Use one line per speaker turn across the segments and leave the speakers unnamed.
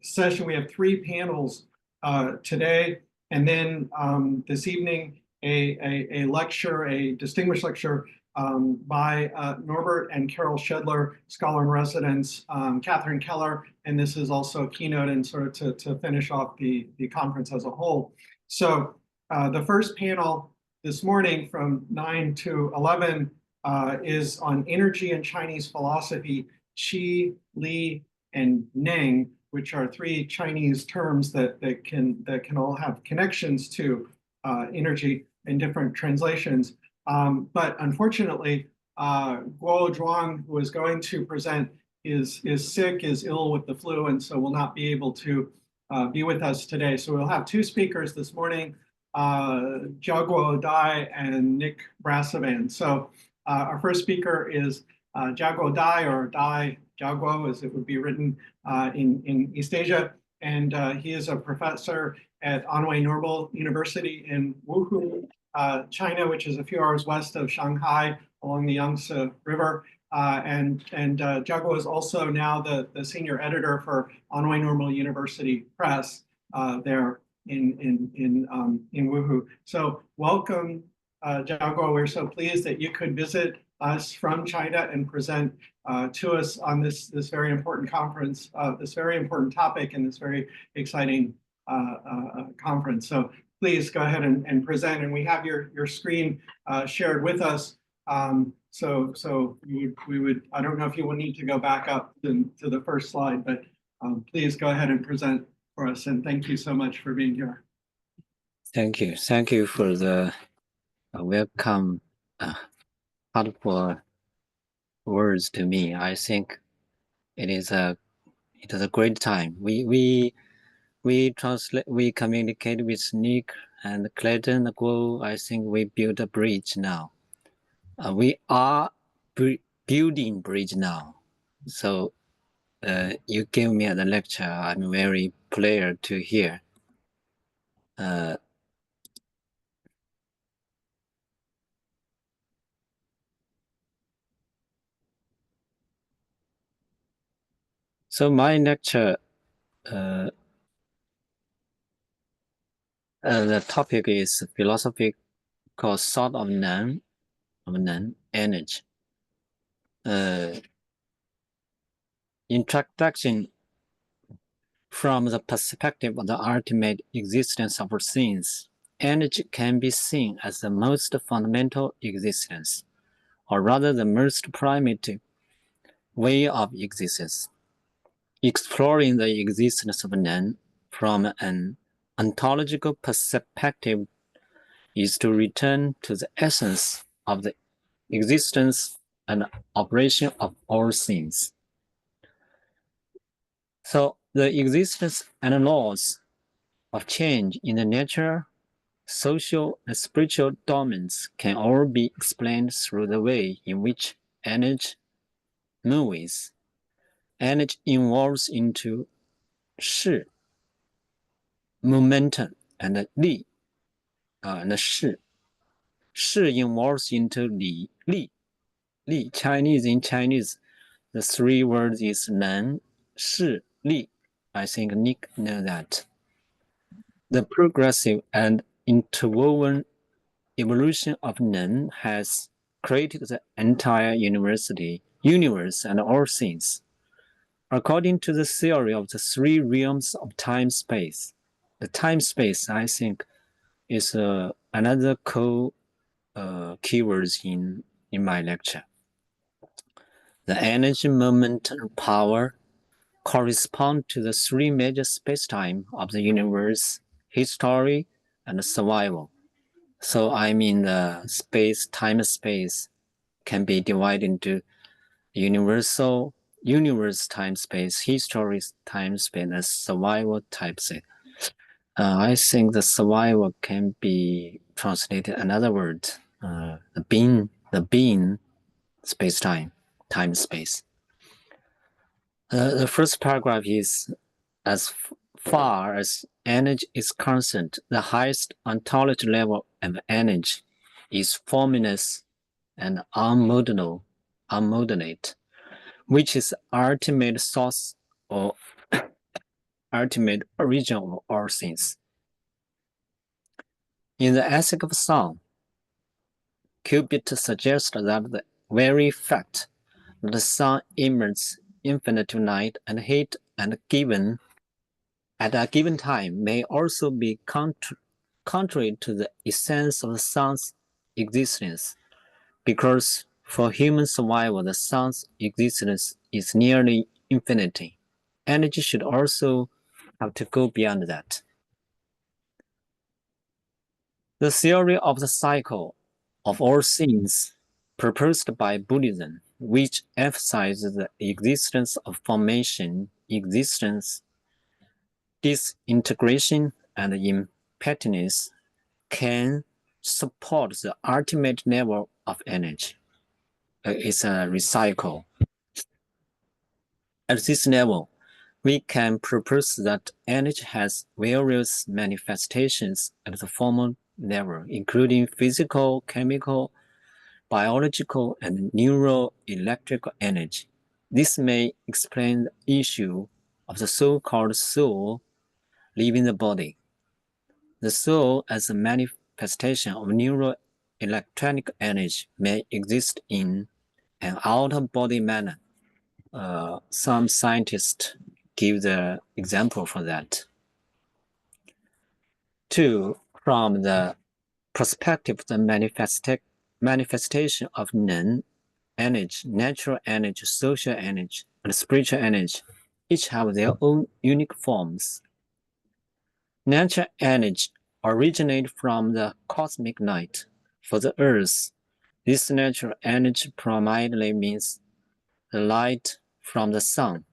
session. We have 3 panels today, and then this evening a lecture, a distinguished lecture by Norbert and Carol Shedler, scholar in residence, Catherine Keller, and this is also a keynote and sort of to finish off the conference as a whole. So the first panel this morning from 9 to 11 is on energy and Chinese philosophy, Qi, Li, and Neng, which are 3 Chinese terms that can all have connections to energy in different translations. But unfortunately, Guo Zhuang, who is going to present, is sick, is ill with the flu, and so will not be able to be with us today. So we'll have 2 speakers this morning, Jiaguo Dai and Nick Brassavan. So our first speaker is Jiaguo Dai, or Dai Jiaguo, as it would be written in East Asia. And he is a professor at Anhui Normal University in Wuhu, China, which is a few hours west of Shanghai along the Yangtze River. And Jiaguo is also now the senior editor for Anhui Normal University Press there in Wuhu. So welcome, Jiaguo. We're so pleased that you could visit us from China and present to us on this very important conference, this very important topic, and this very exciting conference. So please go ahead and present. And we have your screen shared with us. So we would, I don't know if you will need to go back up to the first slide, but please go ahead and present for us. And thank you so much for being here.
Thank you. Thank you for the welcome, thoughtful words to me. I think it is a great time. We translate, we communicate with Nick and Clayton Guo. I think we build a bridge now. We are building bridge now. So you gave me the lecture. I'm very pleased to hear. So my lecture, the topic is philosophical thought of non-energy. Introduction from the perspective of the ultimate existence of things. Energy can be seen as the most fundamental existence, or rather the most primitive way of existence. Exploring the existence of non from an ontological perspective is to return to the essence of the existence and operation of all things. So the existence and laws of change in the nature, social, and spiritual domains can all be explained through the way in which energy moves. Energy evolves into 势, momentum, and 力, and 势. 势 evolves into 理, 力. Chinese in Chinese, the 3 words is 能, 势, 力. I think Nick knows that. The progressive and interwoven evolution of Nen has created the entire universe and all things. According to the theory of the 3 realms of time-space, the time-space, I think, is another keywords in my lecture. The energy, moment, and power correspond to the 3 major space-time of the universe: history and survival. So I mean the space, time-space can be divided into universe, time-space, history, time-space, and survival type-space. I think the survival can be translated another word, the being space-time, time-space. The first paragraph is, as far as energy is concerned, the highest ontology level of energy is formless and unmodulate, which is the ultimate source or ultimate origin of all things. In the ethic of sound, Cubitt suggests that the very fact that the sun emits infinite light and heat at a given time may also be contrary to the essence of the sun's existence, because for human survival the sun's existence is nearly infinity. Energy should also have to go beyond that. The theory of the cycle of all things proposed by Buddhism, which emphasizes the existence of formation, existence, disintegration, and impermanence, can support the ultimate level of energy. It's a recycle. At this level, we can propose that energy has various manifestations at the formal level, including physical, chemical, biological, and neuroelectrical energy. This may explain the issue of the so-called soul leaving the body. The soul as a manifestation of neuroelectronic energy may exist in an out-of-body manner. Some scientists give the example for that. Two, from the perspective of the manifestation of non-energy, natural energy, social energy, and spiritual energy, each have their own unique forms. Natural energy originates from the cosmic light. For the Earth, this natural energy primarily means the light from the sun.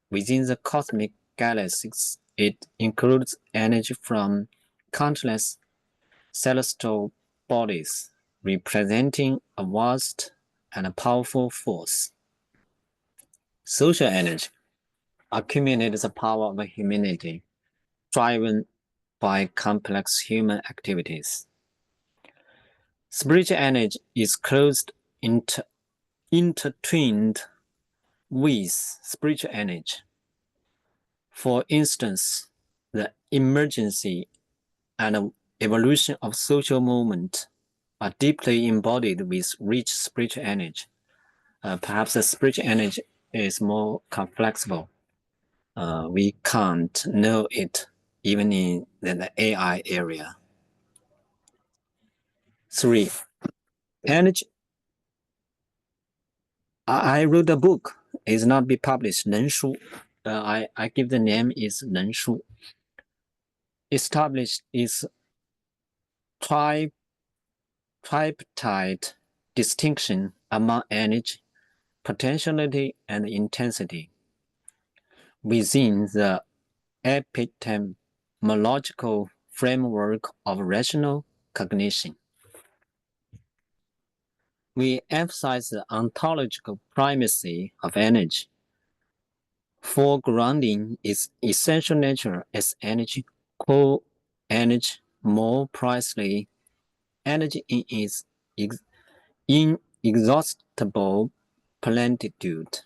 Within the cosmic galaxies, it includes energy from countless celestial bodies, representing a vast and powerful force. Social energy accumulates the power of humanity, driven by complex human activities. Spiritual energy is closely intertwined with spiritual energy. For instance, the emergence and evolution of social movement are deeply embodied with rich spiritual energy. Perhaps the spiritual energy is more complexible. We can't know it even in the AI area. 3. Energy. I wrote a book. It's not be published. 能书. I give the name is 能书. Established is tripartite distinction among energy, potentiality, and intensity within the epistemological framework of rational cognition. We emphasize the ontological primacy of energy, foregrounding its essential nature as energy, core energy, more precisely, energy in its inexhaustible plenitude.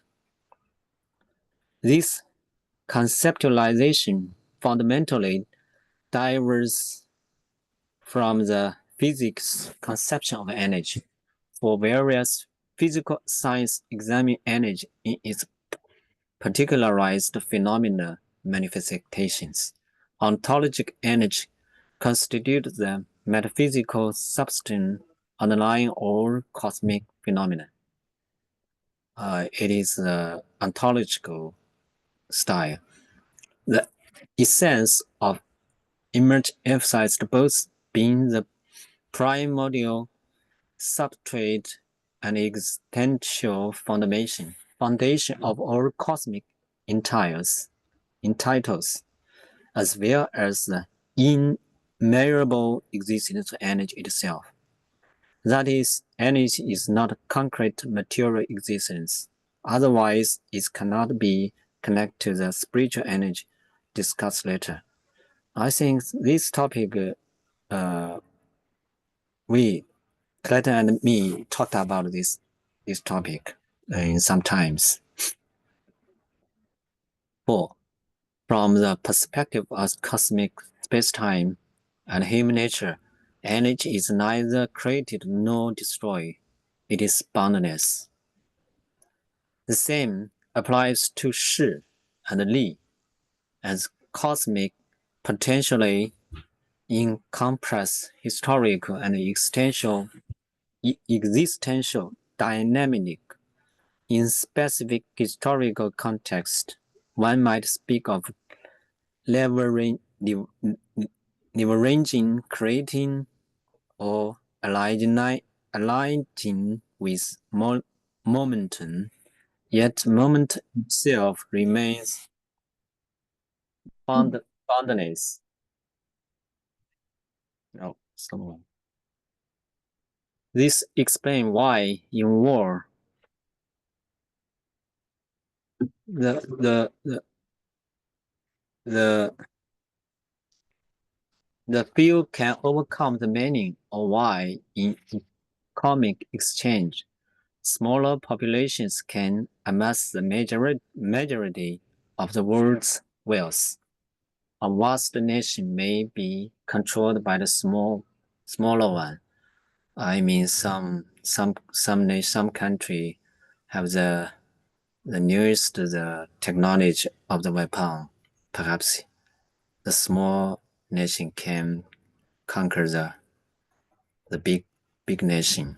This conceptualization fundamentally differs from the physics conception of energy. For various physical science examine energy in its particularized phenomena manifestations. Ontologic energy constitutes the metaphysical substance underlying all cosmic phenomena. It is the ontological style. The essence of image emphasized both being the primordial substrate and existential foundation of all cosmic entitles, as well as the immeasurable existence of energy itself. That is, energy is not a concrete material existence. Otherwise, it cannot be connected to the spiritual energy discussed later. I think this topic, Clayton and me talked about this topic in sometimes. 4. From the perspective of cosmic spacetime and human nature, energy is neither created nor destroyed. It is boundless. The same applies to Shi and Li, as cosmic potentially encompass historical and existential dynamic. In specific historical context, one might speak of leveraging, creating, or aligning with momentum, yet moment itself remains boundless. Oh, someone. This explains why in war the few can overcome the many, or why in economic exchange smaller populations can amass the majority of the world's wealth. A vast nation may be controlled by the smaller one. I mean, some country have the newest technology of the weapon. Perhaps the small nation can conquer the big nation.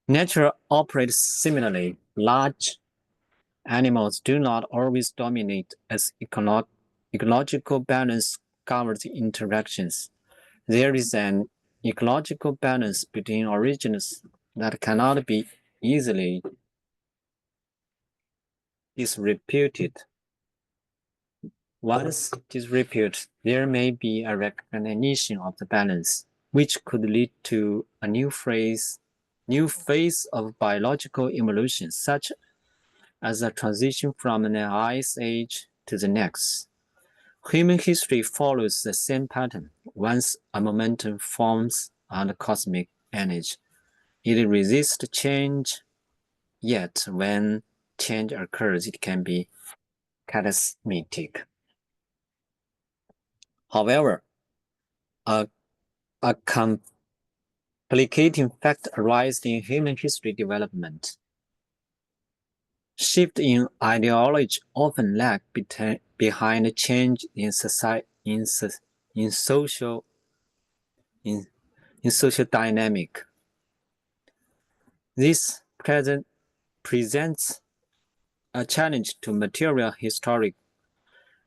Nature operates similarly. Large animals do not always dominate as ecological balance governs interactions. There is an ecological balance between origins that cannot be easily disreputed. Once disreputed, there may be a recognition of the balance, which could lead to a new phase of biological evolution, such as a transition from an ice age to the next. Human history follows the same pattern. Once a momentum forms on the cosmic energy, it resists change, yet when change occurs, it can be catastrophic. However, a complicating fact arises in human history development. Shift in ideology often lag behind change in society, in social dynamic. This presents a challenge to material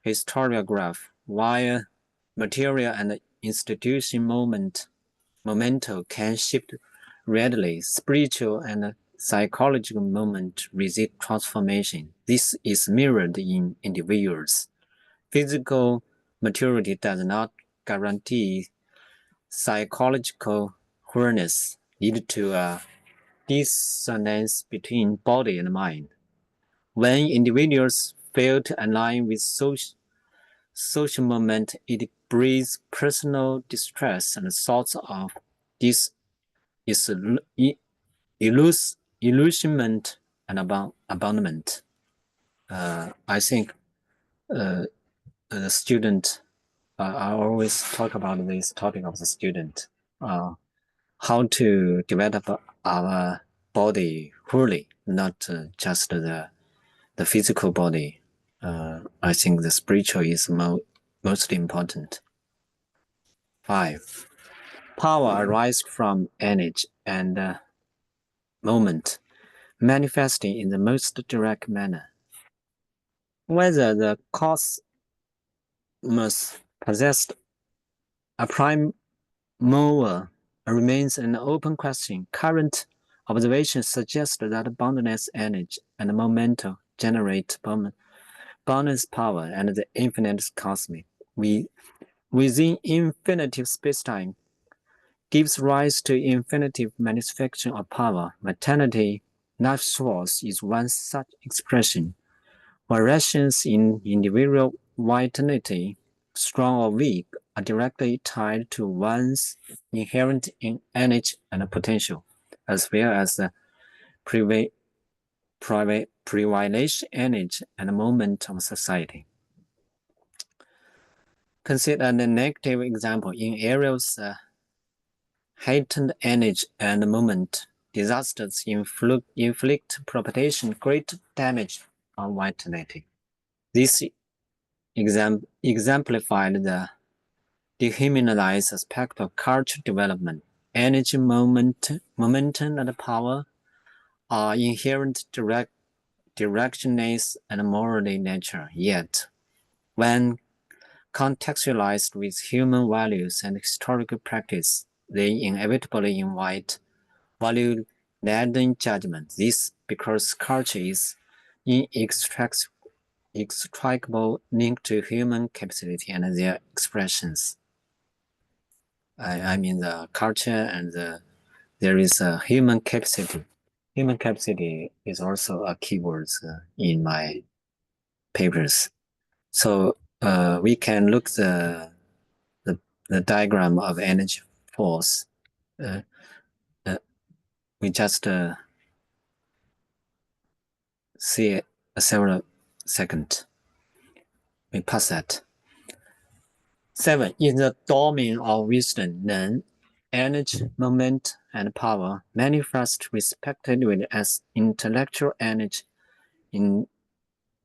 historiograph, while material and institution momentum can shift readily. Spiritual and psychological moment resist transformation. This is mirrored in individuals. Physical maturity does not guarantee psychological wholeness, lead to a dissonance between body and mind. When individuals fail to align with social moment, it breeds personal distress and thoughts of illusionment and abandonment. I think the student, I always talk about this topic of the student, how to develop our body fully, not just the physical body. I think the spiritual is most important. 5. Power arises from energy and moment, manifesting in the most direct manner. Whether the cosmos possessed a prime mover remains an open question. Current observations suggest that boundless energy and momentum generate boundless power and the infinite cosmic. Within infinitive spacetime gives rise to infinitive manifestation of power. Maternity, life source, is one such expression. Variations in individual vitality, strong or weak, are directly tied to one's inherent energy and potential, as well as the privilege, energy, and moment of society. Consider a negative example in areas heightened energy and moment. Disasters inflict propagation great damage on vitality. This exemplified the dehumanized aspect of cultural development. Energy, momentum, and power are inherent directionless and morally nature. Yet, when contextualized with human values and historical practice, they inevitably invite value-laden judgment. This because culture is inextricable link to human capacity and their expressions. I mean the culture and there is a human capacity. Human capacity is also a keyword in my papers. So we can look the diagram of energy force. We just see a several seconds. We pass that. 7. In the domain of wisdom, then energy, moment, and power manifest respectively as intellectual energy,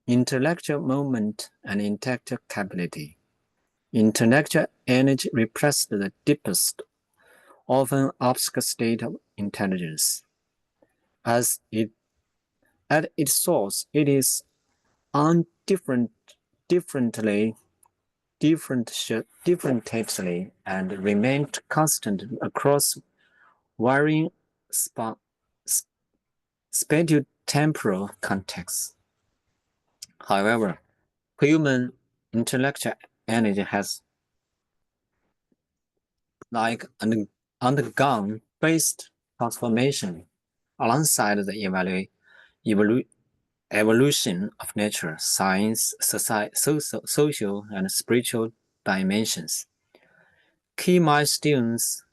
intellectual moment, and intellectual capability. Intellectual energy represents the deepest, often obscure state of intelligence. As it at its source, it is differently and remained constant across varying spatio-temporal contexts. However, human intellectual energy has undergone phased transformation alongside the evolution of nature, science, society, social, and spiritual dimensions. Key milestones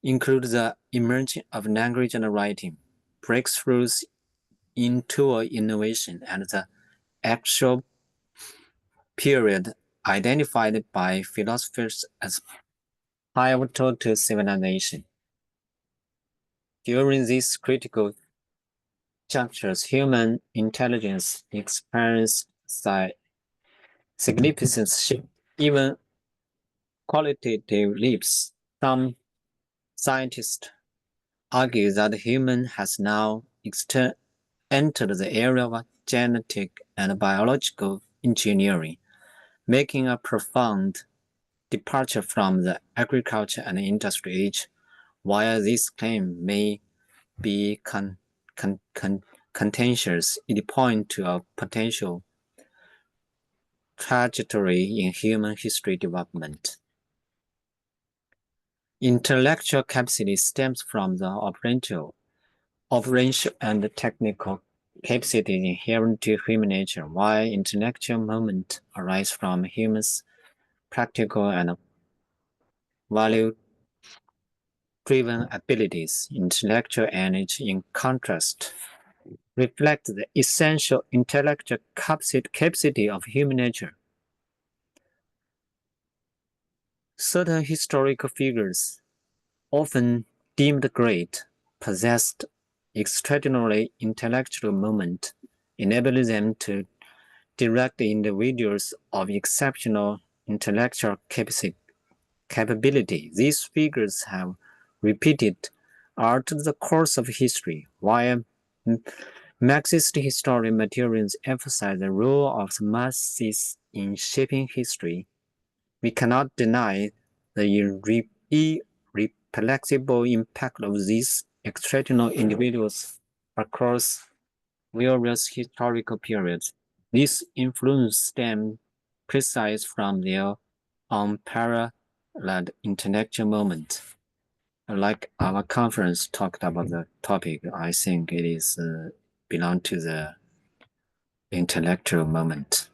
include the emergence of language and writing, breakthroughs in tool innovation, and the actual period identified by philosophers as pivotal to civilization. During these critical junctures, human intelligence experienced significant shift, even qualitative leaps. Some scientists argue that human has now entered the area of genetic and biological engineering, making a profound departure from the agriculture and industry age. While this claim may be contentious, it points to a potential trajectory in human history development. Intellectual capacity stems from the operational and technical capacity inherent to human nature, while intellectual moment arise from humans' practical and value-driven abilities. Intellectual energy, in contrast, reflect the essential intellectual capacity of human nature. Certain historical figures, often deemed great, possessed extraordinary intellectual moment, enabling them to direct individuals of exceptional intellectual capability. These figures have repeated art the course of history, while Marxist historian materials emphasize the role of the masses in shaping history. We cannot deny the irreplaceable impact of these extraordinary individuals across various historical periods. This influence stems precisely from their unparalleled intellectual moment. Like our conference talked about the topic, I think it is belong to the intellectual moment.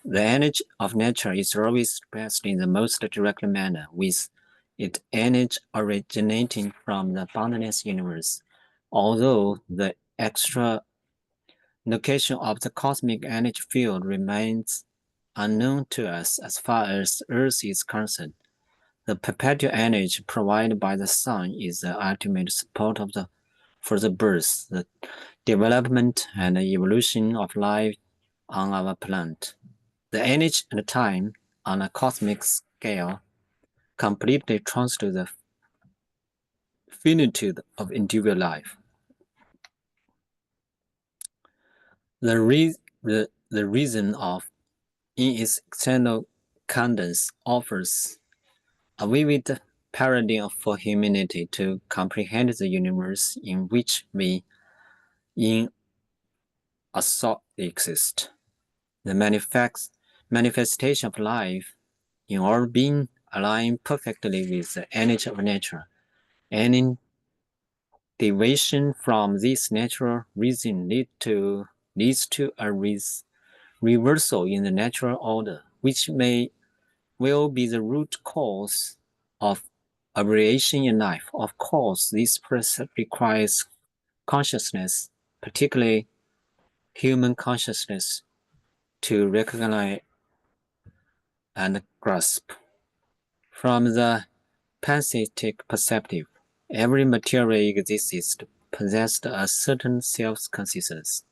The energy of nature is always expressed in the most direct manner with its energy originating from the boundless universe. Although the extra location of the cosmic energy field remains unknown to us as far as Earth is concerned, the perpetual energy provided by the sun is the ultimate support for the birth, the development, and the evolution of life on our planet. The energy and time on a cosmic scale completely transcend the finitude of individual life. The reason of in its external cadence offers a vivid paradigm for humanity to comprehend the universe in which we in a thought exist. The manifestation of life in our being align perfectly with the energy of nature. Any deviation from this natural reason leads to a reversal in the natural order, which will be the root cause of aberration in life. Of course, this process requires consciousness, particularly human consciousness, to recognize and grasp. From the pantheistic perspective, every material existence possessed a certain self-consciousness,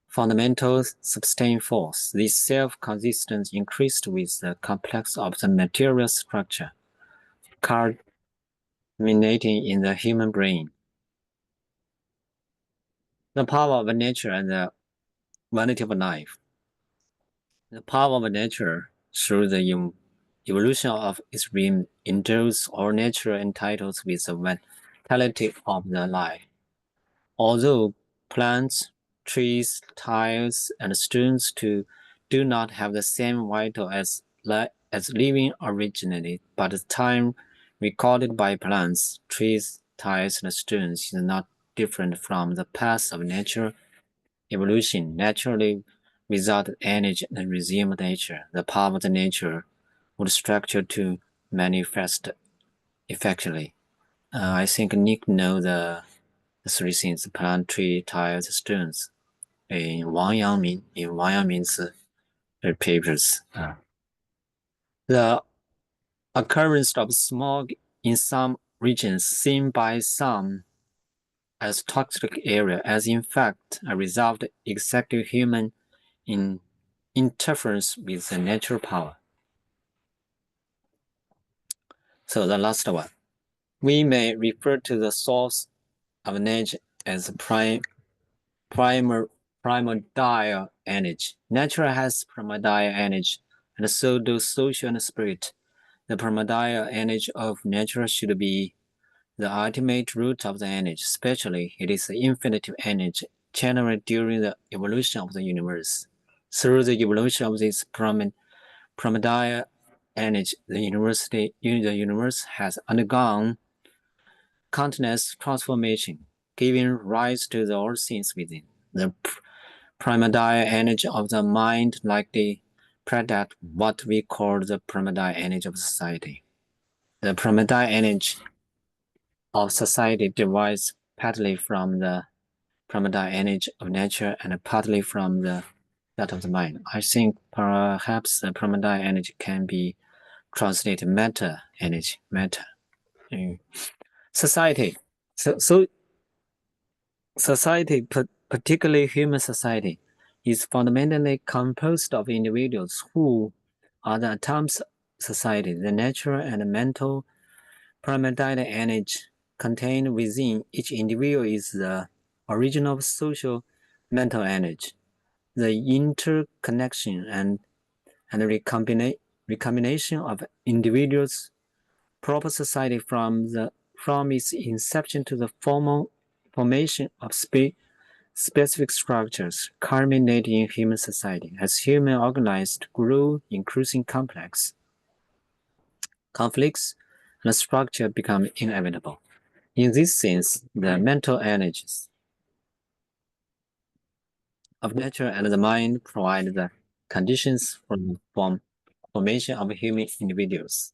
fundamental sustained force. This self-consciousness increased with the complex of the material structure, culminating in the human brain. The power of nature and the vanity of life. The power of nature through the evolution of its rim endows all nature entitled with the vitality of the life. Although plants, trees, tiles, and stones do not have the same vital as living originally, but the time recorded by plants, trees, tiles, and stones is not different from the path of natural evolution. Naturally, without energy and resumed nature, the power of the nature would structure to manifest effectively. I think Nick knows the three things: plant, tree, tiles, stones. In Wang Yangmin's papers, the occurrence of smog in some regions seen by some as toxic area as in fact a result of exactly human interference with the natural power. So the last one, we may refer to the source of nature as primordial energy. Nature has primordial energy, and so do social and spirit. The primordial energy of nature should be the ultimate root of the energy, especially it is the infinite energy generated during the evolution of the universe. Through the evolution of this primordial energy, the universe has undergone countless transformations, giving rise to the all things within. The primordial energy of the mind likely predict what we call the primordial energy of society. The primordial energy of society derives partly from the primordial energy of nature and partly from that of the mind. I think perhaps the primordial energy can be translated matter energy, matter. Society. So society, particularly human society, is fundamentally composed of individuals who are the atoms society. The natural and mental primordial energy contained within each individual is the origin of social mental energy. The interconnection and recombination of individuals' proper society from its inception to the formation of specific structures culminating in human society. As human organized grew increasing complex, conflicts and structure become inevitable. In this sense, the mental energies of nature and the mind provide the conditions for the formation of human individuals.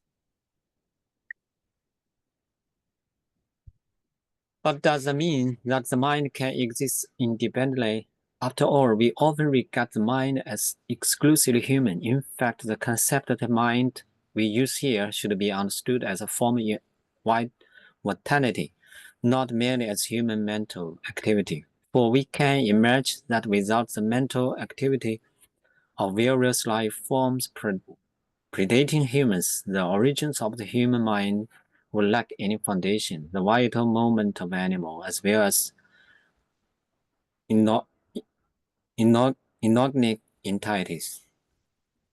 But does that mean that the mind can exist independently? After all, we often regard the mind as exclusively human. In fact, the concept of the mind we use here should be understood as a form of vitality, not merely as human mental activity. For we can imagine that without the mental activity of various life forms predating humans, the origins of the human mind would lack any foundation. The vital moment of animal, as well as inorganic entities,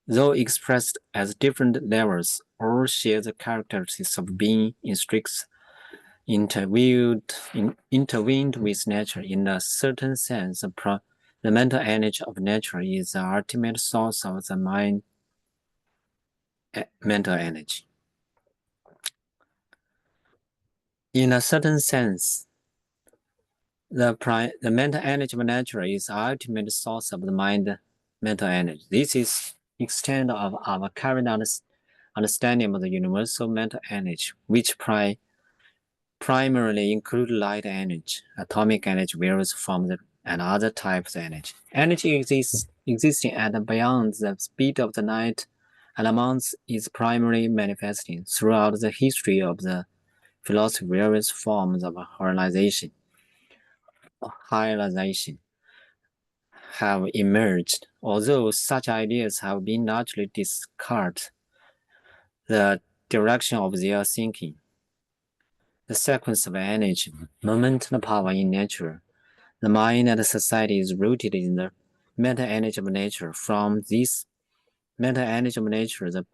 though expressed as different levels, all share the characteristics of being in strict intervened with nature. In a certain sense, the mental energy of nature is the ultimate source of the mind mental energy. In a certain sense, the mental energy of nature is the ultimate source of the mind mental energy. This is extent of our current understanding of the universal mental energy, which primarily include light energy, atomic energy, various forms, and other types of energy. Energy existing at and beyond the speed of the light and amounts is primarily manifesting throughout the history of the philosophy. Various forms of hierarchization have emerged. Although such ideas have been largely discarded, the direction of their thinking, the sequence of energy, moment, and power in nature, the mind and society is rooted in the mental energy of nature. From this mental energy of nature, the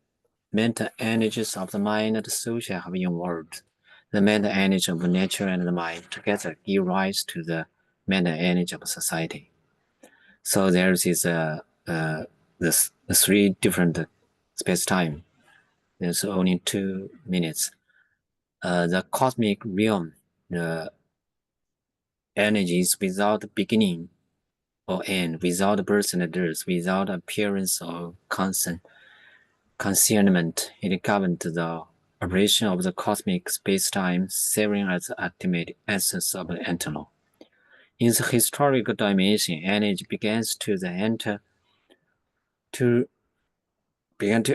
mental energies of the mind and the social have evolved. The mental energy of nature and the mind together give rise to the mental energy of society. So there is the three different space-time. There's only 2 minutes. The cosmic realm, the energies without beginning or end, without birth and death, without appearance or concealment. It governed the operation of the cosmic space-time, serving as the ultimate essence of the entity. In the historical dimension, energy began to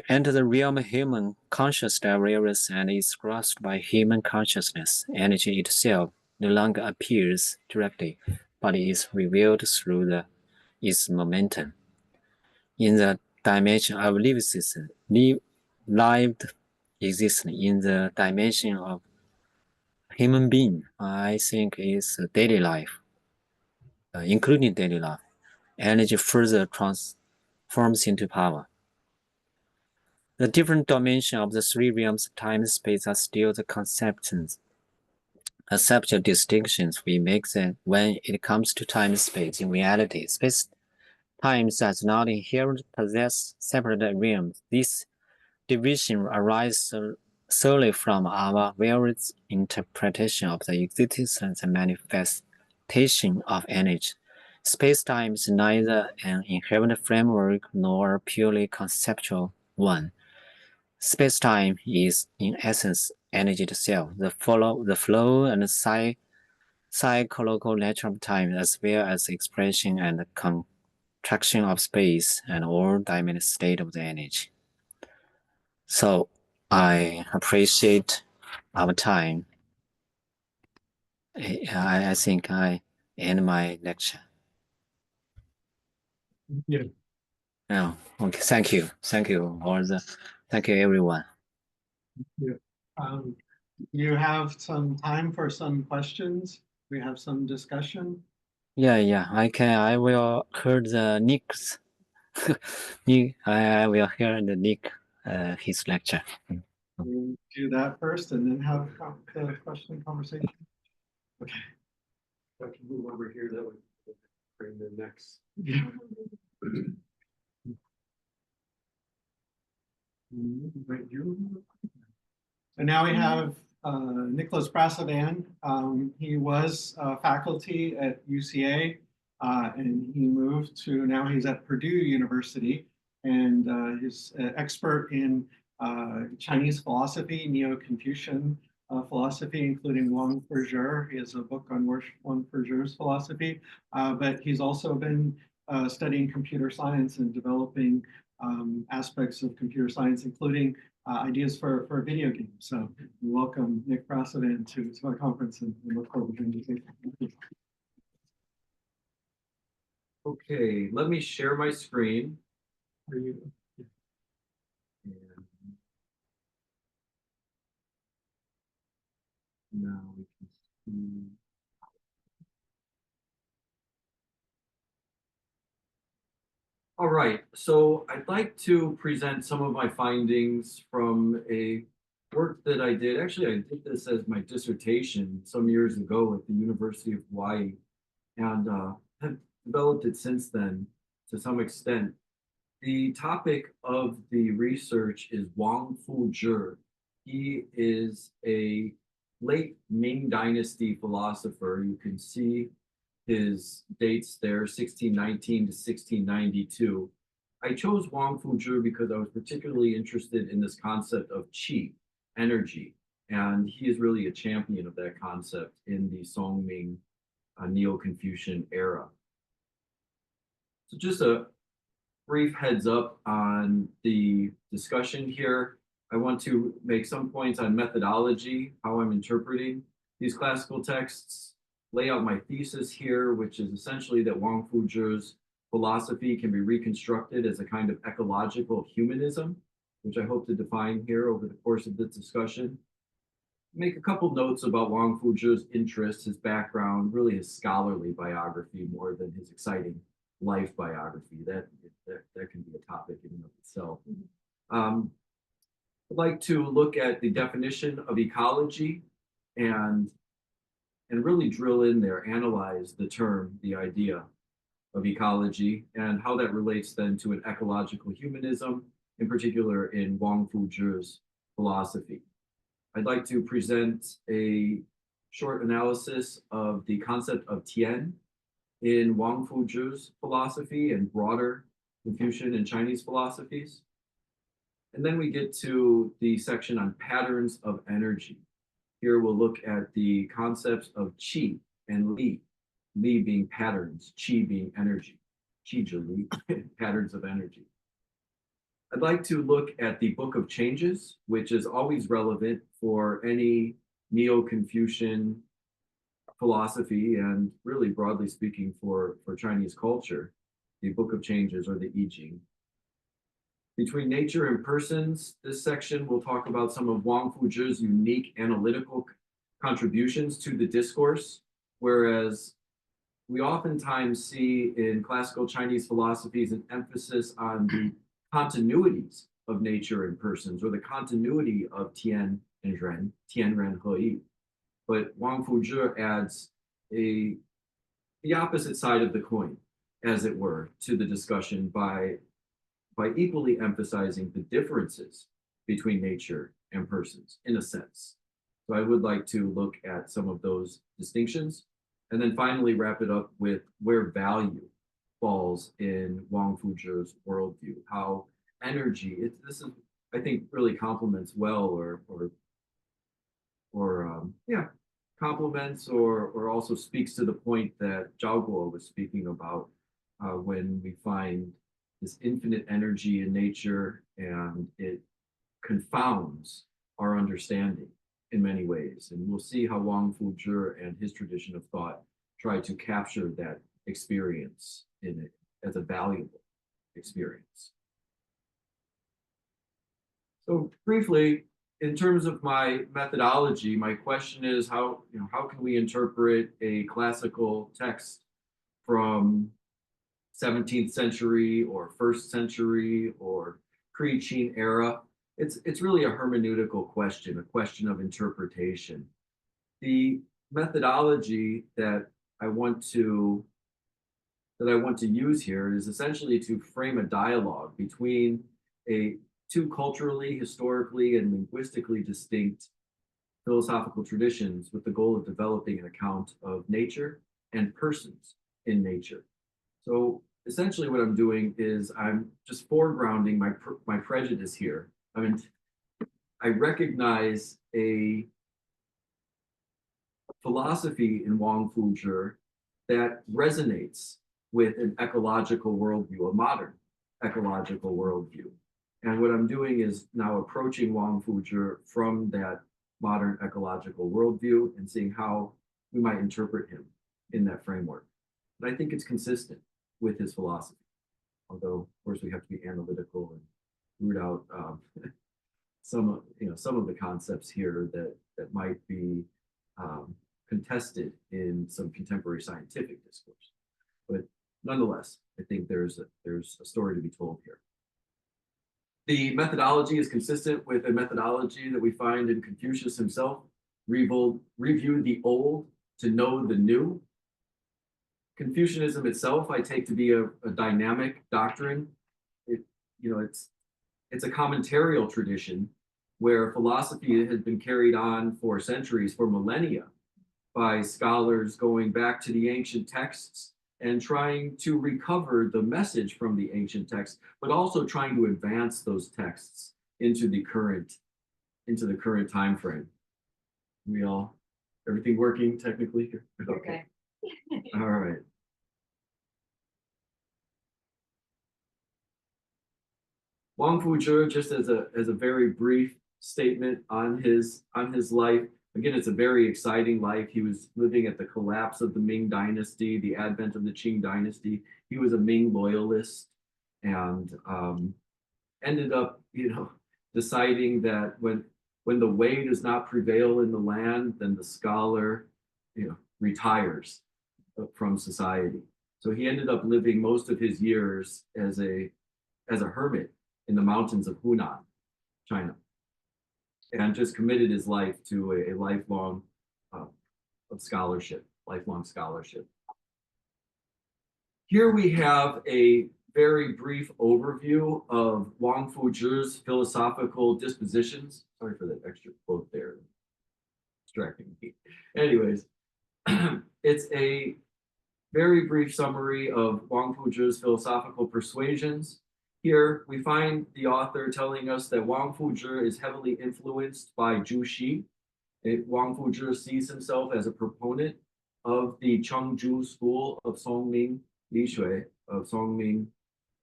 enter the realm of human consciousness and is grasped by human consciousness. Energy itself no longer appears directly, but is revealed through its momentum. In the dimension of lived existence, in the dimension of human being, I think is daily life, including daily life. Energy further transforms into power. The different dimensions of the three realms of time and space are still the conceptual distinctions we make when it comes to time and space. In reality, space-time does not inherently possess separate realms. This division arises solely from our various interpretation of the existence and manifestation of energy. Space-time is neither an inherent framework nor a purely conceptual one. Space-time is, in essence, energy itself, the flow and cyclical nature of time, as well as expression and contraction of space and all dynamic state of the energy. So I appreciate our time. I think I end my lecture.
Yeah.
Oh, okay. Thank you. Thank you thank you everyone.
Yeah. You have some time for some questions. We have some discussion.
Yeah. I will hear the Nick's. I will hear the Nick his lecture.
We'll do that first and then have a question conversation. Okay.
I can move over here, that would bring the next.
Right, so now we have Nicholas Brasovan. He was faculty at UCA and he moved to, now he's at Purdue University, and he's an expert in Chinese philosophy, Neo-Confucian philosophy, including Wang Fuzhou. He has a book on Wang Fuzhou's philosophy, but he's also been studying computer science and developing aspects of computer science, including ideas for a video game. So we welcome Nick Brasovan to our conference and look forward to invitation.
Okay, let me share my screen.
Are you?
And now we can see. All right, so I'd like to present some of my findings from a work that I did. Actually, I did this as my dissertation some years ago at the University of Hawaii, and have developed it since then to some extent. The topic of the research is Wang Fuzhou. He is a late Ming Dynasty philosopher. You can see his dates there, 1619 to 1692. I chose Wang Fuzhou because I was particularly interested in this concept of qi, energy, and he is really a champion of that concept in the Songming Neo-Confucian era. So just a brief heads up on the discussion here. I want to make some points on methodology, how I'm interpreting these classical texts, lay out my thesis here, which is essentially that Wang Fuzhou's philosophy can be reconstructed as a kind of ecological humanism, which I hope to define here over the course of this discussion. Make a couple notes about Wang Fuzhou's interests, his background, really his scholarly biography more than his exciting life biography. That can be a topic in and of itself. I'd like to look at the definition of ecology and really drill in there, analyze the term, the idea of ecology, and how that relates then to an ecological humanism, in particular in Wang Fuzhou's philosophy. I'd like to present a short analysis of the concept of Tian in Wang Fuzhou's philosophy and broader Confucian and Chinese philosophies. And then we get to the section on patterns of energy. Here we'll look at the concepts of qi and li, li being patterns, qi being energy, qi li, patterns of energy. I'd like to look at the Book of Changes, which is always relevant for any Neo-Confucian philosophy and really broadly speaking for Chinese culture, the Book of Changes or the I Ching. Between nature and persons, this section will talk about some of Wang Fuzhou's unique analytical contributions to the discourse, whereas we oftentimes see in classical Chinese philosophies an emphasis on the continuities of nature and persons, or the continuity of Tian and Ren, Tian Ren He. But Wang Fuzhou adds the opposite side of the coin, as it were, to the discussion by equally emphasizing the differences between nature and persons, in a sense. So I would like to look at some of those distinctions, and then finally wrap it up with where value falls in Wang Fuzhou's worldview, how energy, this is, I think, really complements well, complements or also speaks to the point that Zhao Guo was speaking about when we find this infinite energy in nature and it confounds our understanding in many ways. And we'll see how Wang Fuzhou and his tradition of thought try to capture that experience in it as a valuable experience. So briefly, in terms of my methodology, my question is how can we interpret a classical text from 17th century or 1st century or pre-Qin era? It's really a hermeneutical question, a question of interpretation. The methodology that I want to use here is essentially to frame a dialogue between two culturally, historically, and linguistically distinct philosophical traditions with the goal of developing an account of nature and persons in nature. So essentially what I'm doing is I'm just foregrounding my prejudice here. I mean, I recognize a philosophy in Wang Fuzhi that resonates with an ecological worldview, a modern ecological worldview. And what I'm doing is now approaching Wang Fuzhi from that modern ecological worldview and seeing how we might interpret him in that framework. And I think it's consistent with his philosophy, although of course we have to be analytical and root out some of the concepts here that might be contested in some contemporary scientific discourse. But nonetheless, I think there's a story to be told here. The methodology is consistent with a methodology that we find in Confucius himself. Review the old to know the new. Confucianism itself, I take to be a dynamic doctrine. It's a commentarial tradition where philosophy has been carried on for centuries, for millennia, by scholars going back to the ancient texts and trying to recover the message from the ancient texts, but also trying to advance those texts into the current time frame. Everything working technically here?
Okay.
All right. Wang Fuzhi, just as a very brief statement on his life. Again, it's a very exciting life. He was living at the collapse of the Ming Dynasty, the advent of the Qing Dynasty. He was a Ming loyalist and ended up, deciding that when the way does not prevail in the land, then the scholar, retires from society. So he ended up living most of his years as a hermit in the mountains of Hunan, China, and just committed his life to a lifelong lifelong scholarship. Here we have a very brief overview of Wang Fuzhi's philosophical dispositions. Sorry for that extra quote there, distracting me. Anyways, it's a very brief summary of Wang Fuzhi's philosophical persuasions. Here we find the author telling us that Wang Fuzhi is heavily influenced by Zhu Xi. Wang Fuzhi sees himself as a proponent of the Chengzhu school of Songming Li Shui, of Songming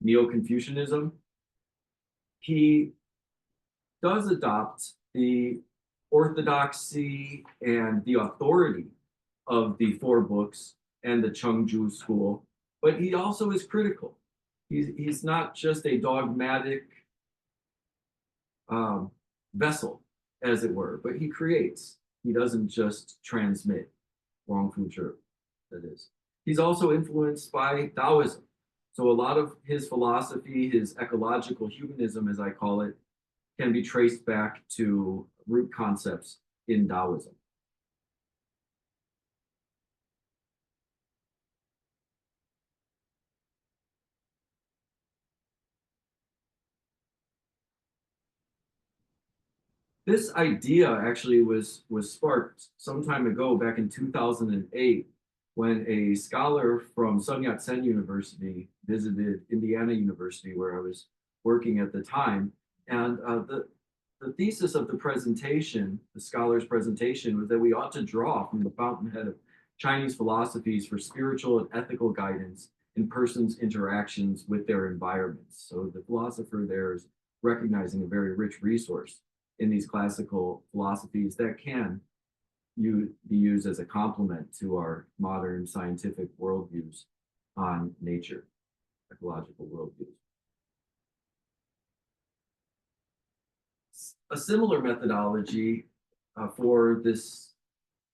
Neo-Confucianism. He does adopt the orthodoxy and the authority of the four books and the Chengzhu school, but he also is critical. He's not just a dogmatic vessel, as it were, but he creates. He doesn't just transmit. Wang Fuzhi, that is. He's also influenced by Taoism. So a lot of his philosophy, his ecological humanism, as I call it, can be traced back to root concepts in Taoism. This idea actually was sparked some time ago, back in 2008, when a scholar from Sun Yat-sen University visited Indiana University, where I was working at the time. And the thesis of the presentation, the scholar's presentation, was that we ought to draw from the fountainhead of Chinese philosophies for spiritual and ethical guidance in persons' interactions with their environments. So the philosopher there is recognizing a very rich resource in these classical philosophies that can be used as a complement to our modern scientific worldviews on nature, ecological worldviews. A similar methodology for this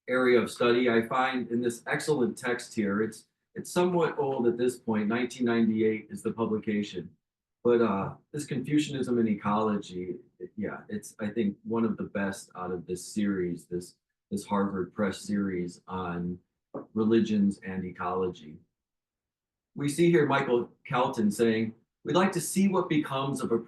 area of study I find in this excellent text here. It's somewhat old at this point. 1998 is the publication. But this Confucianism and Ecology, it's, I think, one of the best out of this series, this Harvard Press series on religions and ecology. We see here Michael Kelton saying, "We'd like to see what becomes of a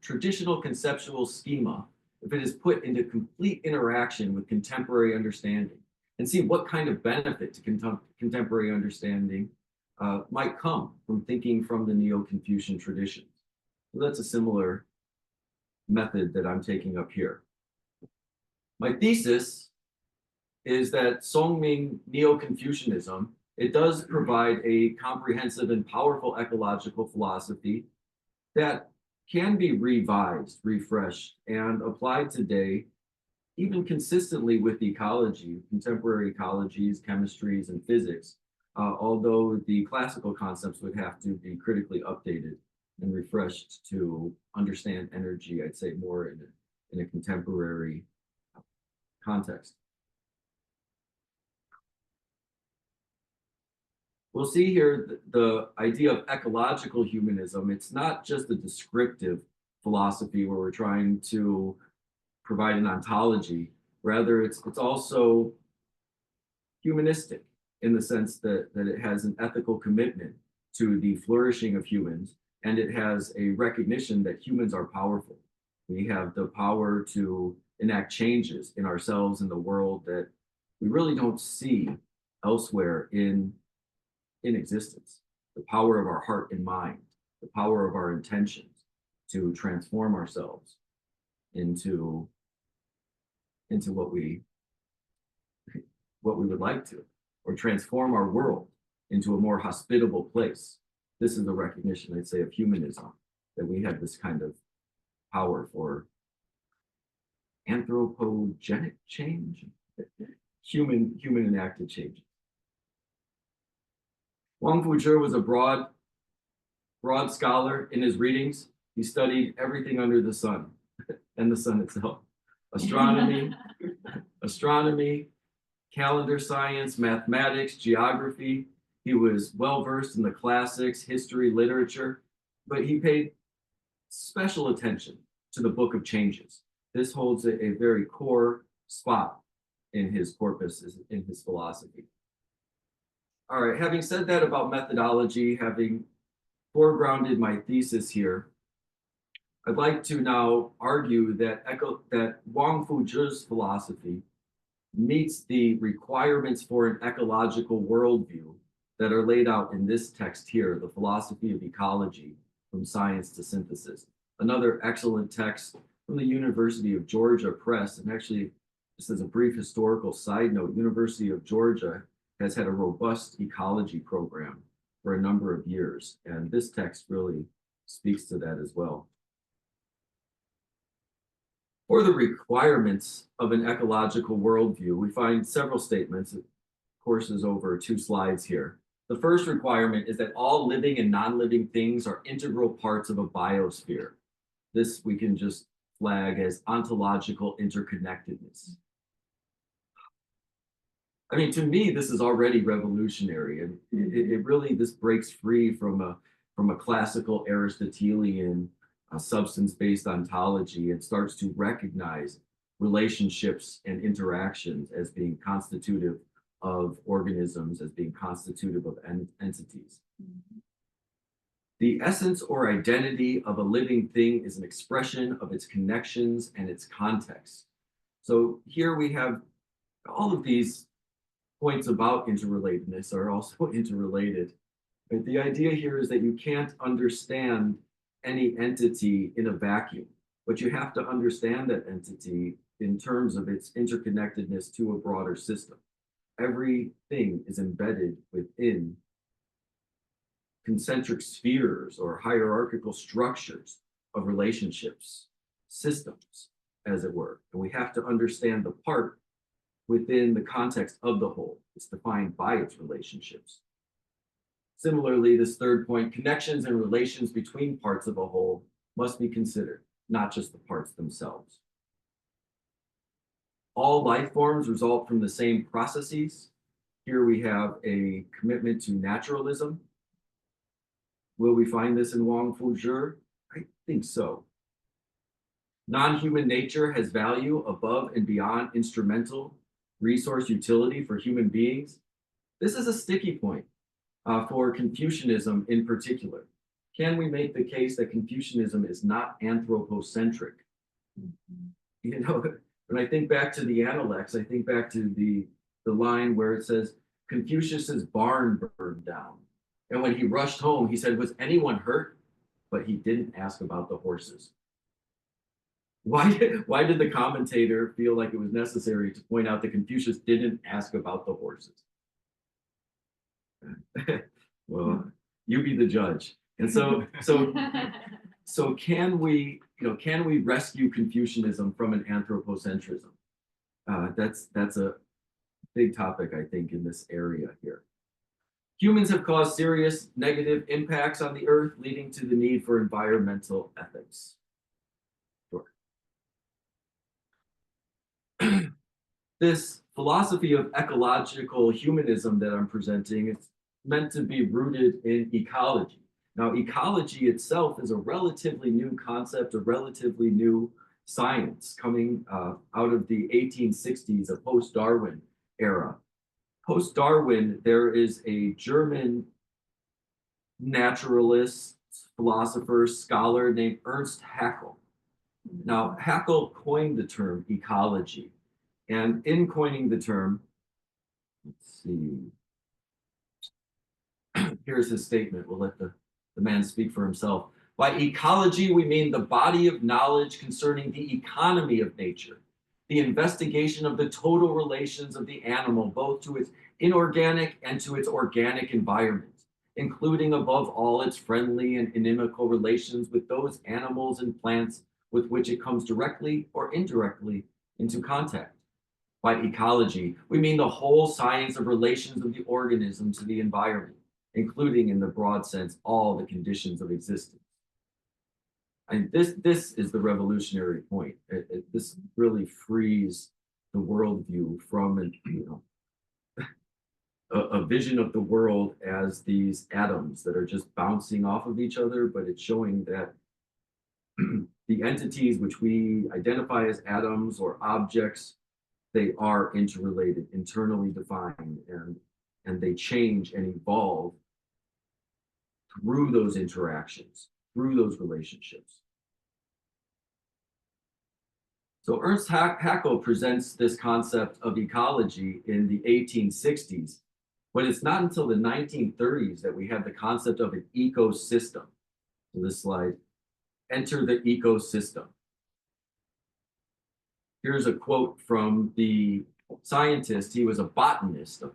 traditional conceptual schema if it is put into complete interaction with contemporary understanding, and see what kind of benefit to contemporary understanding might come from thinking from the Neo-Confucian tradition." So that's a similar method that I'm taking up here. My thesis is that Songming Neo-Confucianism, it does provide a comprehensive and powerful ecological philosophy that can be revised, refreshed, and applied today, even consistently with ecology, contemporary ecologies, chemistries, and physics, although the classical concepts would have to be critically updated and refreshed to understand energy, I'd say more in a contemporary context. We'll see here the idea of ecological humanism. It's not just a descriptive philosophy where we're trying to provide an ontology. Rather, it's also humanistic in the sense that it has an ethical commitment to the flourishing of humans, and it has a recognition that humans are powerful. We have the power to enact changes in ourselves and the world that we really don't see elsewhere in existence. The power of our heart and mind, the power of our intentions to transform ourselves into what we would like to, or transform our world into a more hospitable place. This is a recognition, I'd say, of humanism, that we have this kind of power for anthropogenic change, human enacted change. Wang Fuzhi was a broad scholar in his readings. He studied everything under the sun and the sun itself. Astronomy, calendar science, mathematics, geography. He was well-versed in the classics, history, literature, but he paid special attention to the Book of Changes. This holds a very core spot in his corpus, in his philosophy. All right, having said that about methodology, having foregrounded my thesis here, I'd like to now argue that Wang Fuzhi's philosophy meets the requirements for an ecological worldview that are laid out in this text here, The Philosophy of Ecology, From Science to Synthesis. Another excellent text from the University of Georgia Press. And actually, just as a brief historical side note, University of Georgia has had a robust ecology program for a number of years. And this text really speaks to that as well. For the requirements of an ecological worldview, we find several statements. Of course, is over 2 slides here. The first requirement is that all living and non-living things are integral parts of a biosphere. This we can just flag as ontological interconnectedness. I mean, to me, this is already revolutionary, and it really, this breaks free from a classical Aristotelian substance-based ontology and starts to recognize relationships and interactions as being constitutive of organisms, as being constitutive of entities. The essence or identity of a living thing is an expression of its connections and its context. So here we have all of these points about interrelatedness are also interrelated. But the idea here is that you can't understand any entity in a vacuum, but you have to understand that entity in terms of its interconnectedness to a broader system. Everything is embedded within concentric spheres or hierarchical structures of relationships, systems, as it were. And we have to understand the part within the context of the whole. It's defined by its relationships. Similarly, this third point, connections and relations between parts of a whole must be considered, not just the parts themselves. All life forms result from the same processes. Here we have a commitment to naturalism. Will we find this in Wang Fuzhi? I think so. Non-human nature has value above and beyond instrumental resource utility for human beings. This is a sticky point for Confucianism in particular. Can we make the case that Confucianism is not anthropocentric? You know, when I think back to the Analects, I think back to the line where it says, Confucius's barn burned down. And when he rushed home, he said, was anyone hurt? But he didn't ask about the horses. why did the commentator feel like it was necessary to point out that Confucius didn't ask about the horses? Well, you be the judge. And so can we, can we rescue Confucianism from an anthropocentrism? That's a big topic, I think, in this area here. Humans have caused serious negative impacts on the earth, leading to the need for environmental ethics. Sure. This philosophy of ecological humanism that I'm presenting is meant to be rooted in ecology. Now, ecology itself is a relatively new concept, a relatively new science coming out of the 1860s, a post-Darwin era. Post-Darwin, there is a German naturalist, philosopher, scholar named Ernst Haeckel. Now, Haeckel coined the term ecology. And in coining the term, let's see, here's his statement. We'll let the man speak for himself. By ecology, we mean the body of knowledge concerning the economy of nature, the investigation of the total relations of the animal, both to its inorganic and to its organic environment, including above all its friendly and inimical relations with those animals and plants with which it comes directly or indirectly into contact. By ecology, we mean the whole science of relations of the organism to the environment, including in the broad sense all the conditions of existence. And this is the revolutionary point. This really frees the worldview from a vision of the world as these atoms that are just bouncing off of each other, but it's showing that the entities which we identify as atoms or objects, they are interrelated, internally defined, and they change and evolve through those interactions, through those relationships. So Ernst Haeckel presents this concept of ecology in the 1860s, but it's not until the 1930s that we have the concept of an ecosystem. So this slide, enter the ecosystem. Here's a quote from the scientist. He was a botanist, a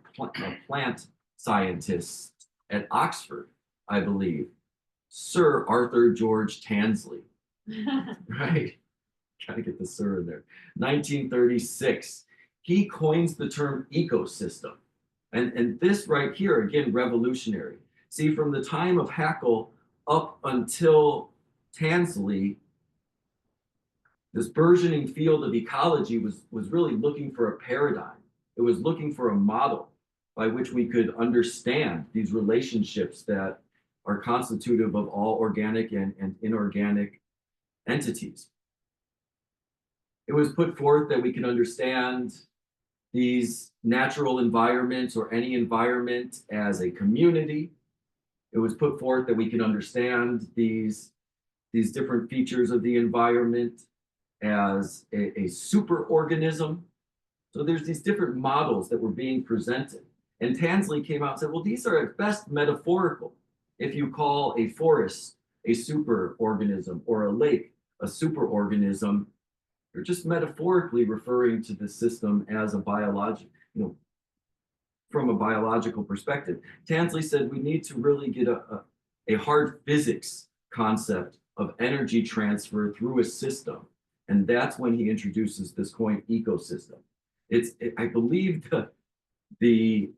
plant scientist at Oxford, I believe, Sir Arthur George Tansley. Right? Gotta get the sir in there. 1936. He coins the term ecosystem. And this right here, again, revolutionary. See, from the time of Haeckel up until Tansley, this burgeoning field of ecology was really looking for a paradigm. It was looking for a model by which we could understand these relationships that are constitutive of all organic and inorganic entities. It was put forth that we can understand these natural environments or any environment as a community. It was put forth that we can understand these different features of the environment as a superorganism. So there's these different models that were being presented. And Tansley came out and said, well, these are at best metaphorical. If you call a forest a superorganism or a lake a superorganism, you're just metaphorically referring to the system as a biological, from a biological perspective. Tansley said we need to really get a hard physics concept of energy transfer through a system. And that's when he introduces this coin ecosystem. I believe the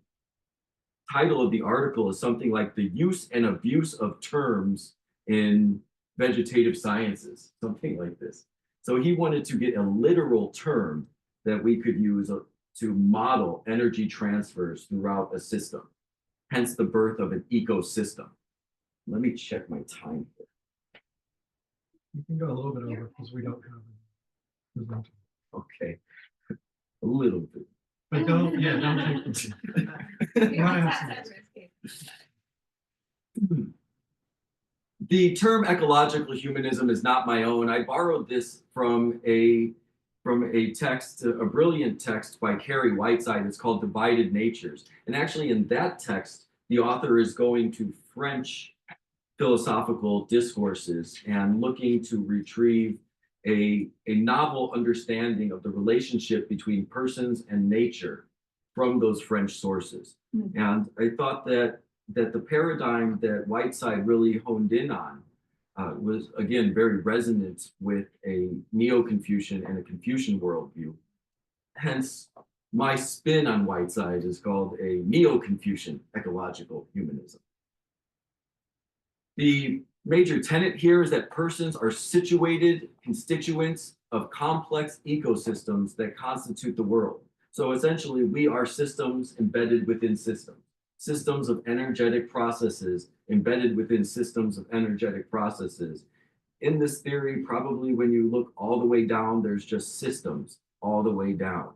title of the article is something like the use and abuse of terms in vegetative sciences, something like this. So he wanted to get a literal term that we could use to model energy transfers throughout a system, hence the birth of an ecosystem. Let me check my time here.
You can go a little bit over because we don't have it.
Okay, a little bit.
But don't take
The term ecological humanism is not my own. I borrowed this from a text, a brilliant text by Carrie Whiteside. It's called Divided Natures. And actually in that text, the author is going to French philosophical discourses and looking to retrieve a novel understanding of the relationship between persons and nature from those French sources. And I thought that the paradigm that Whiteside really honed in on was, again, very resonant with a Neo-Confucian and a Confucian worldview. Hence, my spin on Whiteside is called a Neo-Confucian ecological humanism. The major tenet here is that persons are situated constituents of complex ecosystems that constitute the world. So essentially, we are systems embedded within systems, systems of energetic processes embedded within systems of energetic processes. In this theory, probably when you look all the way down, there's just systems all the way down.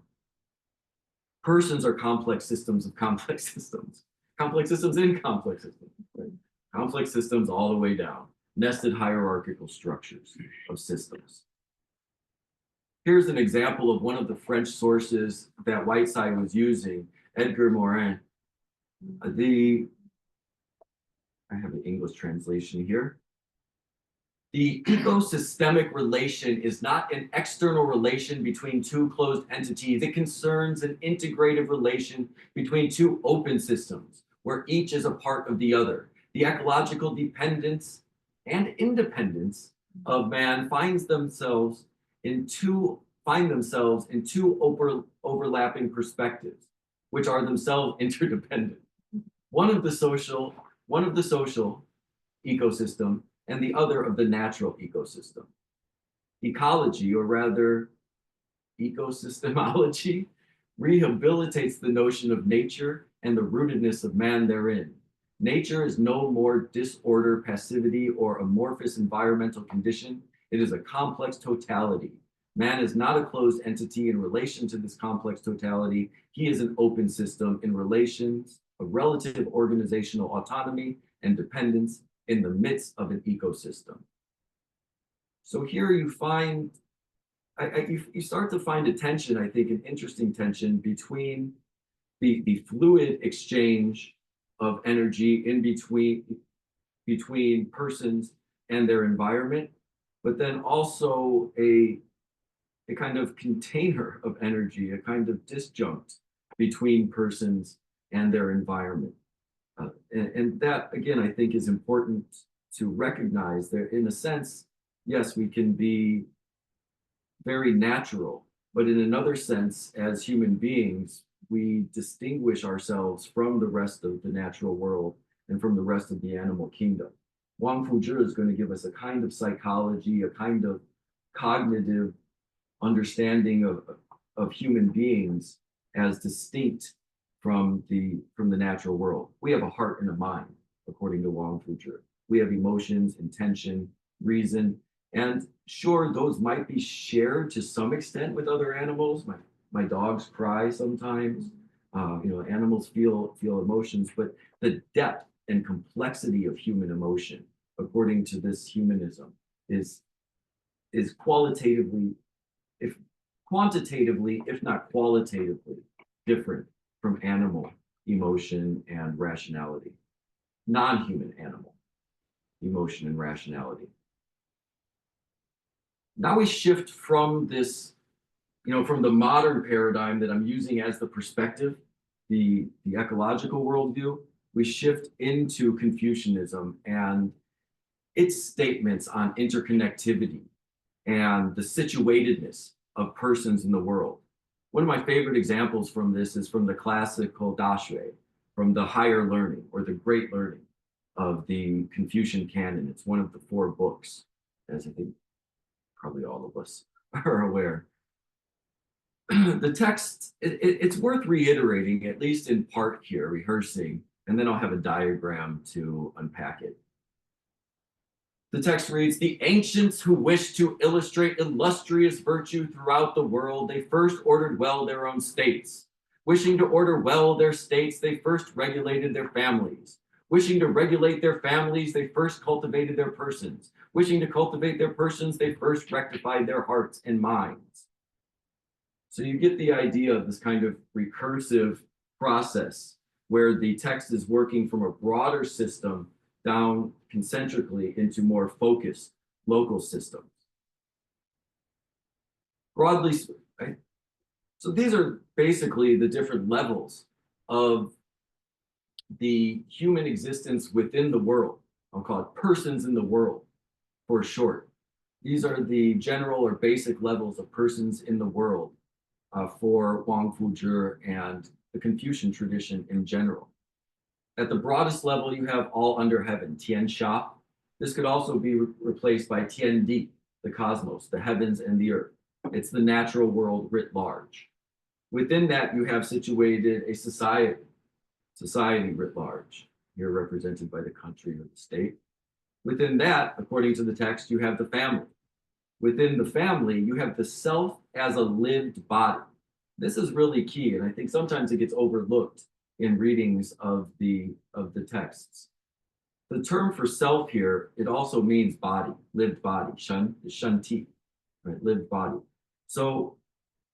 Persons are complex systems of complex systems in complex systems, right? Complex systems all the way down, nested hierarchical structures of systems. Here's an example of one of the French sources that Whiteside was using, Edgar Morin. I have an English translation here. The ecosystemic relation is not an external relation between two closed entities. It concerns an integrative relation between two open systems, where each is a part of the other. The ecological dependence and independence of man find themselves in two overlapping perspectives, which are themselves interdependent. One of the social ecosystem, and the other of the natural ecosystem. Ecology, or rather ecosystemology, rehabilitates the notion of nature and the rootedness of man therein. Nature is no more disorder, passivity, or amorphous environmental condition. It is a complex totality. Man is not a closed entity in relation to this complex totality. He is an open system in relations of relative organizational autonomy and dependence in the midst of an ecosystem. So here you find, you start to find a tension, I think, an interesting tension between the fluid exchange of energy in between persons and their environment, but then also a kind of container of energy, a kind of disjunct between persons and their environment. And that, again, I think is important to recognize that in a sense, yes, we can be very natural, but in another sense, as human beings, we distinguish ourselves from the rest of the natural world and from the rest of the animal kingdom. Wang Fuzhi is going to give us a kind of psychology, a kind of cognitive understanding of human beings as distinct from the natural world. We have a heart and a mind, according to Wang Fuzhi. We have emotions, intention, reason, and sure, those might be shared to some extent with other animals. My dogs cry sometimes. Animals feel emotions, but the depth and complexity of human emotion, according to this humanism, is quantitatively, if not qualitatively, different from animal emotion and rationality, non-human animal emotion and rationality. Now we shift from this, from the modern paradigm that I'm using as the perspective, the ecological worldview, we shift into Confucianism and its statements on interconnectivity and the situatedness of persons in the world. One of my favorite examples from this is from the classical Dashui, from the higher learning or the great learning of the Confucian canon. It's one of the 4 books, as I think probably all of us are aware. The text, it's worth reiterating, at least in part here, rehearsing, and then I'll have a diagram to unpack it. The text reads, "The ancients who wished to illustrate illustrious virtue throughout the world, they first ordered well their own states. Wishing to order well their states, they first regulated their families. Wishing to regulate their families, they first cultivated their persons. Wishing to cultivate their persons, they first rectified their hearts and minds." So you get the idea of this kind of recursive process where the text is working from a broader system down concentrically into more focused local systems. broadly, right? So these are basically the different levels of the human existence within the world. I'll call it persons in the world for short. These are the general or basic levels of persons in the world for Wang Fuzhi and the Confucian tradition in general. At the broadest level, you have all under heaven, Tian Sha. This could also be replaced by Tian Di, the cosmos, the heavens and the earth. It's the natural world writ large. Within that, you have situated a society writ large, here represented by the country or the state. Within that, according to the text, you have the family. Within the family, you have the self as a lived body. This is really key, and I think sometimes it gets overlooked in readings of the texts. The term for self here, it also means body, lived body, shanti, right, lived body. So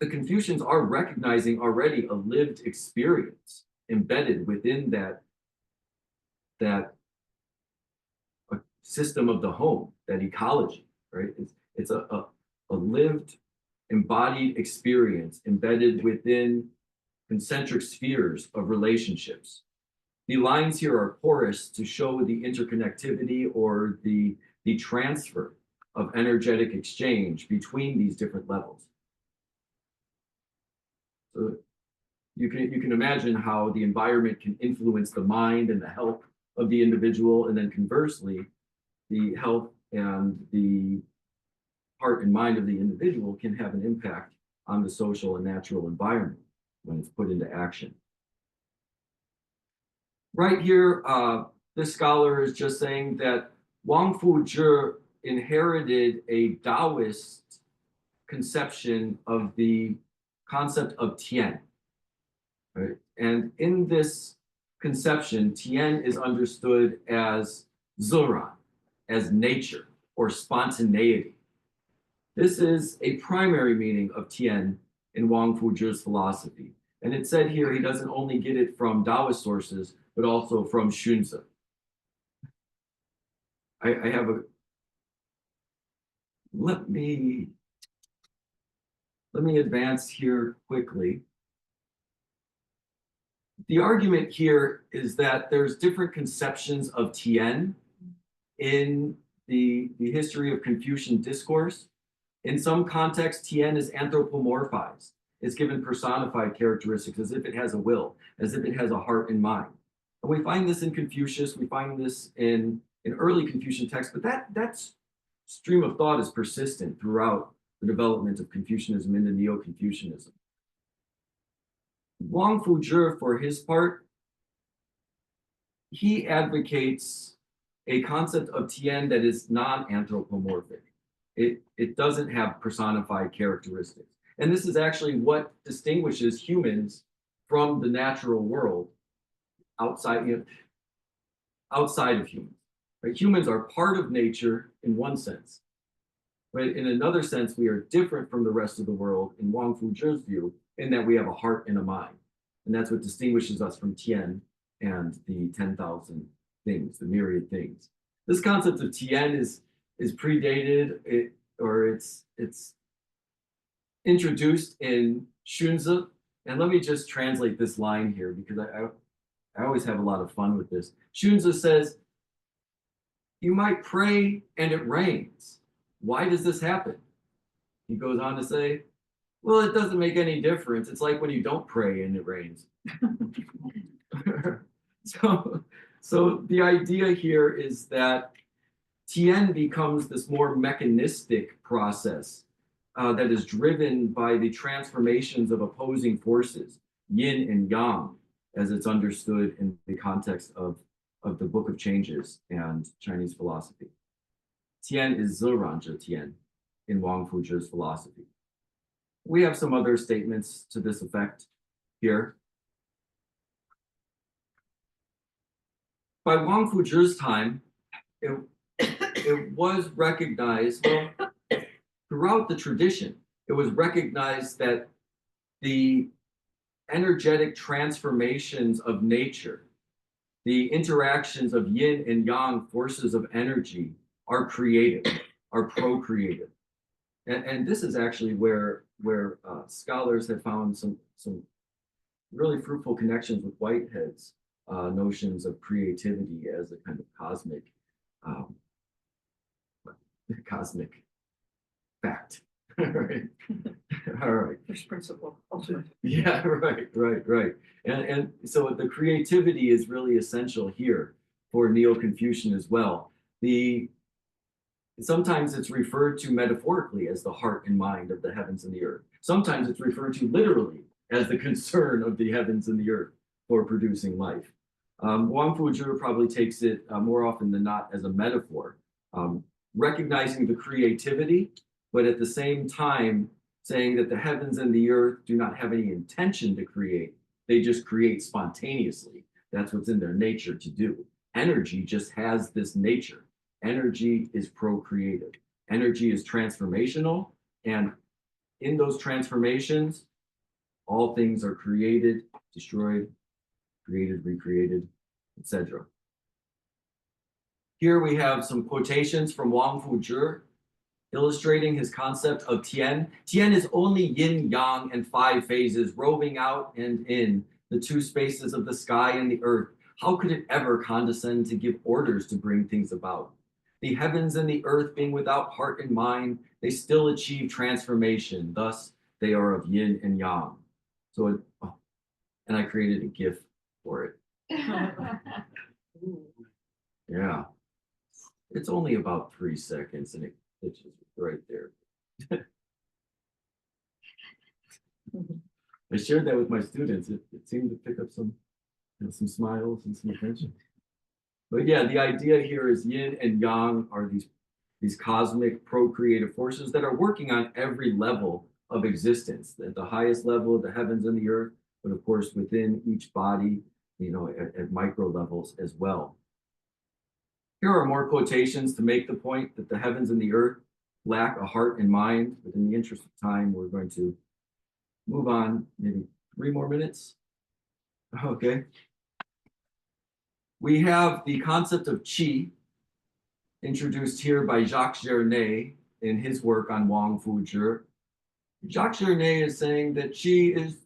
the Confucians are recognizing already a lived experience embedded within that system of the home, that ecology, right? It's a lived, embodied experience embedded within concentric spheres of relationships. The lines here are porous to show the interconnectivity or the transfer of energetic exchange between these different levels. So you can imagine how the environment can influence the mind and the health of the individual, and then conversely, the health and the heart and mind of the individual can have an impact on the social and natural environment when it's put into action. Right here, this scholar is just saying that Wang Fuzhi inherited a Taoist conception of the concept of Tian. Right? And in this conception, Tian is understood as Zuran, as nature or spontaneity. This is a primary meaning of Tian in Wang Fuzhi's philosophy. And it said here he doesn't only get it from Taoist sources, but also from Xunzi. I have a, let me advance here quickly. The argument here is that there's different conceptions of Tian in the history of Confucian discourse. In some contexts, Tian is anthropomorphized. It's given personified characteristics as if it has a will, as if it has a heart and mind. And we find this in Confucius, we find this in early Confucian texts, but that stream of thought is persistent throughout the development of Confucianism into Neo-Confucianism. Wang Fuzhi, for his part, he advocates a concept of Tian that is non-anthropomorphic. It doesn't have personified characteristics. And this is actually what distinguishes humans from the natural world outside of humans. Right? Humans are part of nature in one sense, but in another sense, we are different from the rest of the world in Wang Fuzhi's view, in that we have a heart and a mind. And that's what distinguishes us from Tian and the 10,000 things, the myriad things. This concept of Tian is predated, it's introduced in Xunzi. And let me just translate this line here, because I always have a lot of fun with this. Xunzi says, you might pray and it rains. Why does this happen? He goes on to say, well, it doesn't make any difference. It's like when you don't pray and it rains. So the idea here is that Tian becomes this more mechanistic process that is driven by the transformations of opposing forces, yin and yang, as it's understood in the context of the Book of Changes and Chinese philosophy. Tian is Zirangzhe Tian in Wang Fuzhi's philosophy. We have some other statements to this effect here. By Wang Fuzhi's time, it was recognized, well, throughout the tradition, it was recognized that the energetic transformations of nature, the interactions of yin and yang forces of energy are creative, are procreative. And this is actually where where scholars have found some really fruitful connections with Whitehead's notions of creativity as a kind of um, cosmic fact. All right. All right.
First principle, ultimate.
Yeah, right. And so the creativity is really essential here for Neo-Confucian as well. Sometimes it's referred to metaphorically as the heart and mind of the heavens and the earth. Sometimes it's referred to literally as the concern of the heavens and the earth for producing life. Wang Fuzhi probably takes it more often than not as a metaphor, recognizing the creativity, but at the same time saying that the heavens and the earth do not have any intention to create. They just create spontaneously. That's what's in their nature to do. Energy just has this nature. Energy is procreative. Energy is transformational. And in those transformations, all things are created, destroyed, created, recreated, etc. Here we have some quotations from Wang Fuzhi, illustrating his concept of Tian. Tian is only yin, yang, and 5 phases, roving out and in the 2 spaces of the sky and the earth. How could it ever condescend to give orders to bring things about? The heavens and the earth being without heart and mind, they still achieve transformation. Thus, they are of yin and yang. So, and I created a GIF for it. Yeah. It's only about 3 seconds and it's just right there. I shared that with my students. It seemed to pick up some smiles and some attention. But yeah, the idea here is yin and yang are these cosmic procreative forces that are working on every level of existence. At the highest level of the heavens and the earth, but of course within each body, at micro levels as well. Here are more quotations to make the point that the heavens and the earth lack a heart and mind. But in the interest of time, we're going to move on maybe 3 more minutes. Okay. We have the concept of qi, introduced here by Jacques Gernet in his work on Wang Fuzhi. Jacques Gernet is saying that qi is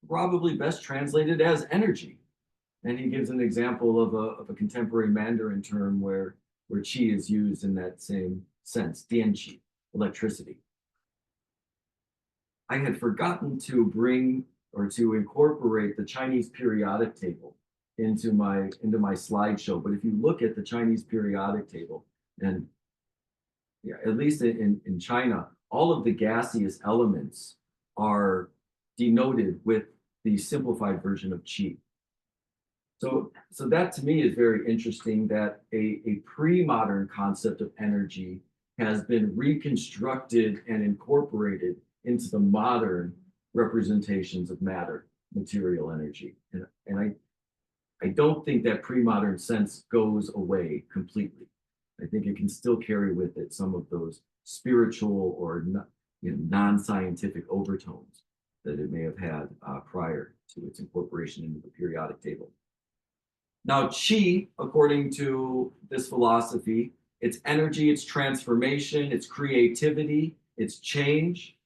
probably best translated as energy. And he gives an example of a contemporary Mandarin term where qi is used in that same sense, dianqi, electricity. I had forgotten to bring or to incorporate the Chinese periodic table into my slideshow. But if you look at the Chinese periodic table, and yeah, at least in China, all of the gaseous elements are denoted with the simplified version of qi. So that to me is very interesting, that a pre-modern concept of energy has been reconstructed and incorporated into the modern representations of matter, material energy. And I don't think that pre-modern sense goes away completely. I think it can still carry with it some of those spiritual or non-scientific overtones that it may have had prior to its incorporation into the periodic table. Now, qi, according to this philosophy, it's energy, it's transformation, it's creativity, it's change,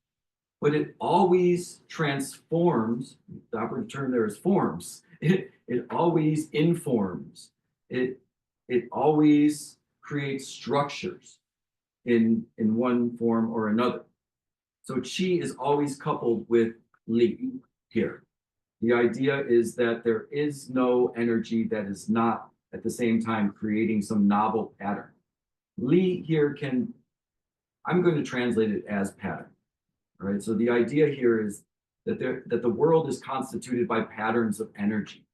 but it always transforms. The operative term there is forms. It always informs. It always creates structures in one form or another. So qi is always coupled with li here. The idea is that there is no energy that is not at the same time creating some novel pattern. Li here I'm going to translate it as pattern. All right, so the idea here is that the world is constituted by patterns of energy.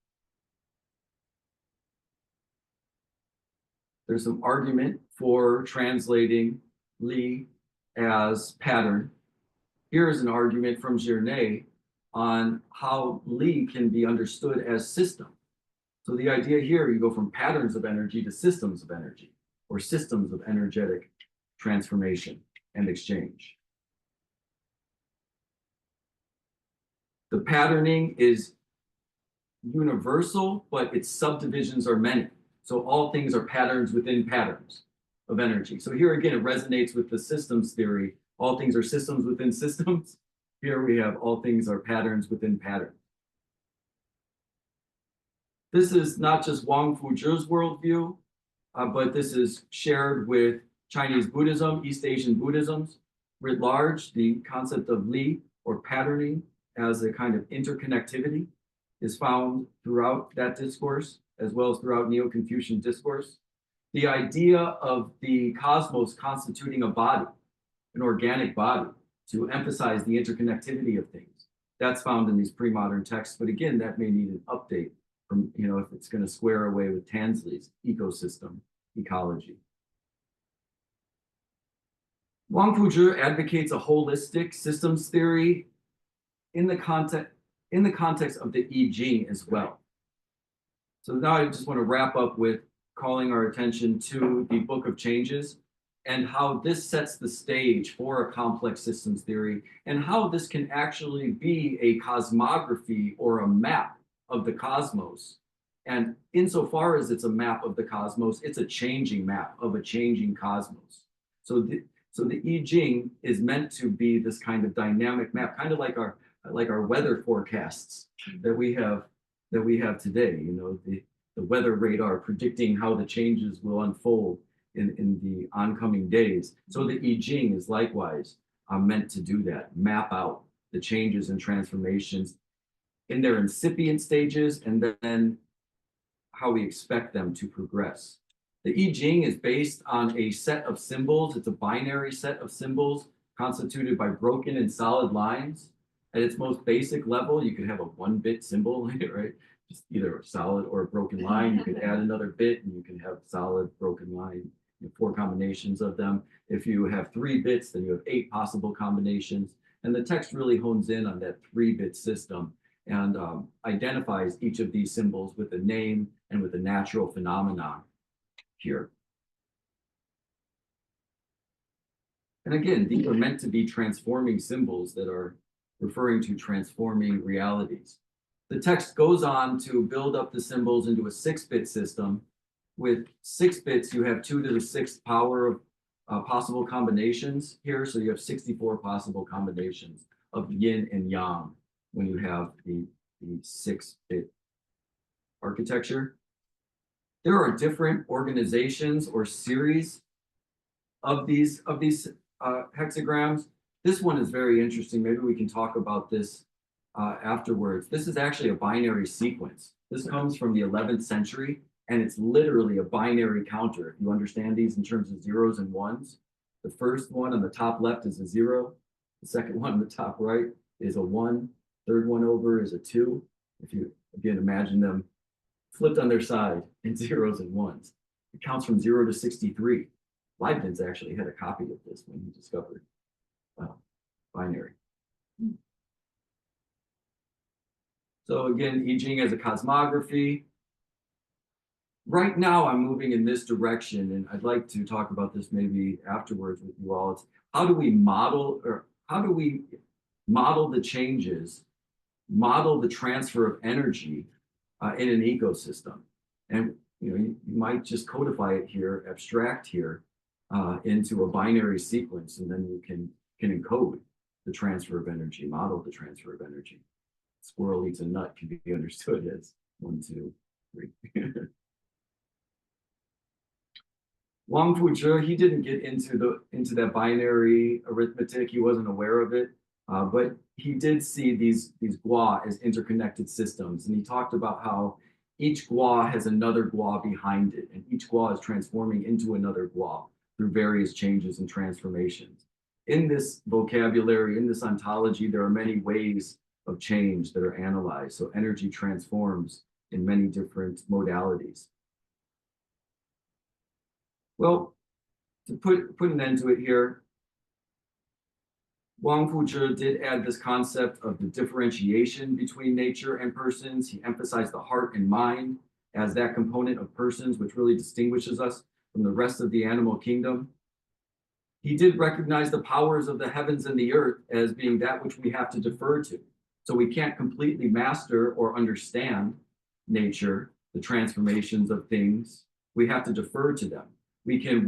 There's some argument for translating Li as pattern. Here is an argument from Gernet on how Li can be understood as system. So the idea here, you go from patterns of energy to systems of energy, or systems of energetic transformation and exchange. The patterning is universal, but its subdivisions are many. So all things are patterns within patterns of energy. So here again, it resonates with the systems theory. All things are systems within systems. Here we have all things are patterns within patterns. This is not just Wang Fuzhi's worldview, but this is shared with Chinese Buddhism, East Asian Buddhisms writ large. The concept of Li, or patterning, as a kind of interconnectivity is found throughout that discourse, as well as throughout Neo-Confucian discourse. The idea of the cosmos constituting a body, an organic body, to emphasize the interconnectivity of things. That's found in these pre-modern texts, but again, that may need an update from, if it's going to square away with Tansley's ecosystem, ecology. Wang Fuzhi advocates a holistic systems theory in the context of the I Ching as well. So now I just want to wrap up with calling our attention to the Book of Changes and how this sets the stage for a complex systems theory, and how this can actually be a cosmography or a map of the cosmos. And insofar as it's a map of the cosmos, it's a changing map of a changing cosmos. So the I Ching is meant to be this kind of dynamic map, kind of like our weather forecasts that we have today. The weather radar predicting how the changes will unfold in the oncoming days. So the I Ching is likewise meant to do that, map out the changes and transformations in their incipient stages, and then how we expect them to progress. The I Ching is based on a set of symbols. It's a binary set of symbols constituted by broken and solid lines. At its most basic level, you could have a 1-bit symbol, right? Just either a solid or a broken line. You can add another bit and you can have solid, broken line, 4 combinations of them. If you have 3 bits, then you have 8 possible combinations. And the text really hones in on that 3-bit system and identifies each of these symbols with a name and with a natural phenomenon here. And again, these are meant to be transforming symbols that are referring to transforming realities. The text goes on to build up the symbols into a 6-bit system. With 6 bits, you have 2 to the 6th power of possible combinations here. So you have 64 possible combinations of yin and yang when you have the 6-bit architecture. There are different organizations or series of these hexagrams. This one is very interesting. Maybe we can talk about this afterwards. This is actually a binary sequence. This comes from the 11th century, and it's literally a binary counter. If you understand these in terms of zeros and ones, the first one on the top left is a 0. The second one on the top right is a 1. Third one over is a 2. If you, again, imagine them flipped on their side in zeros and ones. It counts from 0 to 63. Leibniz actually had a copy of this when he discovered binary. So again, I Ching as a cosmography. Right now, I'm moving in this direction, and I'd like to talk about this maybe afterwards with you all. It's how do we model the changes, model the transfer of energy in an ecosystem? And you might just codify it here, abstract here into a binary sequence, and then you can encode the transfer of energy, model the transfer of energy. Squirrel eats a nut can be understood as 1, 2, 3. Wang Fuzhi, he didn't get into that binary arithmetic. He wasn't aware of it, but he did see these gua as interconnected systems, and he talked about how each gua has another gua behind it, and each gua is transforming into another gua through various changes and transformations. In this vocabulary, in this ontology, there are many ways of change that are analyzed. So energy transforms in many different modalities. Well, to put an end to it here, Wang Fuzhi did add this concept of the differentiation between nature and persons. He emphasized the heart and mind as that component of persons, which really distinguishes us from the rest of the animal kingdom. He did recognize the powers of the heavens and the earth as being that which we have to defer to. So we can't completely master or understand nature, the transformations of things. We have to defer to them. We can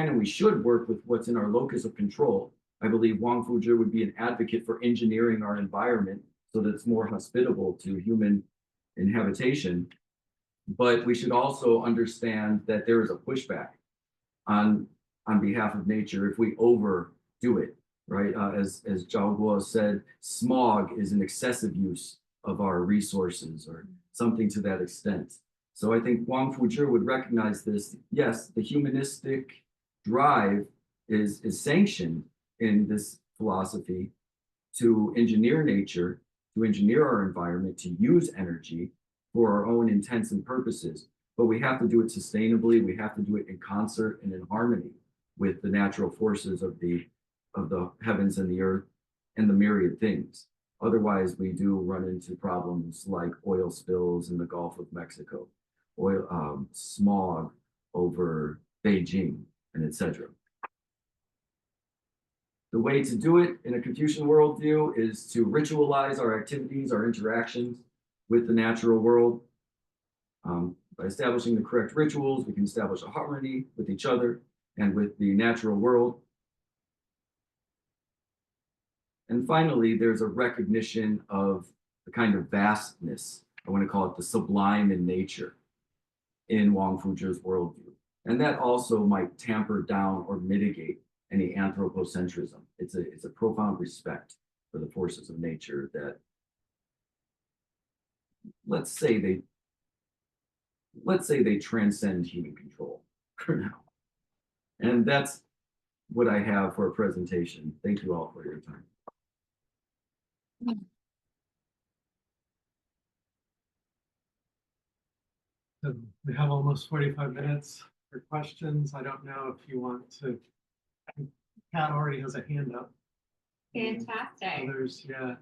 and we should work with what's in our locus of control, I believe Wang Fuzhi would be an advocate for engineering our environment so that it's more hospitable to human inhabitation. But we should also understand that there is a pushback on behalf of nature if we overdo it, right? As Zhao Guo said, smog is an excessive use of our resources or something to that extent. So I think Wang Fuzhi would recognize this. Yes, the humanistic drive is sanctioned in this philosophy to engineer nature, to engineer our environment, to use energy for our own intents and purposes. But we have to do it sustainably. We have to do it in concert and in harmony with the natural forces of the heavens and the earth and the myriad things. Otherwise, we do run into problems like oil spills in the Gulf of Mexico, smog over Beijing, and etc. The way to do it in a Confucian worldview is to ritualize our activities, our interactions with the natural world. By establishing the correct rituals, we can establish a harmony with each other and with the natural world. And finally, there's a recognition of the kind of vastness, I want to call it the sublime in nature, in Wang Fuzhi's worldview. And that also might tamper down or mitigate any anthropocentrism. It's a profound respect for the forces of nature that, let's say they transcend human control for now. And that's what I have for a presentation. Thank you all for your time.
So we have almost 45 minutes for questions. I don't know if you want to, Pat already has a hand up.
Fantastic.
Others, yeah.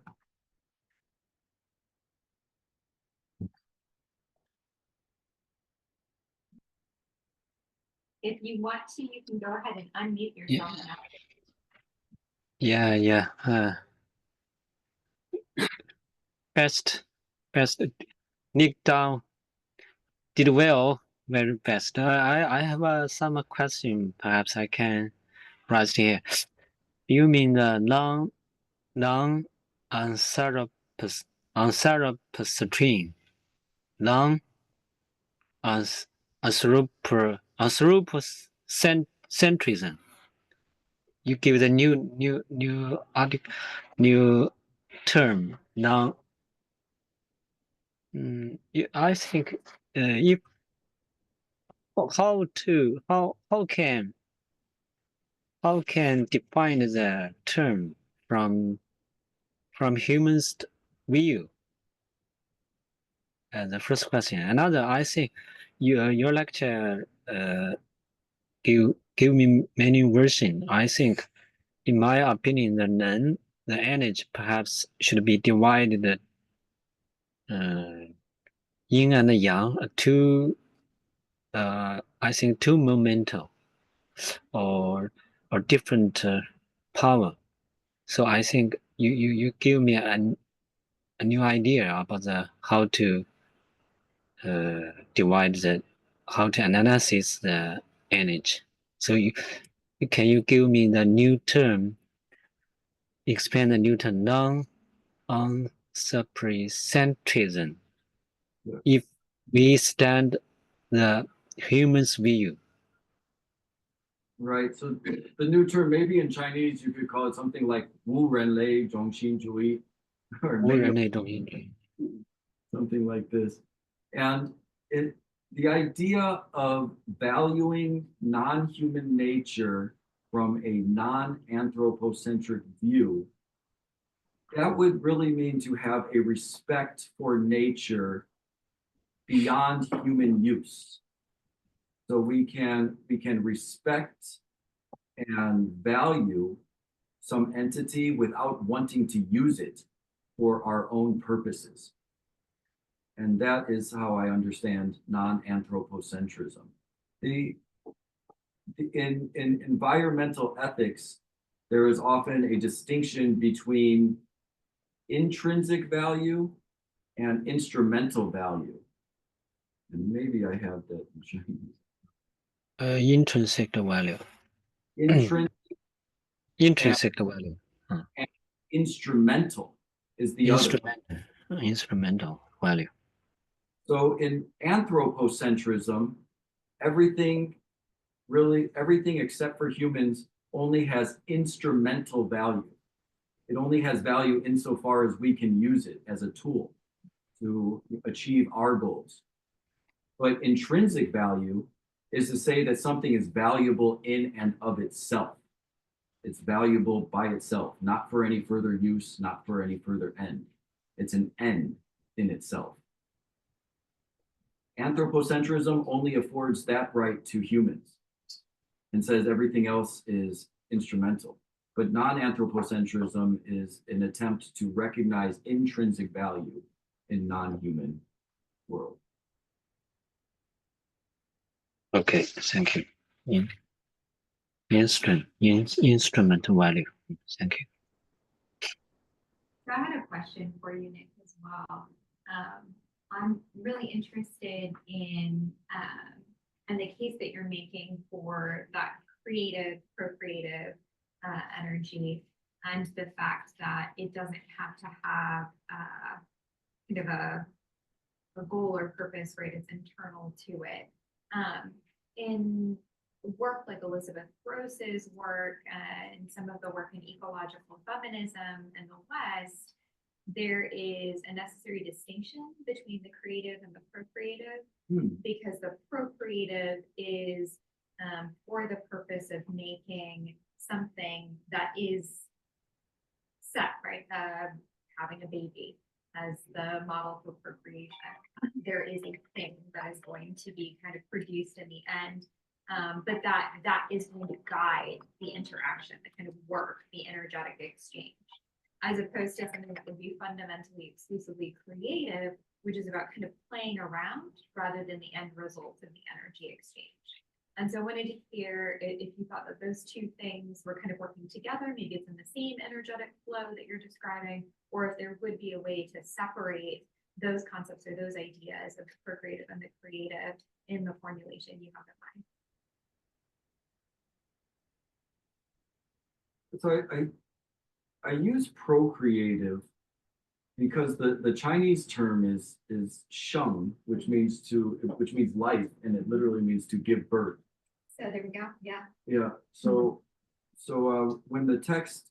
If you want to, you can go ahead and unmute yourself now.
Best, Nick Down did well, very best. I have some question. Perhaps I can raise here. You mean the non-anthropocentrism, non-anthropocentrism. You give the new term now. I think if how can define the term from humans view? The first question. Another, I think your lecture give me many versions. I think, in my opinion, the energy perhaps should be divided yin and yang, I think two momentum or different power. So I think you give me a new idea about how to divide how to analyze the energy. So can you give me the new term, expand the new term, non-anthropocentrism, if we stand the human's view?
Right. So the new term, maybe in Chinese, you could call it something like Wu Ren Lei Zhongxin Zhui, or maybe something like this. And the idea of valuing non-human nature from a non-anthropocentric view, that would really mean to have a respect for nature beyond human use. So we can respect and value some entity without wanting to use it for our own purposes. And that is how I understand non-anthropocentrism. In environmental ethics, there is often a distinction between intrinsic value and instrumental value. And maybe I have that in Chinese.
Intrinsic value. Intrinsic value.
Instrumental is the other.
Instrumental value.
So in anthropocentrism, everything except for humans only has instrumental value. It only has value insofar as we can use it as a tool to achieve our goals. But intrinsic value is to say that something is valuable in and of itself. It's valuable by itself, not for any further use, not for any further end. It's an end in itself. Anthropocentrism only affords that right to humans and says everything else is instrumental. But non-anthropocentrism is an attempt to recognize intrinsic value in non-human world.
Okay, thank you. Instrumental value. Thank you.
So I had a question for you, Nick, as well. I'm really interested in the case that you're making for that creative, procreative energy, and the fact that it doesn't have to have kind of a goal or purpose, right? It's internal to it. In work like Elizabeth Gross's work and some of the work in ecological feminism in the West, there is a necessary distinction between the creative and the procreative, because the procreative is for the purpose of making something that is set, right? Having a baby as the model for procreation. There is a thing that is going to be kind of produced in the end, but that is going to guide the interaction, the kind of work, the energetic exchange, as opposed to something that would be fundamentally exclusively creative, which is about kind of playing around rather than the end result of the energy exchange. And so I wanted to hear if you thought that those two things were kind of working together, maybe it's in the same energetic flow that you're describing, or if there would be a way to separate those concepts or those ideas of the procreative and the creative in the formulation you have in
So
mind.
I use procreative because the Chinese term is sheng, which means life, and it literally means to give birth.
So there we go. Yeah.
Yeah. So when the text,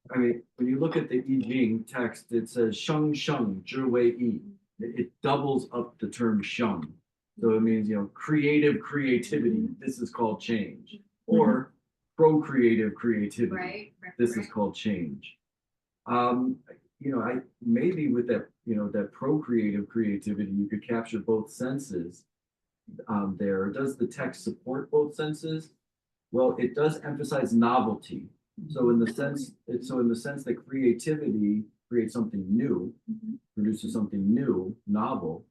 when you look at the I Ching text, it says sheng sheng zhi wei yi. It doubles up the term sheng. So it means, creative creativity. This is called change. Or procreative creativity.
Right.
This is called change. I maybe with that, that procreative creativity, you could capture both senses there. Does the text support both senses? Well, it does emphasize novelty. So in the sense that creativity creates something new, produces something new, novel,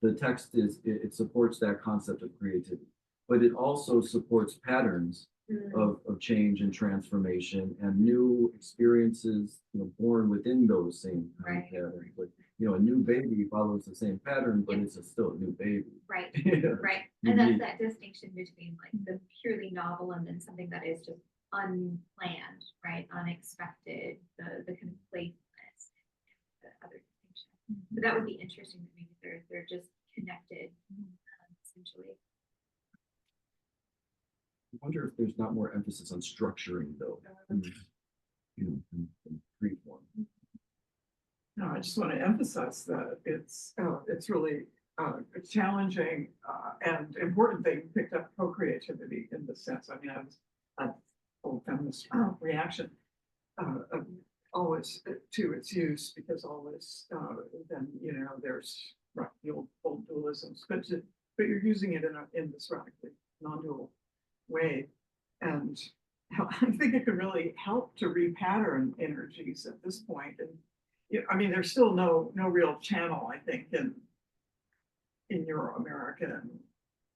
the text it supports that concept of creativity. But it also supports patterns of change and transformation and new experiences, born within those same kind of patterns. Like, a new baby follows the same pattern, but it's still a new baby.
Right. Right. And that's that distinction between like the purely novel and then something that is just unplanned, right? Unexpected, the kind of playfulness, the other distinction. But that would be interesting to me. They're just connected, essentially.
I wonder if there's not more emphasis on structuring though, in free form.
No, I just want to emphasize that it's really a challenging and important thing. You picked up co-creativity in the sense. I mean, I was a full feminist reaction always to its use, because always then there's the old dualisms, but you're using it in this radically non-dual way, and I think it could really help to repattern energies at this point. And there's still no real channel, I think, in Euro-American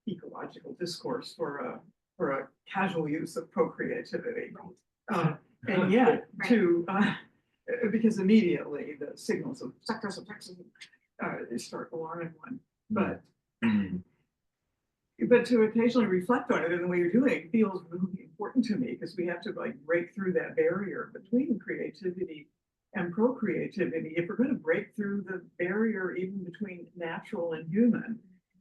ecological discourse for a casual use of procreativity, and yet because immediately the signals of sectors of Texas start alarming one, but. but to occasionally reflect on it in the way you're doing feels really important to me, because we have to like break through that barrier between creativity and procreativity. If we're going to break through the barrier even between natural and human,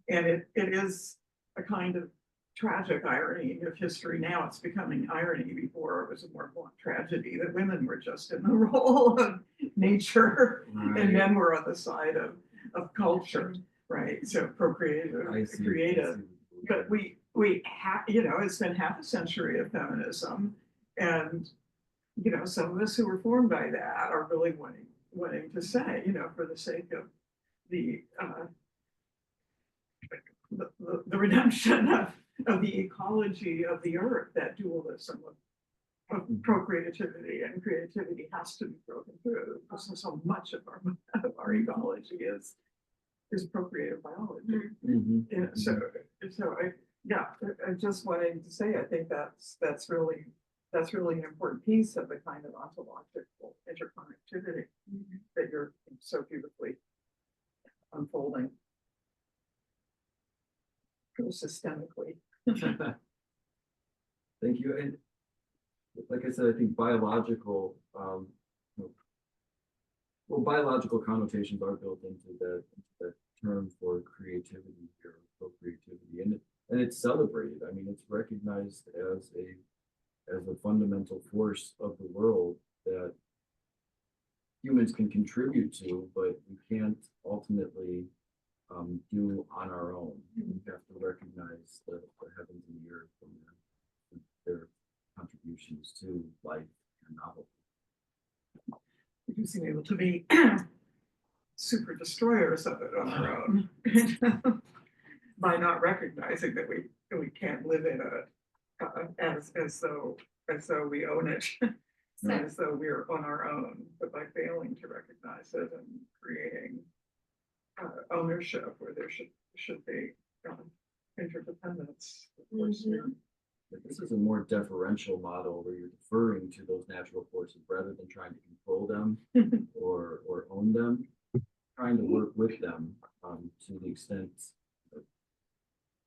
and it is a kind of tragic irony of history now. It's becoming irony. Before it was a more blunt tragedy that women were just in the role of nature and men were on the side of culture, right? So procreative, creative. But we have, you know, it's been half a century of feminism, and you know, some of us who were formed by that are really wanting to say, you know, for the sake of the redemption of the ecology of the earth, that dualism of procreativity and creativity has to be broken through, because so much of our ecology is procreative biology. Yeah, so I just wanted to say, I think that's really an important piece of the kind of ontological interconnectivity that you're so beautifully unfolding systemically.
Thank you. And like I said, I think biological, biological connotations are built into the term for creativity or procreativity, and it's celebrated. I mean, it's recognized as a fundamental force of the world that humans can contribute to, but we can't ultimately do on our own. We have to recognize the heavens and the earth and their contributions to life and novelty.
You seem able to be super destroyers of it on our own by not recognizing that we can't live in it as though we own it, not as though we're on our own, but by failing to recognize it and creating ownership where there should be interdependence. Of course,
This is a more deferential model where you're deferring to those natural forces rather than trying to control them or own them, trying to work with them to the extent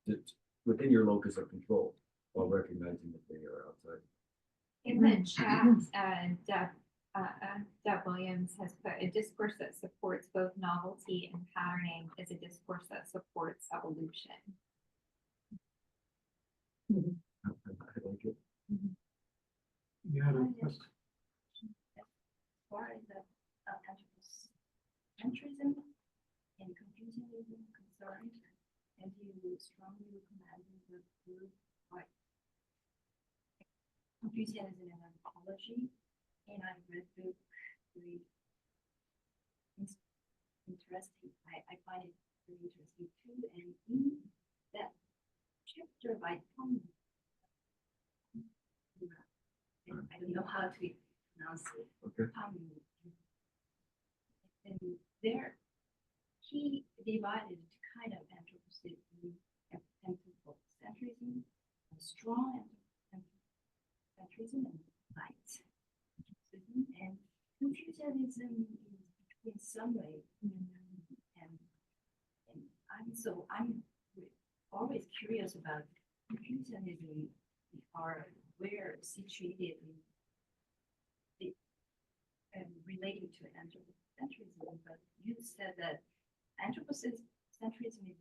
that within your locus of control, while recognizing that they are outside.
In the chat, Deb Williams has put a discourse that supports both novelty and patterning is a discourse that supports evolution.
I like it.
You had a question?
As far as the anthropocentrism and Confucianism concerned, and you strongly recommend the group like Confucianism and Ecology, and I read the book very interesting. I find it very interesting too, and in that chapter by Tom, I don't know how to pronounce it.
Okay.
And there, he divided kind of anthropocentrism, strong anthropocentrism, and light anthropocentrism, and Confucianism in some way. And I'm always curious about Confucianism are where situated in and relating to anthropocentrism, but you said that anthropocentrism is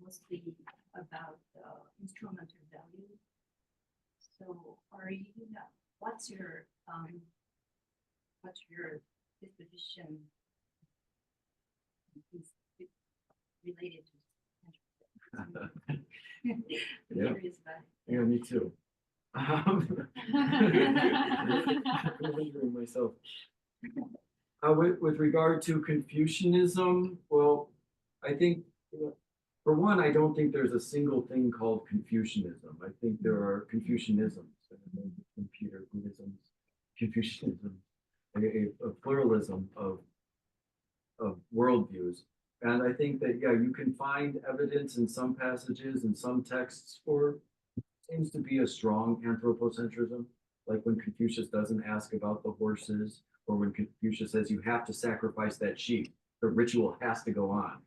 mostly about instrumental value. So, what's your disposition related to anthropocentrism?
Yeah.
Curious about it.
Yeah, me too. I'm wondering myself. With regard to Confucianism, well, I think, for one, I don't think there's a single thing called Confucianism. I think there are Confucianisms, Peter Buddhism, Confucianism, a pluralism of worldviews. And I think that, yeah, you can find evidence in some passages and some texts for seems to be a strong anthropocentrism, like when Confucius doesn't ask about the horses, or when Confucius says you have to sacrifice that sheep, the ritual has to go on.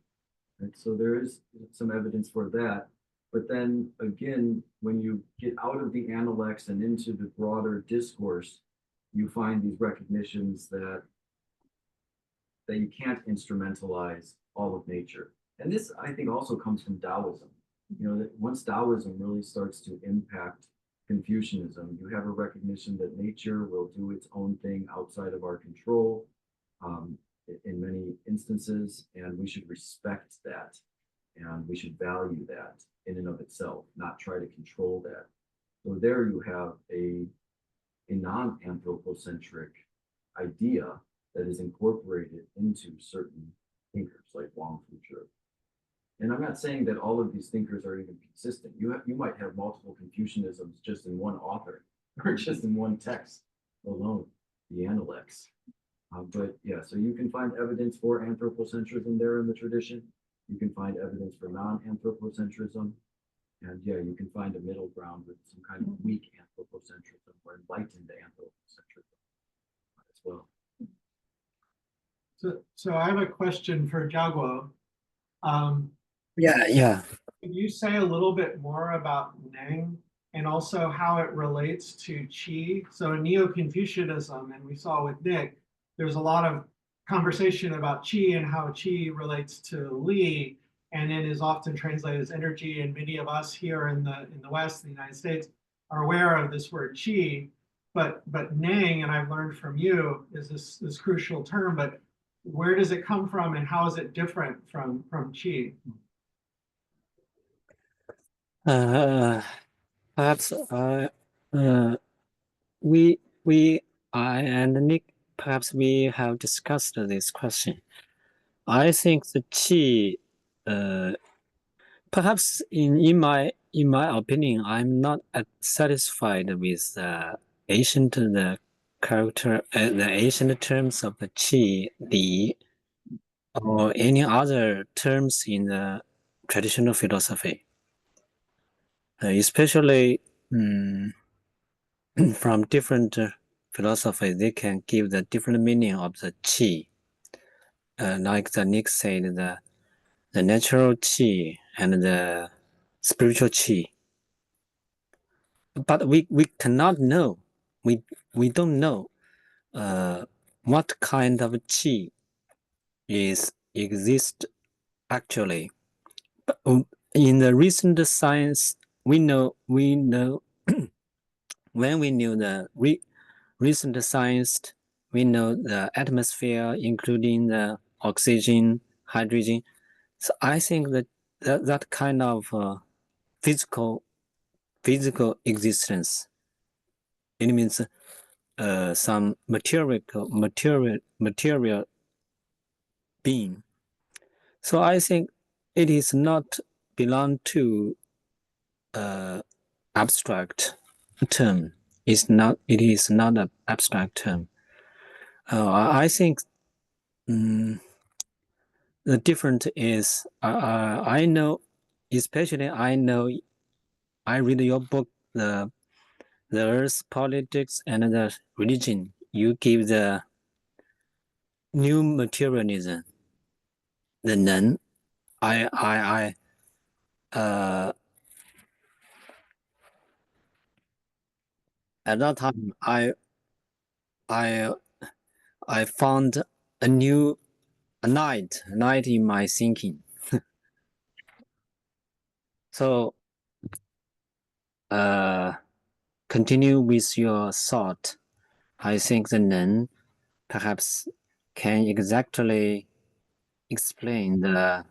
And so there is some evidence for that. But then again, when you get out of the analects and into the broader discourse, you find these recognitions that you can't instrumentalize all of nature. And this, I think, also comes from Taoism. You know, that once Taoism really starts to impact Confucianism, you have a recognition that nature will do its own thing outside of our control in many instances, and we should respect that, and we should value that in and of itself, not try to control that. So there you have a non-anthropocentric idea that is incorporated into certain thinkers like Wang Fu. And I'm not saying that all of these thinkers are even consistent. You might have multiple Confucianisms just in one author or just in one text alone, the Analects. But yeah, so you can find evidence for anthropocentrism there in the tradition. You can find evidence for non-anthropocentrism. And yeah, you can find a middle ground with some kind of weak anthropocentrism or enlightened anthropocentrism as well.
So I have a question for Jiaguo.
Yeah.
Could you say a little bit more about Neng and also how it relates to Qi? So in Neo-Confucianism, and we saw with Nick, there's a lot of conversation about Qi and how Qi relates to Li, and it is often translated as energy. And many of us here in the West, the United States, are aware of this word Qi. But Neng, and I've learned from you, is this crucial term. But where does it come from, and how is it different from Qi?
Perhaps I and Nick, perhaps we have discussed this question. I think the Qi, perhaps in my opinion, I'm not satisfied with the ancient the ancient terms of the Qi, Li, or any other terms in the traditional philosophy. Especially from different philosophy, they can give the different meaning of the qi. Like the Nick said, the natural qi and the spiritual qi. But we cannot know. We don't know what kind of qi exists actually. But in the recent science, we know when we knew the recent science, we know the atmosphere, including the oxygen, hydrogen. So I think that kind of physical existence, it means some material being. So I think it is not belong to abstract term. It is not an abstract term. I think the difference is I know, especially I read your book, the Earth, Politics, and the Religion. You give the new materialism, the Nen. At that time I found a new night in my thinking. So continue with your thought. I think the Nen perhaps can exactly explain the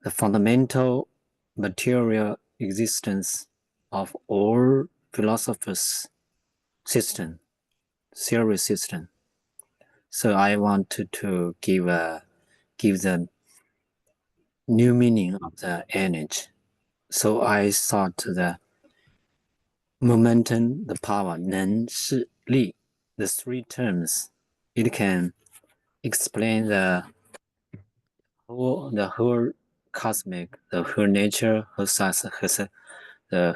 fundamental material existence of all philosophers' theory system. So I wanted to give the new meaning of the energy. So I thought the momentum, the power, 能是力, the three terms, it can explain the whole cosmic, the whole nature, the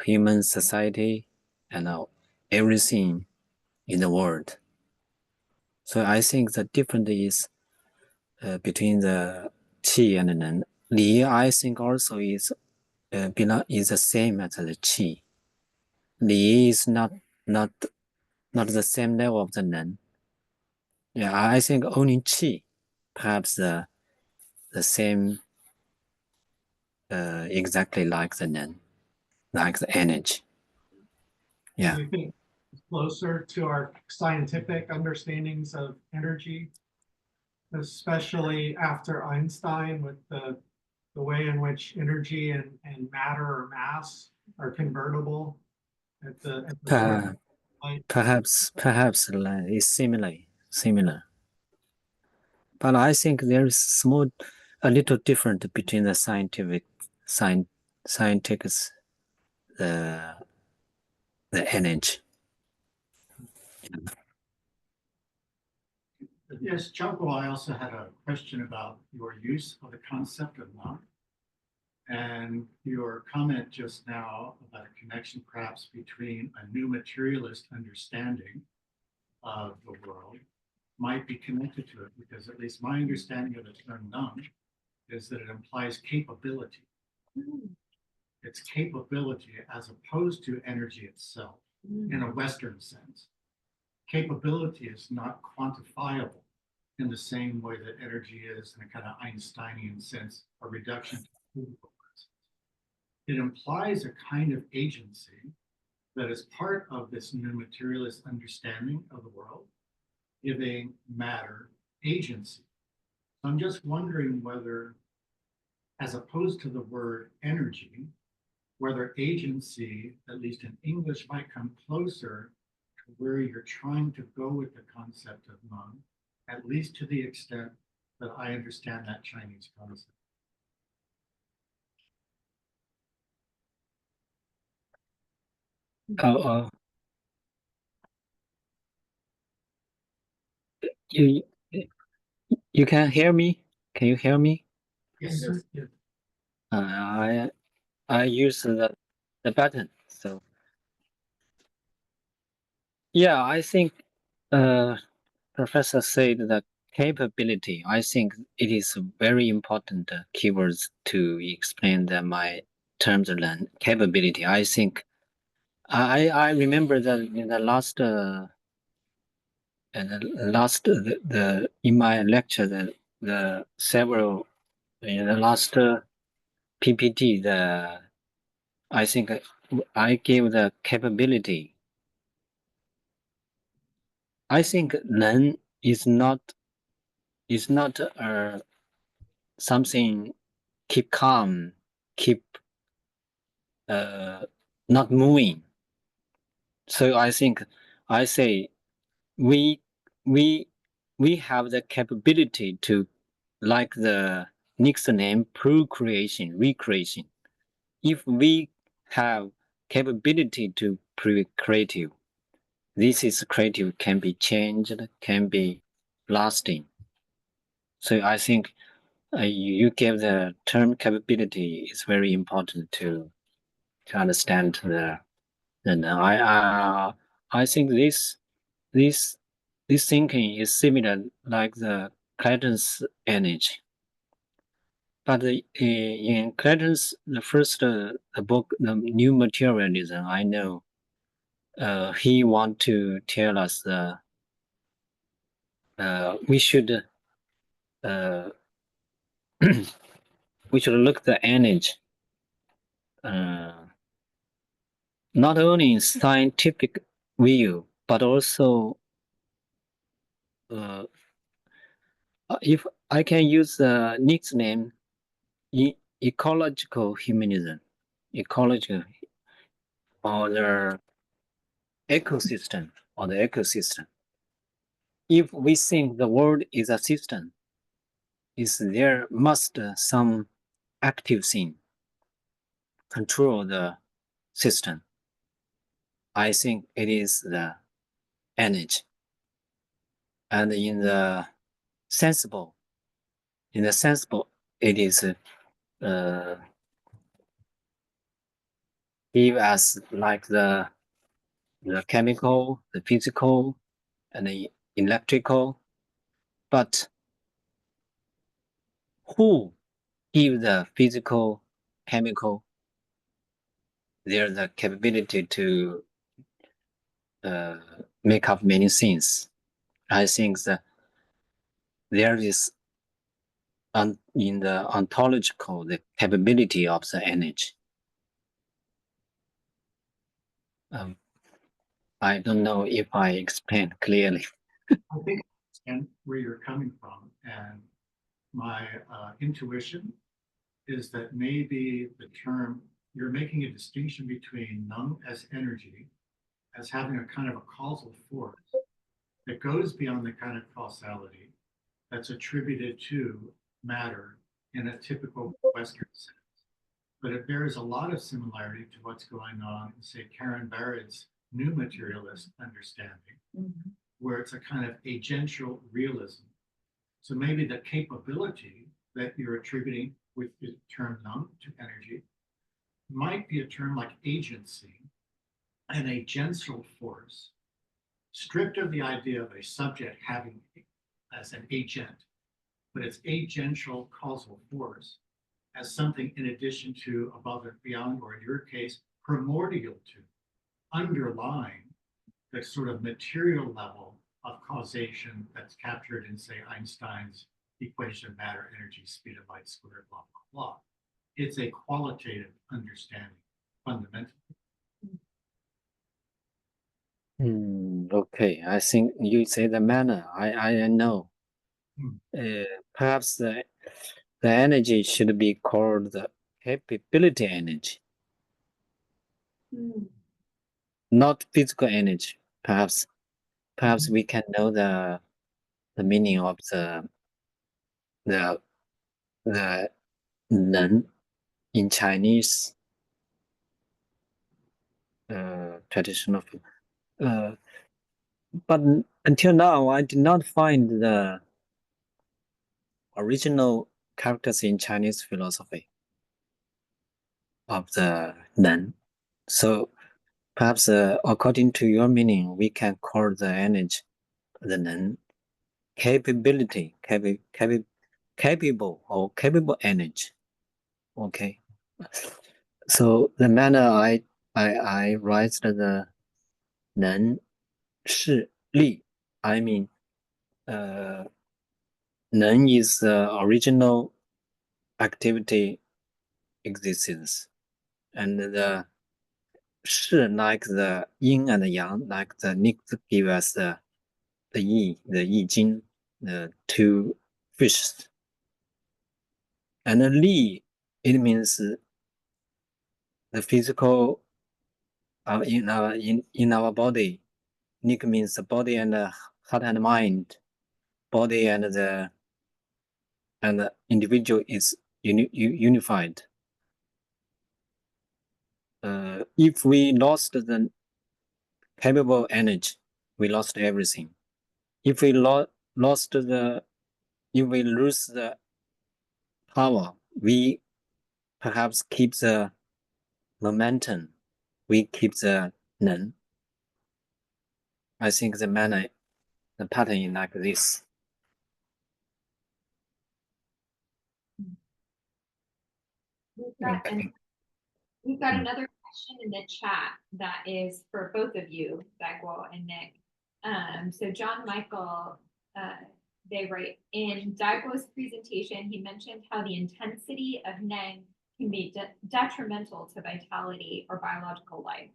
human society, and everything in the world. So I think the difference is between the qi and the nen. Li, I think also is is the same as the qi. Li is not the same level of the nen. Yeah, I think only qi, perhaps the same, exactly like the nen, like the energy. Yeah.
Do you think it's closer to our scientific understandings of energy? Especially after Einstein with the way in which energy and matter or mass are convertible at the
Perhaps it's similar. But I think there is a little different between the scientific, the energy.
Yes, Choco, I also had a question about your use of the concept of non. And your comment just now about a connection perhaps between a new materialist understanding of the world might be connected to it, because at least my understanding of the term non is that it implies capability. It's capability as opposed to energy itself in a Western sense. Capability is not quantifiable in the same way that energy is, in a kind of Einsteinian sense, a reduction to physical presence. It implies a kind of agency that is part of this new materialist understanding of the world, giving matter agency. So I'm just wondering whether, as opposed to the word energy, whether agency, at least in English, might come closer to where you're trying to go with the concept of non, at least to the extent that I understand that Chinese concept.
Oh, you you can hear me? Can you hear me?
Yes, sir.
I use the button. So yeah, I think Professor said that capability. I think it is very important keywords to explain my terms of learn capability. I think I remember that in the last the in my lecture the several in the last PPT I think I gave the capability. I think learn is not something keep calm, keep not moving. So I think I say we we we have the capability to, like the next name, procreation, recreation. If we have capability to creative, this is creative, can be changed, can be lasting. So I think you gave the term capability is very important to understand the. And I think this thinking is similar like the Clayton's energy. But in Clayton's the first book, the New Materialism, I know he want to tell us we should we should look the energy not only in scientific view but also if I can use the nickname ecological humanism, ecological or the ecosystem or the ecosystem. If we think the world is a system, is there must some active thing control the system. I think it is the energy. And in the sensible, it is give us like the chemical, the physical, and the electrical. But who give the physical, chemical, there's the capability to make up many things. I think that there is in the ontological the capability of the energy. I don't know if I explained clearly.
I think and where you're coming from, and my intuition is that maybe the term you're making a distinction between nung as energy, as having a kind of a causal force that goes beyond the kind of causality that's attributed to matter in a typical Western sense. But it bears a lot of similarity to what's going on in, say, Karen Barrett's new materialist understanding, where it's a kind of agential realism. So maybe the capability that you're attributing with the term nung to energy might be a term like agency, an agential force, stripped of the idea of a subject having as an agent, but it's agential causal force as something in addition to, above and beyond, or in your case, primordial to, underlying the sort of material level of causation that's captured in, say, Einstein's equation of matter, energy, speed of light squared, blah, blah, blah. It's a qualitative understanding, fundamentally.
Okay, I think you say the manner. I know. Perhaps the energy should be called the capability energy, not physical energy. Perhaps we can know the meaning of the nen in Chinese traditional. But until now, I did not find the original characters in Chinese philosophy of the nen. So perhaps according to your meaning, we can call the energy the nen capability, capable or capable energy. Okay. So the manner I raised the 能是力 I mean, 能 is the original activity existence, and the 是 like the yin and yang, like the Nick give us the yi, the Yi Jing, the two fishes. And the li, it means the physical in our body. Nick means the body and the heart and mind. Body and the individual is unified. If we lost the capable energy, we lost everything. If we lose the power, we perhaps keep the momentum. We keep the nen. I think the pattern is like this.
We've got another question in the chat that is for both of you, Dagwo and Nick. So John Michael, they write, in Dagwo's presentation, he mentioned how the intensity of Neng can be detrimental to vitality or biological life.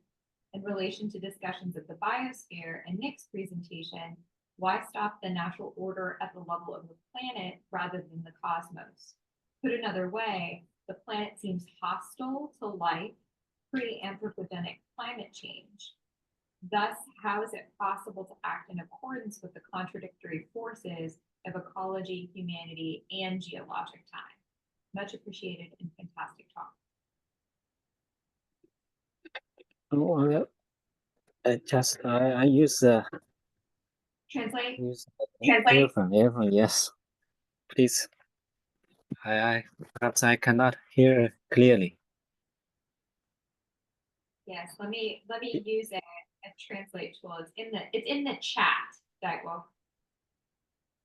In relation to discussions of the biosphere and Nick's presentation, why stop the natural order at the level of the planet rather than the cosmos? Put another way, the planet seems hostile to life pre-anthropogenic climate change. Thus, how is it possible to act in accordance with the contradictory forces of ecology, humanity, and geologic time? Much appreciated and fantastic talk.
I use
Translate.
Earphone, yes. Please. Perhaps I cannot hear clearly.
Yes, let me use a translate tool. It's in the chat, Dagwo.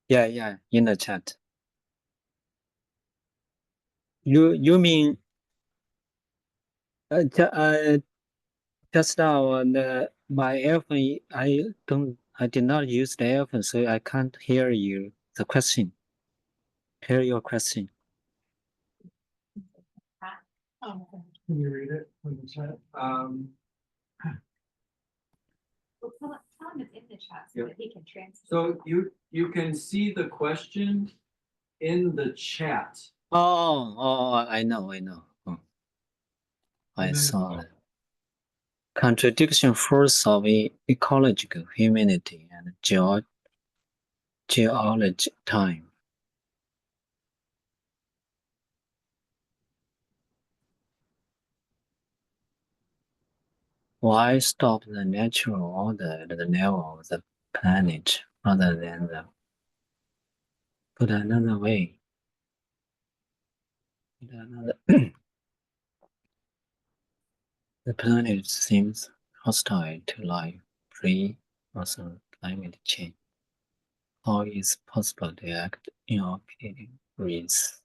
Yeah, in the chat. You mean Just now, my earphone, I did not use the earphone, so I can't hear you. The question. Hear your question.
Can you read it from the chat?
Well, tell him it's in the chat so
Yep.
that he can translate.
So you can see the question in the chat.
I know. Oh. I
And then-
saw it. Contradiction force of ecological humanity and geology time. Why stop the natural order at the level of the planet rather than put another way? The planet seems hostile to life, free also climate change. How is it possible to act in operating with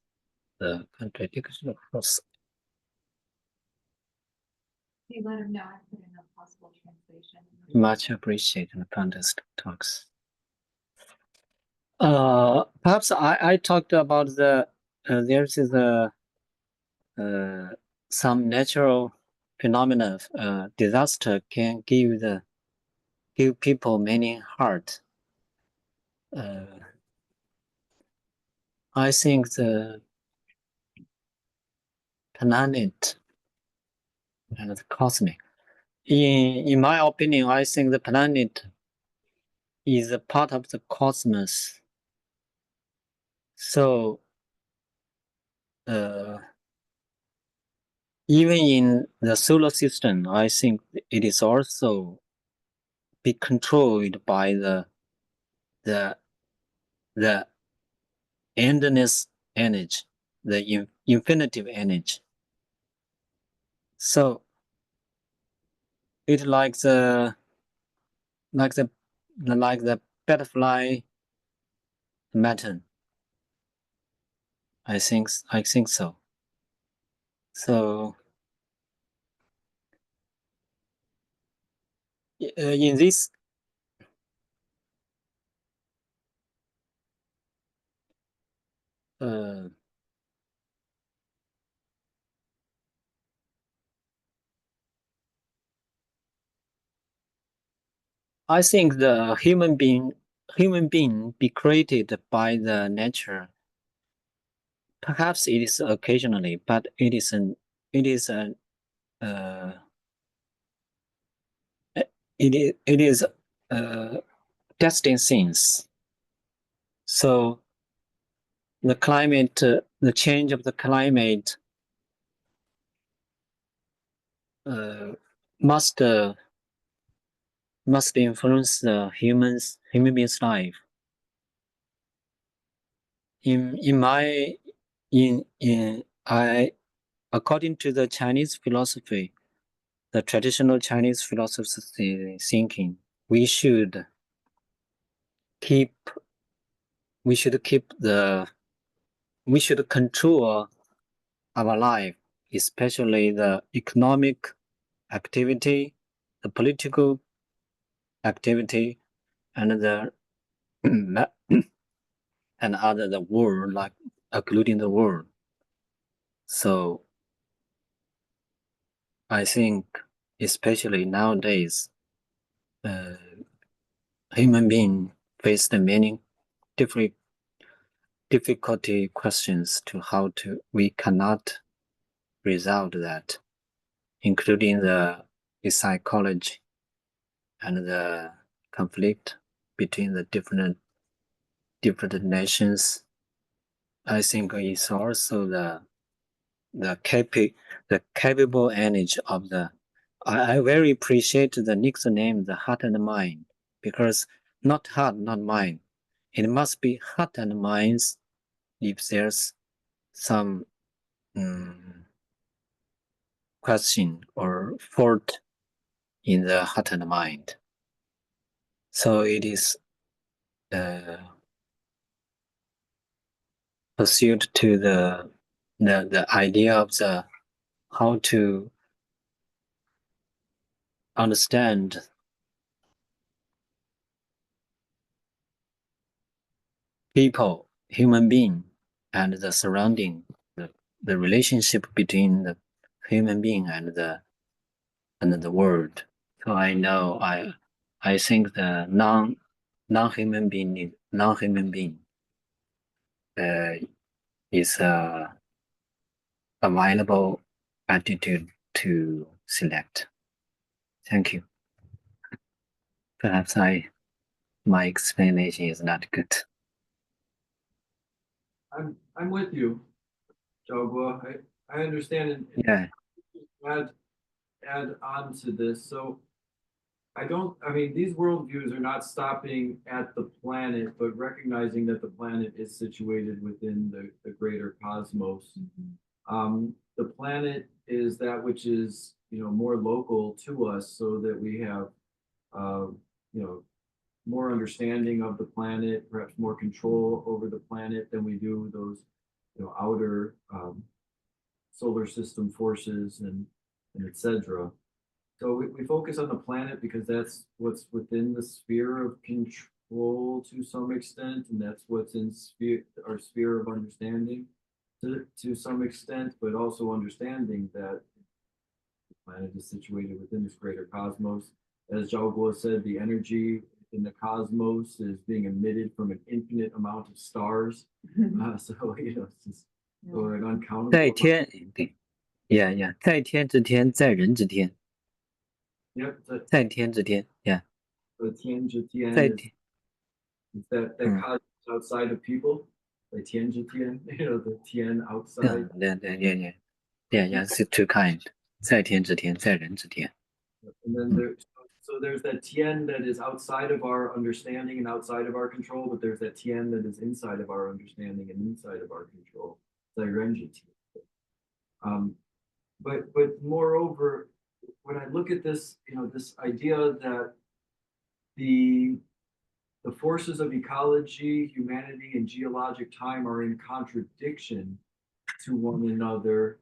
the contradiction force?
You let him know I put in a possible translation.
Much appreciated and fantastic talks. Perhaps I talked about there's some natural phenomena. Disaster can give people many heart. I think the planet and the cosmic. In my opinion, I think the planet is a part of the cosmos. So even in the solar system, I think it is also be controlled by the endless energy, the infinitive energy. So it like the butterfly pattern. I think so. So in this I think the human being be created by the nature. Perhaps it is occasionally, but it is destined things. So the climate, the change of the climate must influence the human being's life. According to the Chinese philosophy, the traditional Chinese philosophy thinking, we should control our life, especially the economic activity, the political activity, and the and other the world, like including the world. So I think, especially nowadays, human beings face the many difficulty questions to how we cannot resolve that, including the psychology and the conflict between the different nations. I think it's also the capable energy of the. I very appreciate the nickname, the heart and mind, because not heart, not mind. It must be heart and minds if there's some question or fault in the heart and mind. So it is pursued to the idea of the how to understand people, human being, and the surrounding, the relationship between the human being and the world. So I know I think the non-human being is a viable attitude to select. Thank you. Perhaps my explanation is not good.
I'm with you, Jogwa. I understand and
Yeah.
add on to this. So I mean, these worldviews are not stopping at the planet, but recognizing that the planet is situated within the greater cosmos. The planet is that which is, more local to us, so that we have, more understanding of the planet, perhaps more control over the planet than we do those, outer solar system forces and etc. So we focus on the planet because that's what's within the sphere of control to some extent, and that's what's in our sphere of understanding to some extent, but also understanding that the planet is situated within this greater cosmos. As Zhao said, the energy in the cosmos is being emitted from an infinite amount of stars. So, it's just or an uncountable.
在天，对 ，yeah，在天之天，在人之天，
Yep,
在天之天 ，yeah，
the Tian Tian
在
is
天，
that cosmos outside of people, like Tian Tian, the Tian outside.
yeah, it's too kind. 在天之天，在人之天。
And then there's that Tian that is outside of our understanding and outside of our control, but there's that Tian that is inside of our understanding and inside of our control. But moreover, when I look at this, this idea that the forces of ecology, humanity, and geologic time are in contradiction to one another.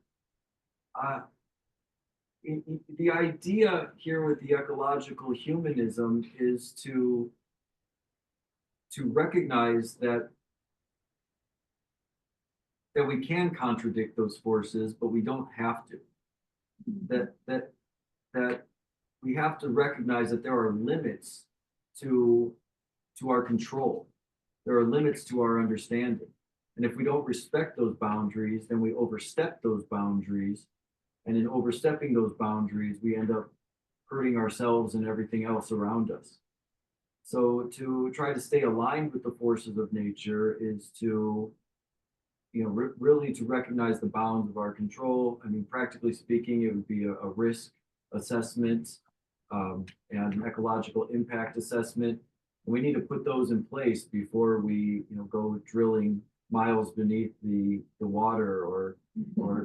The idea here with the ecological humanism is to recognize that we can contradict those forces, but we don't have to. That we have to recognize that there are limits to our control. There are limits to our understanding. And if we don't respect those boundaries, then we overstep those boundaries. And in overstepping those boundaries, we end up hurting ourselves and everything else around us. So to try to stay aligned with the forces of nature is to, really to recognize the bounds of our control. I mean, practically speaking, it would be a risk assessment and an ecological impact assessment. And we need to put those in place before we, go drilling miles beneath the water or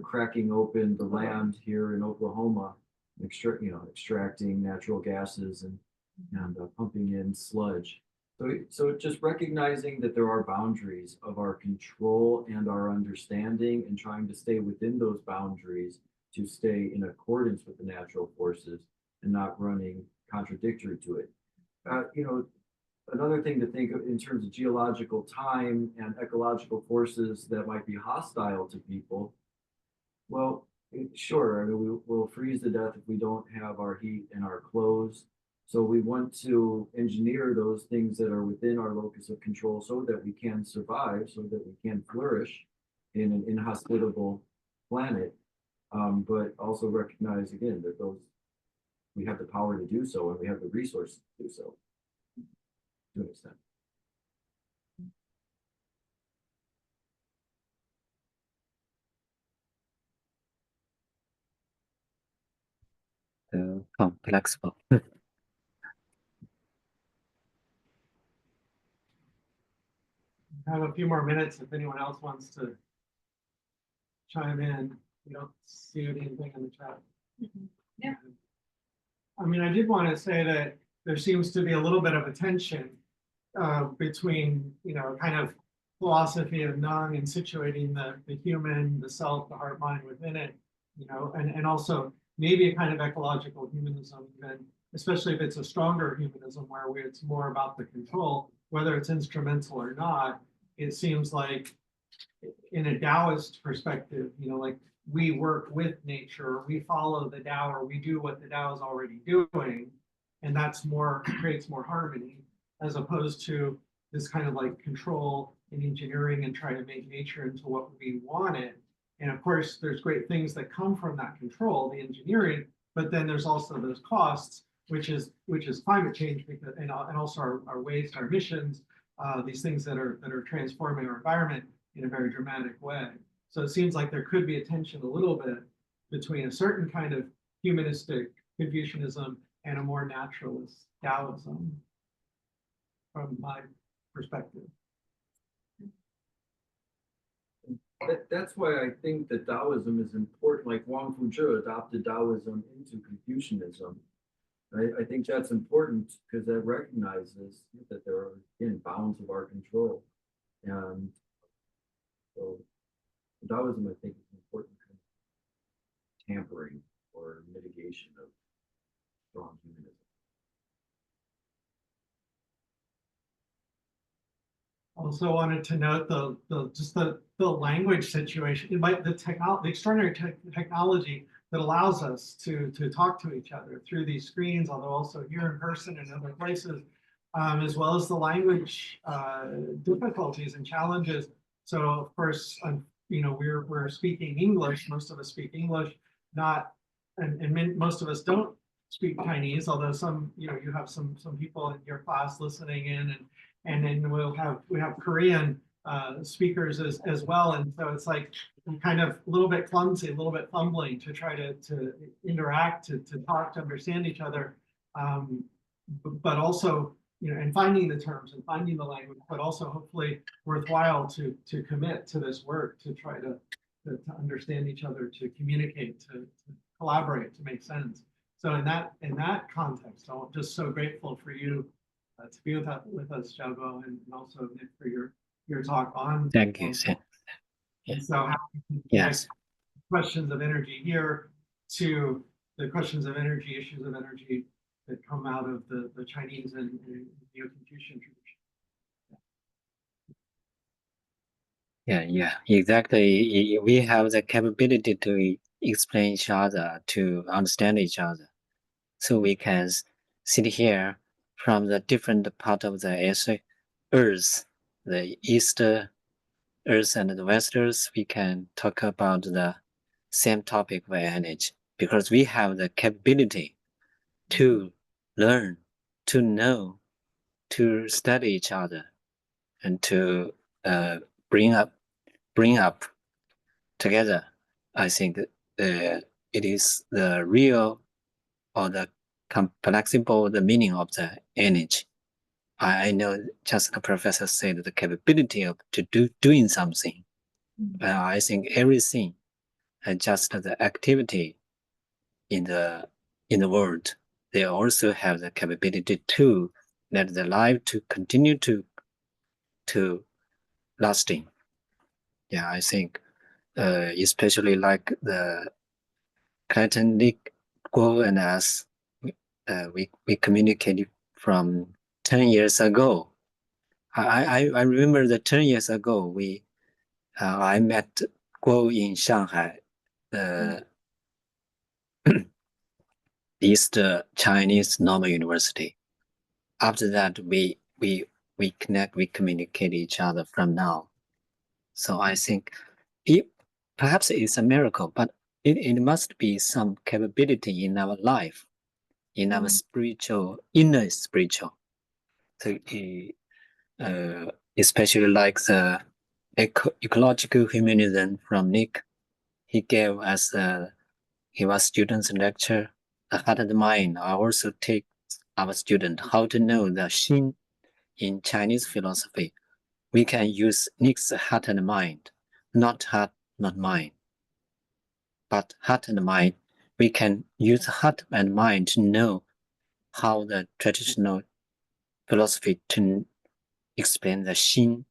cracking open the land here in Oklahoma, extracting natural gases and pumping in sludge. So just recognizing that there are boundaries of our control and our understanding, and trying to stay within those boundaries to stay in accordance with the natural forces and not running contradictory to it. Another thing to think of in terms of geological time and ecological forces that might be hostile to people. Well, sure, I mean, we'll freeze to death if we don't have our heat and our clothes. So we want to engineer those things that are within our locus of control so that we can survive, so that we can flourish in an inhospitable planet. But also recognize again that we have the power to do so, and we have the resources to do so to an extent.
Flexible.
I have a few more minutes if anyone else wants to chime in. We don't see anything in the chat.
Yeah.
I mean, I did want to say that there seems to be a little bit of a tension between, kind of philosophy of Nung and situating the human, the self, the heart, mind within it, and also maybe a kind of ecological humanism, even, especially if it's a stronger humanism where it's more about the control, whether it's instrumental or not. It seems like in a Taoist perspective, like we work with nature, we follow the Tao, or we do what the Tao is already doing, and that's creates more harmony, as opposed to this kind of like control and engineering and try to make nature into what we want it. And of course, there's great things that come from that control, the engineering, but then there's also those costs, which is climate change, because and also our waste, our emissions, these things that are transforming our environment in a very dramatic way. So it seems like there could be a tension a little bit between a certain kind of humanistic Confucianism and a more naturalist Taoism, from my perspective.
That's why I think that Taoism is important. Like Wang Fuzhi adopted Taoism into Confucianism. I think that's important because that recognizes that there are, again, bounds of our control. And so Taoism, I think, is an important kind of tampering or mitigation of strong humanism.
Also wanted to note the language situation, the extraordinary technology that allows us to talk to each other through these screens, although also here in person and other places, as well as the language difficulties and challenges. So of course, we're speaking English. Most of us speak English, and most of us don't speak Chinese. Although you have some people in your class listening in, and then we have Korean speakers as well. And so it's like kind of a little bit clumsy, a little bit fumbling to try to interact, to talk, to understand each other, but also, and finding the terms and finding the language, but also hopefully worthwhile to commit to this work, to try to understand each other, to communicate, to collaborate, to make sense. So in that context, I'm just so grateful for you to be with us, Xiaobo, and also Nick, for your talk on.
Thank you.
And so how
Yes.
questions of energy here to the questions of energy, issues of energy that come out of the Chinese and Neo-Confucian tradition.
Yeah, exactly. We have the capability to explain each other, to understand each other. So we can sit here from the different part of the Earth, the East Earth and the West Earth. We can talk about the same topic of energy because we have the capability to learn, to know, to study each other, and to bring up together. I think it is the real or the complexible the meaning of the energy. I know just the professor said the capability of doing something. I think everything and just the activity in the world, they also have the capability to let the life to continue to lasting. Yeah, I think especially like the Catherine Keller and us, we communicated from 10 years ago. I remember that 10 years ago I met Guo in Shanghai, East Chinese Normal University. After that, we connect, we communicate each other from now. So I think perhaps it's a miracle, but it must be some capability in our life, in our inner spiritual. So, especially like the ecological humanism from Nick, he gave us he was students lecture, the heart and mind. I also take our student how to know the Xin in Chinese philosophy. We can use Nick's heart and mind, not heart, not mind. But heart and mind, we can use heart and mind to know how the traditional philosophy to explain the Xin.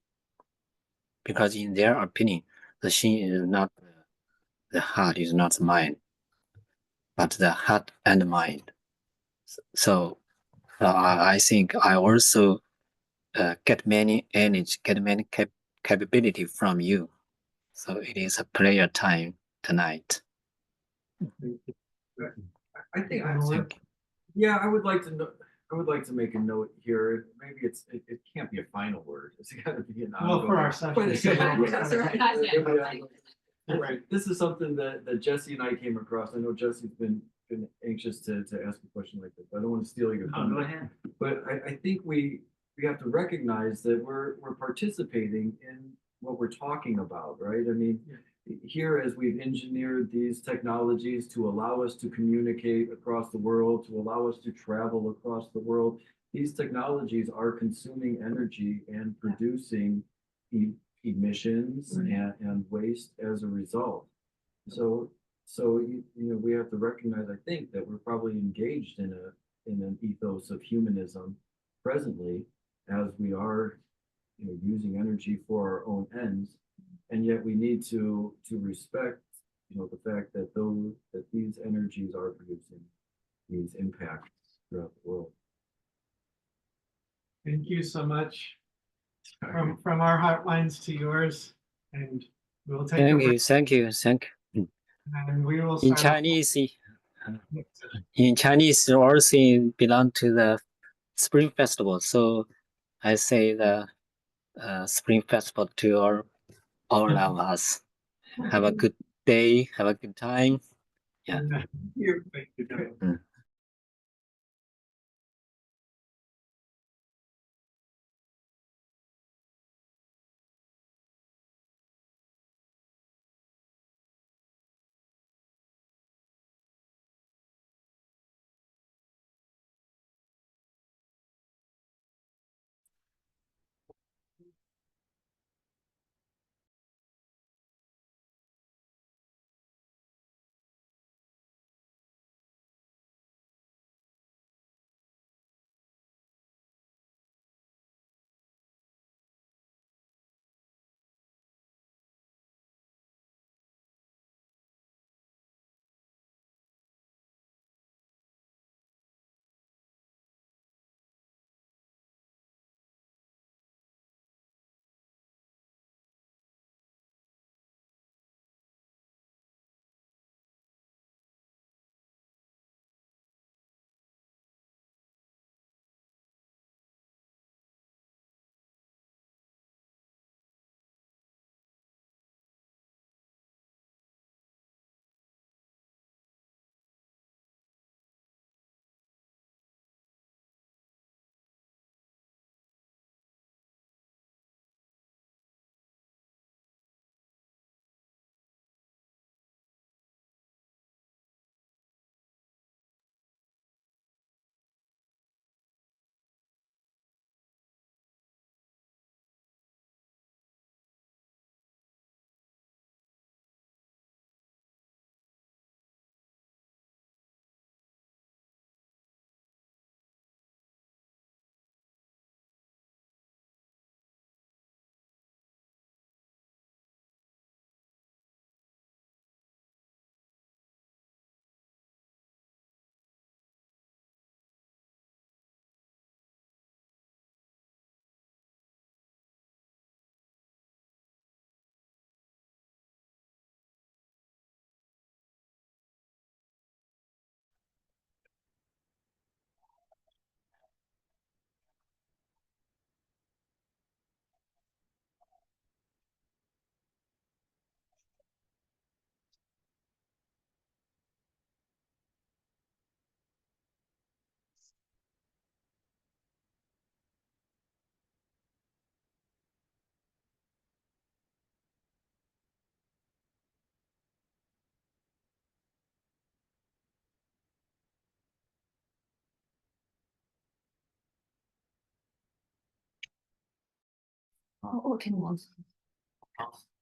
Because in their opinion, the Xin is not the heart, is not the mind. but the heart and mind. So I think I also get many energy, get many capability from you. So it is a prayer time tonight.
I think
Thank you.
yeah, I would like to know. I would like to make a note here. Maybe it can't be a final word. It's got to be an
Well, for
ongoing-
our session.
But it's-
That's right.
Right. This is something that Jesse and I came across. I know Jesse's been anxious to ask a question like this. I don't want to steal your thunder.
Go ahead.
But I think we have to recognize that we're participating in what we're talking about, right? I mean, here as we've engineered these technologies to allow us to communicate across the world, to allow us to travel across the world, these technologies are consuming energy and producing emissions and waste as a result. So we have to recognize, I think, that we're probably engaged in an ethos of humanism presently, as we are, using energy for our own ends, and yet we need to respect, the fact that these energies are producing these impacts throughout the world.
Thank you so much. From our heartlines to yours, and we'll take a
Thank
break,
you, thank you, thank you.
and we will
In
start.
Chinese also belong to the Spring Festival. So I say the Spring Festival to all of us. Have a good day. Have a good time. Yeah.
Thank you.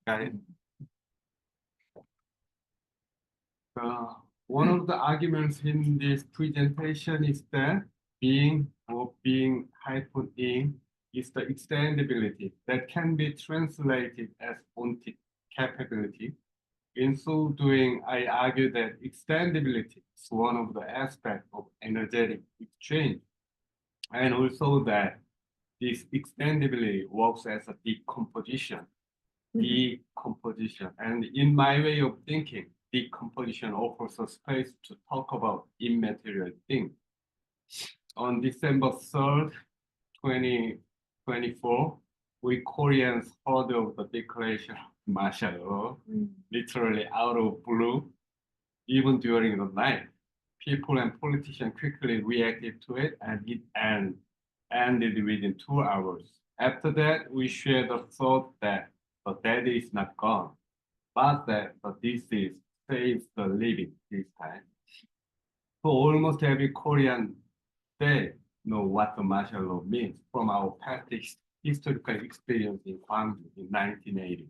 Got it. One of the arguments in this presentation is that being or being -ing is the extendability that can be translated as ontid capability. In so doing, I argue that extendability is one of the aspects of energetic exchange, and also that this extendability works as a decomposition. And in my way of thinking, decomposition offers a space to talk about immaterial things. On December 3rd, 2024, we Koreans heard of the declaration of martial law, literally out of blue, even during the night. People and politicians quickly reacted to it, and it ended within 2 hours. After that, we shared the thought that the dead is not gone, but that the disease saves the living this time. So almost every Korean they know what the martial law means from our past historical experience in Gwangju in 1980.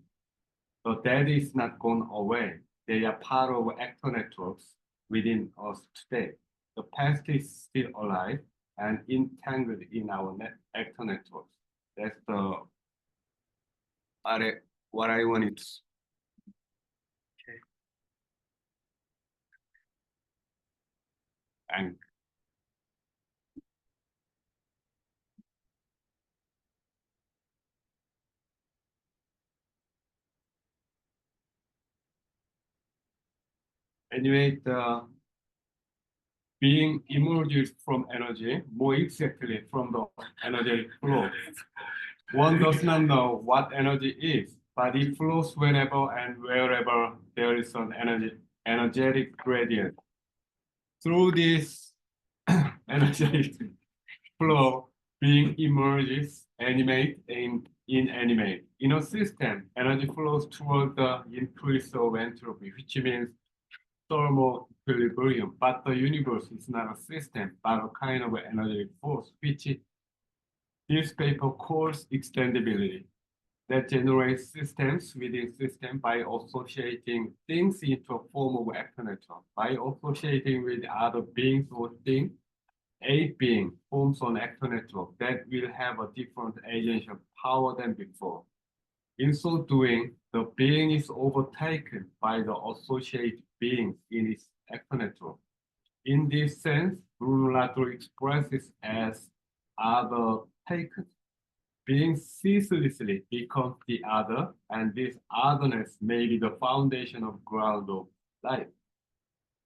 The dead is not gone away. They are part of actor networks within us today. The past is still alive and entangled in our actor networks. That's what I wanted to. Okay. And anyway, the being emerges from energy, more exactly from the energetic flow. One does not know what energy is, but it flows whenever and wherever there is an energetic gradient. Through this energetic flow, being emerges, animate, and inanimate. In a system, energy flows toward the increase of entropy, which means thermal equilibrium, but the universe is not a system, but a kind of energetic force, which this paper calls extendability, that generates systems within systems by associating things into a form of actor network. By associating with other beings or things, a being forms an actor network that will have a different agency of power than before. In so doing, the being is overtaken by the associated beings in its actor network. In this sense, Bruno Latour expresses as other taken. Being ceaselessly becomes the other, and this otherness may be the foundation of ground of life.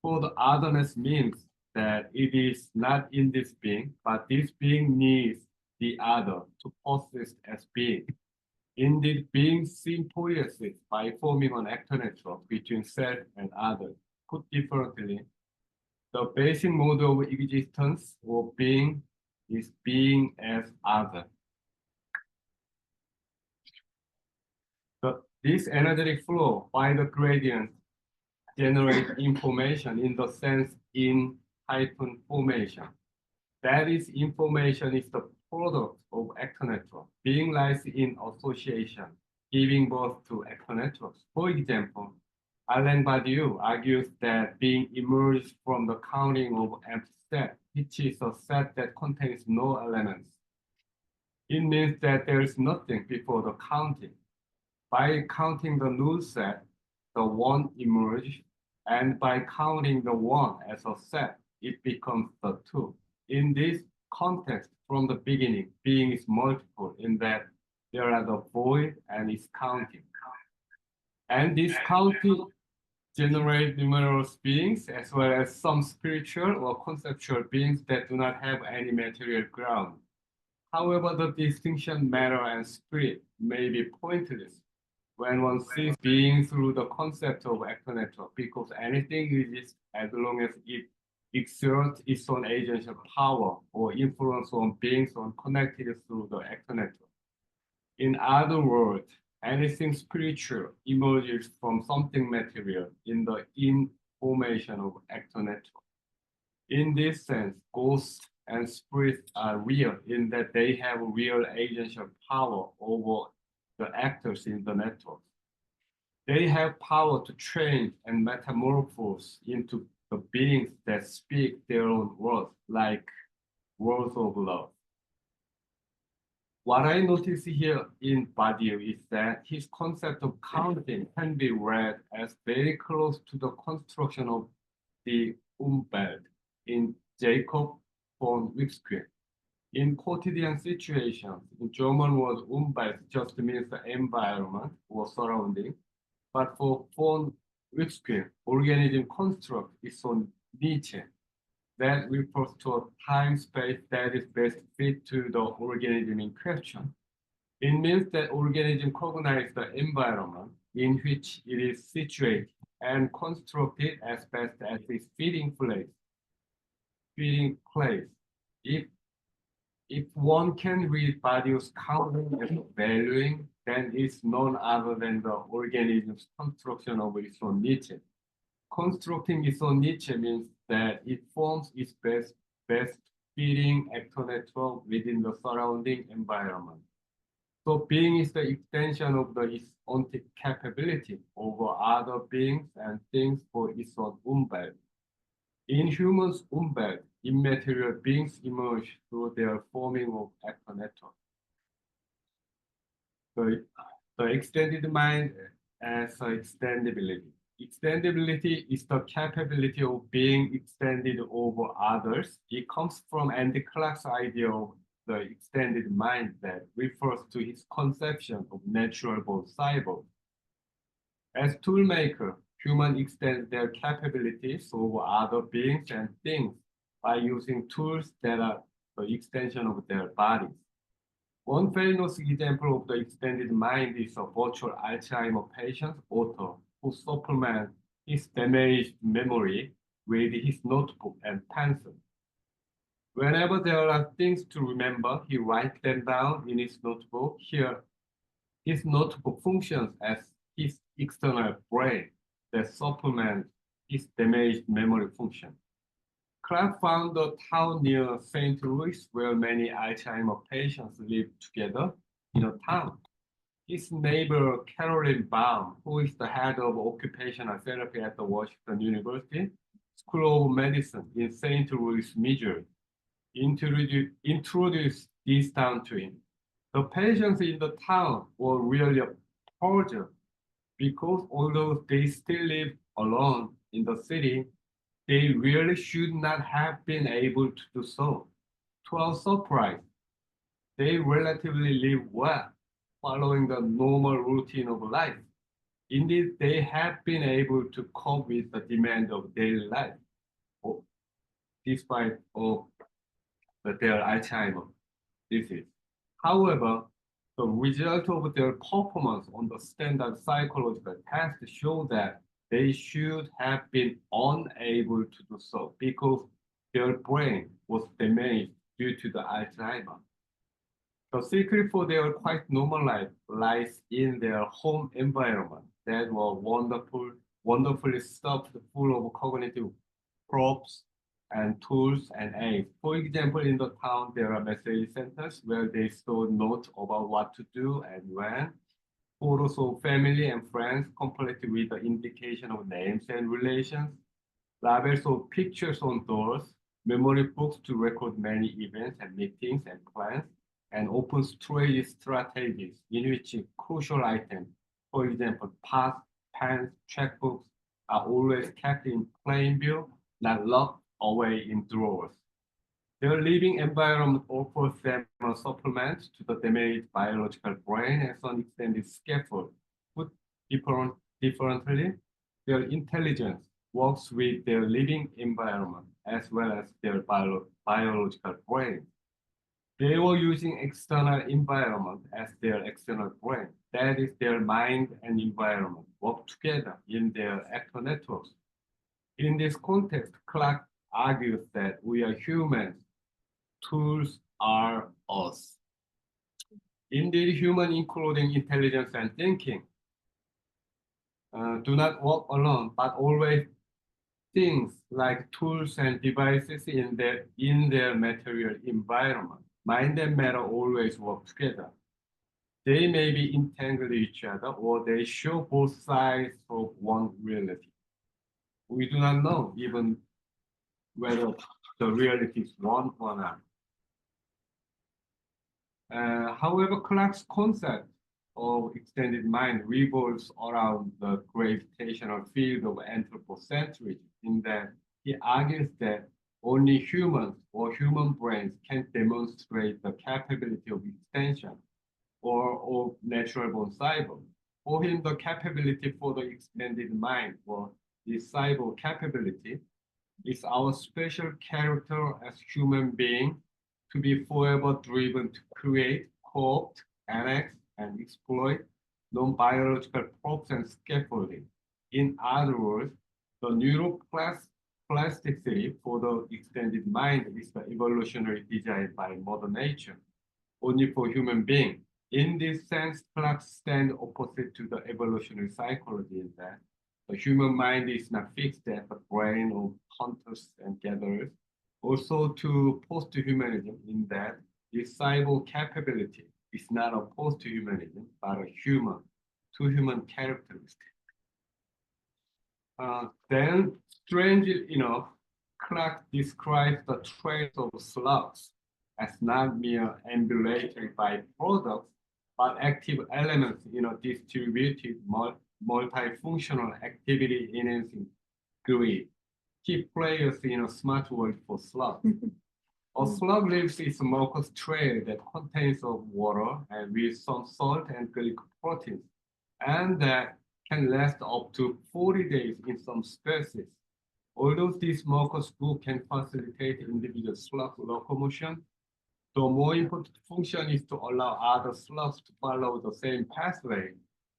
For the otherness means that it is not in this being, but this being needs the other to persist as being. Indeed, being symbiosis by forming an actor network between self and other. Put differently, the basic mode of existence or being is being as other. This energetic flow by the gradient generates information in the sense in hyphen formation. That is, information is the product of actor network. Being lies in association, giving birth to actor networks. For example, Alain Badiou argues that being emerges from the counting of empty set, which is a set that contains no elements. It means that there is nothing before the counting. By counting the null set, the one emerges, and by counting the one as a set, it becomes the two. In this context, from the beginning, being is multiple in that there are the void and its counting. And this counting generates numerous beings, as well as some spiritual or conceptual beings that do not have any material ground. However, the distinction matter and spirit may be pointless when one sees being through the concept of actor network, because anything exists as long as it exerts its own agency of power or influence on beings connected through the actor network. In other words, anything spiritual emerges from something material in the information of actor network. In this sense, ghosts and spirits are real in that they have real agency of power over the actors in the network. They have power to change and metamorphose into the beings that speak their own words, like words of love. what I notice here in Badiou is that his concept of counting can be read as very close to the construction of the Umwelt in Jacob von Wickstein. In quotidian situations, in German word Umwelt just means the environment or surrounding, but for von Wickstein, organism construct is on Nietzsche. That refers to a time space that is best fit to the organism in question. It means that organism cognizes the environment in which it is situated and construct it as best as its fitting place. If one can read Badiou's counting as valuing, then it's none other than the organism's construction of its own Nietzsche. Constructing its own Nietzsche means that it forms its best fitting actor network within the surrounding environment. So being is the extension of its own capability over other beings and things for its own Umwelt. In humans' Umwelt, immaterial beings emerge through their forming of actor network. The extended mind as extendability. Extendability is the capability of being extended over others. It comes from Andy Clark's idea of the extended mind that refers to his conception of natural-born cyborgs. As toolmaker, humans extend their capabilities over other beings and things by using tools that are the extension of their bodies. One famous example of the extended mind is a virtual Alzheimer's patient author who supplements his damaged memory with his notebook and pencil. Whenever there are things to remember, he writes them down in his notebook. Here, his notebook functions as his external brain that supplements his damaged memory function. Clark found a town near St. Louis where many Alzheimer's patients live together in a town. His neighbor, Caroline Baum, who is the head of occupational therapy at the Washington University School of Medicine in St. Louis, Missouri, introduced this town to him. The patients in the town were really puzzled because although they still live alone in the city, they really should not have been able to do so. To our surprise, they relatively live well, following the normal routine of life. Indeed, they have been able to cope with the demand of daily life, despite their Alzheimer's disease. However, the result of their performance on the standard psychological test show that they should have been unable to do so because their brain was damaged due to the Alzheimer's. The secret for their quite normal life lies in their home environment that were wonderfully stuffed full of cognitive props and tools and aids. For example, in the town, there are message centers where they store notes about what to do and when. Photos of family and friends complete with the indication of names and relations. Labels of pictures on doors, memory books to record many events and meetings and plans, and open storage strategies in which crucial items, for example, pots, pens, checkbooks, are always kept in plain view, not locked away in drawers. Their living environment offers them a supplement to the damaged biological brain as an extended scaffold. Put differently, their intelligence works with their living environment as well as their biological brain. They were using external environment as their external brain. That is, their mind and environment work together in their actor networks. In this context, Clark argues that we are humans. Tools are us. Indeed, humans, including intelligence and thinking, do not work alone, but always things like tools and devices in their material environment. Mind and matter always work together. They may be entangled with each other, or they show both sides of one reality. We do not know even whether the reality is one or not. However, Clarke's concept of extended mind revolves around the gravitational field of anthropocentrism, in that he argues that only humans or human brains can demonstrate the capability of extension or of natural born cyborg. For him, the capability for the extended mind, or the cyborg capability, is our special character as human beings to be forever driven to create, co-opt, annex, and exploit non-biological props and scaffolding. In other words, the neuroplasticity for the extended mind is the evolutionary design by Mother Nature, only for human beings. In this sense, Clarke stands opposite to the evolutionary psychology in that the human mind is not fixed as the brain of hunters and gatherers. Also to post-humanism in that this cyborg capability is not opposed to humanism, but a human characteristic. Then, strangely enough, Clarke describes the traits of slugs as not mere ambulatory byproducts, but active elements in a distributed multifunctional activity enhancing grid. Key players in a smart world for slugs. A slug leaves its mucus trail that contains of water and with some salt and glycoproteins, and that can last up to 40 days in some species. Although this mucus goo can facilitate individual slug locomotion, the more important function is to allow other slugs to follow the same pathway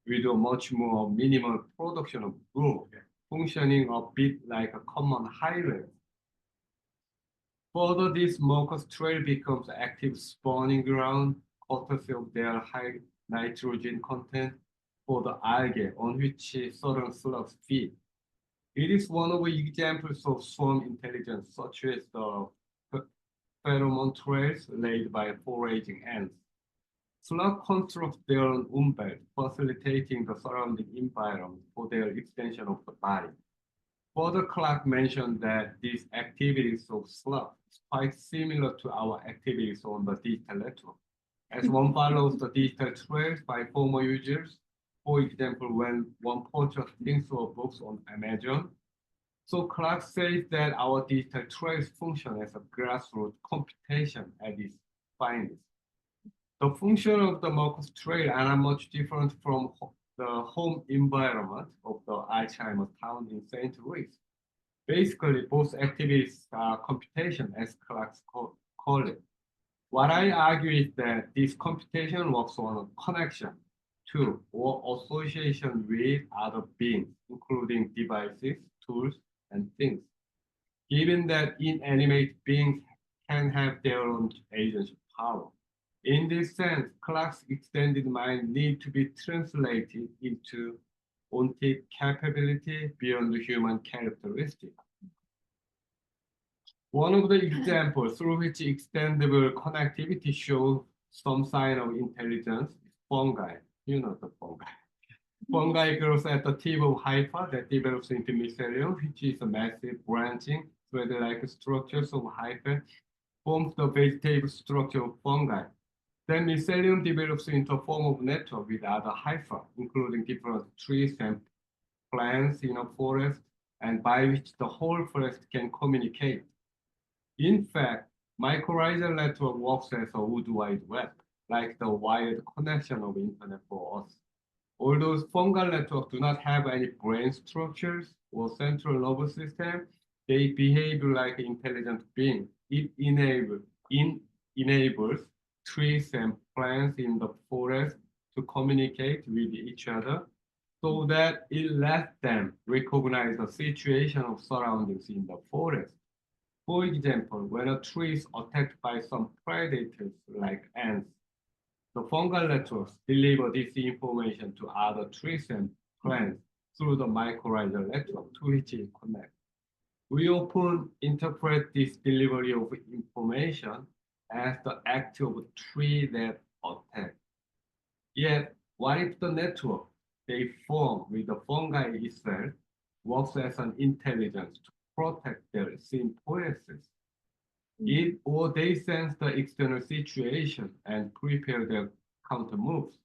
with a much more minimal production of goo, functioning a bit like a common highway. Further, this mucus trail becomes active spawning ground, courtesy of their high nitrogen content for the algae on which certain slugs feed. It is one of the examples of swarm intelligence, such as the pheromone trails laid by foraging ants. Slugs construct their own umbel, facilitating the surrounding environment for their extension of the body. Further, Clarke mentioned that these activities of slugs is quite similar to our activities on the digital network, as one follows the digital trails by former users. For example, when one purchases things or books on Amazon. So Clarke says that our digital trails function as a grassroots computation at its finest. The function of the mucus trail are not much different from the home environment of the Alzheimer's town in St. Louis. Basically, both activities are computation, as Clarke called it. What I argue is that this computation works on a connection to or association with other beings, including devices, tools, and things. Given that inanimate beings can have their own agency power. In this sense, Clarke's extended mind needs to be translated into ontid capability beyond the human characteristic. One of the examples through which extendable connectivity shows some sign of intelligence is fungi. You know the fungi. Fungi grows at the tip of hyphae that develops into mycelium, which is a massive branching thread-like structures of hyphae, forms the vegetative structure of fungi. Then mycelium develops into a form of network with other hyphae, including different trees and plants in a forest, and by which the whole forest can communicate. In fact, mycorrhizal network works as a wood wide web, like the wired connection of internet for us. Although fungal networks do not have any brain structures or central nervous system, they behave like intelligent beings. It enables trees and plants in the forest to communicate with each other so that it lets them recognize the situation of surroundings in the forest. For example, when a tree is attacked by some predators like ants, the fungal networks deliver this information to other trees and plants through the mycorrhizal network to which it connects. We often interpret this delivery of information as the act of a tree that attacks. Yet, what if the network they form with the fungi itself works as an intelligence to protect their symbiosis? or they sense the external situation and prepare their counter moves.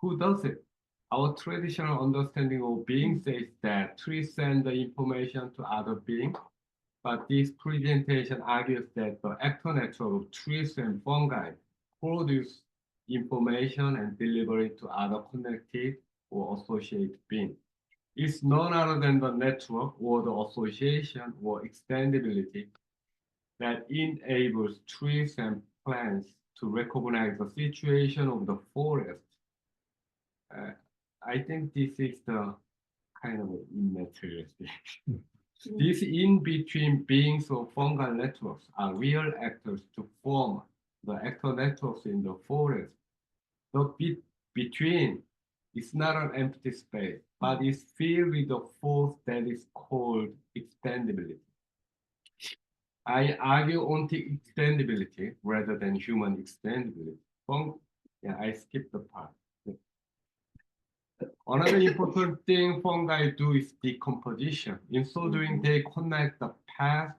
Who does it? Our traditional understanding of being says that trees send the information to other beings, but this presentation argues that the actor network of trees and fungi produce information and deliver it to other connected or associated beings. It's none other than the network or the association or extendability that enables trees and plants to recognize the situation of the forest. I think this is the kind of immaterial thing. These in-between beings or fungal networks are real actors to form the actor networks in the forest. The bit between is not an empty space, but is filled with a force that is called extendability. I argue anti-extendability rather than human extendability. I skipped the part. Another important thing fungi do is decomposition. In so doing, they connect the past,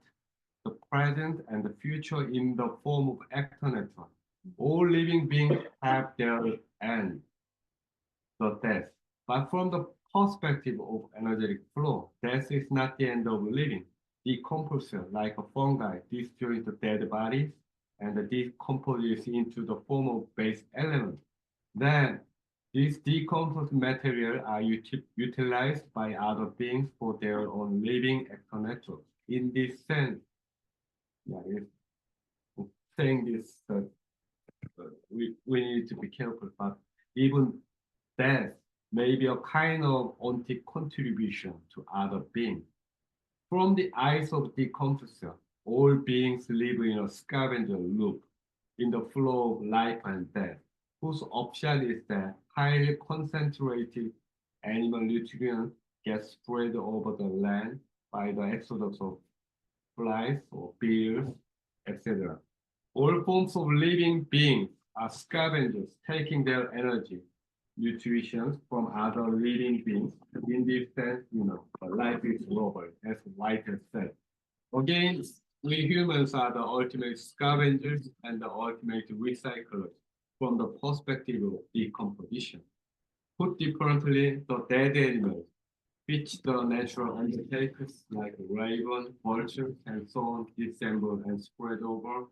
the present, and the future in the form of actor network. All living beings have their end, the death. But from the perspective of energetic flow, death is not the end of living. Decomposition, like a fungi, destroys the dead bodies and decomposes into the form of base element. Then these decomposed material are utilized by other beings for their own living actor networks. In this sense, saying this, we need to be careful, but even death may be a kind of anti-contribution to other beings. From the eyes of decomposition, all beings live in a scavenger loop in the flow of life and death, whose upshot is that highly concentrated animal nutrients get spread over the land by the exodus of flies or bees, etc. All forms of living beings are scavengers, taking their energy, nutrition from other living beings. In this sense, life is global, as White has said. Again, we humans are the ultimate scavengers and the ultimate recyclers from the perspective of decomposition. Put differently, the dead animals, which the natural undertakers like raven, vultures, and so on disassemble and spread over,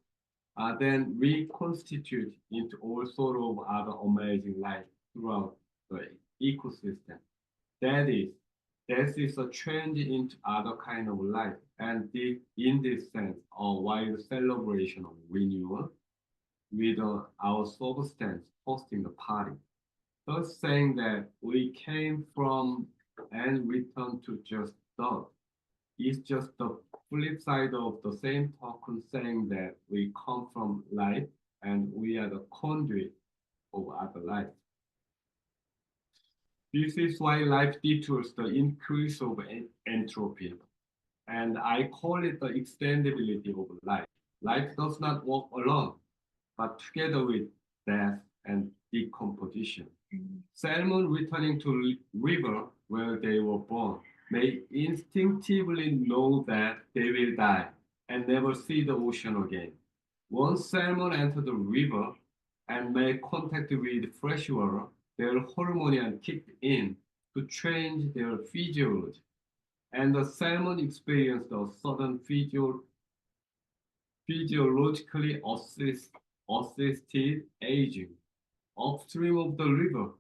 are then reconstituted into all sort of other amazing life throughout the ecosystem. That is a change into other kind of life, and in this sense, a wild celebration of renewal with our substance hosting the party. Thus saying that we came from and returned to just dust is just the flip side of the same token saying that we come from life and we are the conduit of other life. This is why life detours the increase of entropy, and I call it the extendability of life. Life does not walk alone, but together with death and decomposition. Salmon returning to river where they were born may instinctively know that they will die and never see the ocean again. Once salmon enter the river and make contact with fresh water, their hormone kicked in to change their physiology. And the salmon experienced a sudden physiologically assisted aging. Upstream of the river,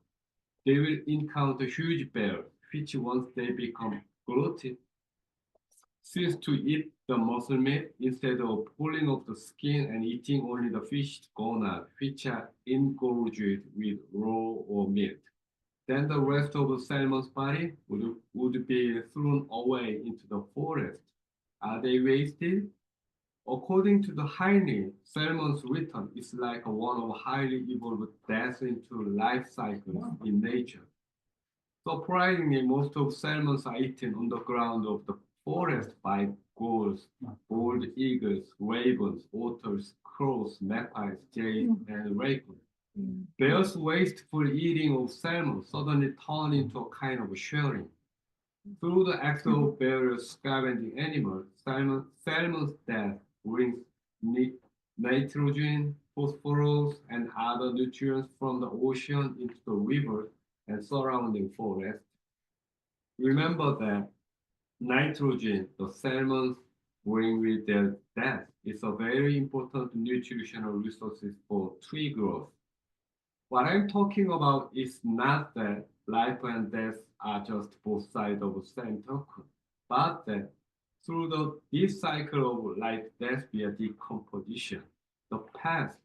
they will encounter huge bears, which once they become glutted, cease to eat the muscle meat instead of pulling off the skin and eating only the fish gonad, which are engorged with raw or meat. Then the rest of the salmon's body would be thrown away into the forest. Are they wasted? According to the Heine, salmon's return is like one of highly evolved death into life cycles in nature. Surprisingly, most of salmons are eaten on the ground of the forest by gulls, bald eagles, ravens, otters, crows, magpies, jays, and raccoons. Bears' wasteful eating of salmon suddenly turned into a kind of sharing. Through the act of various scavenging animals, salmon's death brings nitrogen, phosphorus, and other nutrients from the ocean into the river and surrounding forest. Remember that nitrogen, the salmon bring with their death, is a very important nutritional resources for tree growth. What I'm talking about is not that life and death are just both sides of the same token, but that through this cycle of life-death via decomposition, the past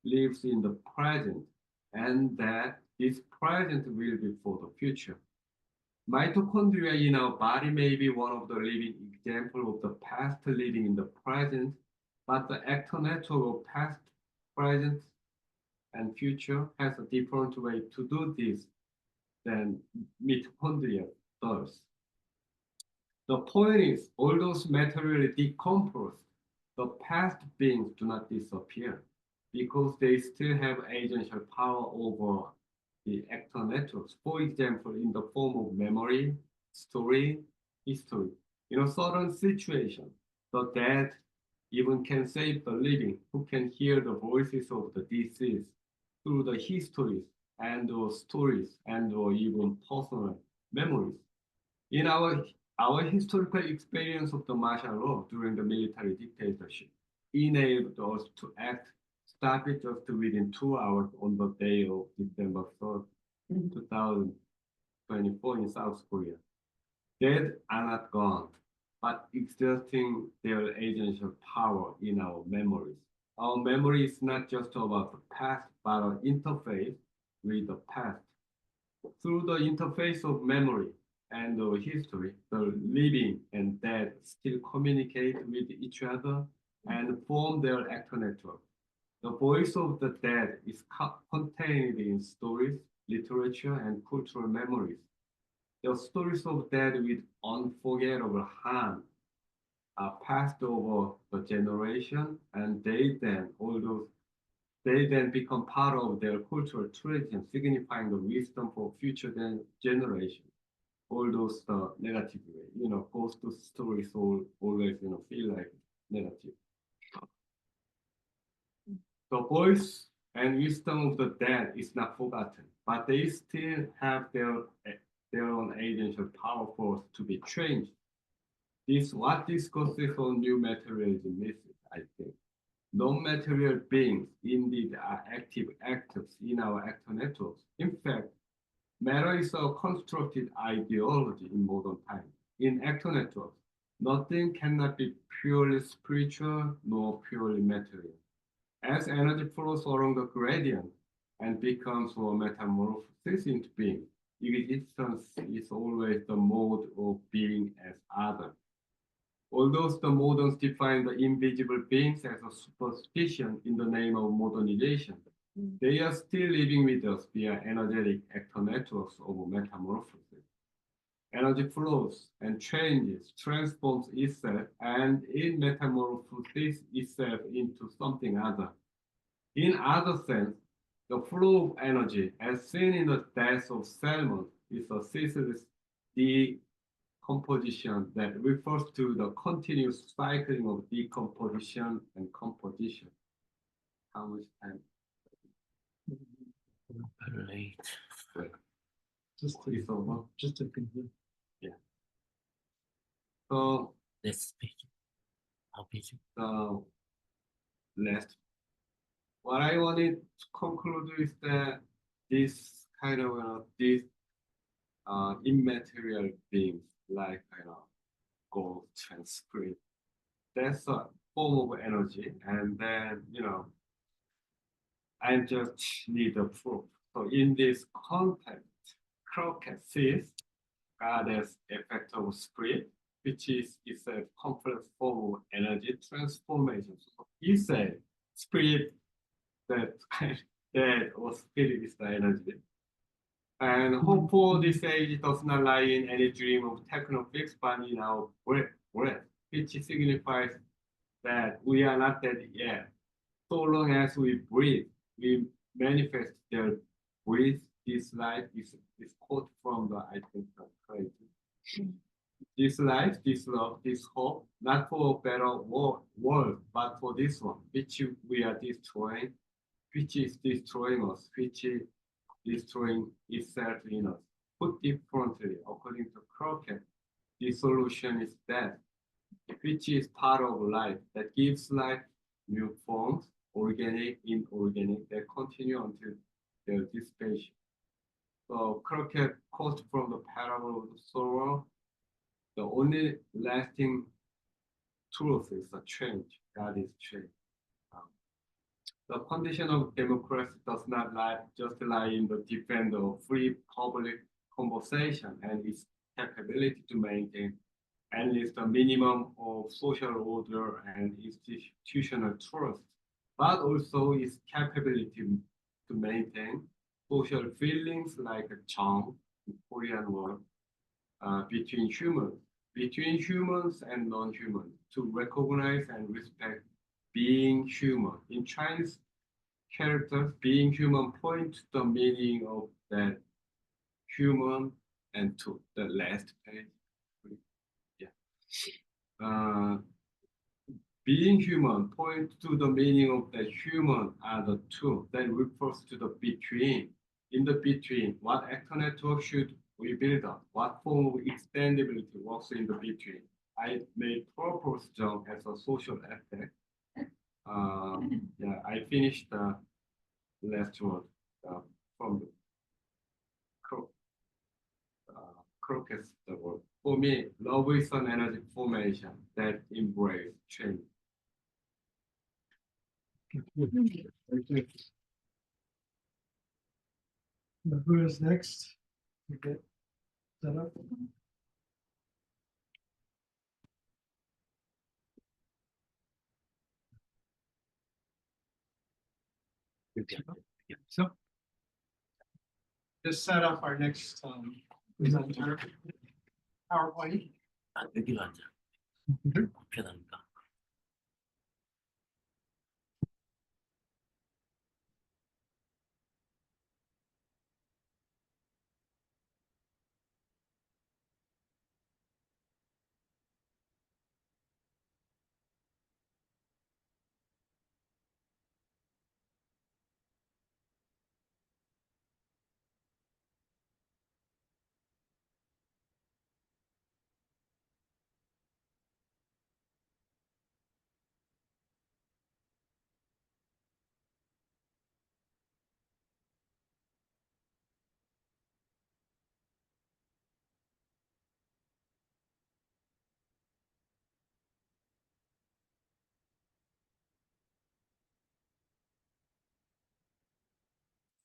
lives in the present, and that this present will be for the future. Mitochondria in our body may be one of the living examples of the past living in the present, but the actor network of past, present, and future has a different way to do this than mitochondria does. The point is, all those materially decomposed, the past beings do not disappear because they still have agential power over the actor networks. For example, in the form of memory, story, history. In a certain situation, the dead even can save the living who can hear the voices of the deceased through the histories and or stories and or even personal memories. In our historical experience of the martial law during the military dictatorship enabled us to act stop it just within 2 hours on the day of December 3rd, 2024 in South Korea. Dead are not gone, but exerting their agential power in our memories. Our memory is not just about the past, but an interface with the past. Through the interface of memory and history, the living and dead still communicate with each other and form their actor network. The voice of the dead is contained in stories, literature, and cultural memories. The stories of dead with unforgettable harm are passed over the generation, and they then become part of their cultural tradition, signifying the wisdom for future generations. All those negative way, ghost stories always, feel like negative. The voice and wisdom of the dead is not forgotten, but they still have their own agential power for us to be changed. This what discusses on new materialism misses, I think. Non-material beings indeed are active actors in our actor networks. In fact, matter is a constructed ideology in modern times. In actor networks, nothing cannot be purely spiritual nor purely material. As energy flows along the gradient and becomes a metamorphosis into being, existence is always the mode of being as other. Although the moderns define the invisible beings as a superstition in the name of modernization, they are still living with us via energetic actor networks of metamorphosis. Energy flows and changes, transforms itself, and in metamorphoses itself into something other. In other sense, the flow of energy, as seen in the death of salmon, is a ceaseless decomposition that refers to the continuous cycling of decomposition and composition. How much time?
Late.
It's over.
Just to conclude.
So
Let's speak. How busy?
the last, what I wanted to conclude is that this kind of these immaterial beings like gold and spirit, that's a form of energy, and then I just need a proof. So in this context, Crockett sees God as effect of spirit, which is a complex form of energy transformation. So he said spirit that or spirit is the energy. And hope for this age does not lie in any dream of techno-fix, but in our breath, which signifies that we are not dead yet. So long as we breathe, we manifest their breathe. This life is quote from the, I think, the creator. this life, this love, this hope, not for a better world, but for this one, which we are destroying, which is destroying us, which is destroying itself in us. Put differently, according to Crockett, the solution is death, which is part of life that gives life new forms, organic, inorganic, that continue until their dissipation. So Crockett quotes from the parable of the sower, the only lasting truth is a change. God is change. The condition of democracy does not just lie in the defense of free public conversation and its capability to maintain at least a minimum of social order and institutional trust, but also its capability to maintain social feelings like a 정, Korean word, between humans and non-humans, to recognize and respect being human. In Chinese characters, being human point to the meaning of that human and to the last page. Yeah. Being human point to the meaning of the human are the two that refers to the between. In the between, what actor network should we build up? What form of extendability works in the between? I made purpose jump as a social aspect. Yeah, I finished the last word from the Crockett's the word. For me, love is an energy formation that embraces change.
Who is next? You get set up.
So just set up our next presenter. PowerPoint.
여기로 앉아. 편하니까.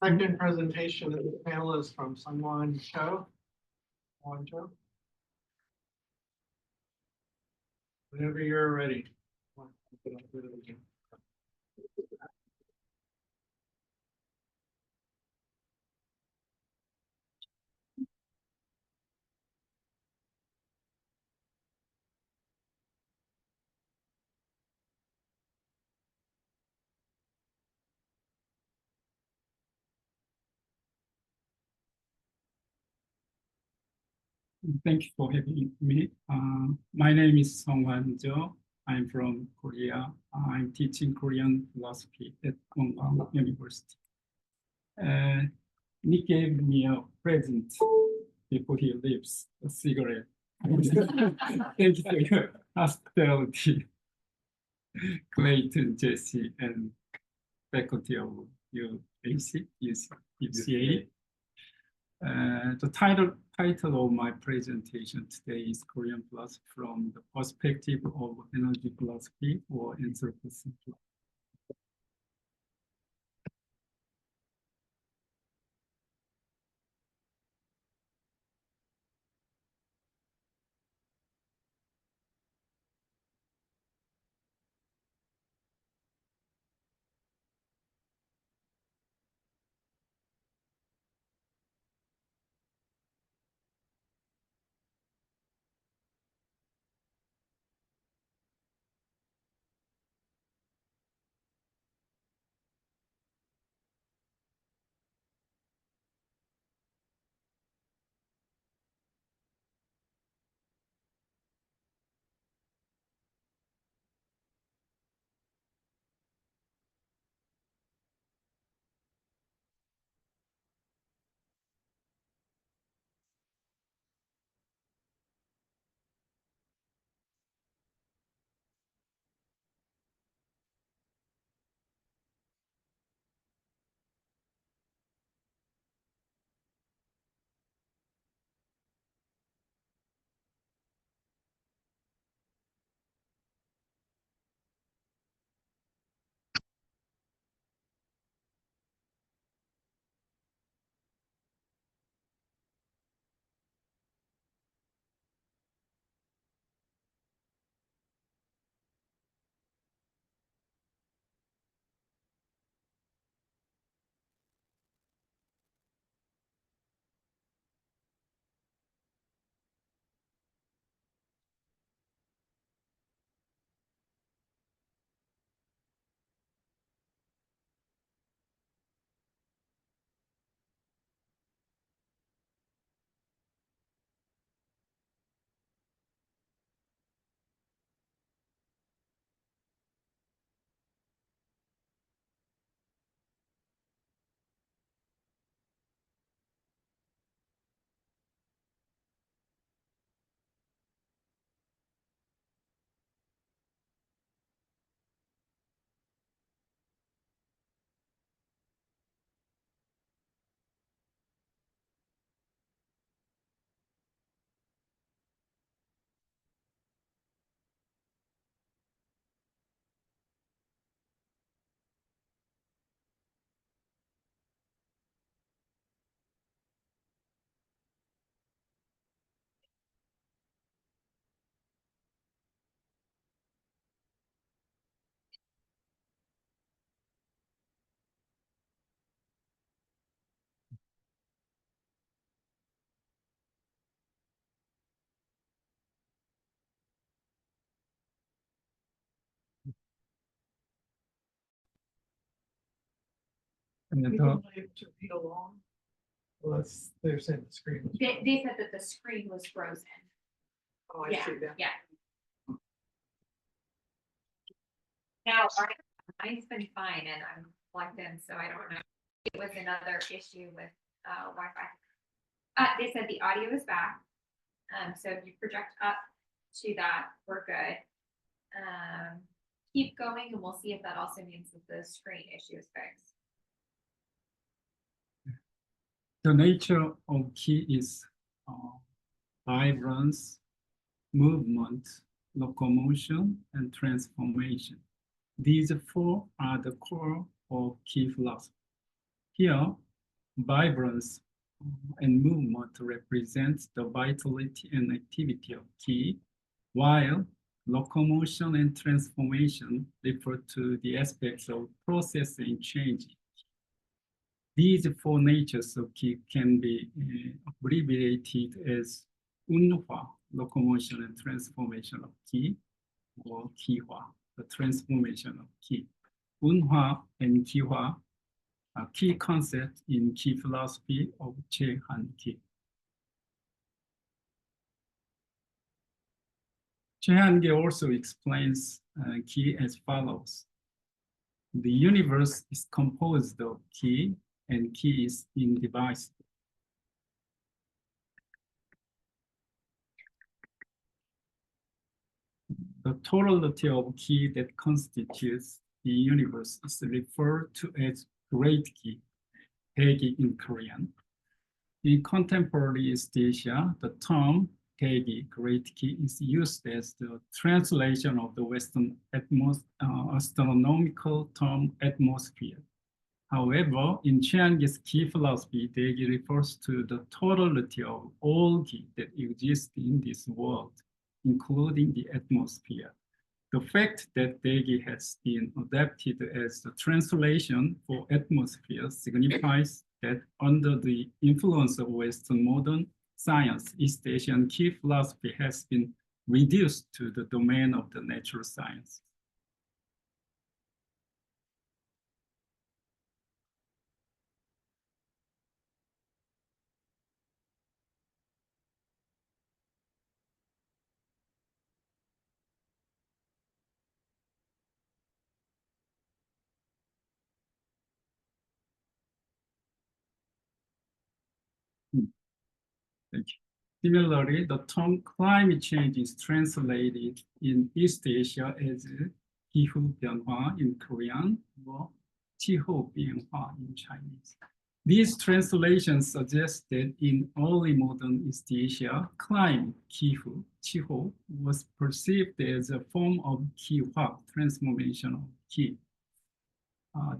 Second presentation of the panel is from Sunwon Cho. Sunwon Cho. Whenever you're ready.
Thank you for having me. My name is Song-Hwan Jo. I'm from Korea. I'm teaching Korean philosophy at Korea University. Nick gave me a present before he leaves, a cigarette. Thank you for your hospitality, Clayton, Jesse, and faculty of UCA. The title of my presentation today is Korean philosophy from the perspective of energy philosophy or Anthropocene. And
We
the,
can leave to read along.
Well, they're saying the screen. was-
They said that the screen was frozen.
Oh, I
Yeah,
see that.
yeah. Now, mine's been fine and I'm plugged in, so I don't know. It was another issue with Wi-Fi. They said the audio is back. So if you project up to that, we're good. Keep going and we'll see if that also means that the screen issue is fixed.
the nature of key is vibrance, movement, locomotion, and transformation. These four are the core of key philosophy. Here, vibrance and movement represents the vitality and activity of key, while locomotion and transformation refer to the aspects of process and change. These four natures of key can be abbreviated as unhwa, locomotion and transformation of key, or kihwa, the transformation of key. Unhwa and kihwa are key concepts in key philosophy of Che-Han-ki. Che-Han-ki also explains key as follows. The universe is composed of key, and key is indivisible. The totality of key that constitutes the universe is referred to as great key, 대기 in Korean. In contemporary East Asia, the term 대기, great key, is used as the translation of the Western astronomical term atmosphere. However, in Che-Han-ki's key philosophy, 대기 refers to the totality of all key that exist in this world, including the atmosphere. The fact that 대기 has been adapted as the translation for atmosphere signifies that under the influence of Western modern science, East Asian key philosophy has been reduced to the domain of the natural science. Thank you. Similarly, the term climate change is translated in East Asia as 기후 변화 in Korean or气候变化in Chinese. These translations suggest that in early modern East Asia, climate, 기후,气候, was perceived as a form of 기화, transformation of 기.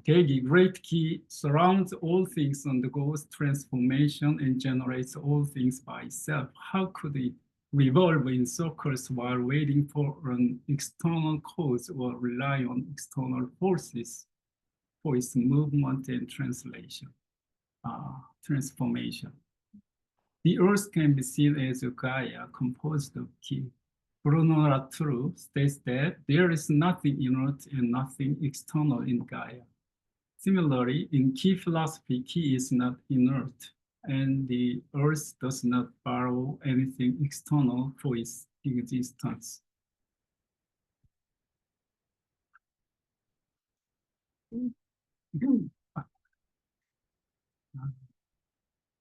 대기, great key, surrounds all things, undergoes transformation, and generates all things by itself. How could it revolve in circles while waiting for an external cause or rely on external forces for its movement and transformation? The earth can be seen as a Gaia composed of key. Bruno Latour states that there is nothing inert and nothing external in Gaia. Similarly, in key philosophy, key is not inert, and the earth does not borrow anything external for its existence.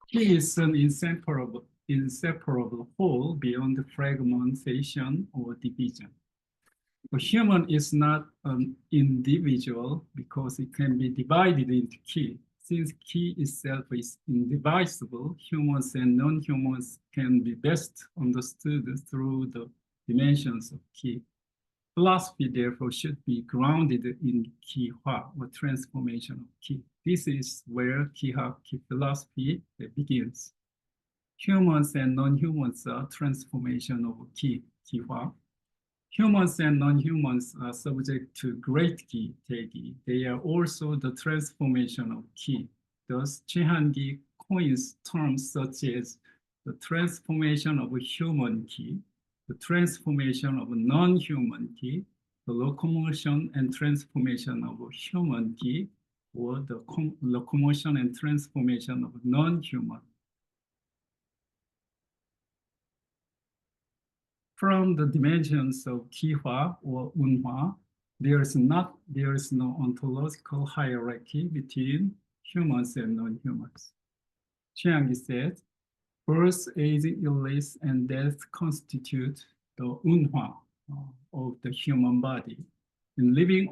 Key is an inseparable whole beyond fragmentation or division. A human is not an individual because it can be divided into key. Since key itself is indivisible, humans and non-humans can be best understood through the dimensions of key. Philosophy, therefore, should be grounded in kihwa, or transformation of key. This is where key philosophy begins. Humans and non-humans are transformation of key, kihwa. Humans and non-humans are subject to great key, 대기. They are also the transformation of key. Thus, Che-Han-ki coins terms such as the transformation of a human key, the transformation of a non-human key, the locomotion and transformation of a human key, or the locomotion and transformation of non-human. From the dimensions of Kihwa or Unhwa, there is no ontological hierarchy between humans and non-humans. Chiang said, birth, aging, illness, and death constitute the Unhwa of the human body. In living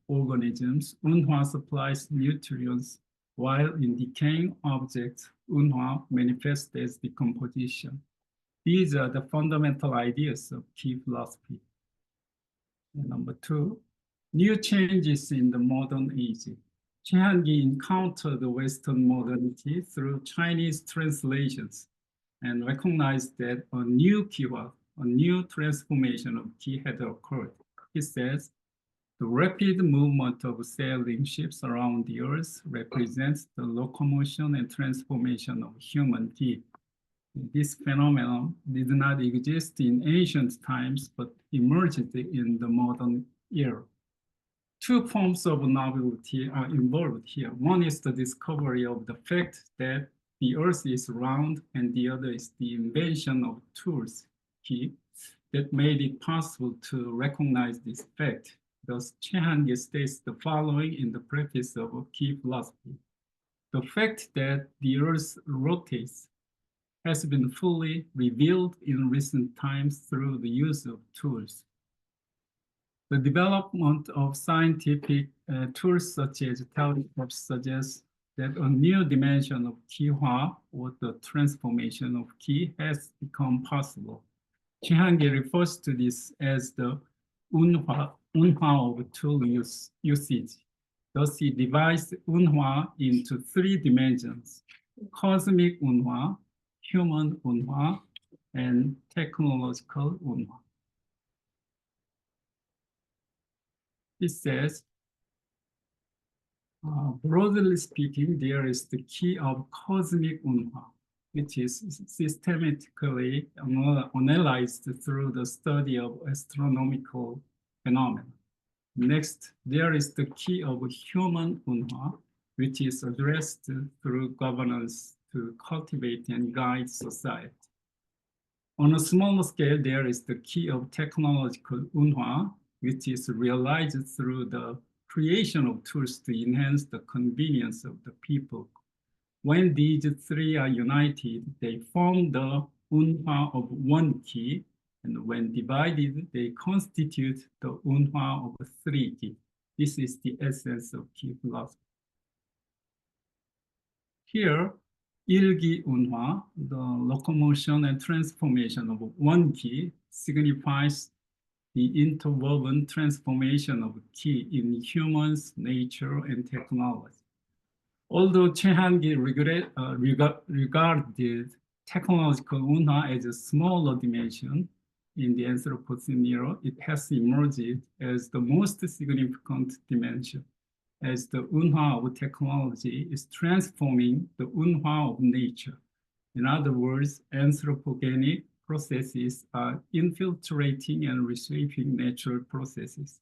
organisms, Unhwa supplies nutrients, while in decaying objects, Unhwa manifests as decomposition. These are the fundamental ideas of Ki philosophy. And number two, new changes in the modern age. Chiang-Gi encountered the Western modernity through Chinese translations and recognized that a new transformation of Ki had occurred. He says, the rapid movement of sailing ships around the earth represents the locomotion and transformation of human Ki. This phenomenon did not exist in ancient times, but emerged in the modern era. Two forms of novelty are involved here. One is the discovery of the fact that the earth is round, and the other is the invention of tools, Ki, that made it possible to recognize this fact. Thus, Chiang states the following in the preface of Ki philosophy. The fact that the earth rotates has been fully revealed in recent times through the use of tools. The development of scientific tools such as telescopes suggests that a new dimension of Kihwa, or the transformation of Ki, has become possible. Chiang-Gi refers to this as the Unhwa of tool usage. Thus, he divides Unhwa into three dimensions: cosmic Unhwa, human Unhwa, and technological Unhwa. It says, broadly speaking, there is the key of cosmic Unhwa, which is systematically analyzed through the study of astronomical phenomena. Next, there is the key of human Unhwa, which is addressed through governance to cultivate and guide society. On a smaller scale, there is the key of technological Unhwa, which is realized through the creation of tools to enhance the convenience of the people. When these three are united, they form the Unhwa of one Ki, and when divided, they constitute the Unhwa of three Ki. This is the essence of Ki philosophy. Here, Ilgi Unhwa, the locomotion and transformation of one Ki, signifies the interwoven transformation of Ki in humans, nature, and technology. Although Chiang-Gi regarded technological Unhwa as a smaller dimension in the Anthropocene era, it has emerged as the most significant dimension, as the Unhwa of technology is transforming the Unhwa of nature. In other words, anthropogenic processes are infiltrating and reshaping natural processes,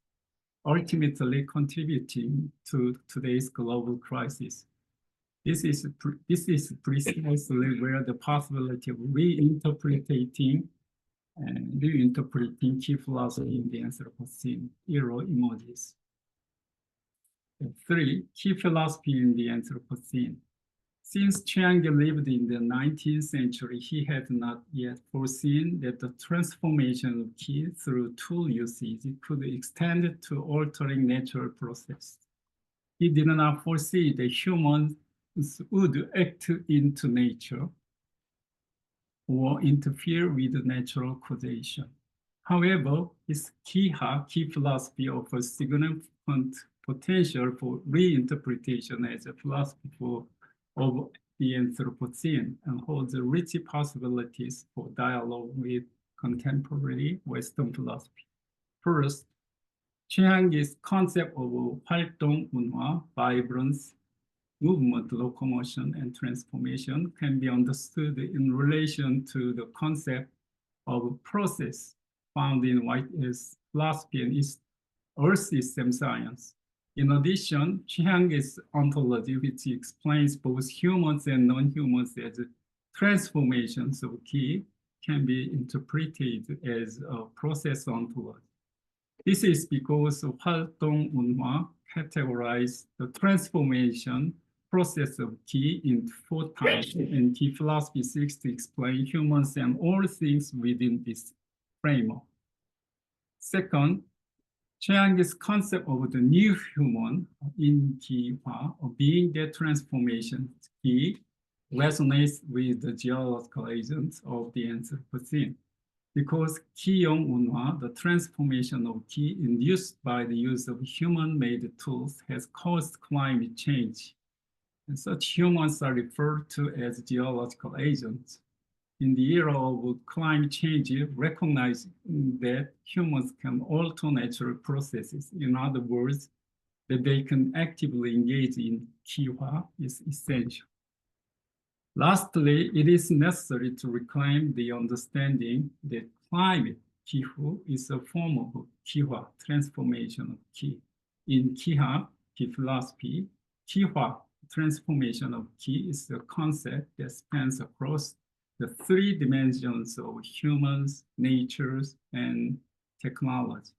ultimately contributing to today's global crisis. This is precisely where the possibility of reinterpreting Ki philosophy in the Anthropocene era emerges. 3. Ki philosophy in the Anthropocene. Since Chiang lived in the 19th century, he had not yet foreseen that the transformation of Ki through tool usage could extend to altering natural processes. He did not foresee that humans would act into nature or interfere with natural causation. However, his Ki philosophy offers significant potential for reinterpretation as a philosophy of the Anthropocene and holds rich possibilities for dialogue with contemporary Western philosophy. First, Chiang's concept of 활동 Unhwa, vibrance, movement, locomotion, and transformation can be understood in relation to the concept of process found in White's philosophy and Earth system science. In addition, Chiang's ontology, which explains both humans and non-humans as transformations of ki, can be interpreted as a process ontology. This is because 활동 운화 categorized the transformation process of ki into 4 types, and ki philosophy seeks to explain humans and all things within this framework. Second, Chiang's concept of the new human in Ki-hwa, or being that transformation Ki, resonates with the geological agents of the Anthropocene. Because Ki-yong Unhwa, the transformation of Ki induced by the use of human-made tools, has caused climate change. And such humans are referred to as geological agents. In the era of climate change, recognizing that humans can alter natural processes, in other words, that they can actively engage in Ki-hwa, is essential. Lastly, it is necessary to reclaim the understanding that climate Ki-hu is a form of Ki-hwa, transformation of Ki. In Ki-ha, Ki philosophy, Ki-hwa, transformation of Ki, is a concept that spans across the 3 dimensions of humans, natures, and technology.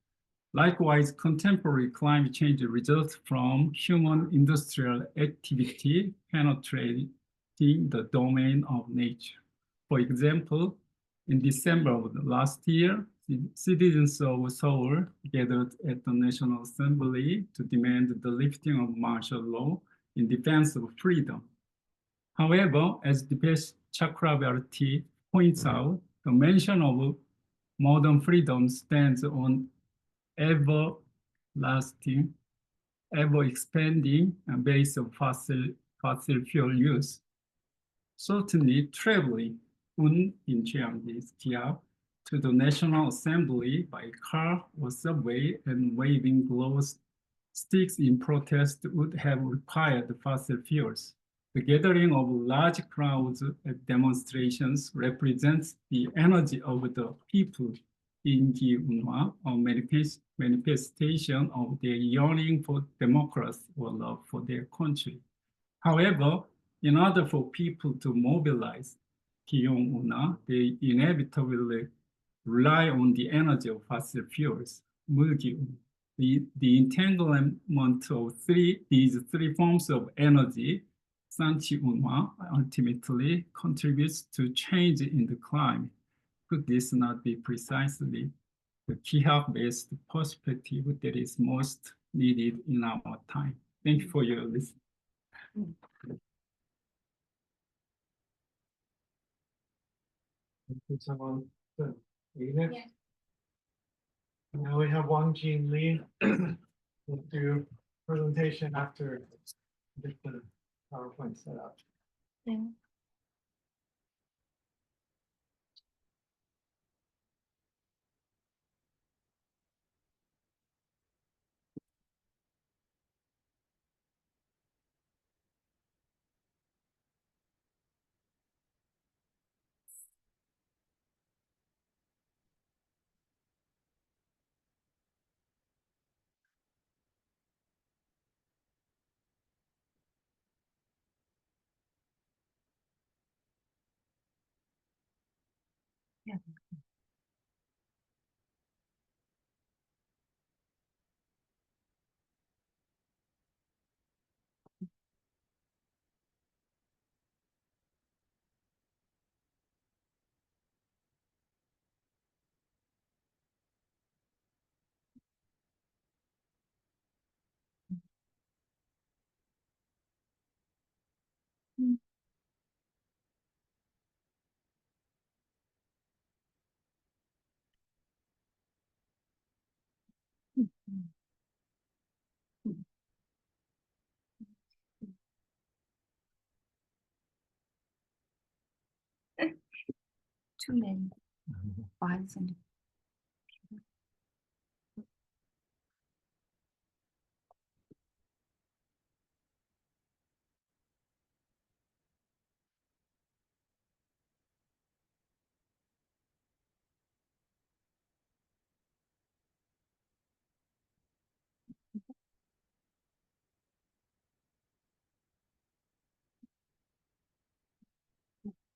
Likewise, contemporary climate change results from human industrial activity penetrating the domain of nature. For example, in December of the last year, citizens of Seoul gathered at the National Assembly to demand the lifting of martial law in defense of freedom. However, as Dipesh Chakrabarti points out, the mention of modern freedom stands on everlasting, ever-expanding base of fossil fuel use. Certainly, traveling in Chiang's Kia to the National Assembly by car or subway and waving glow sticks in protest would have required fossil fuels. The gathering of large crowds at demonstrations represents the energy of the people in Gi-unwa, a manifestation of their yearning for democracy or love for their country. However, in order for people to mobilize Gi-unwa, they inevitably rely on the energy of fossil fuels, Mulgi-un. The entanglement of these three forms of energy, Sanchi-unwa, ultimately contributes to change in the climate. Could this not be precisely the Kihak-based perspective that is most needed in our time? Thank you for your listening.
Someone, are you next?
Yeah.
Now we have Wang Jin Lee will do presentation after the PowerPoint set up.
Yeah. Too many files and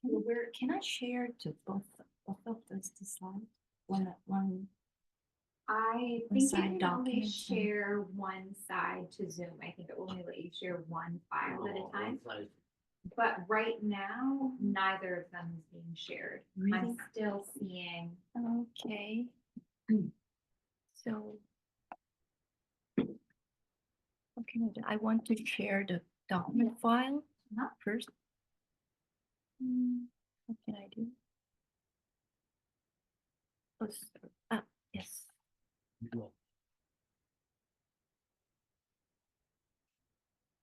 Where can I share to both of those slides? One.
I
One
think
side
you can only
documents and-
share one side to Zoom. I think it will only let you share one file at a time. But right now, neither of them is being shared.
Really?
I'm still seeing.
Okay. So. What can I do? I want to share the document file first. What can I do? Oh, yes.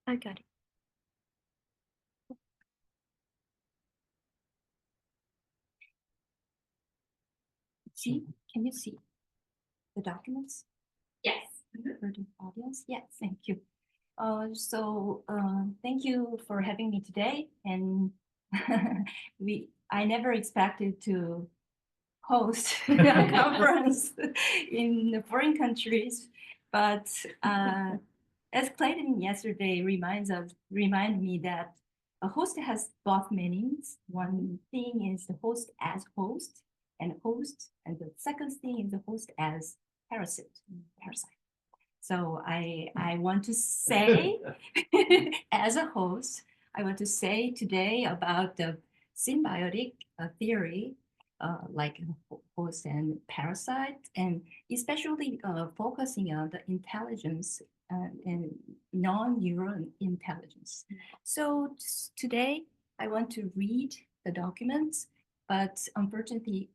I got it. See, can you see the documents
Yes.
for the audience? Yes, thank you. Thank you for having me today. And I never expected to host a conference in the foreign countries, but as Clayton yesterday remind me that a host has both meanings. One thing is the host as host, and the second thing is the host as parasite. So I want to say, as a host, I want to say today about the symbiotic theory, like host and parasite, and especially focusing on the intelligence and non-neural intelligence. So today I want to read the documents, but unfortunately,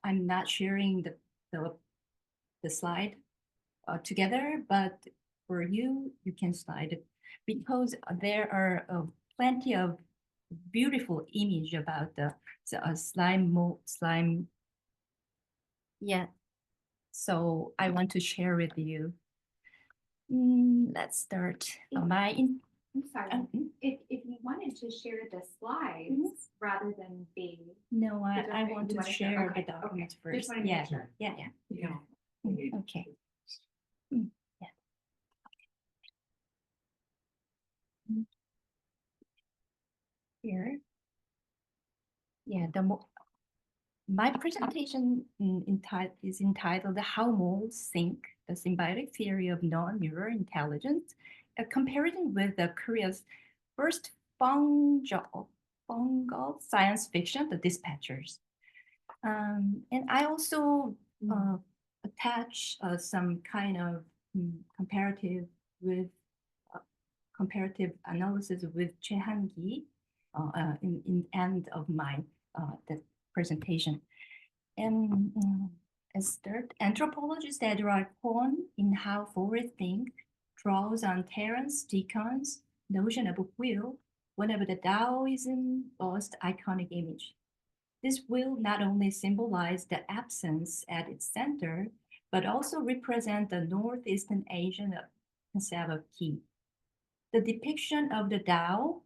I'm not sharing the slide together, but for you can slide it because there are plenty of beautiful image about the slime. Yeah, so I want to share with you. Let's start.
I'm sorry. If you wanted to share the slides rather than the.
No, I
document,
want
you
to
wanna
share
okay,
the documents
okay.
first.
Just wanted to
Yeah,
make sure.
yeah. Okay. Yeah. Here. Yeah, my presentation is entitled How Moles Think, the Symbiotic Theory of Non-Neural Intelligence, a comparison with the Korea's first fungal science fiction, The Dispatchers. And I also attach some kind of comparative analysis with Choi Han-gi in end of my the presentation. And as third, anthropologist Edward Cohn in How Forests Think draws on Terence Deacon's notion of a wheel, one of the Taoism most iconic image. This wheel not only symbolize the absence at its center, but also represent the Northeastern Asian concept of key. The depiction of the Tao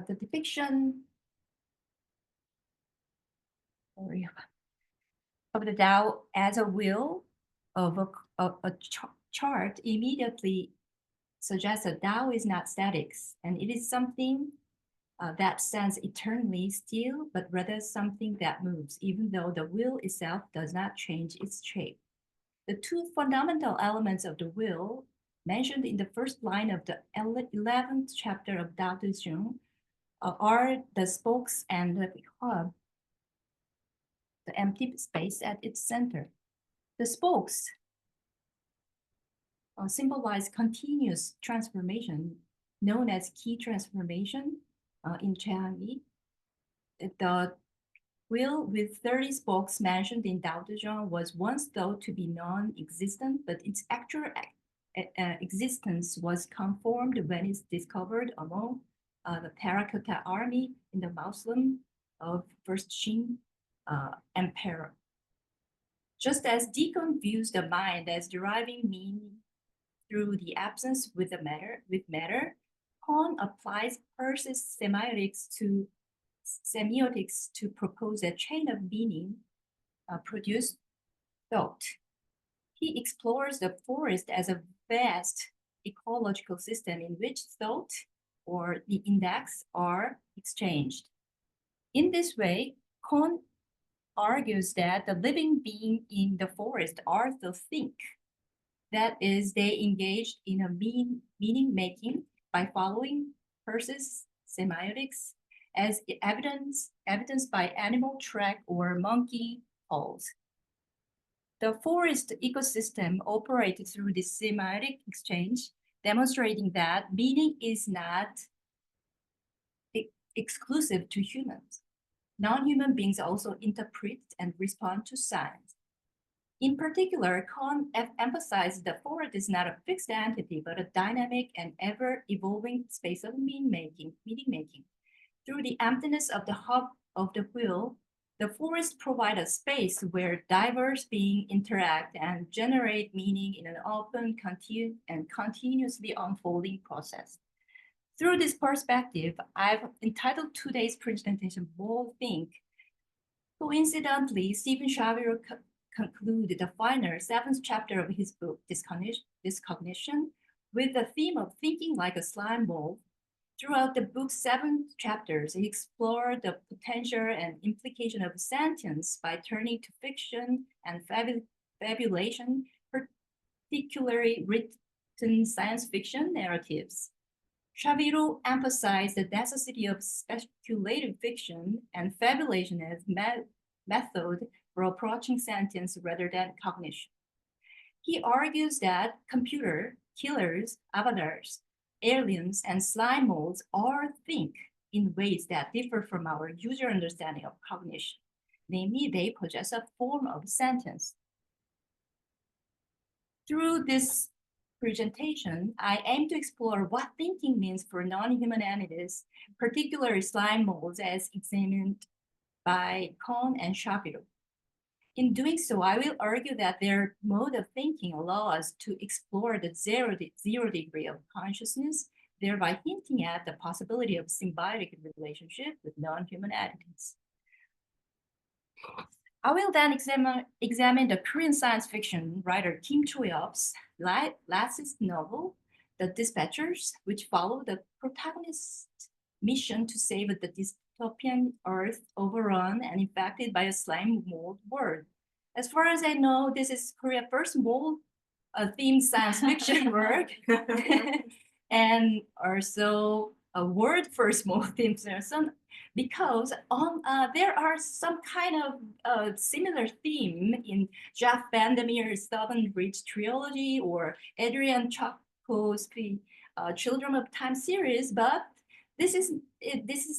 the depiction of the Tao as a wheel of a chart immediately suggests that Tao is not static, and it is something that stands eternally still, but rather something that moves, even though the wheel itself does not change its shape. The two fundamental elements of the wheel mentioned in the first line of the 11th chapter of Tao Te Ching are the spokes and the hub, the empty space at its center. The spokes symbolize continuous transformation, known as key transformation in Choi Han-gi. The wheel with 30 spokes mentioned in Tao Te Ching was once thought to be non-existent, but its actual existence was confirmed when it's discovered among the Terracotta Army in the mausoleum of First Qing Emperor. Just as Deacon views the mind as deriving meaning through the absence with matter, Cohn applies Peirce's semiotics to propose a chain of meaning produced thought. He explores the forest as a vast ecological system in which thought or the index are exchanged. In this way, Kohn argues that the living being in the forest are the think. That is, they engaged in a meaning making by following Peirce's semiotics as evidenced by animal track or monkey calls. The forest ecosystem operates through this semiotic exchange, demonstrating that meaning is not exclusive to humans. Non-human beings also interpret and respond to signs. In particular, Kohn emphasized that forest is not a fixed entity, but a dynamic and ever-evolving space of meaning making. Through the emptiness of the hub of the wheel, the forest provides a space where diverse beings interact and generate meaning in an open, and continuously unfolding process. Through this perspective, I've entitled today's presentation Bold Think. Coincidentally, Stephen Shaviro concluded the final 7th chapter of his book, Discognition, with the theme of thinking like a slime mold. Throughout the book's 7 chapters, he explored the potential and implication of sentience by turning to fiction and fabulation, particularly written science fiction narratives. Shaviro emphasized the necessity of speculative fiction and fabulation as method for approaching sentience rather than cognition. He argues that computer, killers, avatars, aliens, and slime molds are think in ways that differ from our usual understanding of cognition. Namely, they possess a form of sentience. Through this presentation, I aim to explore what thinking means for non-human entities, particularly slime molds as examined by Kohn and Shaviro. In doing so, I will argue that their mode of thinking allows us to explore the zero degree of consciousness, thereby hinting at the possibility of symbiotic relationship with non-human entities. I will then examine the Korean science fiction writer Kim Cho-yeop's latest novel, The Dispatchers, which follow the protagonist's mission to save the dystopian Earth overrun and infected by a slime mold world. As far as I know, this is Korea's first mold-themed science fiction work, and also a world first mold-themed fiction, because there are some kind of similar theme in Jeff Vandermeer's Southern Reach trilogy or Adrian Chapko's Children of Time series, but this is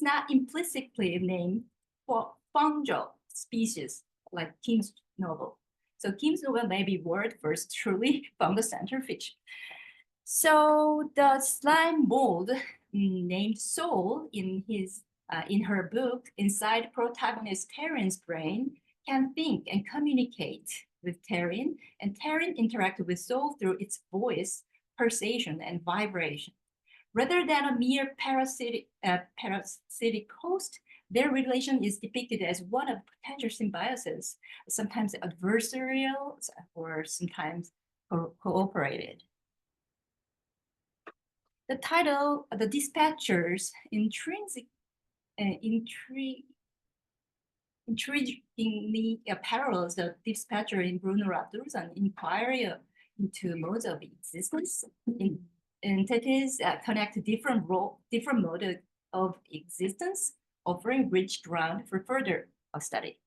not implicitly named for fungal species like Kim's novel. So Kim's novel may be world first, truly fungal-centered fiction. So the slime mold named Soul in her book, inside protagonist Taryn's brain, can think and communicate with Taryn, and Taryn interacts with Soul through its voice, pulsation, and vibration. Rather than a mere parasitic host, their relation is depicted as one of potential symbiosis, sometimes adversarial or sometimes cooperated. The title, The Dispatchers, intriguingly parallels the dispatcher in Bruno Latour's inquiry into modes of existence. Entities connect different modes of existence, offering rich ground for further study.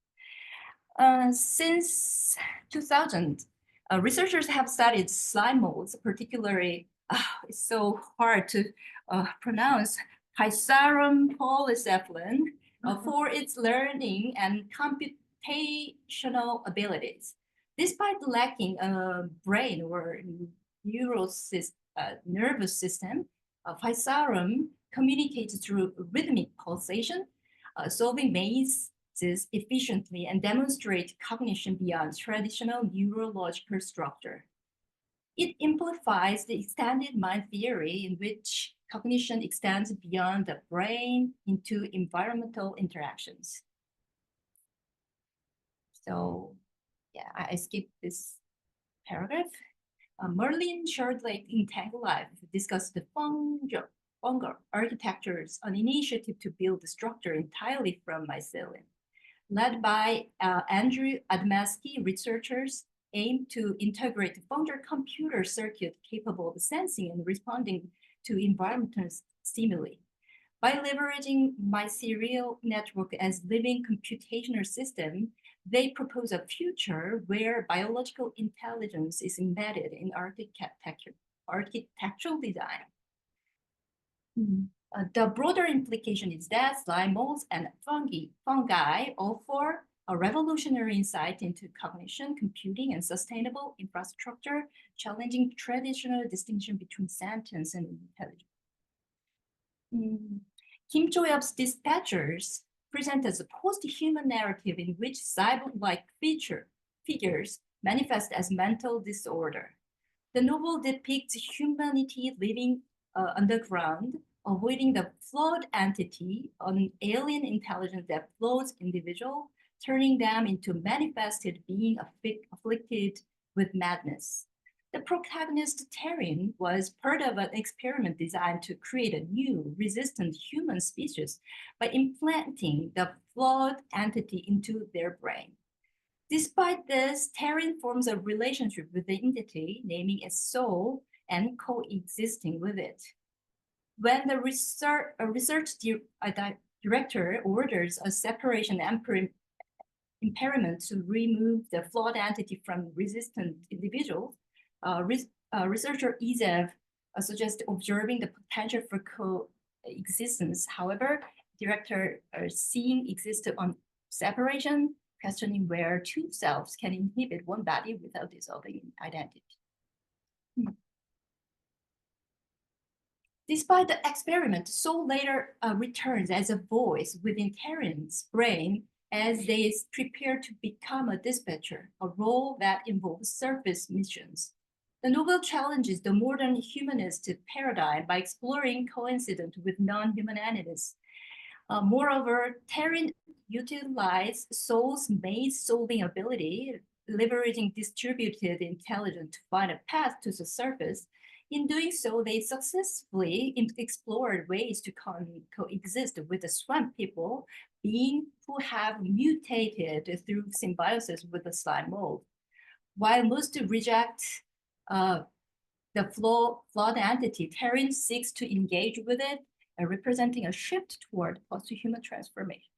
Since 2000, researchers have studied slime molds, particularly, it's so hard to pronounce, Physarum polycephalin, for its learning and computational abilities. Despite lacking a brain or nervous system, Physarum communicates through rhythmic pulsation, solving mazes efficiently and demonstrates cognition beyond traditional neurological structure. It amplifies the extended mind theory in which cognition extends beyond the brain into environmental interactions. So yeah, I skipped this paragraph. Merlin Shardlake in Tank Life discussed the fungal architectures, an initiative to build the structure entirely from mycelium. Led by Andrew Adamski, researchers aim to integrate fungal computer circuit capable of sensing and responding to environmental stimuli. By leveraging mycelial network as living computational system, they propose a future where biological intelligence is embedded in architectural design. The broader implication is that slime molds and fungi offer a revolutionary insight into cognition, computing, and sustainable infrastructure, challenging traditional distinction between sentience and intelligence. Kim Cho-yeop's Dispatchers present as a post-human narrative in which cyborg-like figures manifest as mental disorder. The novel depicts humanity living underground, avoiding the flawed entity, an alien intelligence that floats individual, turning them into manifested being afflicted with madness. The protagonist, Taryn, was part of an experiment designed to create a new, resistant human species by implanting the flawed entity into their brain. Despite this, Taryn forms a relationship with the entity, naming it soul and coexisting with it. When the research director orders a separation impairment to remove the flawed entity from resistant individuals, researcher Izev suggests observing the potential for coexistence. However, director seeing exists on separation, questioning where two selves can inhibit one body without dissolving identity. Despite the experiment, soul later returns as a voice within Taryn's brain as they prepare to become a dispatcher, a role that involves surface missions. The novel challenges the modern humanist paradigm by exploring coincidence with non-human entities. Moreover, Taryn utilized soul's maze-solving ability, leveraging distributed intelligence to find a path to the surface. In doing so, they successfully explored ways to coexist with the swamp people, beings who have mutated through symbiosis with the slime mold. While most reject the flawed entity, Taryn seeks to engage with it, representing a shift toward post-human transformation.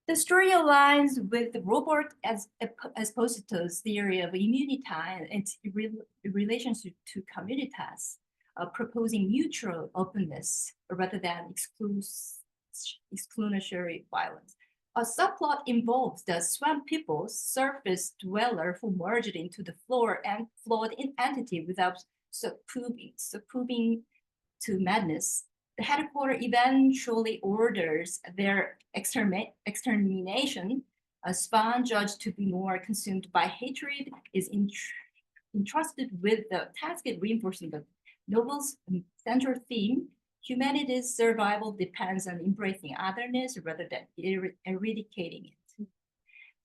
The story aligns with Robert Esposito's theory of immunity and its relationship to communitas, proposing mutual openness rather than exclusionary violence. A subplot involves the swamp people's surface dweller who merged into the flawed entity without succumbing to madness. The headquarters eventually orders their extermination. A spawn judged to be more consumed by hatred is entrusted with the task of reinforcing the novel's central theme. Humanity's survival depends on embracing otherness rather than eradicating it.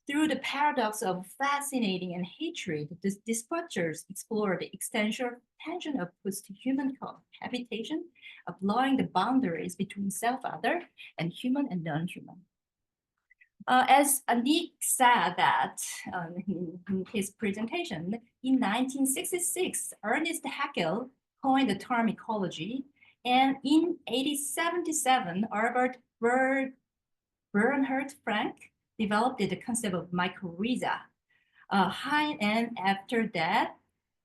Through the paradox of fascinating and hatred, the dispatchers explore the existential tension of post-human cohabitation, blurring the boundaries between self-other and human and non-human. As Nick said that in his presentation, in 1966, Ernest Haeckel coined the term ecology, and in 1877, Albert Bernhard Frank developed the concept of mycorrhiza. And after that,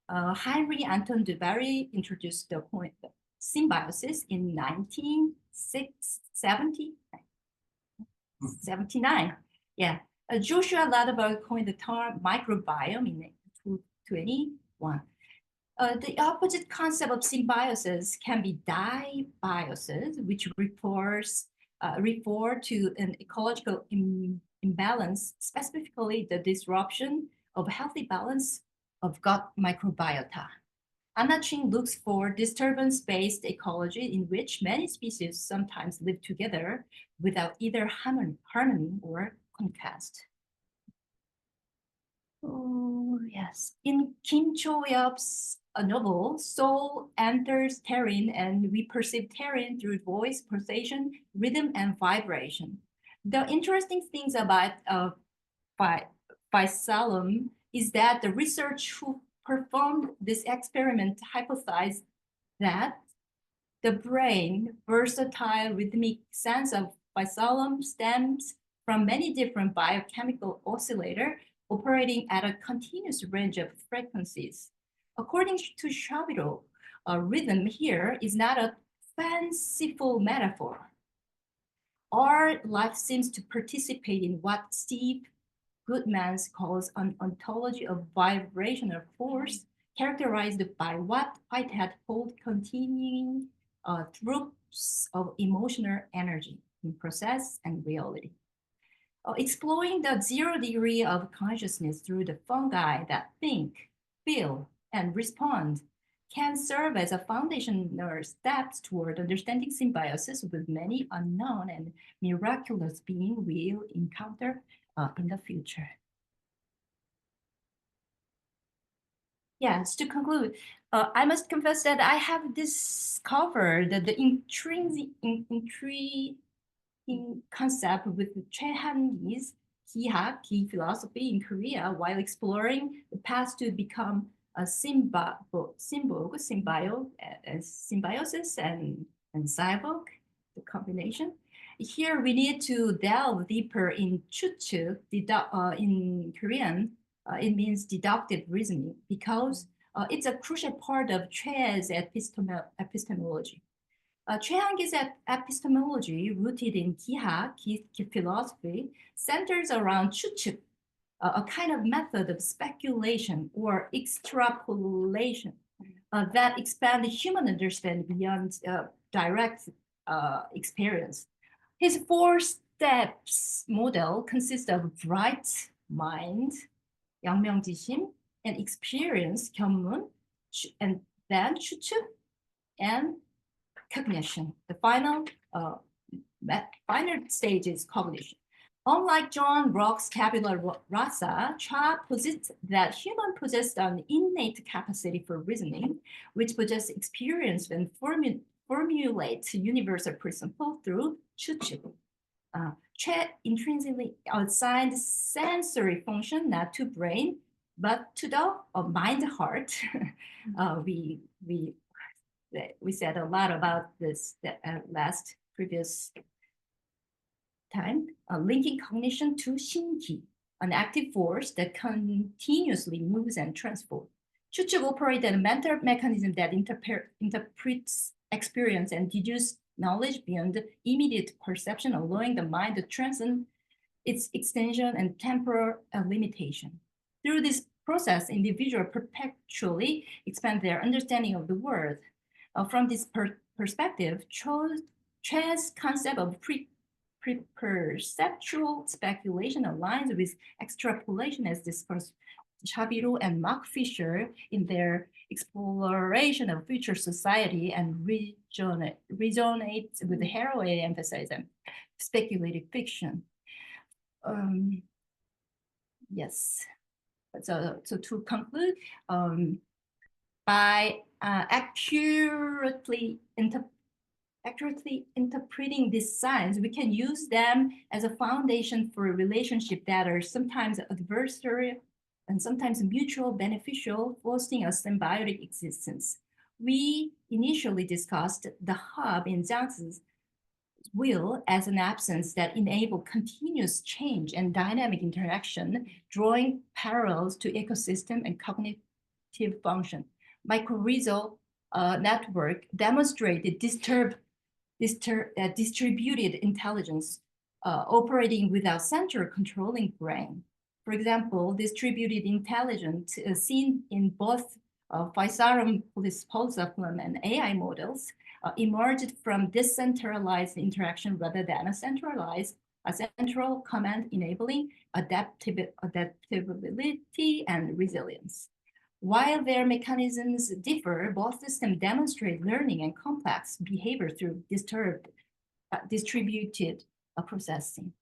Henri Antoine du Barry introduced the point of symbiosis in 1979. Yeah, Joshua Ladaberg coined the term microbiome in 2021. The opposite concept of symbiosis can be dibiosis, which refer to an ecological imbalance, specifically the disruption of healthy balance of gut microbiota. Anna Ching looks for disturbance-based ecology in which many species sometimes live together without either harmony or contrast. Oh, yes. In Kim Cho-yeop's novel, soul enters terrain, and we perceive terrain through voice, pulsation, rhythm, and vibration. The interesting things about Faisalom is that the researcher who performed this experiment hypothesized that the brain versatile rhythmic sense of Faisalom stems from many different biochemical oscillators operating at a continuous range of frequencies. According to Shabiro, rhythm here is not a fanciful metaphor. Our life seems to participate in what Steve Goodman calls an ontology of vibrational force, characterized by what Whitehead called continuing troops of emotional energy in process and reality. Exploring the 0 degree of consciousness through the fungi that think, feel, and respond can serve as a foundational steps toward understanding symbiosis with many unknown and miraculous beings we'll encounter in the future. Yes, to conclude, I must confess that I have discovered the intriguing concept with Choi Han-gi's key philosophy in Korea while exploring the path to become a symbiosis and cyborg, the combination. Here we need to delve deeper in chuchuk, in Korean. It means deductive reasoning because it's a crucial part of Choi's epistemology. Choi Han-gi's epistemology, rooted in key philosophy, centers around chuchuk, a kind of method of speculation or extrapolation that expand human understanding beyond direct experience. His 4 steps model consists of bright mind, 양명지심, and experience, 견문, and then 추측 and cognition. The final stage is cognition. Unlike John Locke's tabula rasa, Cha posits that human possess an innate capacity for reasoning, which possess experience and formulate universal principle through 추측. Che intrinsically assigned sensory function not to brain, but to the mind heart. We said a lot about this last previous time, linking cognition to 신기, an active force that continuously moves and transforms. 추측 operates a mental mechanism that interprets experience and deduces knowledge beyond immediate perception, allowing the mind to transcend its extension and temporal limitation. Through this process, individuals perpetually expand their understanding of the world. From this perspective, Choi's concept of perceptual speculation aligns with extrapolation as discussed Shabiro and Mark Fisher in their exploration of future society and resonates with the heroic emphasizing speculative fiction. Yes. So to conclude, by accurately interpreting these signs, we can use them as a foundation for a relationship that are sometimes adversarial and sometimes mutual beneficial, fostering a symbiotic existence. We initially discussed the hub in Zhangzi's will as an absence that enable continuous change and dynamic interaction, drawing parallels to ecosystem and cognitive function. Mycorrhizal network demonstrated distributed intelligence operating without central controlling brain. For example, distributed intelligence seen in both Faisalom polycephalum and AI models emerged from decentralized interaction rather than a central command enabling adaptability and resilience. While their mechanisms differ, both systems demonstrate learning and complex behavior through distributed processing.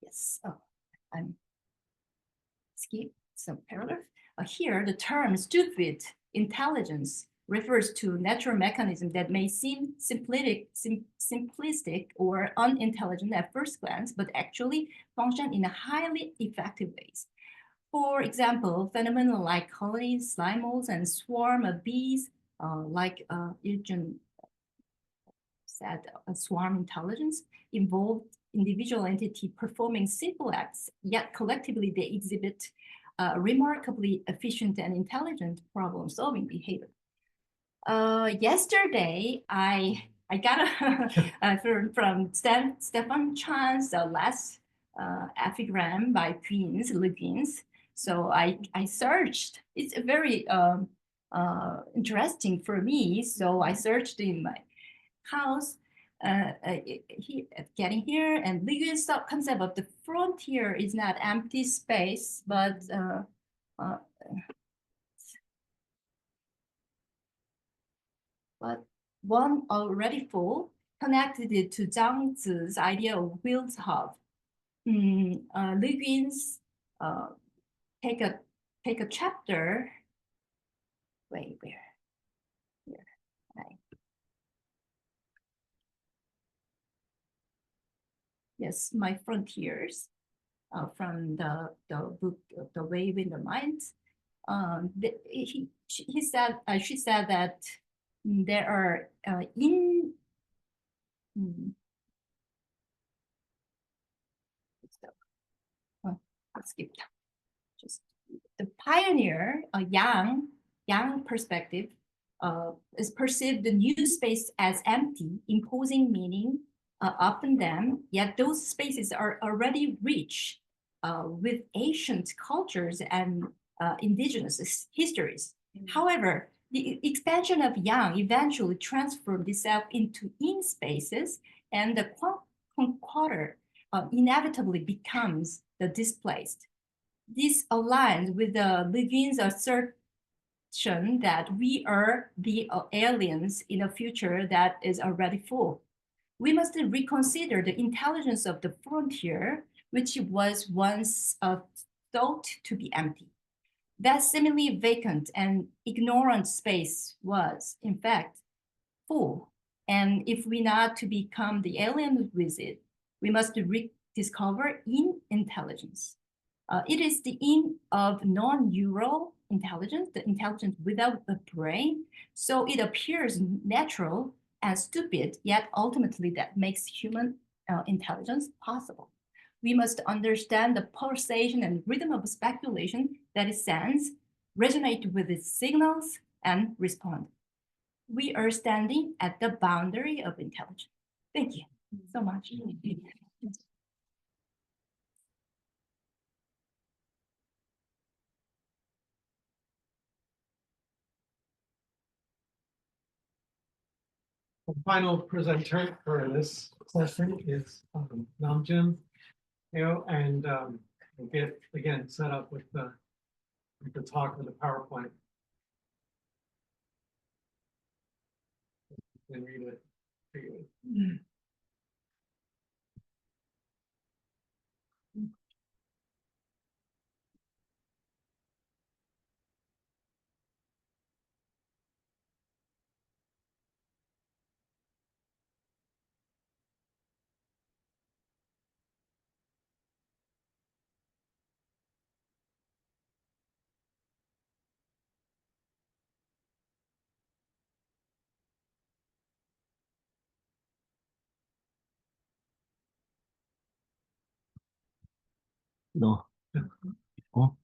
Yes. Yes, I'm skip some paragraph. Here, the term stupid intelligence refers to natural mechanisms that may seem simplistic or unintelligent at first glance, but actually function in a highly effective ways. For example, phenomena like colonies, slime molds, and swarm of bees, like Eugen said, swarm intelligence, involve individual entity performing simple acts, yet collectively they exhibit remarkably efficient and intelligent problem-solving behavior. Yesterday, I got from Stefan Chan's last epigram by Queens. So I searched. It's very interesting for me. So I searched in my house, getting here, and the concept of the frontier is not empty space, but one already full, connected it to Zhang Zi's idea of wheels hub. Le Guin's take a chapter. Wait, where? Here. Yes, my frontiers from the book The Wave in the Mind. She said that there are skip just the pioneer, a young perspective is perceived the new space as empty, imposing meaning upon them, yet those spaces are already rich with ancient cultures and indigenous histories. However, the expansion of yang eventually transformed itself into in spaces, and the conqueror inevitably becomes the displaced. This aligns with the Le Guin's assertion that we are the aliens in a future that is already full. We must reconsider the intelligence of the frontier, which was once thought to be empty. That seemingly vacant and ignorant space was, in fact, full. And if we not to become the alien with it, we must rediscover intelligence. It is the in of non-neural intelligence, the intelligence without a brain. So it appears natural and stupid, yet ultimately that makes human intelligence possible. We must understand the pulsation and rhythm of speculation that it sends, resonate with its signals, and respond. We are standing at the boundary of intelligence. Thank you so much.
The final presenter for this session is Namjoon, and we'll get again set up with the talk with the PowerPoint. And read it for you.
No. Oh.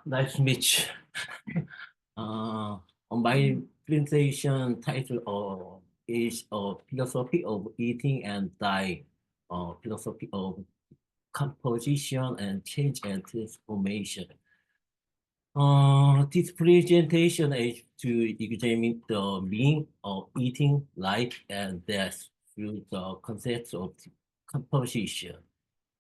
Nice to meet you. My presentation title is Philosophy of Eating and Dying, Philosophy of Composition and Change and Transformation.
This presentation is to examine the meaning of eating, life, and death through the concept of composition.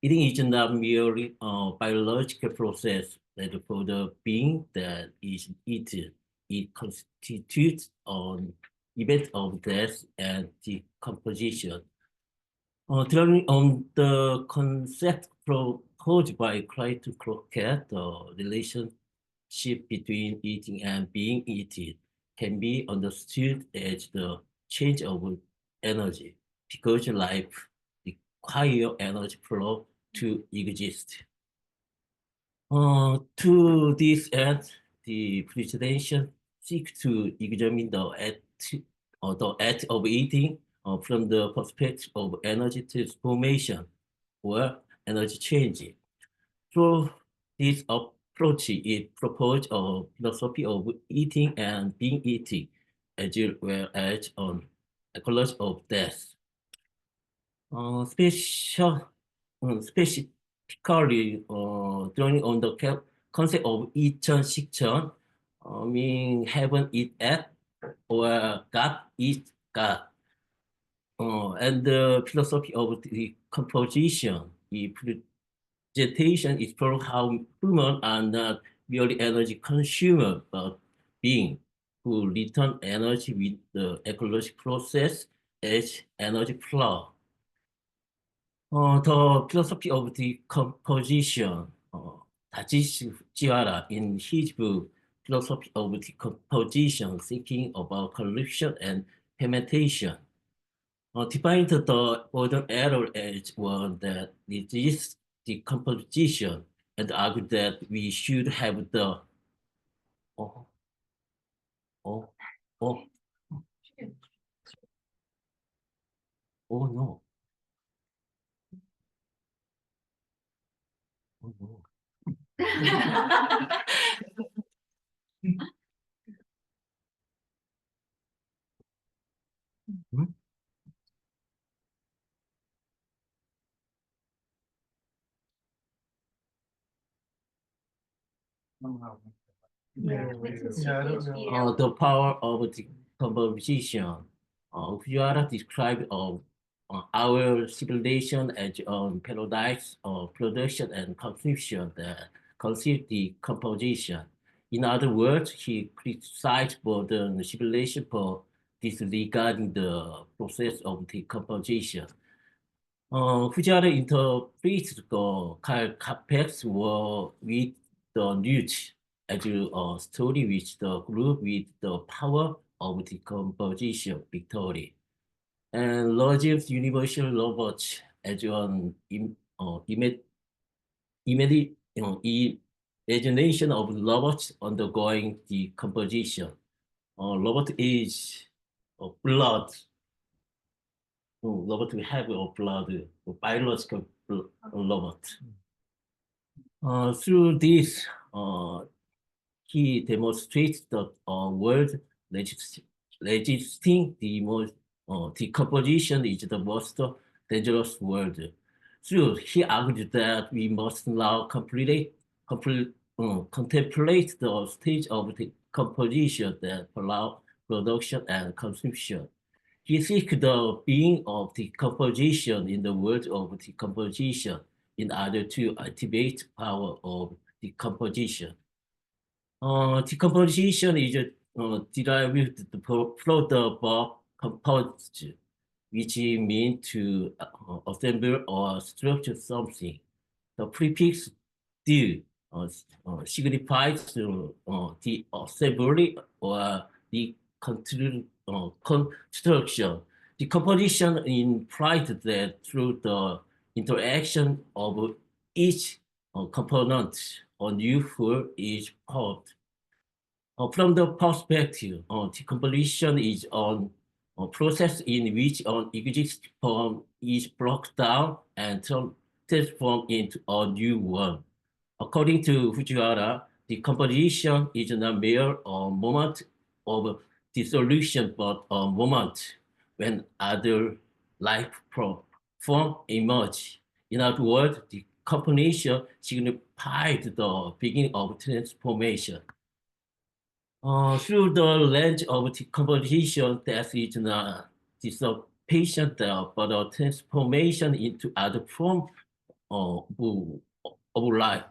Eating is not merely a biological process that for the being that is eaten. It constitutes an event of death and decomposition. Drawing on the concept proposed by Clayton Crockett, the relationship between eating and being eaten can be understood as the change of energy, because life requires energy flow to exist. To this end, the presentation seeks to examine the act of eating from the perspective of energy transformation or energy change. Through this approach, it proposed a philosophy of eating and being eaten, as well as an ecology of death. Specifically, drawing on the concept of eaten, 식전, meaning heaven eat at, or God eat God. And the philosophy of the composition, the presentation is for how humans are not merely energy consumer, but being who return energy with the ecological process as energy flow. The philosophy of the composition, Tajishi Jiwara, in his book, Philosophy of the Composition, thinking about corruption and fermentation, defined the modern error as one that resists decomposition and argued that we should have the oh oh oh oh no oh no. Hmm?
Yeah, I don't know.
The power of the composition. Fujiwara described our civilization as a paradise of production and consumption that conceived the composition. In other words, he criticized modern civilization for disregarding the process of the composition. Fujiwara interprets the Carpex war with the newt as a story which the group with the power of the composition victory. And Logic's universal robots as an immediate imagination of robots undergoing decomposition. Robot is blood. Robot we have a blood, biological robot. Through this, he demonstrates that world resisting the most decomposition is the most dangerous word. So he argued that we must now contemplate the stage of the composition that allow production and consumption. He seeks the being of the composition in the world of the composition in order to activate power of the composition. Decomposition is derived from the verb composed, which means to assemble or structure something. The prefix "do" signifies the assembly or the construction. Decomposition implies that through the interaction of each component, a new whole is formed. From the perspective, decomposition is a process in which an existing form is broken down and transformed into a new one. According to Fujiwara, decomposition is not mere moment of dissolution, but a moment when other life forms emerge. In other words, combination signified the beginning of transformation. Through the lens of the composition, that is not dissipation, but a transformation into other form of life.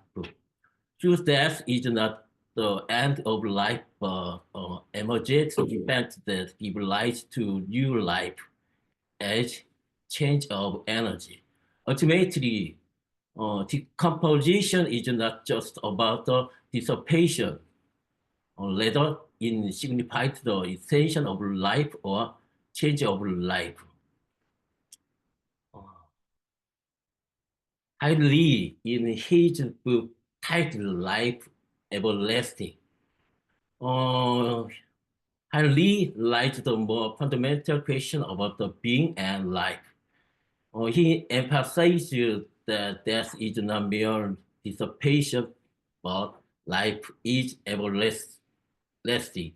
Through death is not the end of life, but emergent event that give rise to new life as change of energy. Ultimately, decomposition is not just about the dissipation, or rather it signifies the extension of life or change of life. Highly in his book titled Life Everlasting, Highly lies the more fundamental question about the being and life. He emphasizes that death is not mere dissipation, but life is everlasting.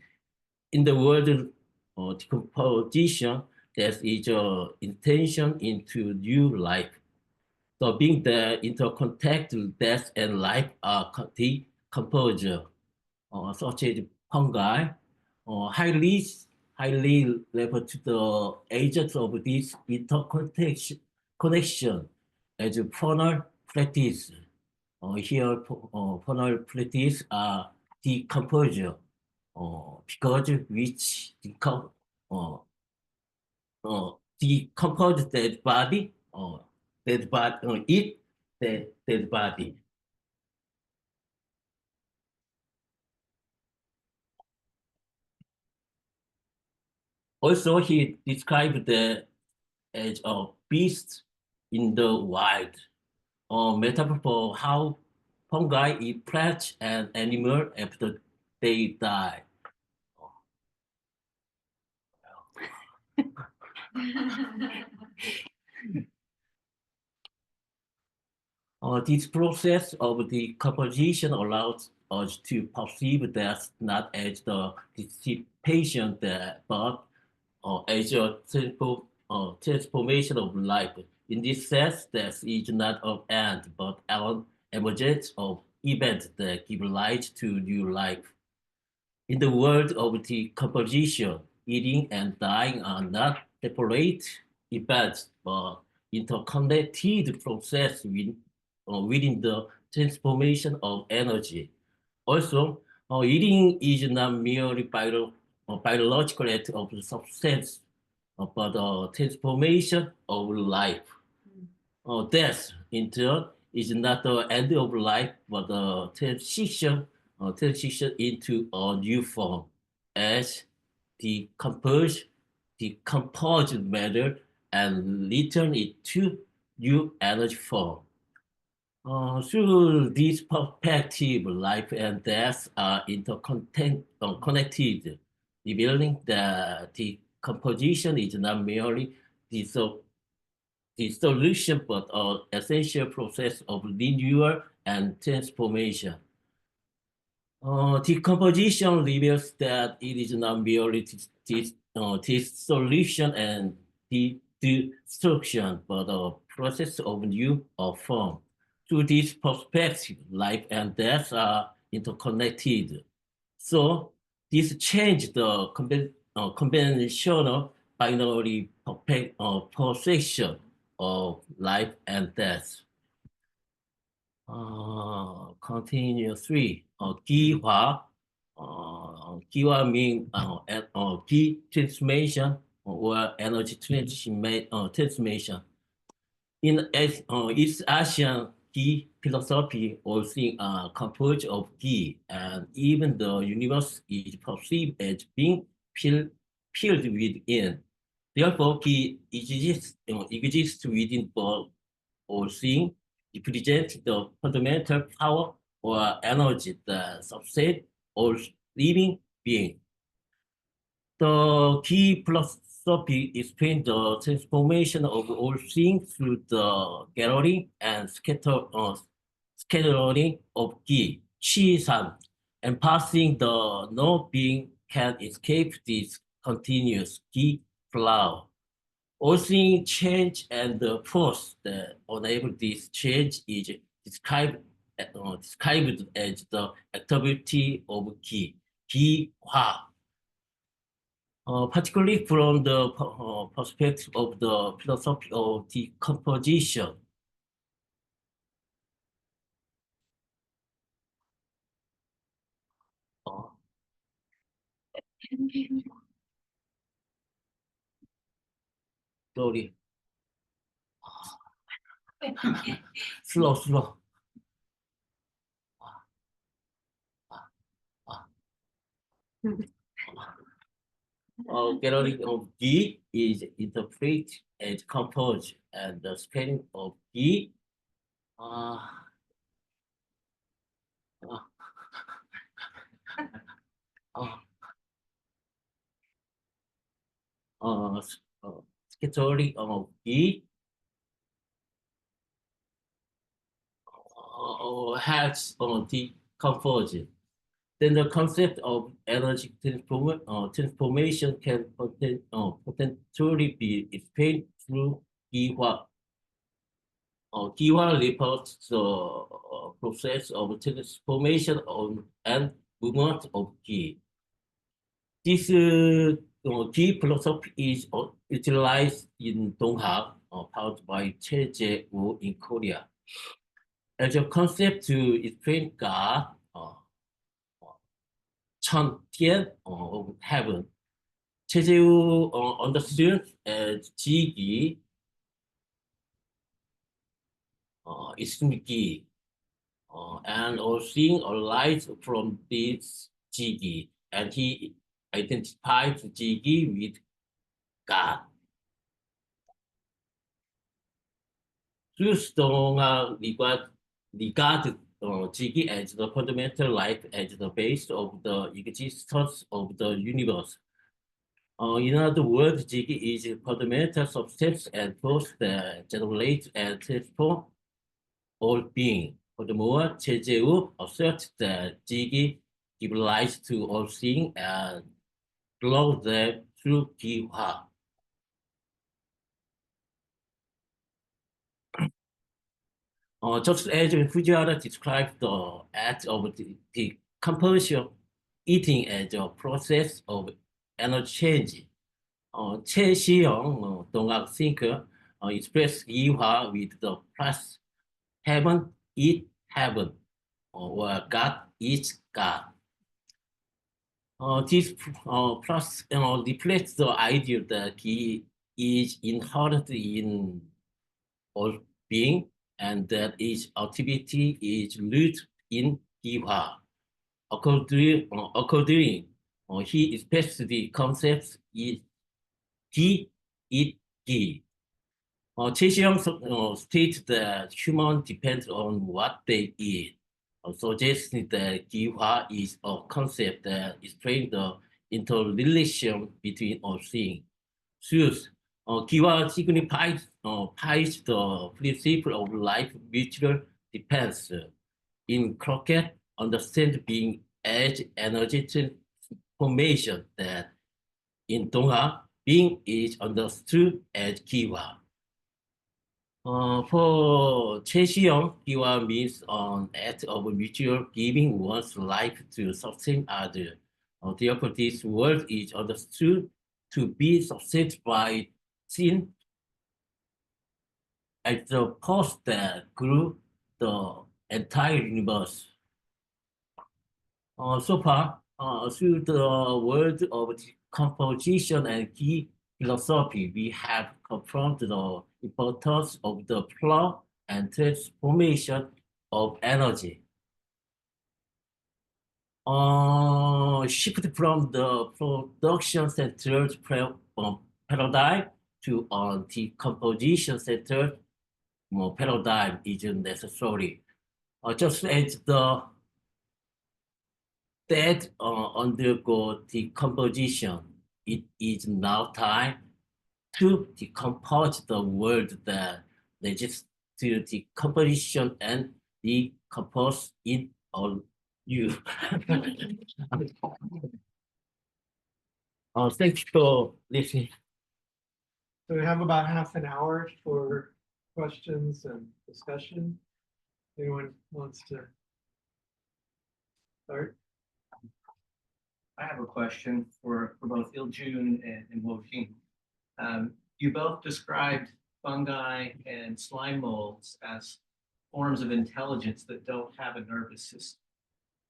In the word decomposition, there is an intention into new life. So being the interconnected death and life are decomposed, such as fungi, highly refer to the agents of this interconnection as faunal practice. Here, faunal practice are decomposure, because which decompose dead body, dead body, eat dead body. Also, he described the as a beast in the wild, or metaphor for how fungi eat plants and animals after they die. This process of decomposition allows us to perceive death not as the dissipation, but as a transformation of life. In this sense, death is not an end, but an emergence of events that give rise to new life. In the world of decomposition, eating and dying are not separate events, but interconnected process within the transformation of energy. Also, eating is not merely biological act of substance, but a transformation of life. Death, in turn, is not the end of life, but a transition into a new form as decomposed matter and return it to new energy form. Through this perspective, life and death are connected, revealing that decomposition is not merely dissolution, but an essential process of renewal and transformation. Decomposition reveals that it is not merely dissolution and destruction, but a process of new form. Through this perspective, life and death are interconnected. So this changed the conventional binary perception of life and death. Continue 3. Giwa. Giwa means key transformation or energy transformation. In East Asian Gi philosophy, all things are composed of Gi, and even the universe is perceived as being filled within. Therefore, Gi exists within both all things, represents the fundamental power or energy that subsets all living beings. The key philosophy explains the transformation of all things through the gathering and scattering of Qi, Qi-san, and passing the no being can escape this continuous Qi flow. All things change, and the force that enables this change is described as the activity of key, 기화. Particularly from the perspective of the philosophy of decomposition. Sorry. Slow. Gallery of G is interpreted as composed, and the spelling of G category of G has decomposed. Then the concept of energy transformation can potentially be explained through 기화. 기화 refers to the process of transformation and movement of key. This key philosophy is utilized in Donghak, powered by Che Jae-woo in Korea. As a concept to explain God, 천天of heaven, Che Jae-woo understood as 지기, 있음기, and all seeing or light from this 지기, and he identified 지기 with God. Thus, regard 지기 as the fundamental life as the base of the existence of the universe. In other words, 지기 is a fundamental substance and force that generates and transforms all being. Furthermore, Che Jae-woo asserts that 지기 gives rise to all things and glows them through 기화. Just as Fujiwara described the act of decomposition, eating as a process of energy change, 최시영, Donghak thinker, expressed 기화 with the plus heaven is heaven, or God is God. This plus reflects the idea that he is inherent in all being, and that each activity is rooted in 기화. Accordingly, he expressed the concept is 기, it, 기. 최시영 states that humans depend on what they eat, suggesting that 기화 is a concept that explains the interrelation between all things. Thus, 기화 signifies the principle of life mutual dependence. In Crockett, understand being as energy transformation, that in Donghak, being is understood as 기화. For 최시영, 기화 means an act of mutual giving one's life to something other. Therefore, this word is understood to be sustained by sin as the force that grew the entire universe. So far, through the world of decomposition and key philosophy, we have confronted the importance of the flow and transformation of energy. Shift from the production-centered paradigm to a decomposition-centered paradigm is necessary. Just as the dead undergo decomposition, it is now time to decompose the world that resists to decomposition and decompose it all you. Thank you for listening.
So we have about half an hour for questions and discussion. Anyone wants to start?
I have a question for both Il-jun and Wo-Jing. You both described fungi and slime molds as forms of intelligence that don't have a nervous system,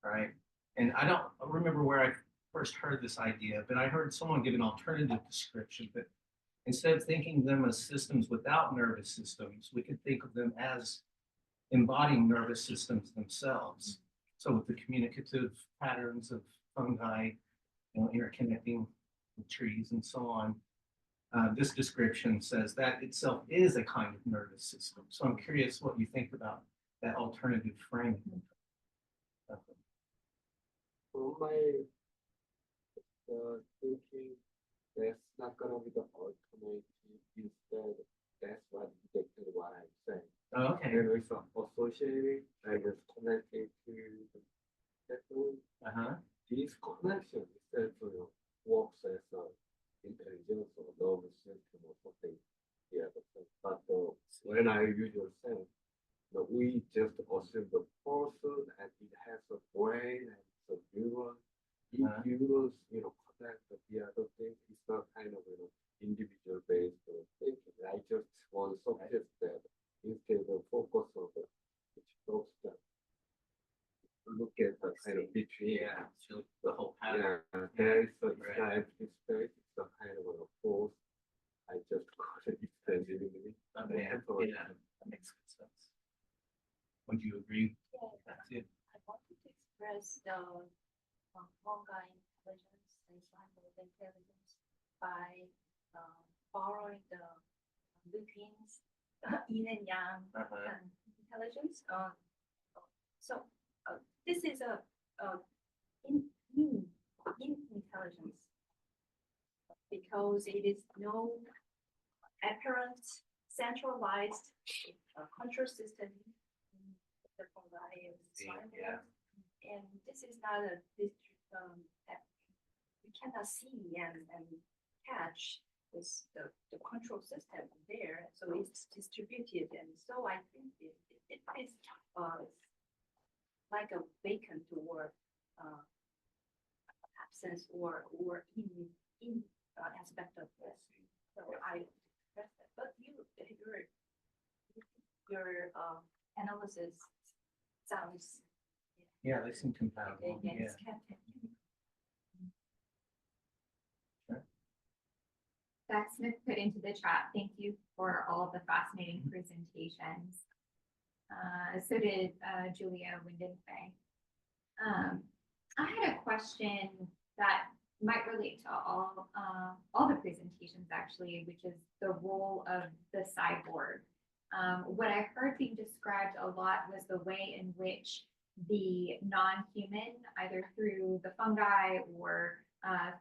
right? And I don't remember where I first heard this idea, but I heard someone give an alternative description that instead of thinking of them as systems without nervous systems, we could think of them as embodying nervous systems themselves. So with the communicative patterns of fungi, interconnecting with trees and so on, this description says that itself is a kind of nervous system. So I'm curious what you think about that alternative framing.
From my thinking, that's not gonna be the alternative. Instead, that's what exactly what I'm saying.
Oh, okay.
And it's associated, I just connected to that one. This connection essentially works as a intelligence or nervous system or something. Yeah, but when I usually say, we just assume the person and it has a brain and a neuron. If neurons, connect the other thing, it's not kind of individual based thinking. I just want to suggest that instead of focus on the look at the kind of between.
Yeah, so the whole pattern.
Yeah, there is a empty space. It's a kind of a force. I just call it extendability.
Yeah, that makes good sense. Would you agree?
Yeah,
That's it.
I wanted to express the fungi intelligence and slime mold intelligence by borrowing the Lupin's yin and yang intelligence. So this is a in intelligence because it is no apparent centralized control system in the fungi and slime mold. And this is not a that we cannot see and catch this the control system there. So it's distributed, and so I think it is like a vacant or absence or in aspect of this. So I express that. But your analysis sounds
Yeah, they seem compatible. Yeah.
against
That Smith put into the chat. Thank you for all of the fascinating presentations. So did Julia Windenfei. I had a question that might relate to all the presentations actually, which is the role of the cyborg. What I heard being described a lot was the way in which the non-human, either through the fungi or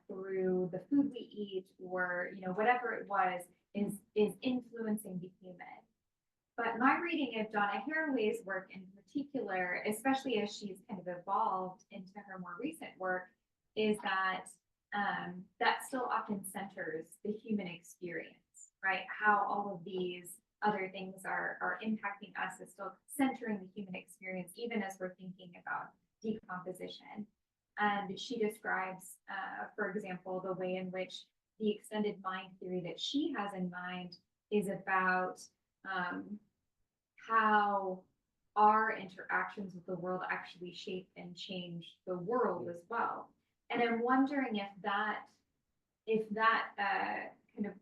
through the food we eat, or whatever it was, is influencing the human. But my reading of Donna Haraway's work in particular, especially as she's kind of evolved into her more recent work, is that that still often centers the human experience, right? How all of these other things are impacting us is still centering the human experience, even as we're thinking about decomposition. And she describes, for example, the way in which the extended mind theory that she has in mind is about how our interactions with the world actually shape and change the world as well. And I'm wondering if that kind of,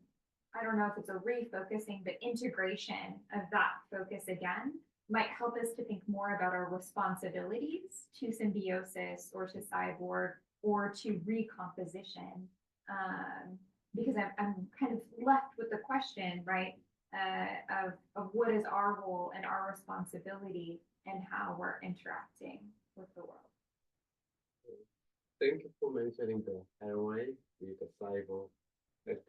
I don't know if it's a refocusing, but integration of that focus again might help us to think more about our responsibilities to symbiosis or to cyborg or to recomposition. Because I'm kind of left with the question, right, of what is our role and our responsibility and how we're interacting with the world.
Thank you for mentioning the Haraway with the cyborg. That's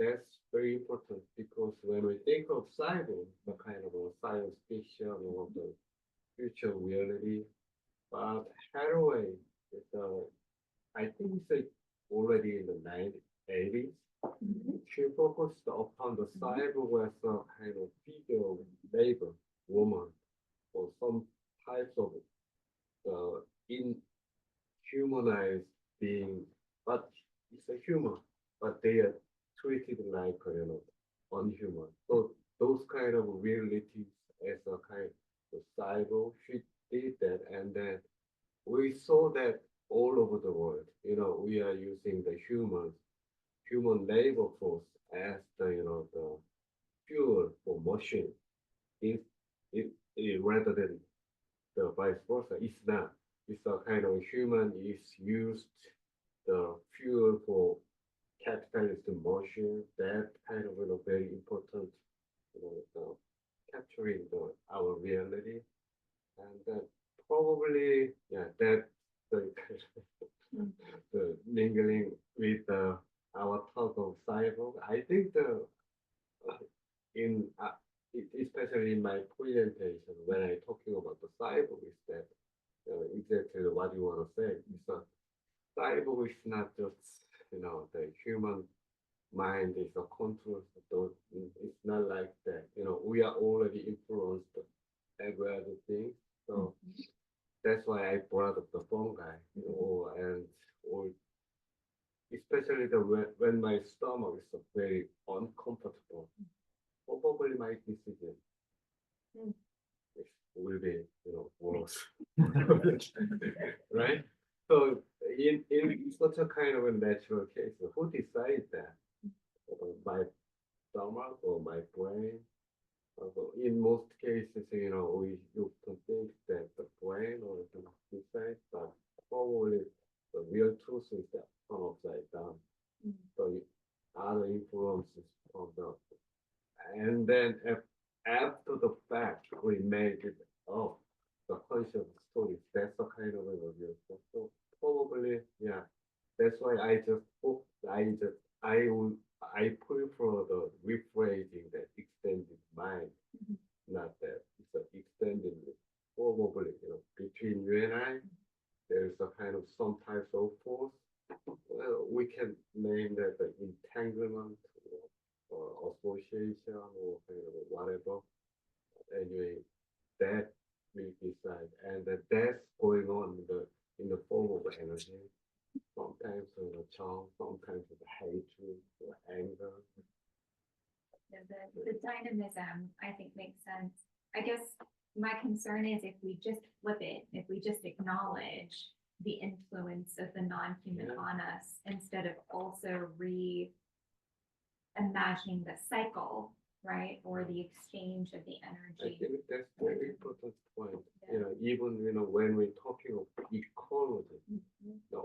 very important because when we think of cyborg, the kind of a science fiction or the future reality, but Haraway is I think it's already in the 1980s. She focused upon the cyborg as a kind of figure of labor woman or some types of inhumanized being, but it's a human, but they are treated like unhuman. So those kind of realities as a kind of cycle, she did that, and then we saw that all over the world. We are using the human labor force as the fuel for machine. Rather than the vice versa, it's not. It's a kind of human is used the fuel for capitalist machine. That kind of very important, capturing our reality, and that probably that the mingling with our talk of cyborg. I think in especially in my presentation when I talking about the cyborg is that exactly what you want to say. It's a cyborg is not just the human mind is a control. It's not like that. We are already influenced every other thing. So that's why I brought up the fungi, or especially when my stomach is very uncomfortable. Probably my decision will be worse, right? So in such a kind of a natural case, who decides that? My stomach or my brain? In most cases, you can think that the brain or the decide, but probably the real truth is that come upside down. So other influences from and then after the fact, we made it up. The conscious story. That's the kind of overview. So probably, that's why I prefer the rephrasing that extended mind, not that it's an extended. Probably, between you and I, there's a kind of some types of force. Well, we can name that the entanglement or association or kind of whatever. Anyway, that we decide, and that's going on in the form of energy. Sometimes charm, sometimes hatred, or anger.
The dynamism, I think, makes sense. I guess my concern is if we just flip it, if we just acknowledge the influence of the non-human on us, instead of also reimagining the cycle, right, or the exchange of the
I
energy.
think that's very important point. Even when we're talking of ecology,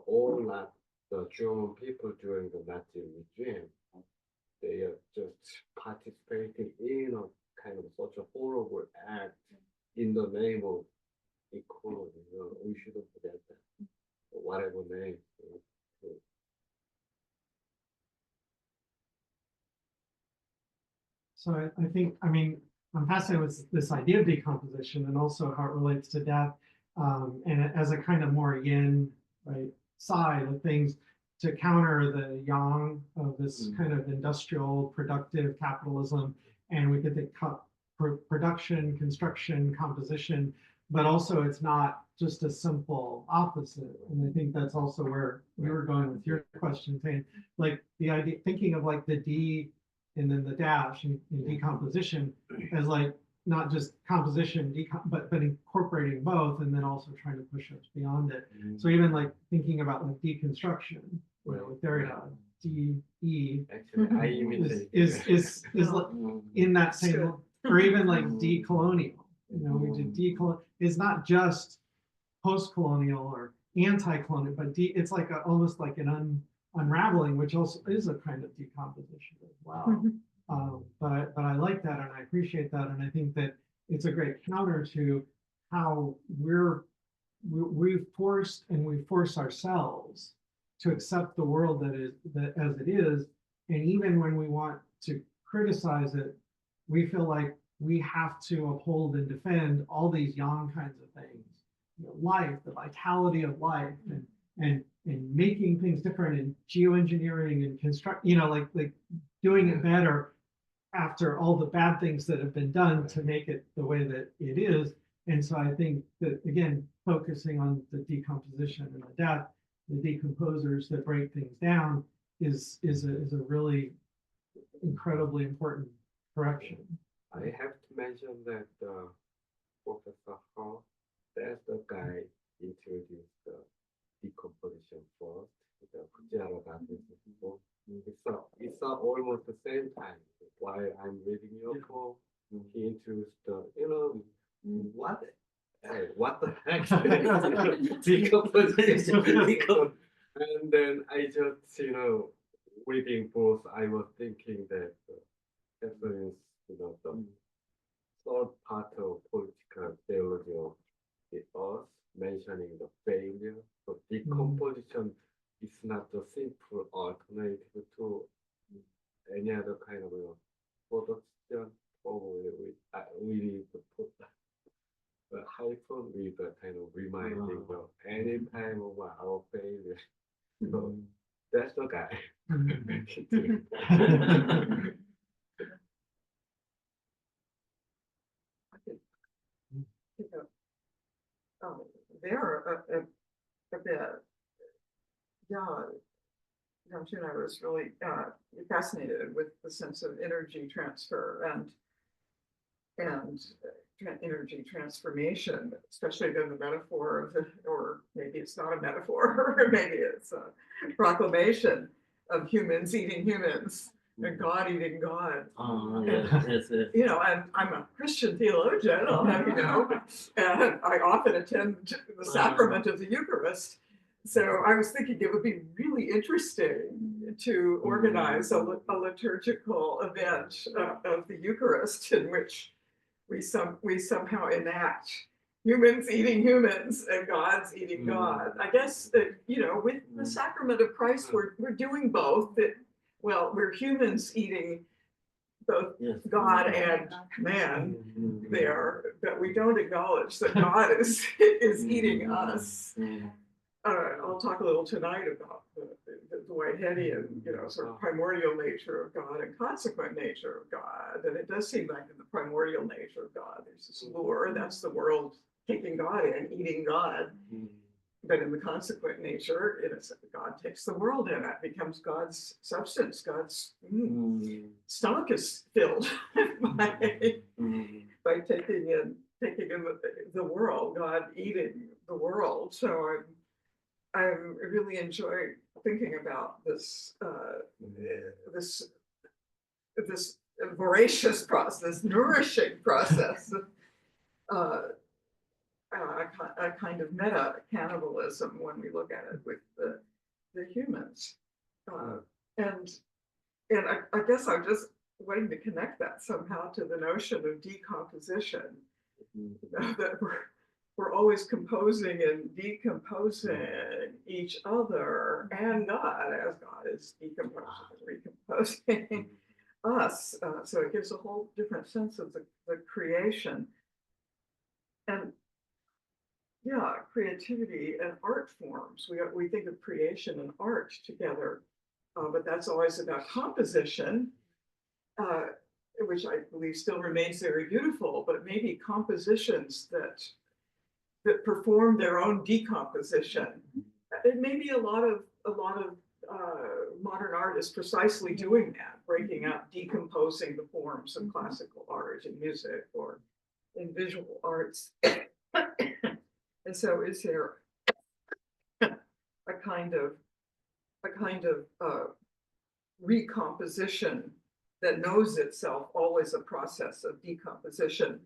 all that the German people during the Nazi regime, they are just participating in a kind of such a horrible act in the name of equality. We shouldn't forget that. Whatever name.
So I think, I'm fascinated with this idea of decomposition and also how it relates to death, and as a kind of more yin, right, side of things to counter the yang of this kind of industrial productive capitalism. And we could think production, construction, composition, but also it's not just a simple opposite. And I think that's also where we were going with your question, saying like the idea, thinking of like the D and then the dash in decomposition as like not just composition, but incorporating both, and then also trying to push us beyond it. So even like thinking about like deconstruction, with Derrida, DE is like in that same, or even like decolonial. We did decolonial. It's not just post-colonial or anti-colonial, but it's like almost like an unraveling, which also is a kind of decomposition as well. But I like that, and I appreciate that, and I think that it's a great counter to how we force ourselves to accept the world that as it is, and even when we want to criticize it, we feel like we have to uphold and defend all these yang kinds of things, life, the vitality of life, and making things different, and geoengineering and construct, like doing it better after all the bad things that have been done to make it the way that it is. And so I think that, again, focusing on the decomposition and the death, the decomposers that break things down is a really incredibly important correction.
I have to mention that Professor Hall, that's the guy introduced the decomposition first. It's almost the same time. While I'm reading your poem, he introduced what the heck? Decomposition. And then I just, reading both, I was thinking that Catherine, the third part of political theology of the earth, mentioning the failure. So decomposition is not a simple alternative to any other kind of production. Probably we need to put the hyphen with a kind of reminding of any time of our failure. So that's the guy.
There a bit. Yeah, I was really fascinated with the sense of energy transfer and energy transformation, especially in the metaphor of or maybe it's not a metaphor, or maybe it's a proclamation of humans eating humans and God eating God.
Yes.
I'm a Christian theologian, I'll have you know, and I often attend the sacrament of the Eucharist. So I was thinking it would be really interesting to organize a liturgical event of the Eucharist in which we somehow enact humans eating humans and God's eating God. I guess that, with the sacrament of Christ, we're doing both. We're humans eating both God and man there, but we don't acknowledge that God is eating us. I'll talk a little tonight about the Whiteheadian, sort of primordial nature of God and consequent nature of God. And it does seem like in the primordial nature of God, there's this lure, that's the world taking God in, eating God. But in the consequent nature, God takes the world in, it becomes God's substance, God's stomach is filled by taking in the world, God eating the world. So I really enjoy thinking about this voracious process, nourishing process of a kind of meta cannibalism when we look at it with the humans, and I guess I'm just waiting to connect that somehow to the notion of decomposition, that we're always composing and decomposing each other and God, as God is decomposing and recomposing us. So it gives a whole different sense of the creation. And creativity and art forms. We think of creation and art together, but that's always about composition, which I believe still remains very beautiful, but maybe compositions that perform their own decomposition. It may be a lot of modern art is precisely doing that, breaking up, decomposing the forms of classical art in music or in visual arts. And so is there a kind of recomposition that knows itself always a process of decomposition?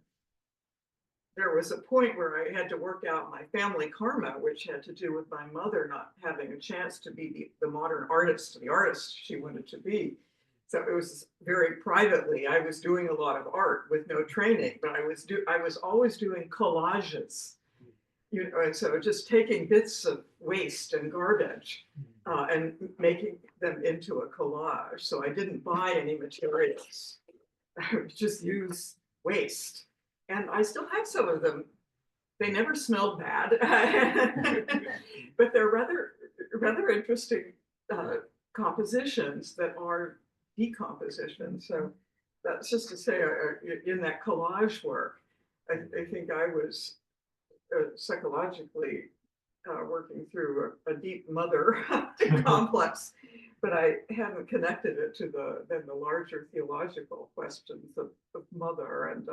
There was a point where I had to work out my family karma, which had to do with my mother not having a chance to be the modern artist, the artist she wanted to be. So it was very privately. I was doing a lot of art with no training, but I was always doing collages. And so just taking bits of waste and garbage and making them into a collage. So I didn't buy any materials. I would just use waste. And I still have some of them. They never smelled bad, but they're rather interesting compositions that are decomposition. So that's just to say, in that collage work, I think I was psychologically working through a deep mother complex, but I hadn't connected it to the larger theological questions of mother and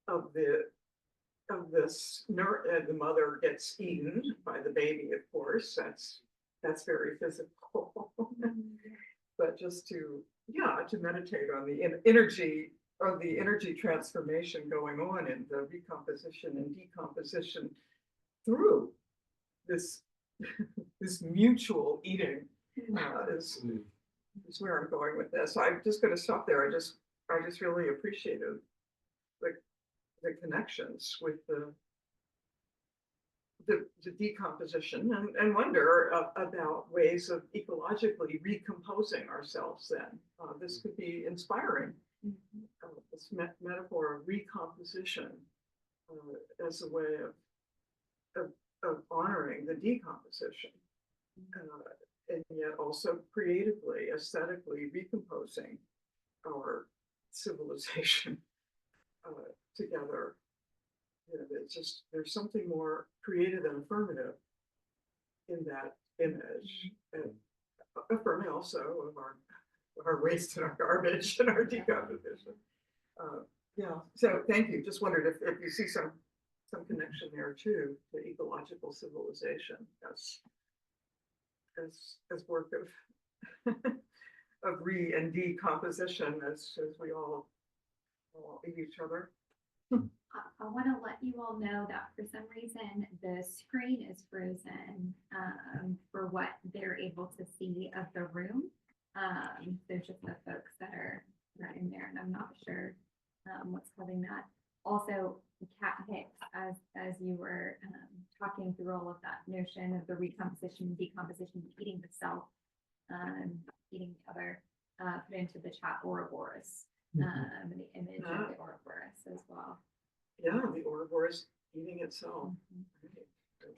of this the mother gets eaten by the baby, of course. That's very physical. But just to meditate on the energy of the energy transformation going on in the recomposition and decomposition through this this mutual eating is where I'm going with this. So I'm just going to stop there. I just really appreciated the connections with the decomposition and wonder about ways of ecologically recomposing ourselves then. This could be inspiring. This metaphor of recomposition as a way of honoring the decomposition, and yet also creatively, aesthetically recomposing our civilization together. It's just, there's something more creative and affirmative in that image, and affirming also of our waste and our garbage and our decomposition. So thank you. Just wondered if you see some connection there too to ecological civilization as work of of re and decomposition as we all eat each other.
I want to let you all know that for some reason the screen is frozen for what they're able to see of the room. There's just the folks that are in there, and I'm not sure what's causing that. Also, Kat Hicks, as you were talking through all of that notion of the recomposition, decomposition, eating the self, eating the other, put into the chat Ouroboros, and the image of the Ouroboros as well.
Yeah, the Ouroboros eating itself.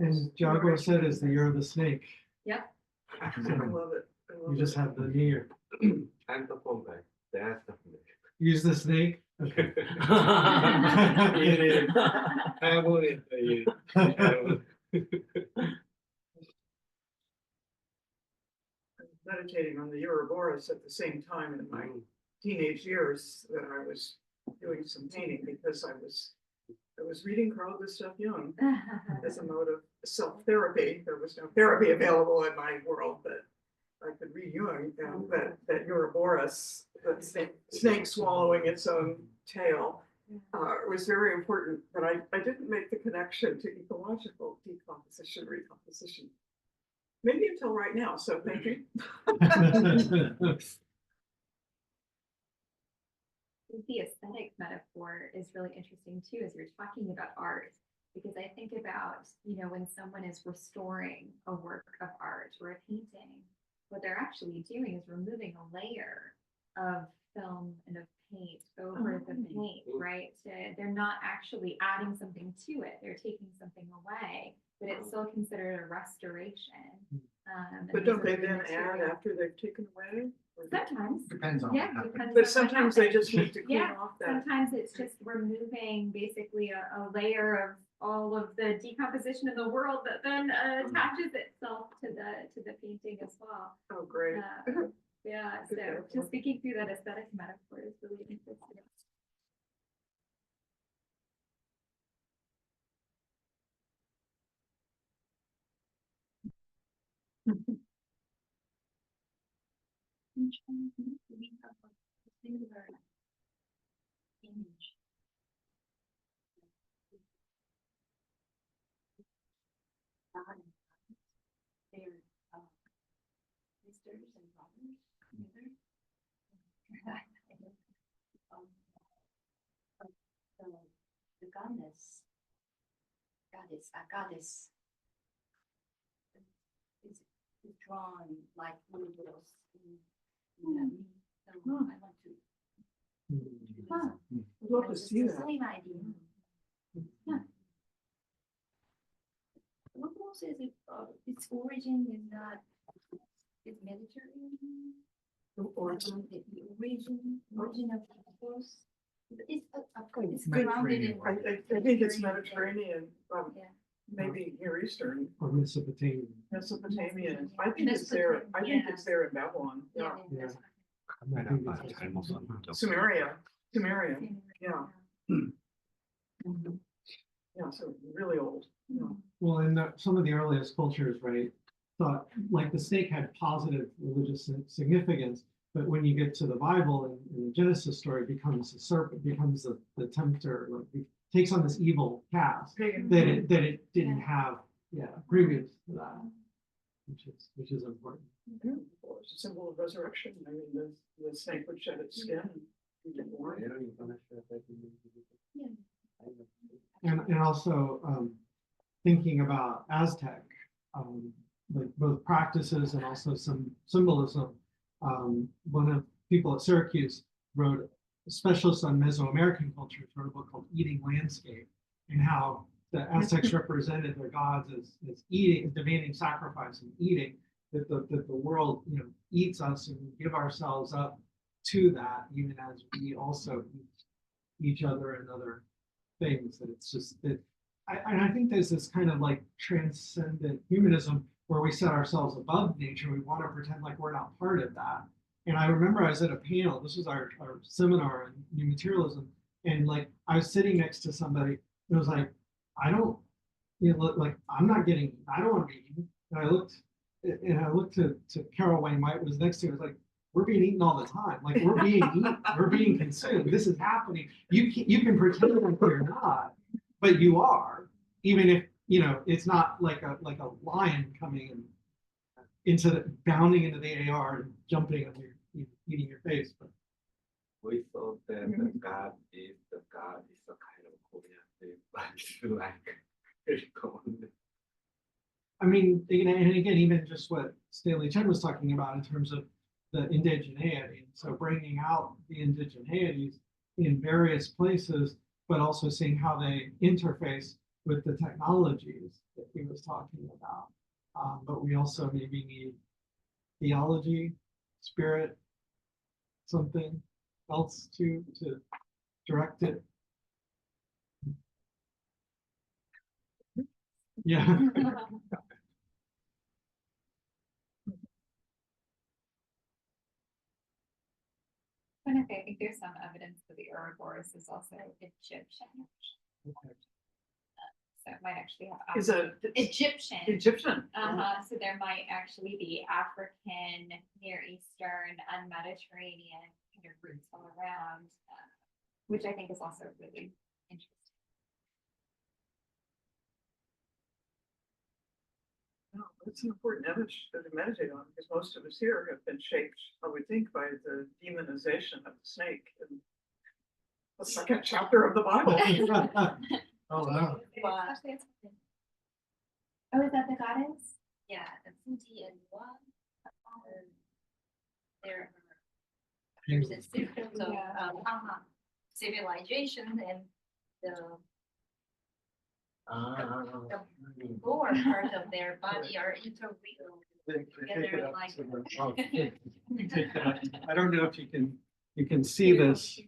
And Jaguar said is the year of the snake.
Yep.
I love it.
You just have the new year.
I'm the phone guy. That's the phone.
Use the snake. Okay.
Meditating on the Ouroboros at the same time in my teenage years that I was doing some painting, because I was reading Carl Gustav Jung as a mode of self-therapy. There was no therapy available in my world, but I could read Jung, and that Ouroboros, that snake swallowing its own tail, was very important. But I didn't make the connection to ecological decomposition, recomposition, maybe until right now. So thank you.
The aesthetic metaphor is really interesting too, as you're talking about art, because I think about, when someone is restoring a work of art or a painting, what they're actually doing is removing a layer of film and of paint over the paint, right? They're not actually adding something to it, they're taking something away, but it's still considered a restoration.
But don't they then add after they've taken away?
Sometimes.
Depends on
Yeah,
what happens.
depends
But
on
sometimes
what
they just
happens.
need to clean
Yeah,
off that.
sometimes it's just removing basically a layer of all of the decomposition in the world that then attaches itself to the painting as well.
Oh, great.
Yeah,
Good
so
metaphor.
just speaking through that aesthetic metaphor is really interesting. We have a singular image. They're sisters and brothers together. The goddess is drawn like Ouroboros in the so I want to.
I'd love to see
It's the
that.
same idea. Yeah. Ouroboros is its origin is not it's Mediterranean.
The origin.
The origin of Ouroboros
It's
grounded
in.
I think it's Mediterranean,
Yeah.
maybe Near Eastern,
Or Mesopotamian.
Mesopotamian. I think it's there. I think it's there in Babylon. Yeah.
Yeah.
카메라가 잘못 썼는데.
Sumeria. Yeah. Yeah. So really old. Yeah.
Well, in some of the earliest cultures, right, thought like the snake had positive religious significance, but when you get to the Bible and the Genesis story, it becomes a serpent, becomes the tempter, like it takes on this evil cast that it didn't have, previous to that, which is important.
Well, it's a symbol of resurrection. I mean, the snake would shed its skin and be born.
And also thinking about Aztec, like both practices and also some symbolism. One of people at Syracuse wrote, a specialist on Mesoamerican culture, wrote a book called Eating Landscape, and how the Aztecs represented their gods as eating, demanding sacrifice and eating, that the world, eats us, and we give ourselves up to that, even as we also eat each other and other things. That it's just that I think there's this kind of like transcendent humanism where we set ourselves above nature. We want to pretend like we're not part of that. And I remember I was at a panel, this was our seminar on new materialism, and like I was sitting next to somebody, and it was like, I don't, like I'm not getting, I don't want to be eaten. And I looked to Carol Wayne White was next to me, it was like, we're being eaten all the time. Like we're being eaten, we're being consumed. This is happening. You can pretend like you're not, but you are, even if it's not like a lion coming bounding into the AR and jumping on your eating your face. But
we thought that the God is a kind of Korean thing, but it's like very common.
I mean, and again, even just what Stanley Chen was talking about in terms of the indigeneity. So bringing out the indigeneities in various places, but also seeing how they interface with the technologies that he was talking about. But we also maybe need theology, spirit, something else to direct it. Yeah.
And I think there's some evidence that the Ouroboros is also Egyptian. So it might actually have
Is a
Egyptian. So there might actually be African, Near Eastern, and Mediterranean kind of roots all around, which I think is also really interesting.
No, it's an important image to meditate on, because most of us here have been shaped, I would think, by the demonization of the snake in the second chapter of the Bible.
Oh, wow.
Oh, is that the goddess?
Yeah, the Fuji and one. There's a sequence of civilization and the lower part of their body are interweaved together like.
I don't know if you can see this,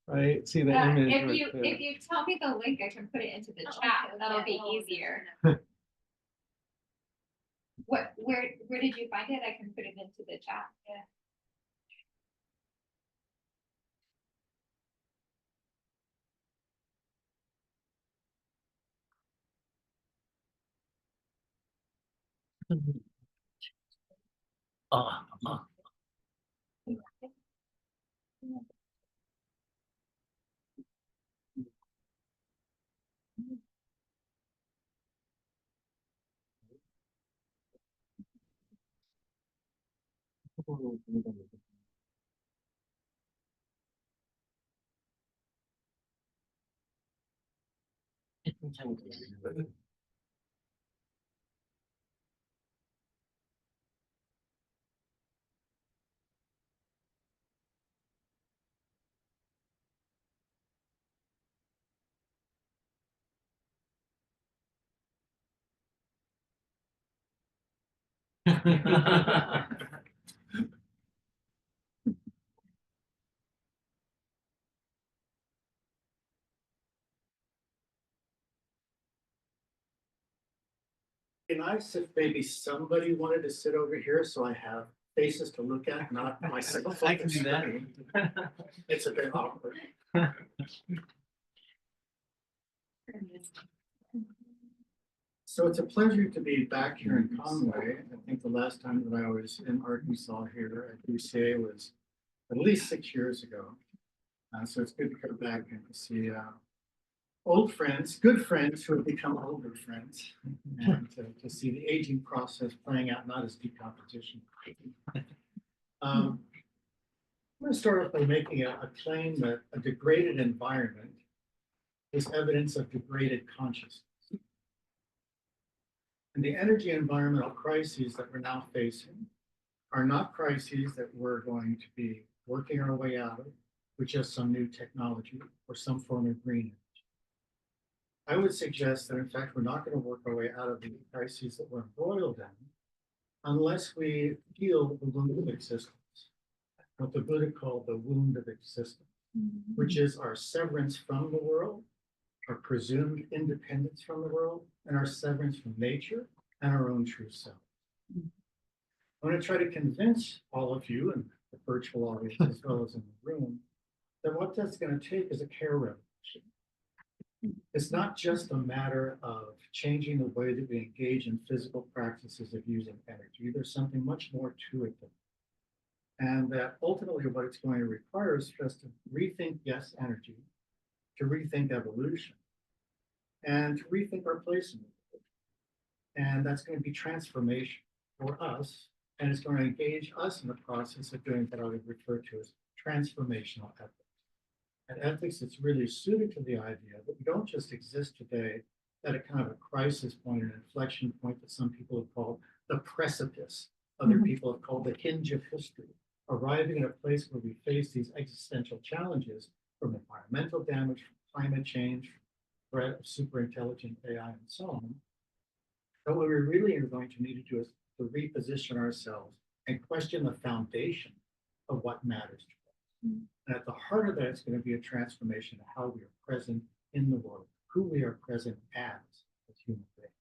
right? See the image.
If you tell me the link, I can put it into the chat. That'll be easier. Where did you find it? I can put it into the chat. Yeah.
Be nice if maybe somebody wanted to sit over here so I have faces to look at, not myself.
I can do that.
It's a bit awkward. So it's a pleasure to be back here in Conway. I think the last time that I was in Arkansas here at UCA was at least 6 years ago. So it's good to come back and to see old friends, good friends who have become older friends, and to see the aging process playing out, not as decomposition. I'm going to start off by making a claim that a degraded environment is evidence of degraded consciousness. And the energy environmental crises that we're now facing are not crises that we're going to be working our way out of with just some new technology or some form of green energy. I would suggest that, in fact, we're not going to work our way out of the crises that we're embroiled in unless we heal the wound of existence, what the Buddha called the wound of existence, which is our severance from the world, our presumed independence from the world, and our severance from nature and our own true self. I'm going to try to convince all of you and the virtual audience as well as in the room that what that's going to take is a care revolution. It's not just a matter of changing the way that we engage in physical practices of using energy. There's something much more to it than that. And that ultimately what it's going to require is for us to rethink, yes, energy, to rethink evolution, and to rethink our place in the world. And that's going to be transformation for us, and it's going to engage us in the process of doing what I would refer to as transformational ethics. And ethics that's really suited to the idea that we don't just exist today at a kind of a crisis point, an inflection point that some people have called the precipice, other people have called the hinge of history, arriving at a place where we face these existential challenges from environmental damage, from climate change, threat of super intelligent AI, and so on. But what we really are going to need to do is to reposition ourselves and question the foundation of what matters to us. And at the heart of that, it's going to be a transformation of how we are present in the world, who we are present as human beings.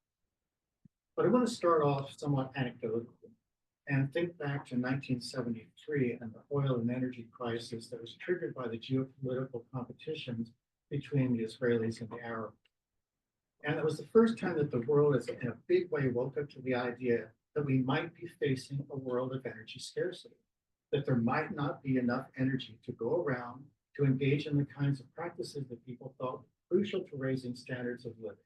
But I want to start off somewhat anecdotally and think back to 1973 and the oil and energy crisis that was triggered by the geopolitical competitions between the Israelis and the Arabs. And it was the first time that the world, in a big way, woke up to the idea that we might be facing a world of energy scarcity, that there might not be enough energy to go around to engage in the kinds of practices that people thought were crucial to raising standards of living,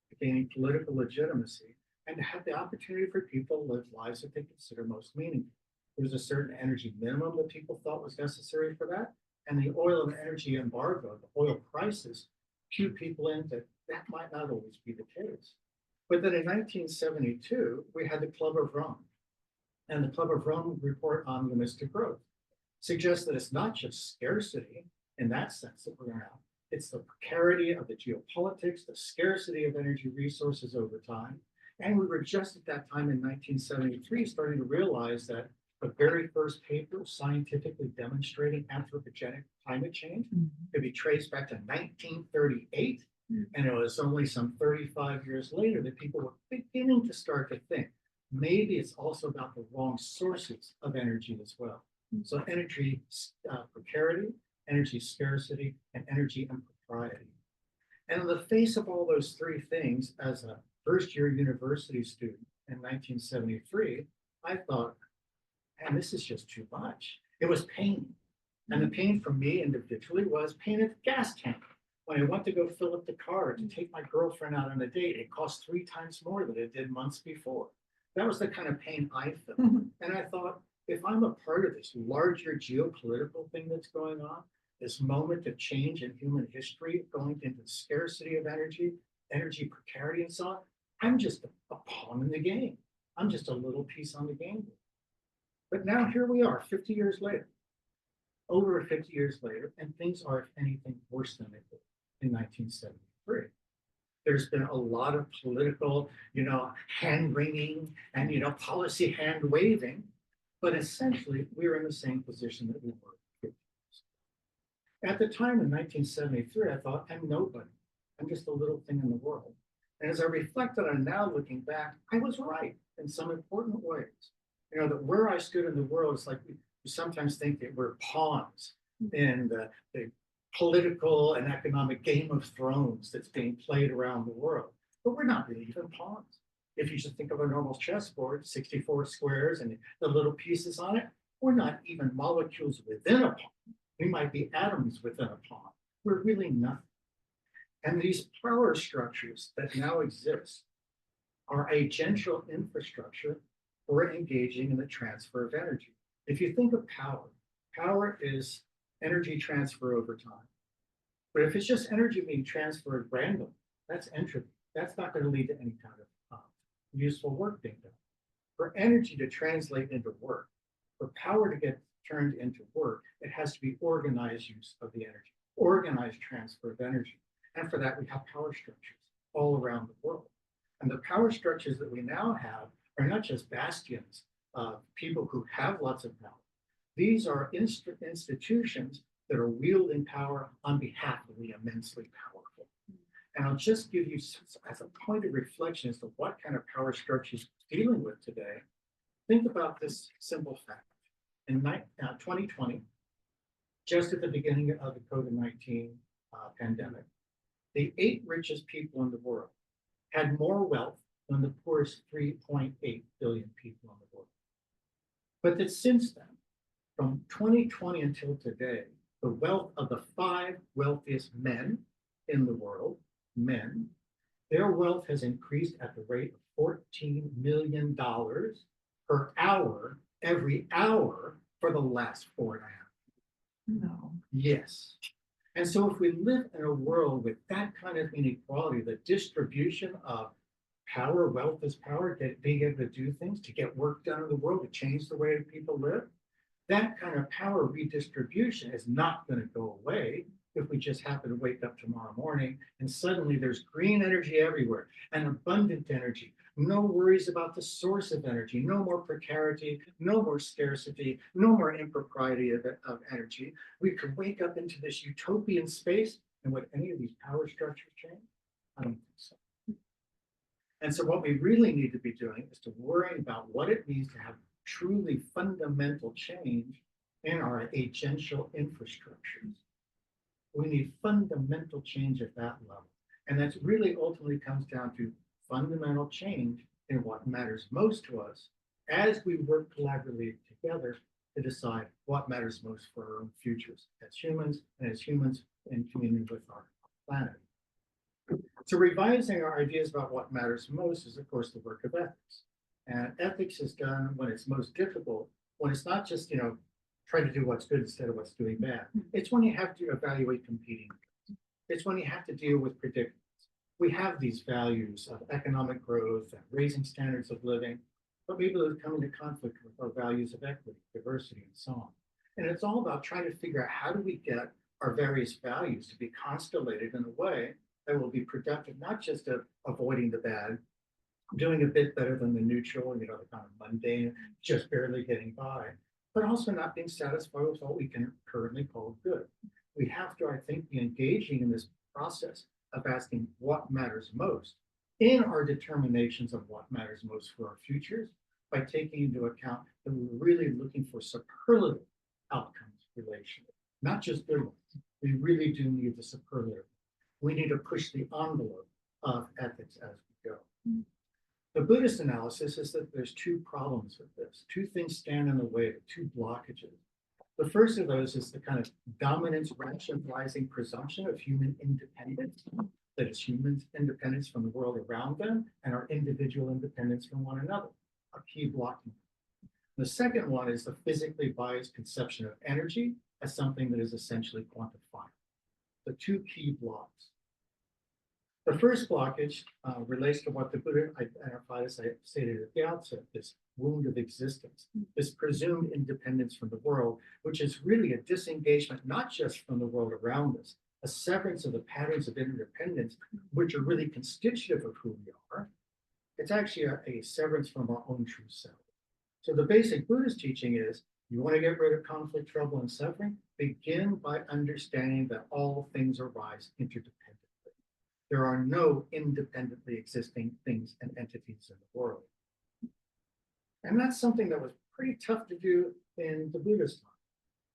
to gaining political legitimacy, and to have the opportunity for people to live lives that they consider most meaningful. There was a certain energy minimum that people thought was necessary for that, and the oil and energy embargo, the oil prices, cued people into that might not always be the case. But then in 1972, we had the Club of Rome. And the Club of Rome report on humanistic growth suggests that it's not just scarcity in that sense that we're going to have. It's the precarity of the geopolitics, the scarcity of energy resources over time. And we were just at that time in 1973 starting to realize that the very first paper scientifically demonstrating anthropogenic climate change could be traced back to 1938. And it was only some 35 years later that people were beginning to start to think, maybe it's also about the wrong sources of energy as well. So energy precarity, energy scarcity, and energy impropriety. And in the face of all those three things, as a first-year university student in 1973, I thought, man, this is just too much. It was pain. And the pain for me individually was pain at the gas tank. When I went to go fill up the car to take my girlfriend out on a date, it cost 3 times more than it did months before. That was the kind of pain I felt. And I thought, if I'm a part of this larger geopolitical thing that's going on, this moment of change in human history, going into the scarcity of energy, energy precarity and so on, I'm just a pawn in the game. I'm just a little piece on the game. But now here we are, 50 years later, over 50 years later, and things are, if anything, worse than they were in 1973. There's been a lot of political, hand wringing and, policy hand waving, but essentially we're in the same position that we were 50 years ago. At the time in 1973, I thought, I'm nobody. I'm just a little thing in the world. And as I reflected on now looking back, I was right in some important ways. You know, that where I stood in the world is like we sometimes think that we're pawns in the political and economic Game of Thrones that's being played around the world. But we're not really even pawns. If you just think of a normal chessboard, 64 squares and the little pieces on it, we're not even molecules within a pawn. We might be atoms within a pawn. We're really nothing. And these power structures that now exist are a gentle infrastructure for engaging in the transfer of energy. If you think of power, power is energy transfer over time. But if it's just energy being transferred randomly, that's entropy. That's not going to lead to any kind of useful work being done. For energy to translate into work, for power to get turned into work, it has to be organized use of the energy, organized transfer of energy. And for that, we have power structures all around the world. And the power structures that we now have are not just bastions of people who have lots of power. These are institutions that are wielding power on behalf of the immensely powerful. And I'll just give you as a point of reflection as to what kind of power structures we're dealing with today. Think about this simple fact. In 2020, just at the beginning of the COVID-19 pandemic, the 8 richest people in the world had more wealth than the poorest 3.8 billion people in the world. But that since then, from 2020 until today, the wealth of the 5 wealthiest men in the world, their wealth has increased at the rate of $14 million per hour, every hour for the last 4.5 years.
No.
Yes. And so if we live in a world with that kind of inequality, the distribution of power, wealth is power, being able to do things, to get work done in the world, to change the way that people live, that kind of power redistribution is not going to go away if we just happen to wake up tomorrow morning and suddenly there's green energy everywhere and abundant energy. No worries about the source of energy, no more precarity, no more scarcity, no more impropriety of energy. We could wake up into this utopian space, and would any of these power structures change? I don't think so. And so what we really need to be doing is to worry about what it means to have truly fundamental change in our agential infrastructures. We need fundamental change at that level. And that's really ultimately comes down to fundamental change in what matters most to us as we work collaboratively together to decide what matters most for our own futures as humans and as humans in communion with our planet. So revising our ideas about what matters most is, of course, the work of ethics. And ethics is done when it's most difficult, when it's not just, try to do what's good instead of what's doing bad. It's when you have to evaluate competing. It's when you have to deal with predicaments. We have these values of economic growth and raising standards of living, but maybe those come into conflict with our values of equity, diversity, and so on. And it's all about trying to figure out how do we get our various values to be constellated in a way that will be productive, not just of avoiding the bad, doing a bit better than the neutral, the kind of mundane, just barely getting by, but also not being satisfied with what we can currently call good. We have to, I think, be engaging in this process of asking what matters most in our determinations of what matters most for our futures by taking into account that we're really looking for superlative outcomes relationally, not just good ones. We really do need the superlative. We need to push the envelope of ethics as we go. The Buddhist analysis is that there's 2 problems with this. 2 things stand in the way, 2 blockages. The first of those is the kind of dominance rationalizing presumption of human independence, that is humans' independence from the world around them and our individual independence from one another, a key blocking. The second one is the physically biased conception of energy as something that is essentially quantifiable. The 2 key blocks. The first blockage relates to what the Buddha identified, as I stated at the outset, this wound of existence, this presumed independence from the world, which is really a disengagement, not just from the world around us, a severance of the patterns of interdependence, which are really constitutive of who we are. It's actually a severance from our own true self. So the basic Buddhist teaching is, you want to get rid of conflict, trouble, and suffering? Begin by understanding that all things arise interdependently. There are no independently existing things and entities in the world. And that's something that was pretty tough to do in the Buddhist time.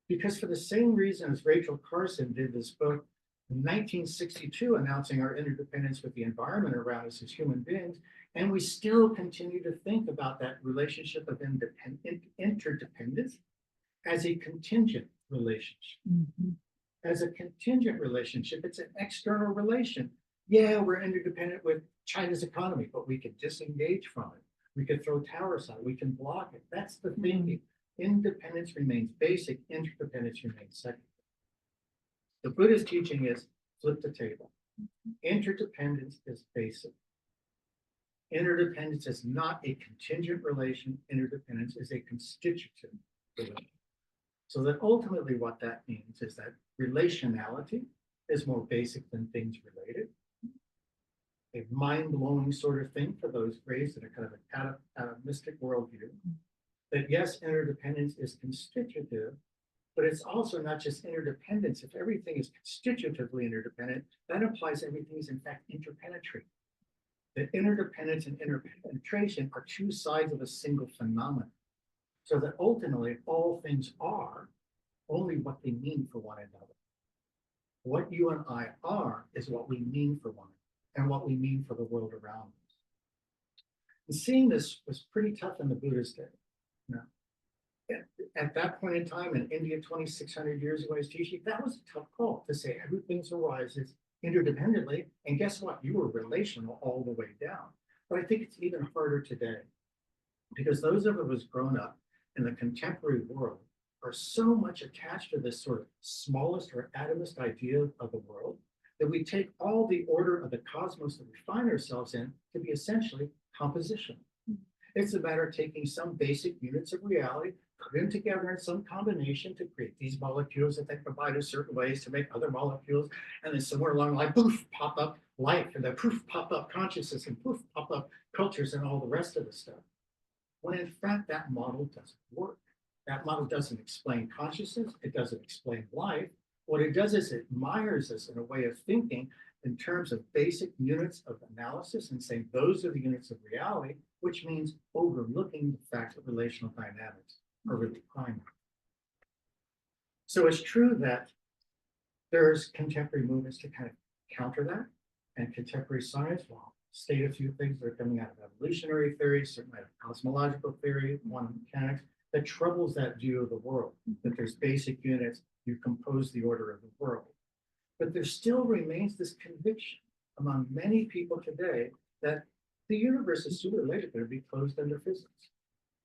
Because for the same reason as Rachel Carson did this book in 1962, announcing our interdependence with the environment around us as human beings, and we still continue to think about that relationship of interdependence as a contingent relationship. As a contingent relationship, it's an external relation. Yeah, we're interdependent with China's economy, but we can disengage from it. We could throw towers on it. We can block it. That's the thinking. Independence remains basic. Interdependence remains secondary. The Buddhist teaching is flip the table. Interdependence is basic. Interdependence is not a contingent relation. Interdependence is a constitutive relation. So that ultimately what that means is that relationality is more basic than things related. A mind-blowing sort of thing for those raised in a kind of atomistic worldview. That yes, interdependence is constitutive, but it's also not just interdependence. If everything is constitutively interdependent, that implies everything is in fact interpenetrating. That interdependence and interpenetration are two sides of a single phenomenon. So that ultimately all things are only what they mean for one another. What you and I are is what we mean for one another and what we mean for the world around us. And seeing this was pretty tough in the Buddhist day. You know, at that point in time in India, 2,600 years ago, as teaching, that was a tough call to say everything arises interdependently. And guess what? You were relational all the way down. But I think it's even harder today because those of us grown up in the contemporary world are so much attached to this sort of smallest or atomist idea of the world that we take all the order of the cosmos that we find ourselves in to be essentially composition. It's a matter of taking some basic units of reality, put them together in some combination to create these molecules that they combine in certain ways to make other molecules, and then somewhere along the line, poof, pop up life, and then poof, pop up consciousness, and poof, pop up cultures and all the rest of the stuff. When in fact, that model doesn't work. That model doesn't explain consciousness. It doesn't explain life. What it does is it mires us in a way of thinking in terms of basic units of analysis and saying those are the units of reality, which means overlooking the fact that relational dynamics are really primary. So it's true that there's contemporary movements to kind of counter that, and contemporary science will state a few things that are coming out of evolutionary theory, certainly out of cosmological theory, quantum mechanics, that troubles that view of the world, that there's basic units, you compose the order of the world. But there still remains this conviction among many people today that the universe is sooner or later going to be closed under physics.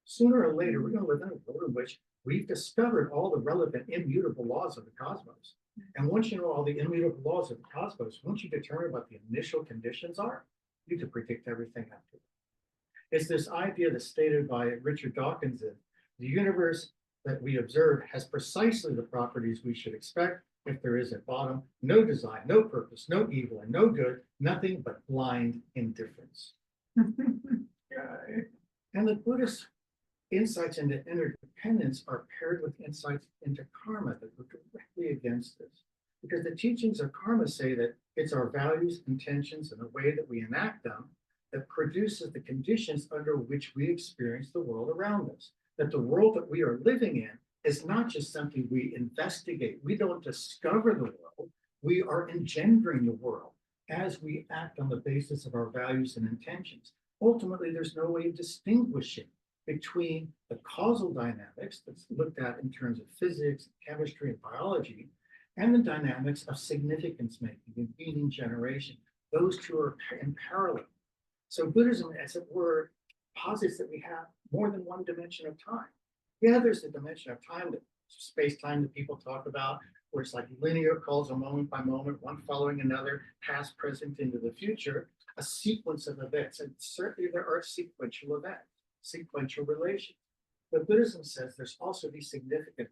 Sooner or later, we're going to live in a world in which we've discovered all the relevant immutable laws of the cosmos. And once you know all the immutable laws of the cosmos, once you determine what the initial conditions are, you can predict everything after that. It's this idea that's stated by Richard Dawkins that the universe that we observe has precisely the properties we should expect if there is at bottom, no design, no purpose, no evil, and no good, nothing but blind indifference. And the Buddhist insights into interdependence are paired with insights into karma that go directly against this. Because the teachings of karma say that it's our values, intentions, and the way that we enact them that produces the conditions under which we experience the world around us. That the world that we are living in is not just something we investigate. We don't discover the world. We are engendering the world as we act on the basis of our values and intentions. Ultimately, there's no way of distinguishing between the causal dynamics that's looked at in terms of physics, chemistry, and biology, and the dynamics of significance making and meaning generation. Those two are in parallel. So Buddhism, as it were, posits that we have more than one dimension of time. Yeah, there's a dimension of time, that space-time that people talk about, where it's like linear calls, a moment by moment, one following another, past, present, into the future, a sequence of events. And certainly there are sequential events, sequential relations. But Buddhism says there's also these significant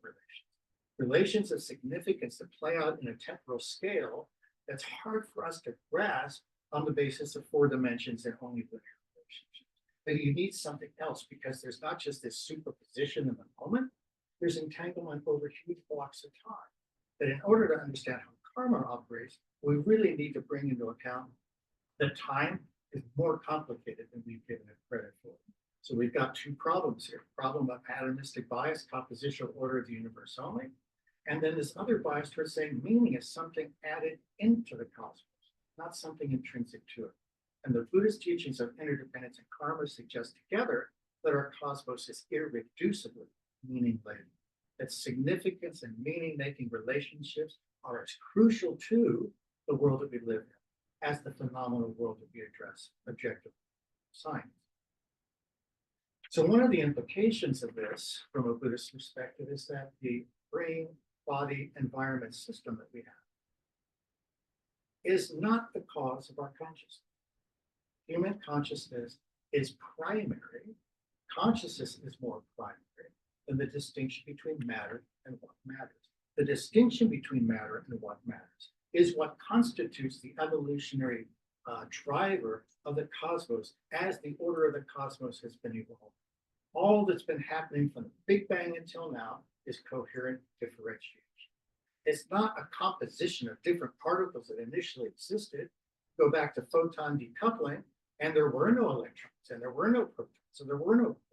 relations of significance that play out in a temporal scale that's hard for us to grasp on the basis of four dimensions and only linear relationships. That you need something else because there's not just this superposition in the moment, there's entanglement over huge blocks of time. That in order to understand how karma operates, we really need to bring into account The time is more complicated than we've given it credit for. So we've got two problems here. Problem of atomistic bias, compositional order of the universe only. And then this other bias towards saying meaning is something added into the cosmos, not something intrinsic to it. And the Buddhist teachings of interdependence and karma suggest together that our cosmos is irreducibly meaning-laden, that significance and meaning-making relationships are as crucial to the world that we live in as the phenomenal world that we address objectively science. So one of the implications of this from a Buddhist perspective is that the brain, body, environment system that we have is not the cause of our consciousness. Human consciousness is primary. Consciousness is more primary than the distinction between matter and what matters. The distinction between matter and what matters is what constitutes the evolutionary driver of the cosmos as the order of the cosmos has been evolved. All that's been happening from the Big Bang until now is coherent differentiation. It's not a composition of different particles that initially existed. Go back to photon decoupling, and there were no electrons, and there were no protons, and there were no protons.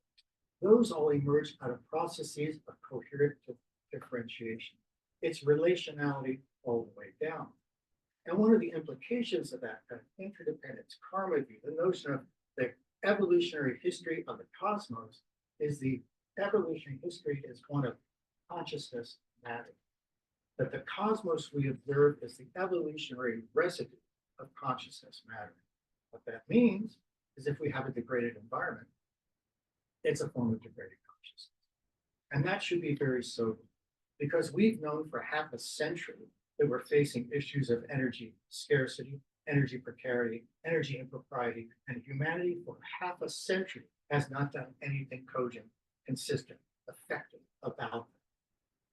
Those all emerged out of processes of coherent differentiation. It's relationality all the way down. And one of the implications of that kind of interdependence karma view, the notion of the evolutionary history of the cosmos, is the evolutionary history is one of consciousness matter. That the cosmos we observe is the evolutionary residue of consciousness matter. What that means is if we have a degraded environment, it's a form of degraded consciousness. And that should be very sobering, because we've known for half a century that we're facing issues of energy scarcity, energy precarity, energy impropriety, and humanity for half a century has not done anything cogent, consistent, effective about them.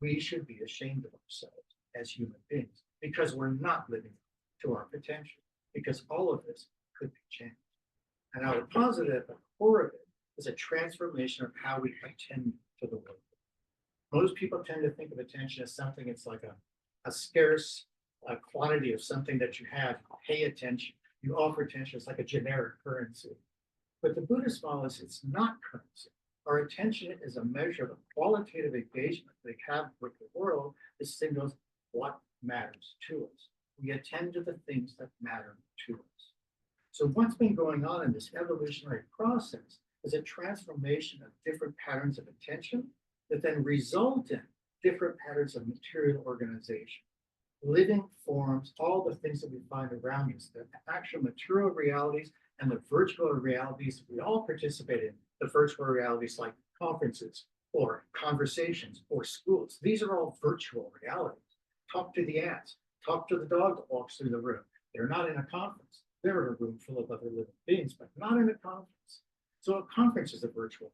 We should be ashamed of ourselves as human beings because we're not living to our potential, because all of this could be changed. And I would posit at the core of it is a transformation of how we attend to the world. Most people tend to think of attention as something, it's like a scarce quantity of something that you have. Pay attention. You offer attention. It's like a generic currency. But the Buddhist model is it's not currency. Our attention is a measure of the qualitative engagement they have with the world that signals what matters to us. We attend to the things that matter to us. So what's been going on in this evolutionary process is a transformation of different patterns of attention that then result in different patterns of material organization. Living forms, all the things that we find around us, the actual material realities and the virtual realities we all participate in, the virtual realities like conferences or conversations or schools. These are all virtual realities. Talk to the ants, talk to the dog that walks through the room. They're not in a conference. They're in a room full of other living beings, but not in a conference. So a conference is a virtual.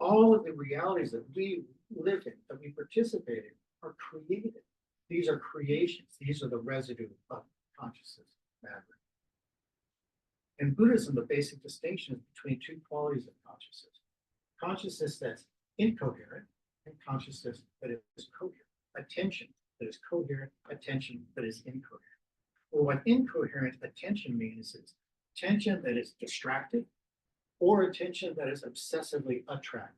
All of the realities that we live in, that we participate in, are created. These are creations. These are the residue of consciousness matter. In Buddhism, the basic distinction is between two qualities of consciousness. Consciousness that's incoherent and consciousness that is coherent. Attention that is coherent, attention that is incoherent. Or what incoherent attention means is attention that is distracted or attention that is obsessively attracted.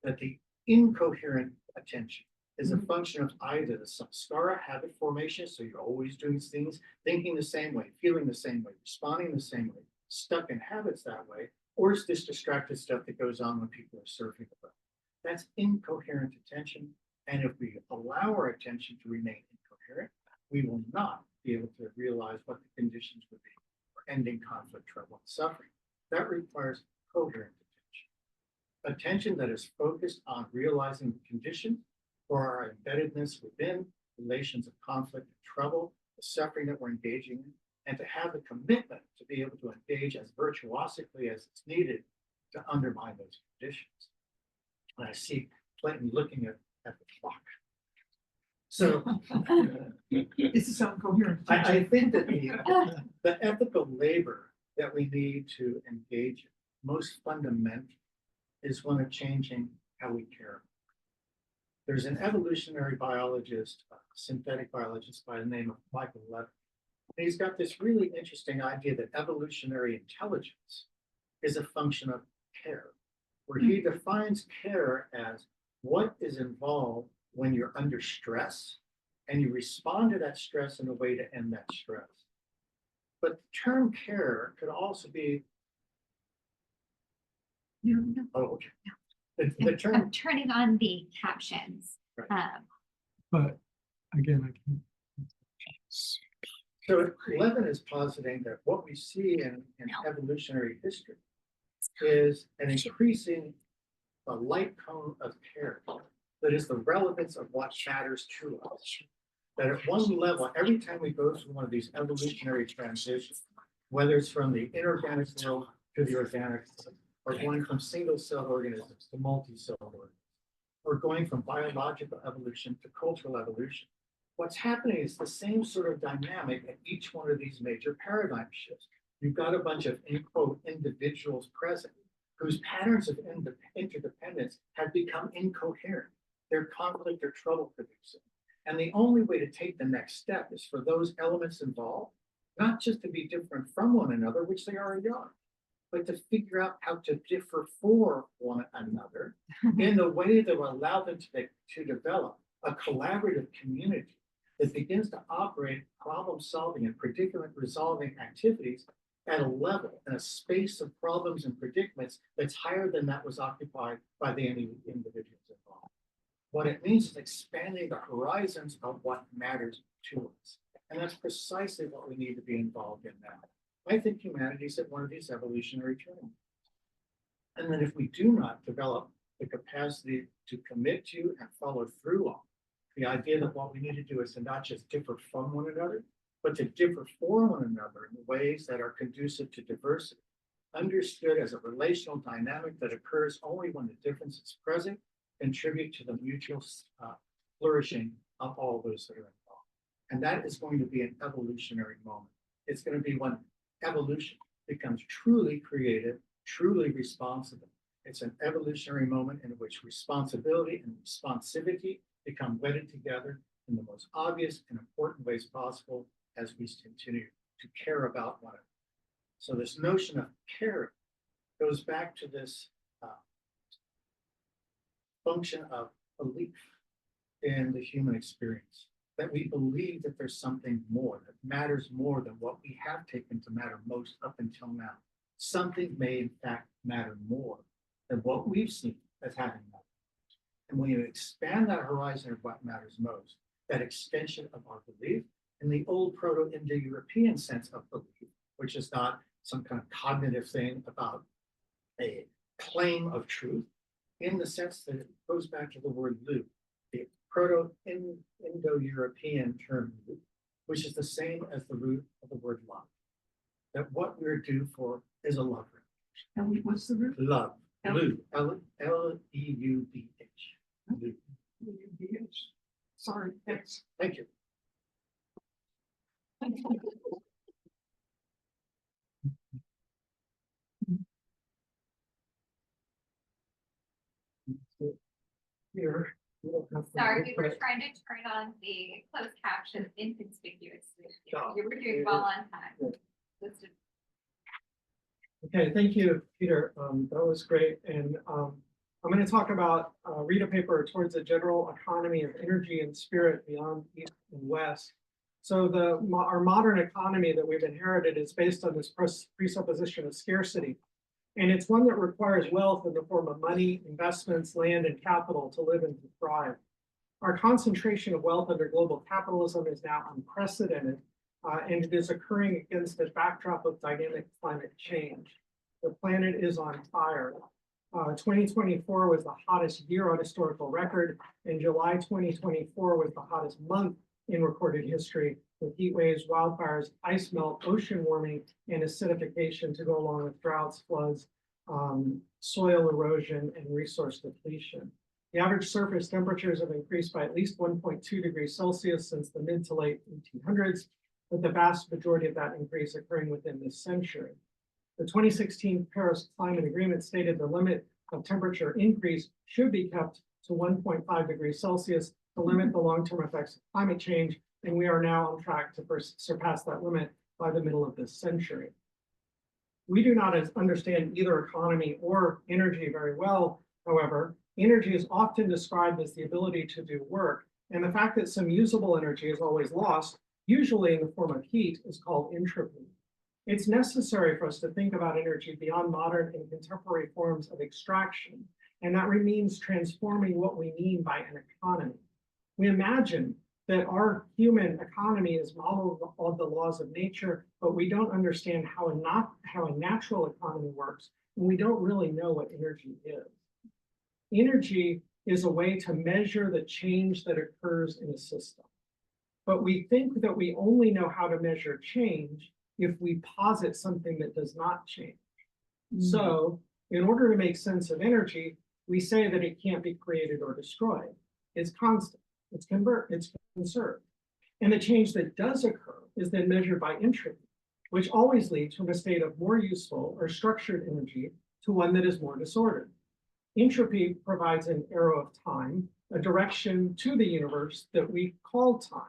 That the incoherent attention is a function of either the samskara habit formation, so you're always doing things, thinking the same way, feeling the same way, responding the same way, stuck in habits that way, or it's this distracted stuff that goes on when people are surfing the web. That's incoherent attention, and if we allow our attention to remain incoherent, we will not be able to realize what the conditions would be for ending conflict, trouble, and suffering. That requires coherent attention. Attention that is focused on realizing the conditions for our embeddedness within relations of conflict and trouble, the suffering that we're engaging in, and to have the commitment to be able to engage as virtuosically as it's needed to undermine those conditions. And I see Clayton looking at the clock. So
This is sound coherent.
I think that the ethical labor that we need to engage in, most fundamental, is one of changing how we care. There's an evolutionary biologist, synthetic biologist by the name of Michael Levin, And he's got this really interesting idea that evolutionary intelligence is a function of care, where he defines care as what is involved when you're under stress and you respond to that stress in a way to end that stress. But the term care could also be, oh, okay. The term,
I'm turning on the captions.
Right.
But again, I can't.
so Levin is positing that what we see in evolutionary history is an increasing light cone of care that is the relevance of what matters to us. That at one level, every time we go through one of these evolutionary transitions, whether it's from the inorganic world to the organic world, or going from single-cell organisms to multi-cell organisms, or going from biological evolution to cultural evolution, what's happening is the same sort of dynamic at each one of these major paradigm shifts. You've got a bunch of, in quote, individuals present whose patterns of interdependence have become incoherent. They're conflict or trouble producing. And the only way to take the next step is for those elements involved, not just to be different from one another, which they already are, but to figure out how to differ for one another in the way that will allow them to develop a collaborative community that begins to operate problem solving and predicament resolving activities at a level and a space of problems and predicaments that's higher than that was occupied by the individuals involved. What it means is expanding the horizons of what matters to us. And that's precisely what we need to be involved in now. I think humanity's at one of these evolutionary turns. And then if we do not develop the capacity to commit to and follow through on the idea that what we need to do is to not just differ from one another, but to differ for one another in ways that are conducive to diversity, understood as a relational dynamic that occurs only when the difference is present, contribute to the mutual flourishing of all those that are involved. And that is going to be an evolutionary moment. It's going to be when evolution becomes truly creative, truly responsible. It's an evolutionary moment in which responsibility and responsivity become wedded together in the most obvious and important ways possible as we continue to care about one another. So this notion of care goes back to this function of belief in the human experience, that we believe that there's something more that matters more than what we have taken to matter most up until now. Something may in fact matter more than what we've seen as having mattered. And when you expand that horizon of what matters most, that extension of our belief in the old Proto-Indo-European sense of belief, which is not some kind of cognitive thing about a claim of truth, in the sense that it goes back to the word loop, the Proto-Indo-European term loop, which is the same as the root of the word love. That what we're due for is a love revolution.
And what's the root?
Love. Loop. L-E-U-B-H. Loop.
L-E-U-B-H. Sorry, thanks.
Thank you.
Here.
Sorry, we were trying to turn on the closed captions inconspicuously.
Oh.
You were doing well on time. Just to-
Okay, thank you, Peter. That was great. And I'm going to talk about read a paper towards a general economy of energy and spirit beyond East and West. So our modern economy that we've inherited is based on this presupposition of scarcity. And it's one that requires wealth in the form of money, investments, land, and capital to live and to thrive. Our concentration of wealth under global capitalism is now unprecedented, and it is occurring against a backdrop of dynamic climate change. The planet is on fire. 2024 was the hottest year on historical record, and July 2024 was the hottest month in recorded history, with heat waves, wildfires, ice melt, ocean warming, and acidification to go along with droughts, floods, soil erosion, and resource depletion. The average surface temperatures have increased by at least 1.2 degrees Celsius since the mid to late 1800s, with the vast majority of that increase occurring within this century. The 2016 Paris Climate Agreement stated the limit of temperature increase should be kept to 1.5 degrees Celsius to limit the long-term effects of climate change and we are now on track to surpass that limit by the middle of this century. We do not understand either economy or energy very well, however. Energy is often described as the ability to do work, and the fact that some usable energy is always lost, usually in the form of heat, is called entropy. It's necessary for us to think about energy beyond modern and contemporary forms of extraction, and that means transforming what we mean by an economy. We imagine that our human economy is modeled on the laws of nature, but we don't understand how a natural economy works, and we don't really know what energy is. Energy is a way to measure the change that occurs in a system. But we think that we only know how to measure change if we posit something that does not change. So in order to make sense of energy, we say that it can't be created or destroyed. It's constant, it's conserved. And the change that does occur is then measured by entropy, which always leads from a state of more useful or structured energy to one that is more disordered. Entropy provides an arrow of time, a direction to the universe that we call time.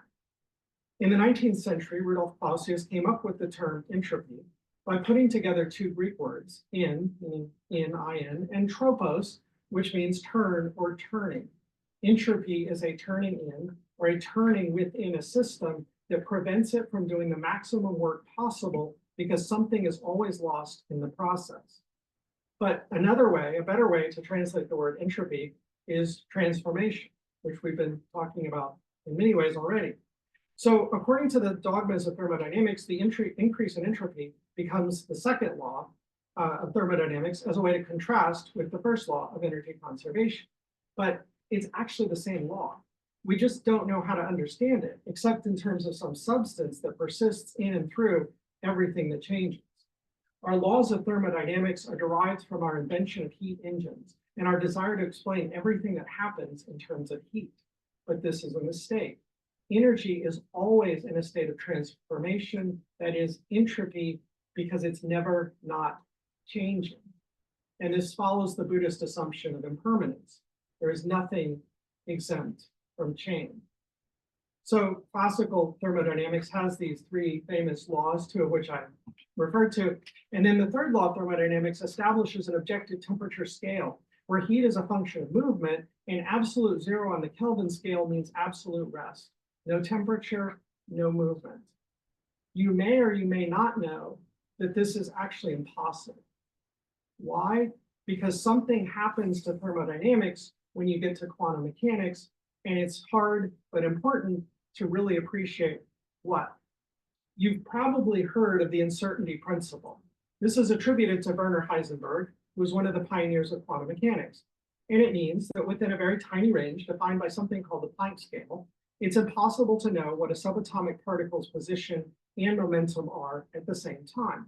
In the 19th century, Rudolf Clausius came up with the term entropy by putting together two Greek words, in, meaning in, and tropos, which means turn or turning. Entropy is a turning in or a turning within a system that prevents it from doing the maximum work possible because something is always lost in the process. But another way, a better way to translate the word entropy is transformation, which we've been talking about in many ways already. So according to the dogmas of thermodynamics, the increase in entropy becomes the second law of thermodynamics as a way to contrast with the first law of energy conservation. But it's actually the same law. We just don't know how to understand it, except in terms of some substance that persists in and through everything that changes. Our laws of thermodynamics are derived from our invention of heat engines and our desire to explain everything that happens in terms of heat. But this is a mistake. Energy is always in a state of transformation, that is entropy, because it's never not changing. And this follows the Buddhist assumption of impermanence. There is nothing exempt from change. So classical thermodynamics has these three famous laws, two of which I referred to. And then the third law of thermodynamics establishes an objective temperature scale where heat is a function of movement and absolute zero on the Kelvin scale means absolute rest. No temperature, no movement. You may or you may not know that this is actually impossible. Why? Because something happens to thermodynamics when you get to quantum mechanics, and it's hard but important to really appreciate what. You've probably heard of the uncertainty principle. This is attributed to Werner Heisenberg, who was one of the pioneers of quantum mechanics. And it means that within a very tiny range defined by something called the Planck scale, it's impossible to know what a subatomic particle's position and momentum are at the same time.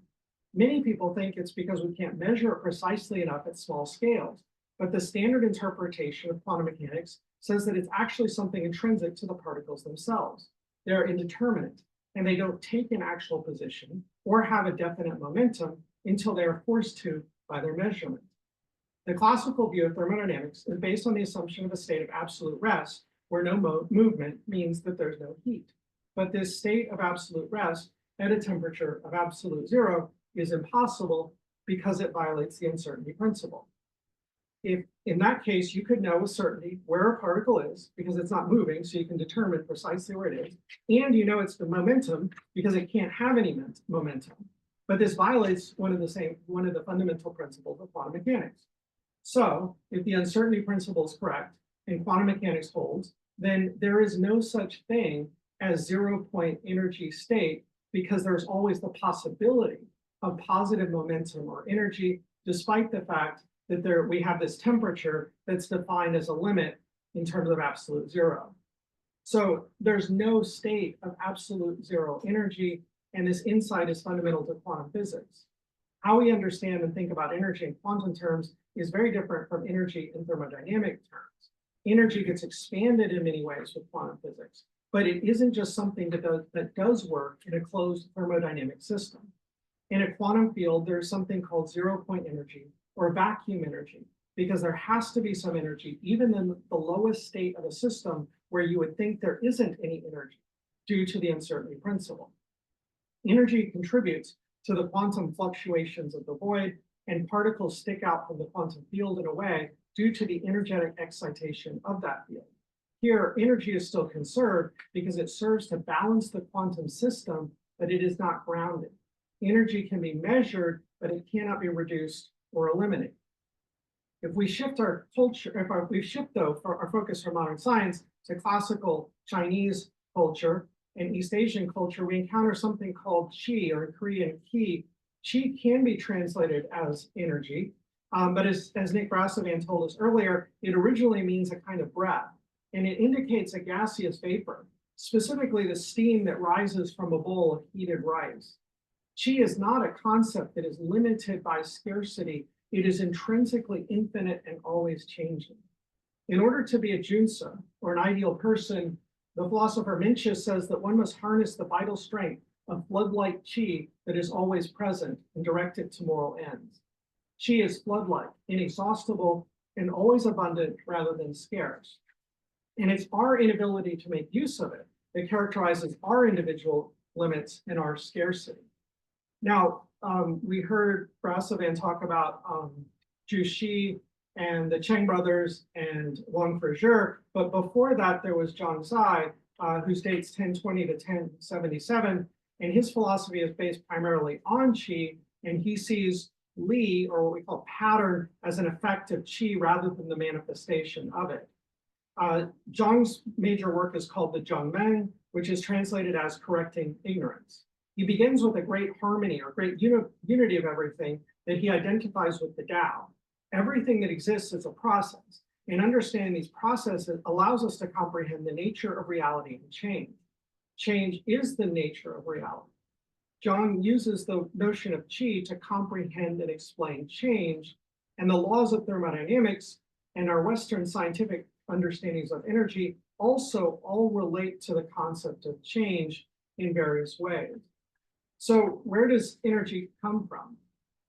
Many people think it's because we can't measure it precisely enough at small scales, but the standard interpretation of quantum mechanics says that it's actually something intrinsic to the particles themselves. They're indeterminate, and they don't take an actual position or have a definite momentum until they are forced to by their measurement. The classical view of thermodynamics is based on the assumption of a state of absolute rest, where no movement means that there's no heat. But this state of absolute rest at a temperature of absolute zero is impossible because it violates the uncertainty principle. If in that case, you could know with certainty where a particle is because it's not moving, so you can determine precisely where it is, and you know it's the momentum because it can't have any momentum. But this violates one of the fundamental principles of quantum mechanics. So if the uncertainty principle is correct and quantum mechanics holds, then there is no such thing as 0-point energy state because there's always the possibility of positive momentum or energy, despite the fact that we have this temperature that's defined as a limit in terms of absolute zero. So there's no state of absolute zero energy, and this insight is fundamental to quantum physics. How we understand and think about energy in quantum terms is very different from energy in thermodynamic terms. Energy gets expanded in many ways with quantum physics, but it isn't just something that does work in a closed thermodynamic system. In a quantum field, there's something called 0-point energy or vacuum energy, because there has to be some energy, even in the lowest state of a system where you would think there isn't any energy. due to the uncertainty principle. Energy contributes to the quantum fluctuations of the void, and particles stick out from the quantum field in a way due to the energetic excitation of that field. Here, energy is still conserved because it serves to balance the quantum system, but it is not grounded. Energy can be measured, but it cannot be reduced or eliminated. If we shift our culture, we shift though for our focus from modern science to classical Chinese culture and East Asian culture, we encounter something called qi, or in Korean ki. Qi can be translated as energy, but as Nick Brassavan told us earlier, it originally means a kind of breath, and it indicates a gaseous vapor, specifically the steam that rises from a bowl of heated rice. Qi is not a concept that is limited by scarcity. It is intrinsically infinite and always changing. In order to be a junsa, or an ideal person, the philosopher Mencius says that one must harness the vital strength of flood-like qi that is always present and direct it to moral ends. Qi is flood-like, inexhaustible, and always abundant rather than scarce. And it's our inability to make use of it that characterizes our individual limits and our scarcity. Now, we heard Brassavan talk about Zhu Xi and the Cheng brothers and Wang Fezhi, but before that, there was Zhang Zai, who dates 1020 to 1077, and his philosophy is based primarily on qi, and he sees Li, or what we call pattern, as an effect of qi rather than the manifestation of it. Zhang's major work is called the Zhongmen, which is translated as correcting ignorance. He begins with a great harmony or great unity of everything that he identifies with the Tao. Everything that exists is a process, and understanding these processes allows us to comprehend the nature of reality and change. Change is the nature of reality. Zhang uses the notion of qi to comprehend and explain change, and the laws of thermodynamics and our Western scientific understandings of energy also all relate to the concept of change in various ways. So where does energy come from?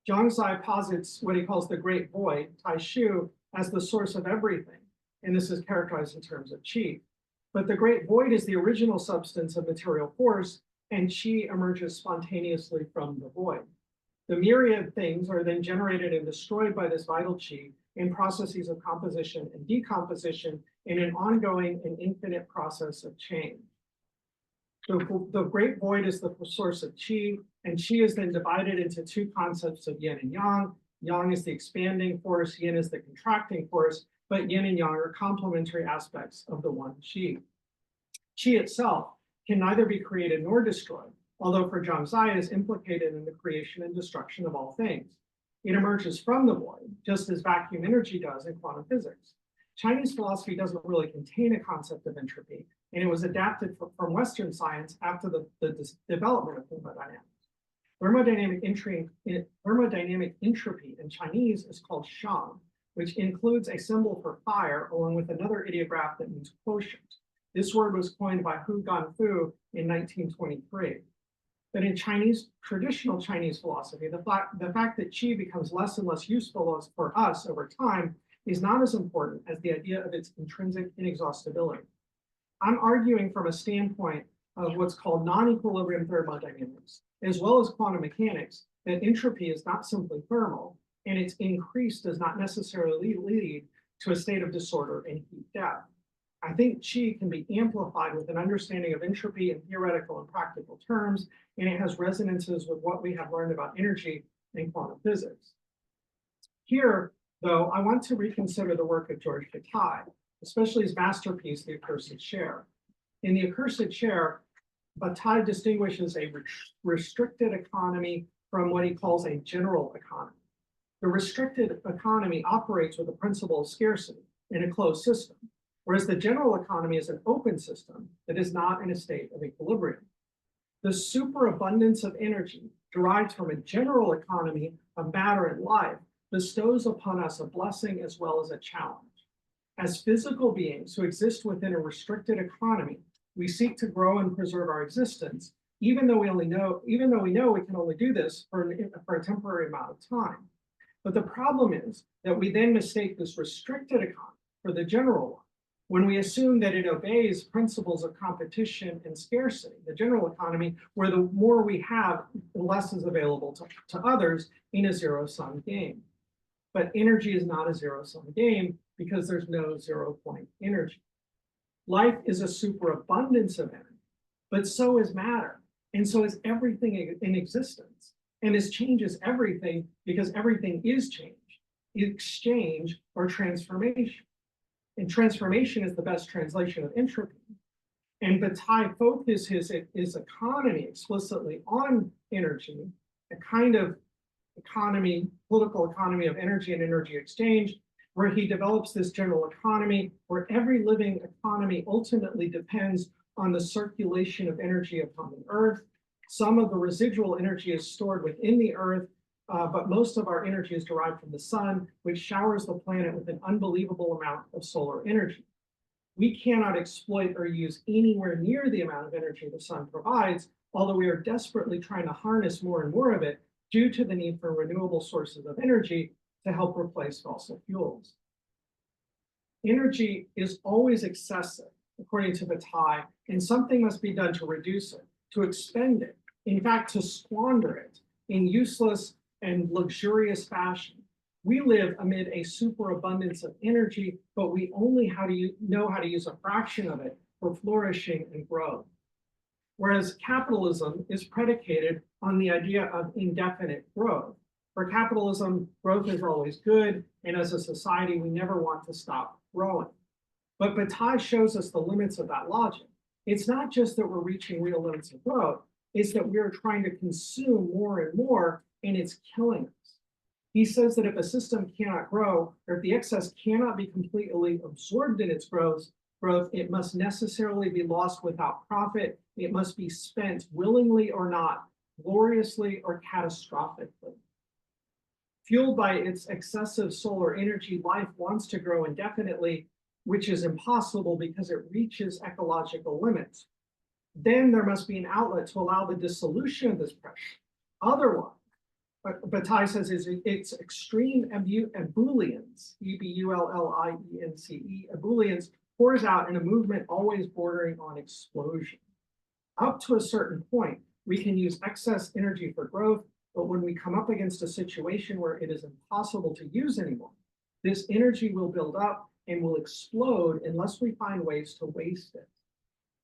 Zhang Zai posits what he calls the great void, Tai Shu, as the source of everything, and this is characterized in terms of qi. But the great void is the original substance of material force, and qi emerges spontaneously from the void. The myriad things are then generated and destroyed by this vital qi in processes of composition and decomposition in an ongoing and infinite process of change. So the great void is the source of qi, and qi is then divided into two concepts of yin and yang. Yang is the expanding force, yin is the contracting force, but yin and yang are complementary aspects of the one qi. Qi itself can neither be created nor destroyed, although for Zhang Zai it is implicated in the creation and destruction of all things. It emerges from the void, just as vacuum energy does in quantum physics. Chinese philosophy doesn't really contain a concept of entropy, and it was adapted from Western science after the development of thermodynamics. Thermodynamic entropy in Chinese is called shang, which includes a symbol for fire along with another ideograph that means quotient. This word was coined by Hu Ganfu in 1923. But in traditional Chinese philosophy, the fact that qi becomes less and less useful for us over time is not as important as the idea of its intrinsic inexhaustibility. I'm arguing from a standpoint of what's called non-equilibrium thermodynamics, as well as quantum mechanics, that entropy is not simply thermal, and its increase does not necessarily lead to a state of disorder and heat death. I think qi can be amplified with an understanding of entropy in theoretical and practical terms, and it has resonances with what we have learned about energy in quantum physics. Here, though, I want to reconsider the work of George Bataille, especially his masterpiece, The Accursed Share. In The Accursed Share, Bataille distinguishes a restricted economy from what he calls a general economy. The restricted economy operates with the principle of scarcity in a closed system, whereas the general economy is an open system that is not in a state of equilibrium. The superabundance of energy derived from a general economy of matter and life bestows upon us a blessing as well as a challenge. As physical beings who exist within a restricted economy, we seek to grow and preserve our existence, even though we know we can only do this for a temporary amount of time. But the problem is that we then mistake this restricted economy for the general one. when we assume that it obeys principles of competition and scarcity, the general economy, where the more we have, the less is available to others in a zero-sum game. But energy is not a zero-sum game because there's no zero-point energy. Life is a superabundance of energy, but so is matter, and so is everything in existence. And this changes everything because everything is change, exchange, or transformation. And transformation is the best translation of entropy. And Bataille focuses his economy explicitly on energy, a kind of economy, political economy of energy and energy exchange, where he develops this general economy where every living economy ultimately depends on the circulation of energy upon the earth. Some of the residual energy is stored within the earth, but most of our energy is derived from the sun, which showers the planet with an unbelievable amount of solar energy. We cannot exploit or use anywhere near the amount of energy the sun provides, although we are desperately trying to harness more and more of it due to the need for renewable sources of energy to help replace fossil fuels. Energy is always excessive, according to Bataille, and something must be done to reduce it, to expend it, in fact, to squander it in useless and luxurious fashion. We live amid a superabundance of energy, but we only know how to use a fraction of it for flourishing and growth. Whereas capitalism is predicated on the idea of indefinite growth. For capitalism, growth is always good, and as a society, we never want to stop growing. But Bataille shows us the limits of that logic. It's not just that we're reaching real limits of growth, it's that we're trying to consume more and more, and it's killing us. He says that if a system cannot grow, or if the excess cannot be completely absorbed in its growth, it must necessarily be lost without profit. It must be spent willingly or not, gloriously or catastrophically. Fueled by its excessive solar energy, life wants to grow indefinitely, which is impossible because it reaches ecological limits. Then there must be an outlet to allow the dissolution of this pressure. Otherwise, Bataille says it's extreme ebullience, E-B-U-L-L-I-E-N-C-E, ebullience pours out in a movement always bordering on explosion. Up to a certain point, we can use excess energy for growth, but when we come up against a situation where it is impossible to use anymore, this energy will build up and will explode unless we find ways to waste it.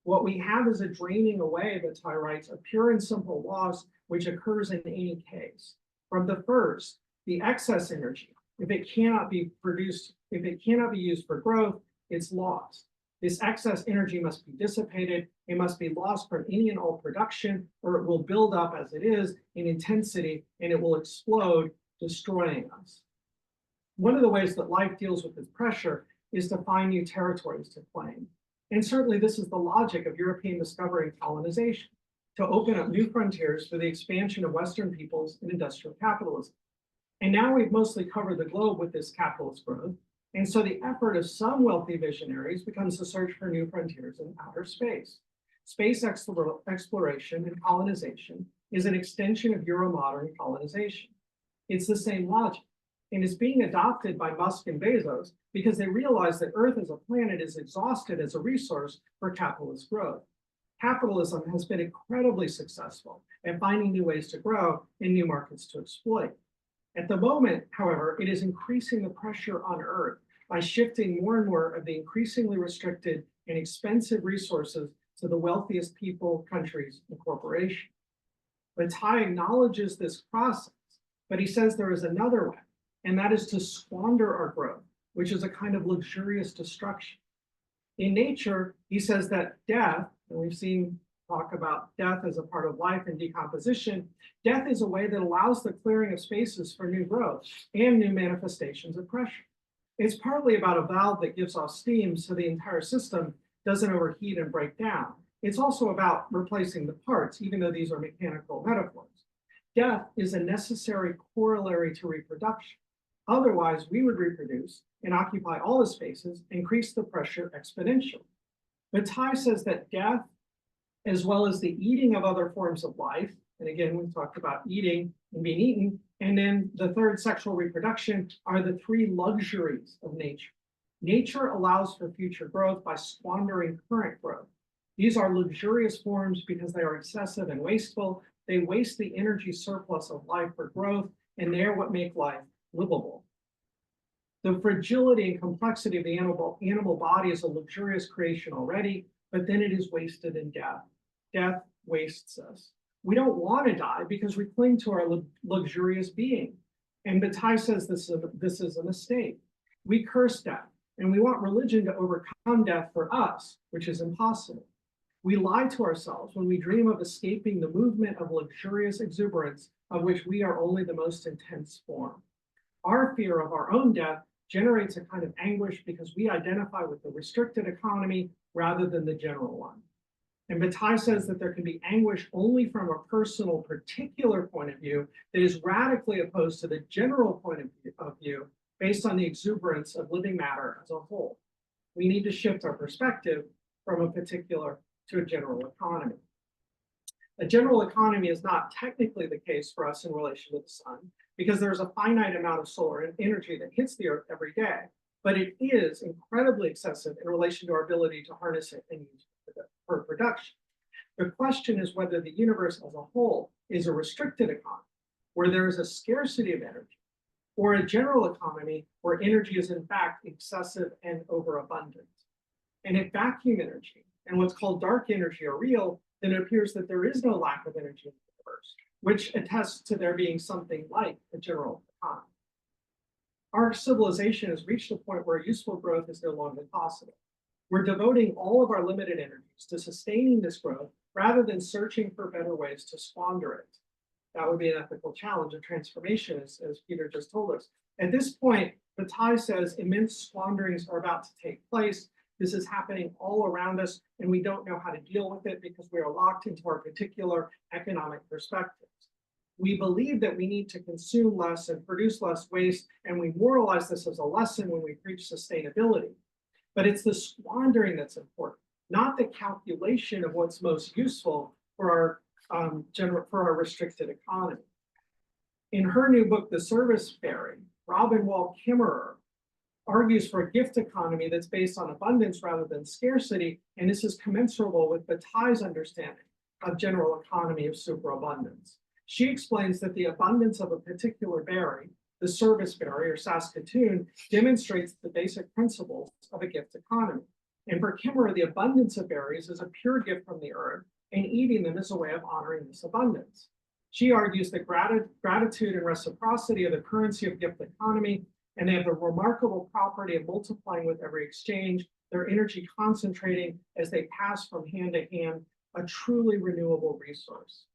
What we have is a draining away, Bataille writes, a pure and simple loss which occurs in any case. From the first, the excess energy, if it cannot be produced, if it cannot be used for growth, it's lost. This excess energy must be dissipated. It must be lost from any and all production, or it will build up as it is in intensity, and it will explode, destroying us. One of the ways that life deals with this pressure is to find new territories to claim. And certainly this is the logic of European discovery and colonization, to open up new frontiers for the expansion of Western peoples in industrial capitalism. And now we've mostly covered the globe with this capitalist growth. And so the effort of some wealthy visionaries becomes the search for new frontiers in outer space. Space exploration and colonization is an extension of Euromodern colonization. It's the same logic, and it's being adopted by Musk and Bezos because they realize that Earth as a planet is exhausted as a resource for capitalist growth. Capitalism has been incredibly successful at finding new ways to grow and new markets to exploit. At the moment, however, it is increasing the pressure on Earth by shifting more and more of the increasingly restricted and expensive resources to the wealthiest people, countries, and corporations. Bataille acknowledges this process, but he says there is another way, and that is to squander our growth, which is a kind of luxurious destruction. In nature, he says that death, and we've seen talk about death as a part of life and decomposition, death is a way that allows the clearing of spaces for new growth and new manifestations of pressure. It's partly about a valve that gives off steam so the entire system doesn't overheat and break down. It's also about replacing the parts, even though these are mechanical metaphors. Death is a necessary corollary to reproduction. Otherwise, we would reproduce and occupy all the spaces, increase the pressure exponentially. Bataille says that death, as well as the eating of other forms of life, and again, we talked about eating and being eaten, and then the third, sexual reproduction, are the three luxuries of nature. Nature allows for future growth by squandering current growth. These are luxurious forms because they are excessive and wasteful. They waste the energy surplus of life for growth, and they are what make life livable. The fragility and complexity of the animal body is a luxurious creation already, but then it is wasted in death. Death wastes us. We don't want to die because we cling to our luxurious being. And Bataille says this is a mistake. We curse death, and we want religion to overcome death for us, which is impossible. We lie to ourselves when we dream of escaping the movement of luxurious exuberance of which we are only the most intense form. Our fear of our own death generates a kind of anguish because we identify with the restricted economy rather than the general one. And Bataille says that there can be anguish only from a personal, particular point of view that is radically opposed to the general point of view based on the exuberance of living matter as a whole. We need to shift our perspective from a particular to a general economy. A general economy is not technically the case for us in relation to the sun, because there's a finite amount of solar energy that hits the Earth every day, but it is incredibly excessive in relation to our ability to harness it and use it for production. The question is whether the universe as a whole is a restricted economy, where there is a scarcity of energy, or a general economy where energy is in fact excessive and overabundant. And if vacuum energy and what's called dark energy are real, then it appears that there is no lack of energy in the universe, which attests to there being something like a general economy. Our civilization has reached a point where useful growth is no longer possible. We're devoting all of our limited energies to sustaining this growth rather than searching for better ways to squander it. That would be an ethical challenge of transformation, as Peter just told us. At this point, Bataille says immense squanderings are about to take place. This is happening all around us, and we don't know how to deal with it because we are locked into our particular economic perspectives. We believe that we need to consume less and produce less waste, and we moralize this as a lesson when we preach sustainability. But it's the squandering that's important, not the calculation of what's most useful for our restricted economy. In her new book, The Service Fairy, Robin Wall Kimmerer argues for a gift economy that's based on abundance rather than scarcity, and this is commensurable with Bataille's understanding of general economy of superabundance. She explains that the abundance of a particular berry, the service berry or Saskatoon, demonstrates the basic principles of a gift economy. And for Kimmerer, the abundance of berries is a pure gift from the earth, and eating them is a way of honoring this abundance. She argues that gratitude and reciprocity are the currency of gift economy, and they have the remarkable property of multiplying with every exchange, their energy concentrating as they pass from hand to hand, a truly renewable resource.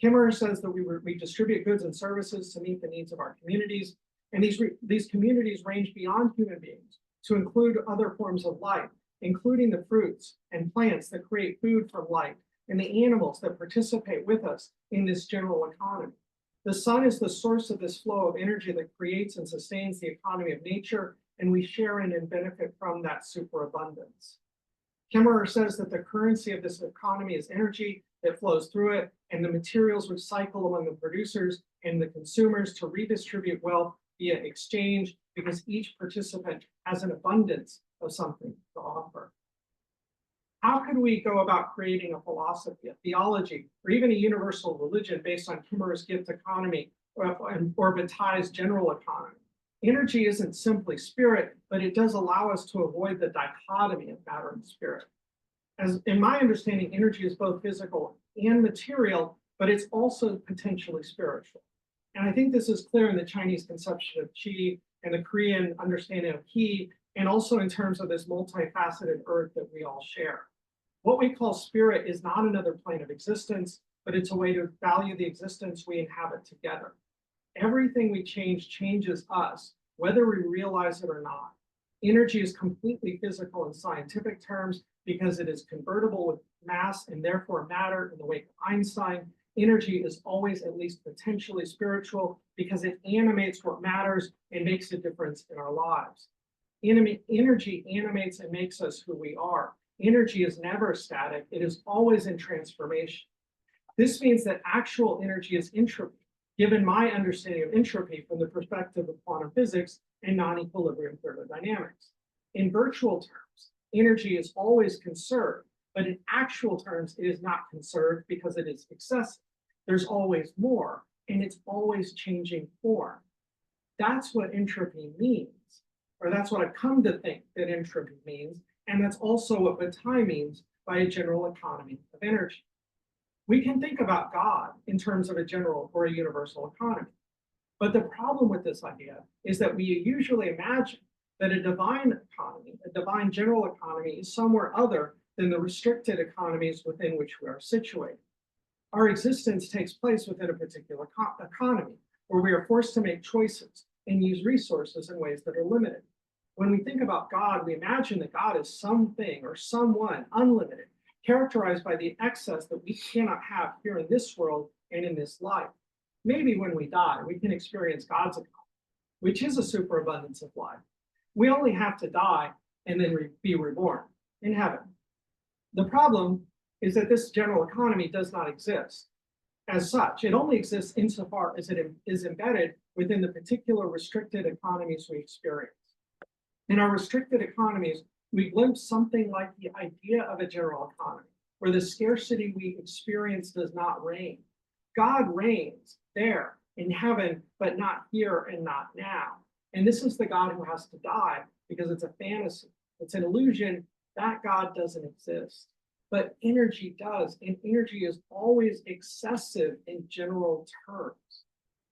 Kimmerer says that we distribute goods and services to meet the needs of our communities, and these communities range beyond human beings to include other forms of life, including the fruits and plants that create food from light, and the animals that participate with us in this general economy. The sun is the source of this flow of energy that creates and sustains the economy of nature, and we share in and benefit from that superabundance. Kimmerer says that the currency of this economy is energy that flows through it, and the materials which cycle among the producers and the consumers to redistribute wealth via exchange, because each participant has an abundance of something to offer. How could we go about creating a philosophy, a theology, or even a universal religion based on Kimmerer's gift economy or Bataille's general economy? Energy isn't simply spirit, but it does allow us to avoid the dichotomy of matter and spirit. As in my understanding, energy is both physical and material, but it's also potentially spiritual. And I think this is clear in the Chinese conception of qi and the Korean understanding of ki, and also in terms of this multifaceted earth that we all share. What we call spirit is not another plane of existence, but it's a way to value the existence we inhabit together. Everything we change changes us, whether we realize it or not. Energy is completely physical in scientific terms because it is convertible with mass and therefore matter in the wake of Einstein. Energy is always at least potentially spiritual because it animates what matters and makes a difference in our lives. Energy animates and makes us who we are. Energy is never static, it is always in transformation. This means that actual energy is entropy, given my understanding of entropy from the perspective of quantum physics and non-equilibrium thermodynamics. In virtual terms, energy is always conserved, but in actual terms, it is not conserved because it is excessive. There's always more, and it's always changing form. That's what entropy means, or that's what I've come to think that entropy means, and that's also what Bataille means by a general economy of energy. We can think about God in terms of a general or a universal economy. But the problem with this idea is that we usually imagine that a divine economy, a divine general economy, is somewhere other than the restricted economies within which we are situated. Our existence takes place within a particular economy, where we are forced to make choices and use resources in ways that are limited. When we think about God, we imagine that God is something or someone unlimited, characterized by the excess that we cannot have here in this world and in this life. Maybe when we die, we can experience God's economy, which is a superabundance of life. We only have to die and then be reborn in heaven. The problem is that this general economy does not exist as such. It only exists insofar as it is embedded within the particular restricted economies we experience. In our restricted economies, we glimpse something like the idea of a general economy, where the scarcity we experience does not reign. God reigns there in heaven, but not here and not now. And this is the God who has to die because it's a fantasy. It's an illusion. That God doesn't exist. But energy does, and energy is always excessive in general terms.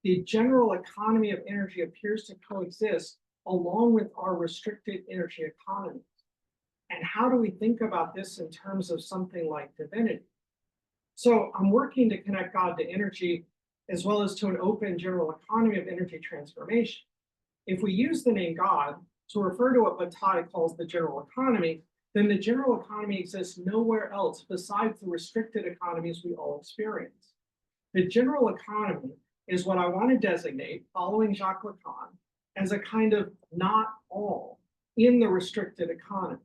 The general economy of energy appears to coexist along with our restricted energy economies. And how do we think about this in terms of something like divinity? So I'm working to connect God to energy as well as to an open general economy of energy transformation. If we use the name God to refer to what Bataille calls the general economy, then the general economy exists nowhere else besides the restricted economies we all experience. The general economy is what I want to designate, following Jacques Lacan, as a kind of not all in the restricted economy.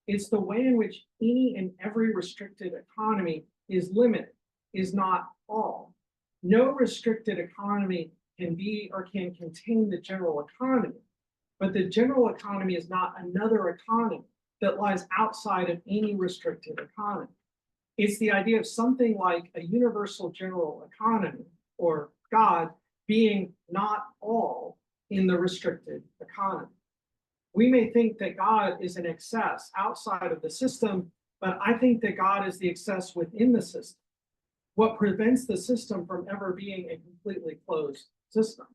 It's the way in which any and every restricted economy is limited, is not all. No restricted economy can be or can contain the general economy, but the general economy is not another economy that lies outside of any restricted economy. It's the idea of something like a universal general economy, or God, being not all in the restricted economy. We may think that God is an excess outside of the system, but I think that God is the excess within the system. What prevents the system from ever being a completely closed system?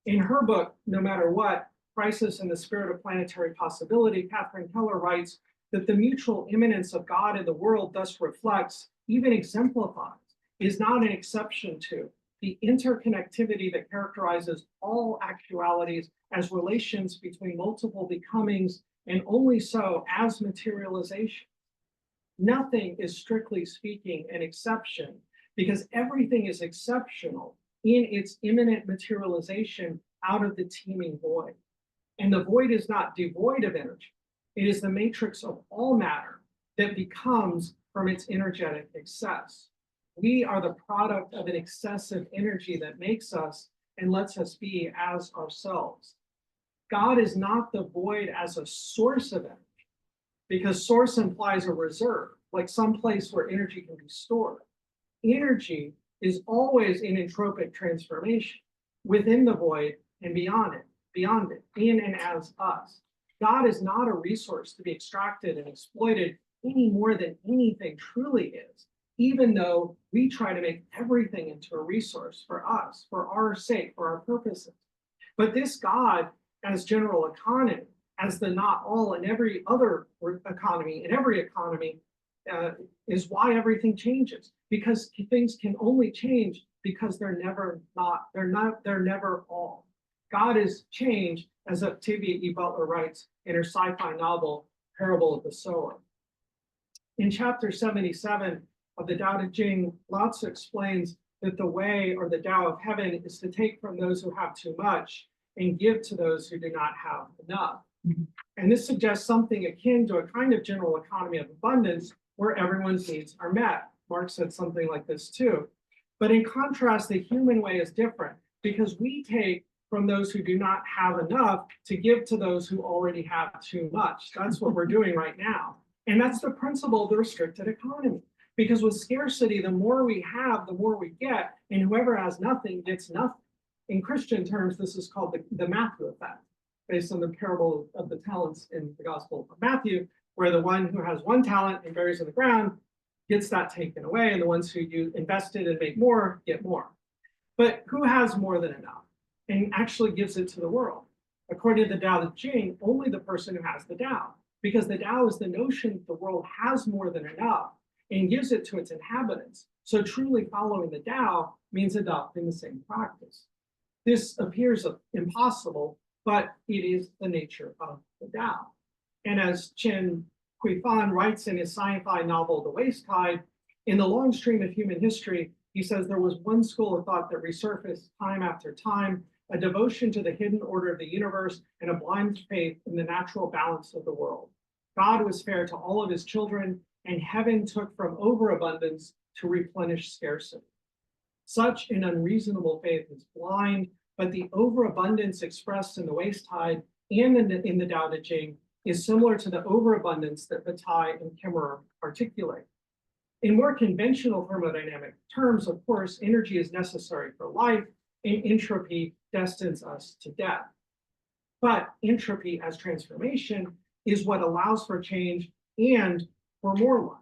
In her book, No Matter What, Crisis in the Spirit of Planetary Possibility, Catherine Keller writes that the mutual immanence of God in the world thus reflects, even exemplifies, is not an exception to the interconnectivity that characterizes all actualities as relations between multiple becomings, and only so as materialization. Nothing is, strictly speaking, an exception, because everything is exceptional in its immanent materialization out of the teeming void. And the void is not devoid of energy. It is the matrix of all matter that becomes from its energetic excess. We are the product of an excessive energy that makes us and lets us be as ourselves. God is not the void as a source of energy, because source implies a reserve, like some place where energy can be stored. Energy is always in entropic transformation, within the void and beyond it, in and as us. God is not a resource to be extracted and exploited any more than anything truly is, even though we try to make everything into a resource for us, for our sake, for our purposes. But this God as general economy, as the not all in every other economy, is why everything changes, because things can only change because they're never all. God is change, as Octavia E. Butler writes in her sci-fi novel, Parable of the Sower. In chapter 77 of the Tao Te Ching, Lao Tzu explains that the way, or the Tao of heaven, is to take from those who have too much and give to those who do not have enough. And this suggests something akin to a kind of general economy of abundance where everyone's needs are met. Marx said something like this too. But in contrast, the human way is different, because we take from those who do not have enough to give to those who already have too much. That's what we're doing right now. And that's the principle of the restricted economy. Because with scarcity, the more we have, the more we get, and whoever has nothing gets nothing. In Christian terms, this is called the Matthew effect, based on the parable of the talents in the Gospel of Matthew, where the one who has one talent and buries in the ground gets that taken away, and the ones who you invested and make more get more. But who has more than enough and actually gives it to the world? According to the Tao Te Ching, only the person who has the Tao, because the Tao is the notion that the world has more than enough and gives it to its inhabitants. So truly following the Tao means adopting the same practice. This appears impossible, but it is the nature of the Tao. And as Chen Hui-Fan writes in his sci-fi novel, The Waste Tide, in the long stream of human history, he says there was one school of thought that resurfaced time after time, a devotion to the hidden order of the universe and a blind faith in the natural balance of the world. God was fair to all of his children, and heaven took from overabundance to replenish scarcity. Such an unreasonable faith is blind, but the overabundance expressed in the waste tide and in the Tao Te Ching is similar to the overabundance that Bataille and Kimmerer articulate. In more conventional thermodynamic terms, of course, energy is necessary for life, and entropy destines us to death. But entropy as transformation is what allows for change and for more life.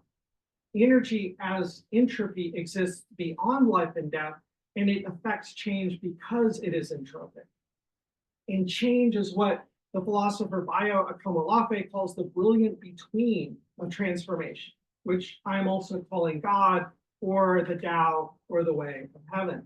Energy as entropy exists beyond life and death, and it affects change because it is entropic. And change is what the philosopher Bayo Akomolafe calls the brilliant between of transformation, which I'm also calling God or the Tao or the way of heaven.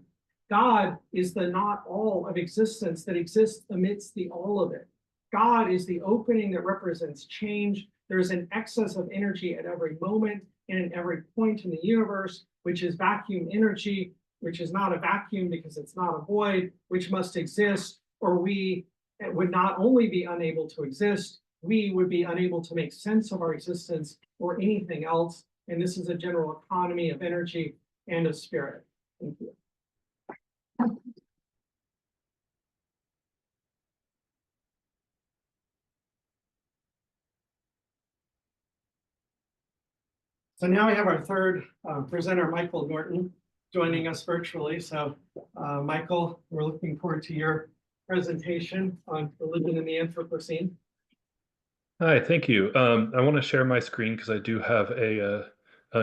God is the not all of existence that exists amidst the all of it. God is the opening that represents change. There's an excess of energy at every moment and at every point in the universe, which is vacuum energy, which is not a vacuum because it's not a void, which must exist, or we would not only be unable to exist, we would be unable to make sense of our existence or anything else. And this is a general economy of energy and of spirit. Thank you. So now we have our third presenter, Michael Norton, joining us virtually. So Michael, we're looking forward to your presentation on religion in the Anthropocene.
Hi, thank you. I want to share my screen because I do have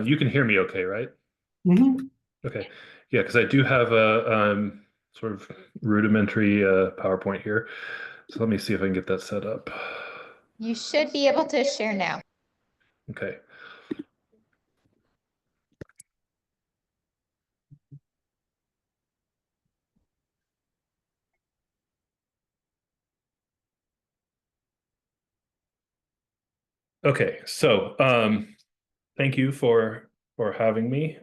you can hear me okay, right?
Mm-hmm.
Okay. Yeah, because I do have a sort of rudimentary PowerPoint here. So let me see if I can get that set up.
You should be able to share now.
Okay. Okay, so thank you for having me.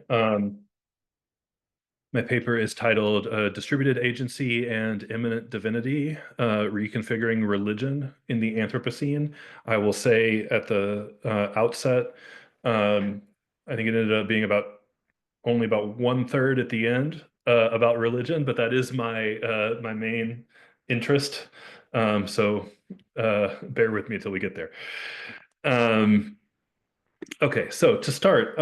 My paper is titled Distributed Agency and Immanent Divinity, Reconfiguring Religion in the Anthropocene. I will say at the outset, I think it ended up being only about 1/3 at the end about religion, but that is my my main interest. So bear with me until we get there. Okay, so to start,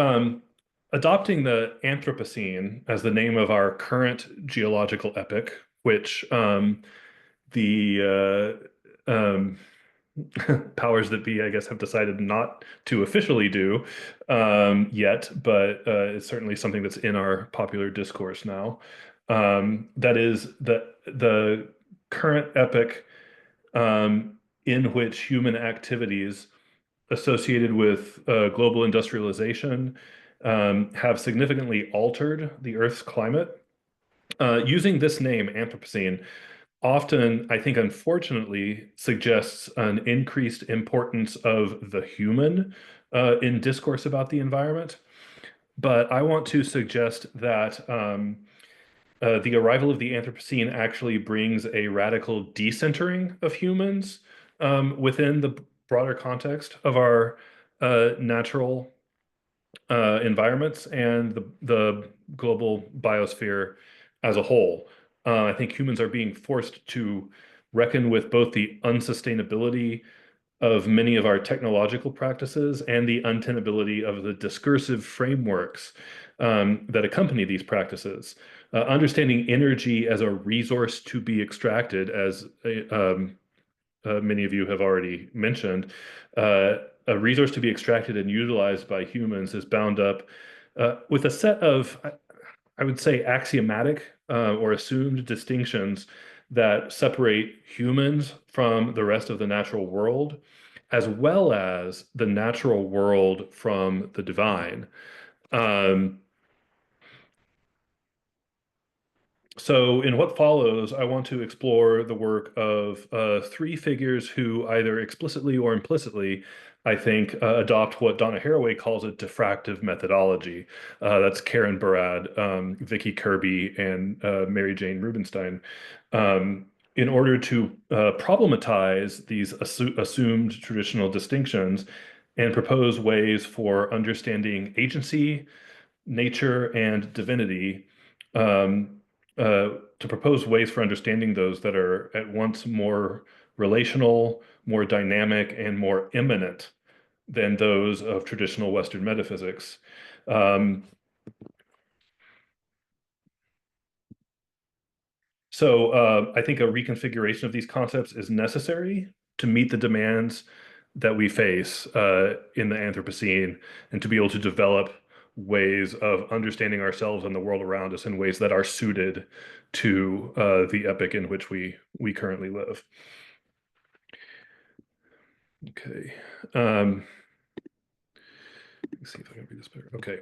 adopting the Anthropocene as the name of our current geological epoch, which the powers that be, I guess, have decided not to officially do yet, but it's certainly something that's in our popular discourse now. That is the current epoch in which human activities associated with global industrialization have significantly altered the Earth's climate. Using this name, Anthropocene, often, I think, unfortunately, suggests an increased importance of the human in discourse about the environment. But I want to suggest that the arrival of the Anthropocene actually brings a radical decentering of humans within the broader context of our natural environments and the global biosphere as a whole. I think humans are being forced to reckon with both the unsustainability of many of our technological practices and the untenability of the discursive frameworks that accompany these practices. Understanding energy as a resource to be extracted, as many of you have already mentioned, a resource to be extracted and utilized by humans is bound up with a set of, I would say, axiomatic or assumed distinctions that separate humans from the rest of the natural world, as well as the natural world from the divine. So in what follows, I want to explore the work of three figures who either explicitly or implicitly, I think, adopt what Donna Haraway calls a diffractive methodology. That's Karen Barad, Vicky Kirby, and Mary Jane Rubenstein. In order to problematize these assumed traditional distinctions and propose ways for understanding agency, nature, and divinity, to propose ways for understanding those that are at once more relational, more dynamic, and more immanent than those of traditional Western metaphysics. So I think a reconfiguration of these concepts is necessary to meet the demands that we face in the Anthropocene, and to be able to develop ways of understanding ourselves and the world around us in ways that are suited to the epoch in which we currently live. Okay. Let's see if I can read this better. Okay.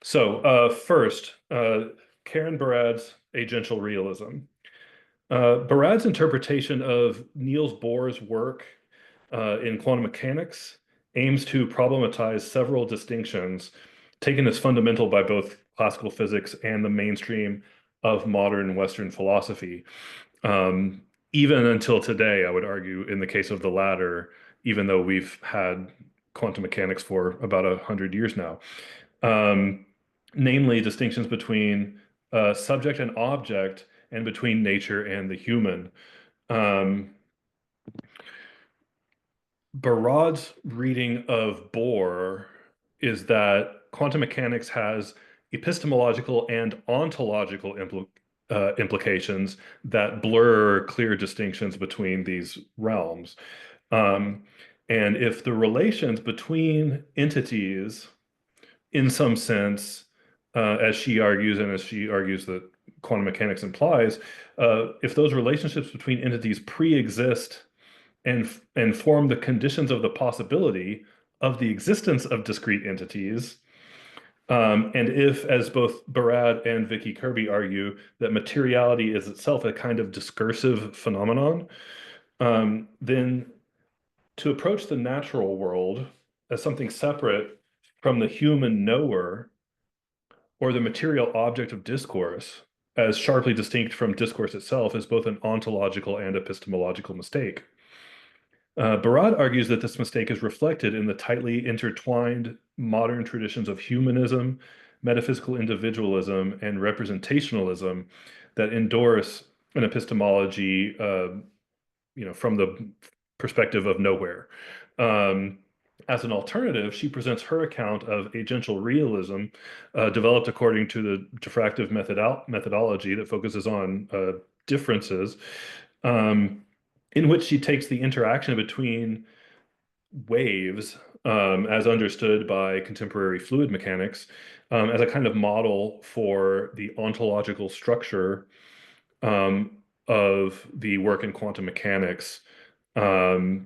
So first, Karen Barad's agential realism. Barad's interpretation of Niels Bohr's work in quantum mechanics aims to problematize several distinctions taken as fundamental by both classical physics and the mainstream of modern Western philosophy. Even until today, I would argue, in the case of the latter, even though we've had quantum mechanics for about 100 years now. Namely, distinctions between subject and object, and between nature and the human. Barad's reading of Bohr is that quantum mechanics has epistemological and ontological implications that blur clear distinctions between these realms. And if the relations between entities, in some sense, as she argues, and as she argues that quantum mechanics implies, if those relationships between entities pre-exist and form the conditions of the possibility of the existence of discrete entities, and if, as both Barad and Vicky Kirby argue, that materiality is itself a kind of discursive phenomenon, then to approach the natural world as something separate from the human knower or the material object of discourse, as sharply distinct from discourse itself, is both an ontological and epistemological mistake. Barad argues that this mistake is reflected in the tightly intertwined modern traditions of humanism, metaphysical individualism, and representationalism that endorse an epistemology, from the perspective of nowhere. As an alternative, she presents her account of agential realism, developed according to the diffractive methodology that focuses on differences, in which she takes the interaction between waves, as understood by contemporary fluid mechanics, as a kind of model for the ontological structure of the work in quantum mechanics of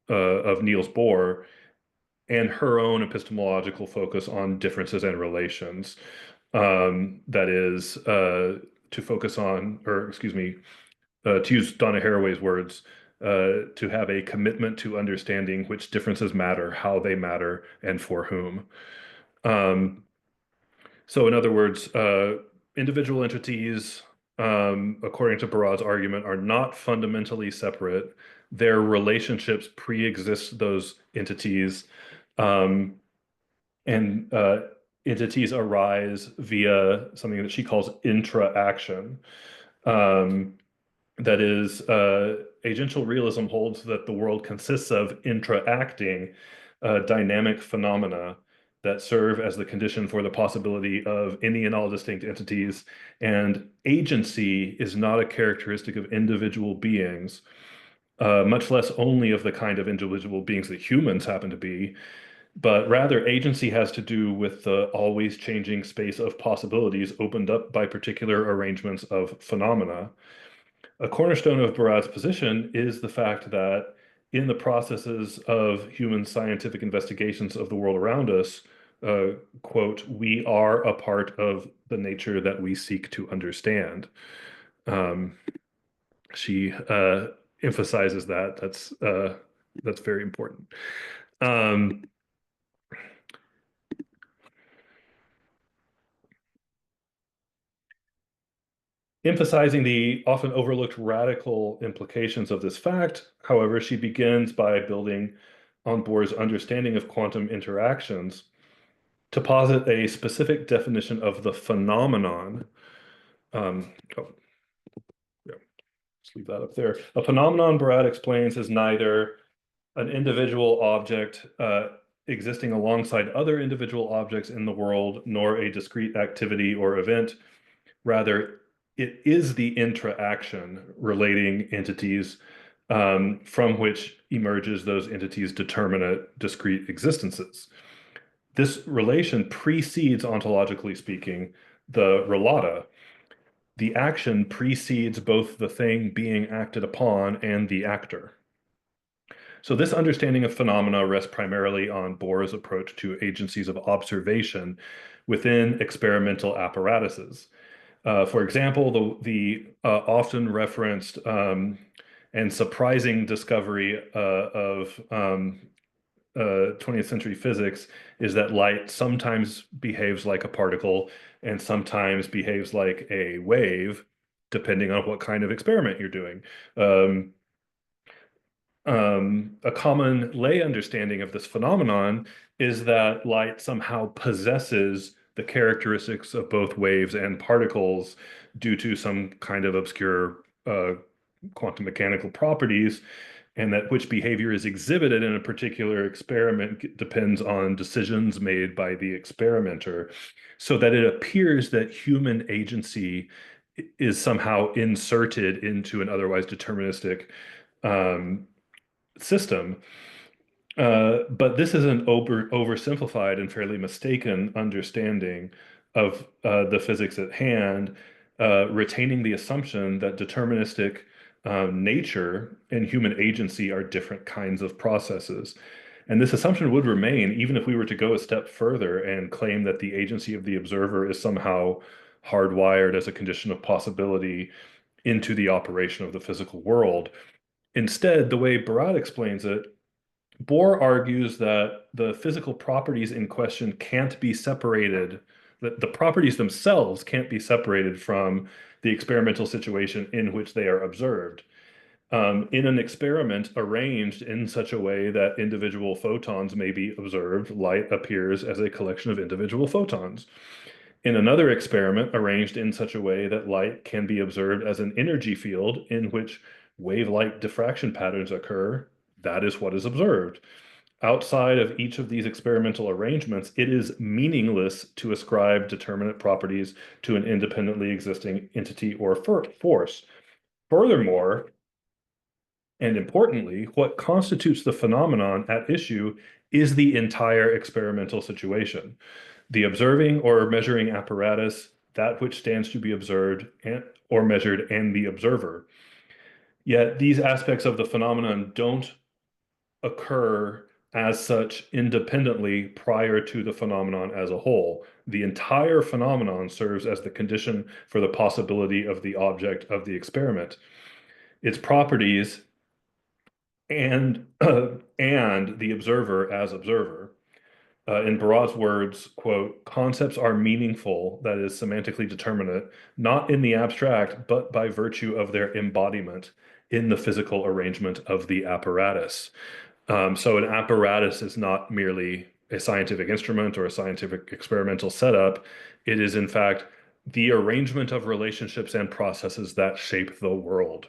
Niels Bohr, and her own epistemological focus on differences and relations. That is, to focus on, or excuse me, to use Donna Haraway's words, to have a commitment to understanding which differences matter, how they matter, and for whom. So in other words, individual entities, according to Barad's argument, are not fundamentally separate. Their relationships pre-exist those entities, and entities arise via something that she calls intra-action. That is, agential realism holds that the world consists of interacting dynamic phenomena that serve as the condition for the possibility of any and all distinct entities, and agency is not a characteristic of individual beings, much less only of the kind of individual beings that humans happen to be, but rather agency has to do with the always changing space of possibilities opened up by particular arrangements of phenomena. A cornerstone of Barad's position is the fact that in the processes of human scientific investigations of the world around us, quote, we are a part of the nature that we seek to understand. She emphasizes that. That's very important. Emphasizing the often overlooked radical implications of this fact, however, she begins by building on Bohr's understanding of quantum interactions to posit a specific definition of the phenomenon. Yeah, let's leave that up there. A phenomenon, Barad explains, is neither an individual object existing alongside other individual objects in the world, nor a discrete activity or event. Rather, it is the interaction relating entities from which emerges those entities' determinate discrete existences. This relation precedes, ontologically speaking, the relata. The action precedes both the thing being acted upon and the actor. So this understanding of phenomena rests primarily on Bohr's approach to agencies of observation within experimental apparatuses. For example, the often referenced and surprising discovery of 20th century physics is that light sometimes behaves like a particle and sometimes behaves like a wave, depending on what kind of experiment you're doing. A common lay understanding of this phenomenon is that light somehow possesses the characteristics of both waves and particles due to some kind of obscure quantum mechanical properties, and that which behavior is exhibited in a particular experiment depends on decisions made by the experimenter, so that it appears that human agency is somehow inserted into an otherwise deterministic system. But this is an oversimplified and fairly mistaken understanding of the physics at hand, retaining the assumption that deterministic nature and human agency are different kinds of processes. And this assumption would remain even if we were to go a step further and claim that the agency of the observer is somehow hardwired as a condition of possibility into the operation of the physical world. Instead, the way Barad explains it, Bohr argues that the physical properties in question can't be separated, that the properties themselves can't be separated from the experimental situation in which they are observed. In an experiment arranged in such a way that individual photons may be observed, light appears as a collection of individual photons. In another experiment arranged in such a way that light can be observed as an energy field in which wave-like diffraction patterns occur, that is what is observed. Outside of each of these experimental arrangements, it is meaningless to ascribe determinate properties to an independently existing entity or force. Furthermore, and importantly, what constitutes the phenomenon at issue is the entire experimental situation. The observing or measuring apparatus, that which stands to be observed or measured, and the observer. Yet these aspects of the phenomenon don't occur as such independently prior to the phenomenon as a whole. The entire phenomenon serves as the condition for the possibility of the object of the experiment. Its properties and the observer as observer. In Barad's words, quote, concepts are meaningful, that is semantically determinate, not in the abstract, but by virtue of their embodiment in the physical arrangement of the apparatus. So an apparatus is not merely a scientific instrument or a scientific experimental setup. It is, in fact, the arrangement of relationships and processes that shape the world.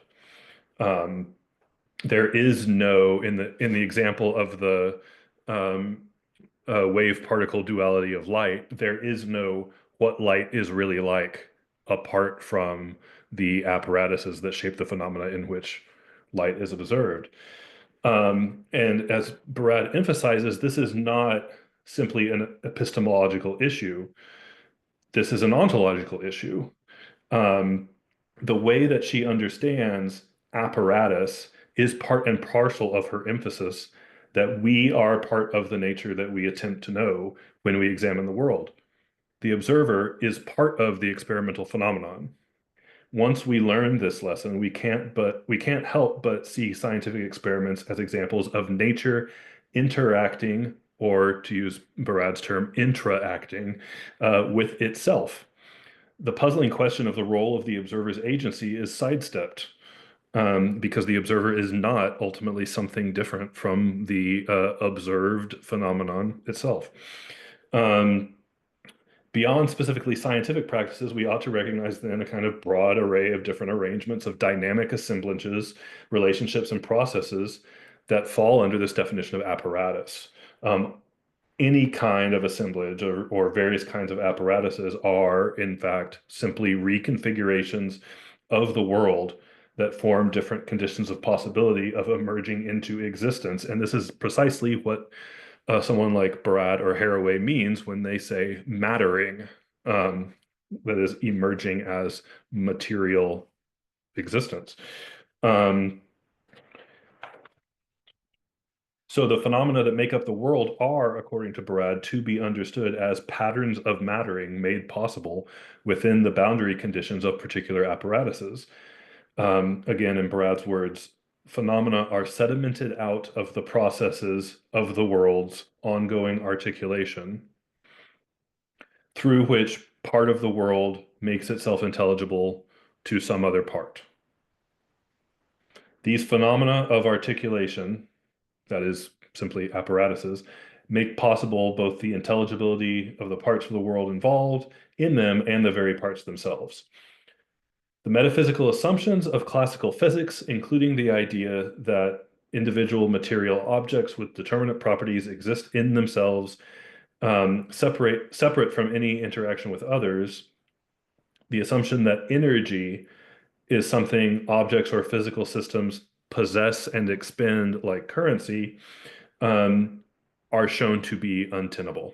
There is no, in the example of the wave particle duality of light, there is no what light is really like apart from the apparatuses that shape the phenomena in which light is observed. And as Barad emphasizes, this is not simply an epistemological issue. This is an ontological issue. The way that she understands apparatus is part and parcel of her emphasis that we are part of the nature that we attempt to know when we examine the world. The observer is part of the experimental phenomenon. Once we learn this lesson, we can't help but see scientific experiments as examples of nature interacting, or to use Barad's term, intracting, with itself. The puzzling question of the role of the observer's agency is sidestepped because the observer is not ultimately something different from the observed phenomenon itself. Beyond specifically scientific practices, we ought to recognize then a kind of broad array of different arrangements of dynamic assemblages, relationships, and processes that fall under this definition of apparatus. Any kind of assemblage or various kinds of apparatuses are, in fact, simply reconfigurations of the world that form different conditions of possibility of emerging into existence. And this is precisely what someone like Barad or Haraway means when they say mattering, that is emerging as material existence. So the phenomena that make up the world are, according to Barad, to be understood as patterns of mattering made possible within the boundary conditions of particular apparatuses. Again, in Barad's words, phenomena are sedimented out of the processes of the world's ongoing articulation, through which part of the world makes itself intelligible to some other part. These phenomena of articulation, that is simply apparatuses, make possible both the intelligibility of the parts of the world involved in them and the very parts themselves. The metaphysical assumptions of classical physics, including the idea that individual material objects with determinate properties exist in themselves, separate from any interaction with others, the assumption that energy is something objects or physical systems possess and expend like currency, are shown to be untenable.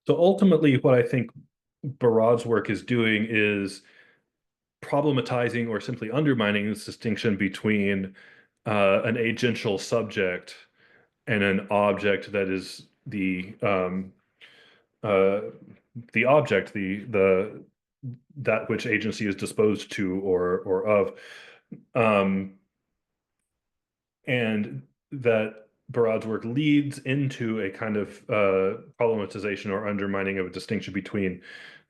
So ultimately, what I think Barad's work is doing is problematizing or simply undermining this distinction between an agential subject and an object that is the object, that which agency is disposed to or of, and that Barad's work leads into a kind of problematization or undermining of a distinction between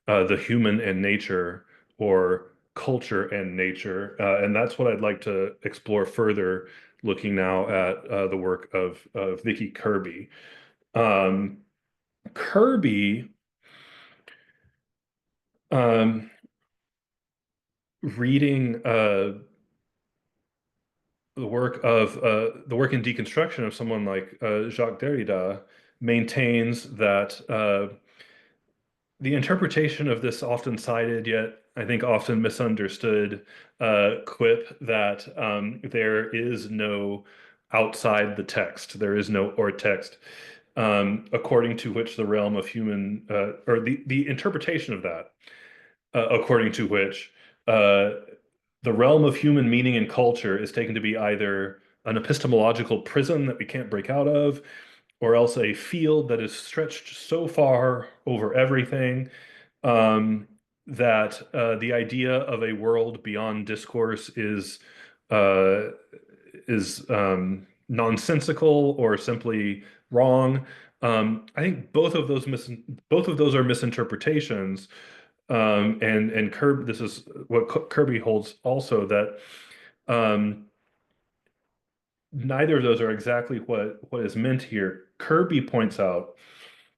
the human and nature, or culture and nature. And that's what I'd like to explore further, looking now at the work of Vicky Kirby. Kirby, reading the work in deconstruction of someone like Jacques Derrida, maintains that the interpretation of this often cited, yet I think often misunderstood, quip that there is no outside the text, there is no or text, according to which the realm of human, or the interpretation of that, according to which the realm of human meaning and culture is taken to be either an epistemological prison that we can't break out of, or else a field that is stretched so far over everything that the idea of a world beyond discourse is nonsensical or simply wrong. I think both of those are misinterpretations. And Kirby, this is what Kirby holds also, that neither of those are exactly what is meant here. Kirby points out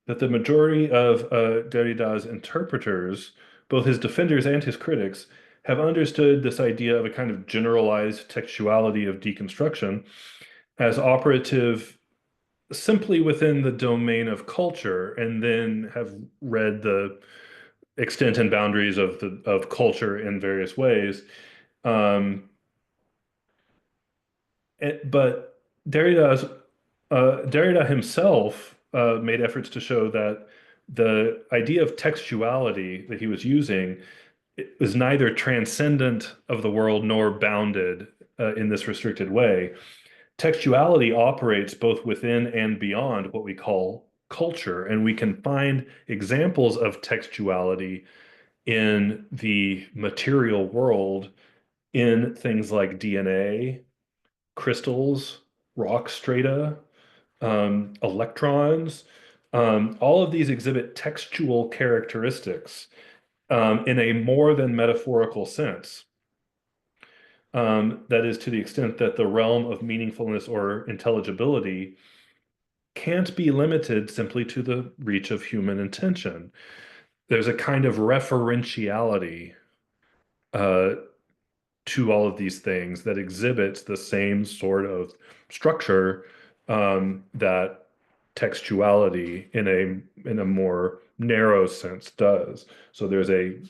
that the majority of Derrida's interpreters, both his defenders and his critics, have understood this idea of a kind of generalized textuality of deconstruction as operative simply within the domain of culture, and then have read the extent and boundaries of culture in various ways. But Derrida himself made efforts to show that the idea of textuality that he was using is neither transcendent of the world nor bounded in this restricted way. Textuality operates both within and beyond what we call culture, and we can find examples of textuality in the material world in things like DNA, crystals, rock strata, electrons. All of these exhibit textual characteristics in a more than metaphorical sense. That is, to the extent that the realm of meaningfulness or intelligibility can't be limited simply to the reach of human intention. There's a kind of referentiality to all of these things that exhibits the same sort of structure that textuality in a more narrow sense does. So there's a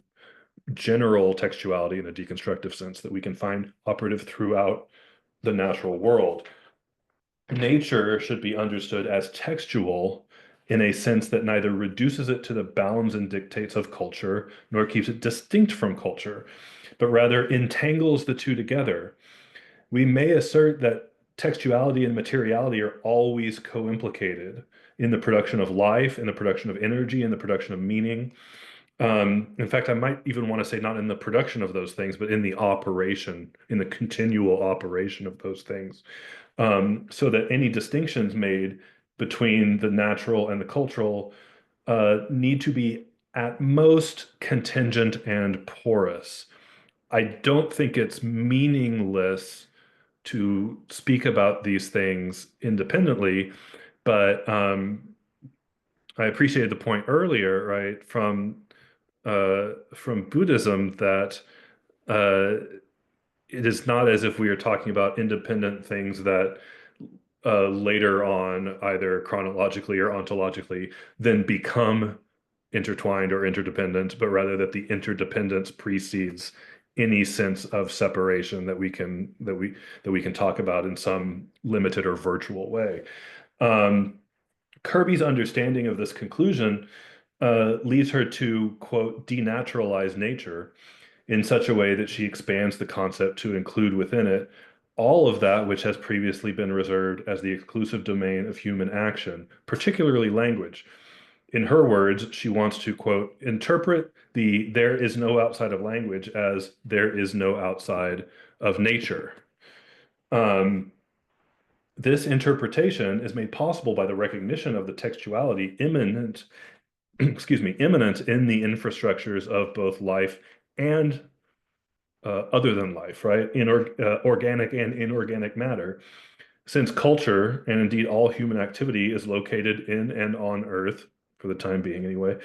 general textuality in a deconstructive sense that we can find operative throughout the natural world. Nature should be understood as textual in a sense that neither reduces it to the bounds and dictates of culture, nor keeps it distinct from culture, but rather entangles the two together. We may assert that textuality and materiality are always co-implicated in the production of life, in the production of energy, in the production of meaning. In fact, I might even want to say not in the production of those things, but in the operation, in the continual operation of those things. So that any distinctions made between the natural and the cultural need to be at most contingent and porous. I don't think it's meaningless to speak about these things independently, but I appreciated the point earlier, right, from Buddhism that it is not as if we are talking about independent things that later on, either chronologically or ontologically, then become intertwined or interdependent, but rather that the interdependence precedes any sense of separation that we can talk about in some limited or virtual way. Kirby's understanding of this conclusion leads her to, quote, denaturalize nature in such a way that she expands the concept to include within it all of that which has previously been reserved as the exclusive domain of human action, particularly language. In her words, she wants to, quote, interpret the there is no outside of language as there is no outside of nature. This interpretation is made possible by the recognition of the textuality immanent in the infrastructures of both life and other than life, right? Organic and inorganic matter. Since culture, and indeed all human activity, is located in and on Earth, for the time being anyway,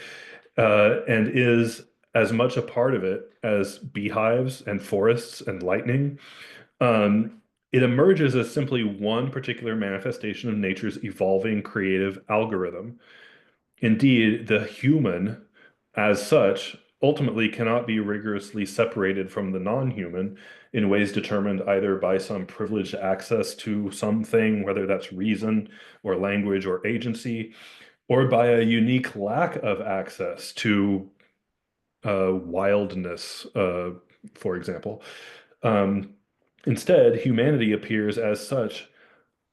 and is as much a part of it as beehives and forests and lightning, it emerges as simply one particular manifestation of nature's evolving creative algorithm. Indeed, the human, as such, ultimately cannot be rigorously separated from the non-human in ways determined either by some privileged access to something, whether that's reason or language or agency, or by a unique lack of access to wildness, for example. Instead, humanity appears as such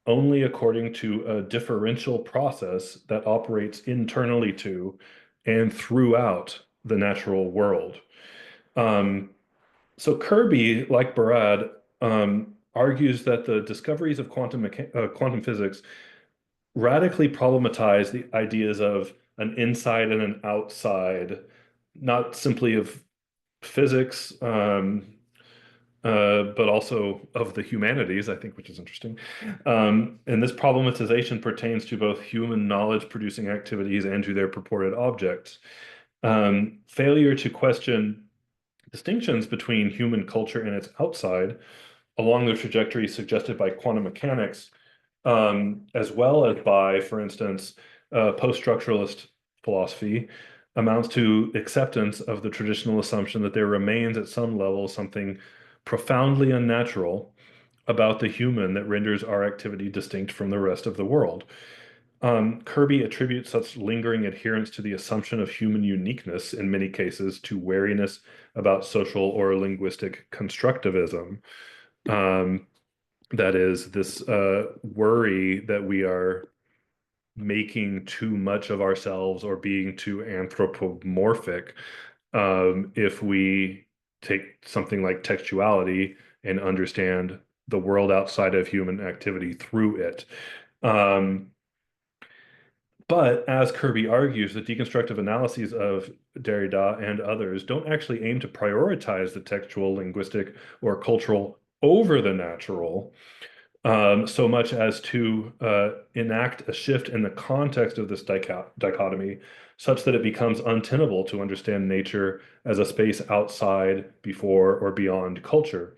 only according to a differential process that operates internally to and throughout the natural world. So Kirby, like Barad, argues that the discoveries of quantum physics radically problematize the ideas of an inside and an outside, not simply of physics, but also of the humanities, I think, which is interesting. And this problematization pertains to both human knowledge-producing activities and to their purported objects. Failure to question distinctions between human culture and its outside, along the trajectory suggested by quantum mechanics, as well as by, for instance, post-structuralist philosophy, amounts to acceptance of the traditional assumption that there remains at some level something profoundly unnatural about the human that renders our activity distinct from the rest of the world. Kirby attributes such lingering adherence to the assumption of human uniqueness in many cases to wariness about social or linguistic constructivism. That is, this worry that we are making too much of ourselves or being too anthropomorphic if we take something like textuality and understand the world outside of human activity through it. But as Kirby argues, the deconstructive analyses of Derrida and others don't actually aim to prioritize the textual, linguistic, or cultural over the natural, so much as to enact a shift in the context of this dichotomy, such that it becomes untenable to understand nature as a space outside, before, or beyond culture.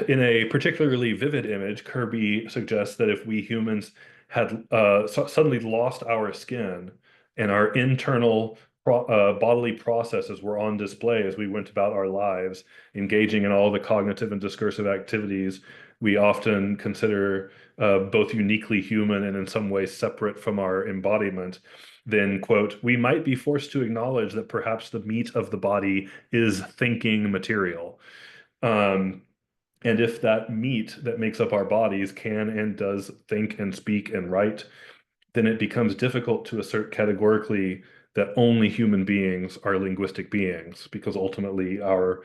In a particularly vivid image, Kirby suggests that if we humans had suddenly lost our skin and our internal bodily processes were on display as we went about our lives, engaging in all the cognitive and discursive activities we often consider both uniquely human and in some ways separate from our embodiment, then, quote, we might be forced to acknowledge that perhaps the meat of the body is thinking material. And if that meat that makes up our bodies can and does think and speak and write, then it becomes difficult to assert categorically that only human beings are linguistic beings, because ultimately our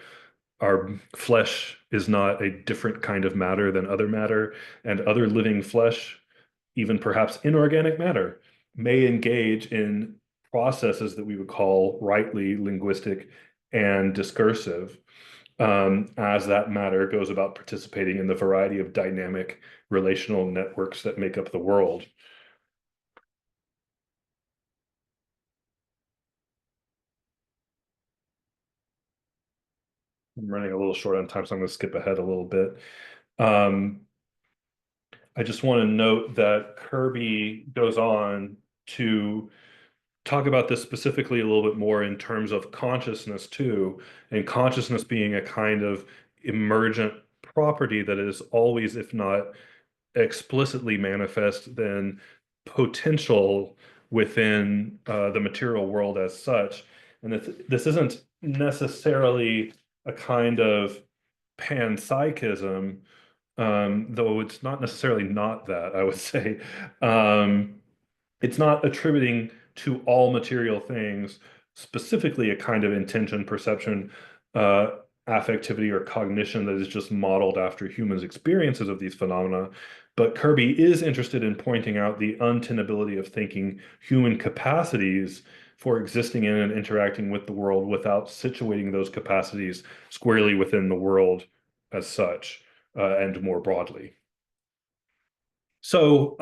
flesh is not a different kind of matter than other matter, and other living flesh, even perhaps inorganic matter, may engage in processes that we would call rightly linguistic and discursive, as that matter goes about participating in the variety of dynamic relational networks that make up the world. I'm running a little short on time, so I'm going to skip ahead a little bit. I just want to note that Kirby goes on to talk about this specifically a little bit more in terms of consciousness too, and consciousness being a kind of emergent property that is always, if not explicitly manifest, then potential within the material world as such. And this isn't necessarily a kind of panpsychism, though it's not necessarily not that, I would say. It's not attributing to all material things specifically a kind of intention, perception, affectivity, or cognition that is just modeled after humans' experiences of these phenomena. But Kirby is interested in pointing out the untenability of thinking human capacities for existing in and interacting with the world without situating those capacities squarely within the world as such, and more broadly. So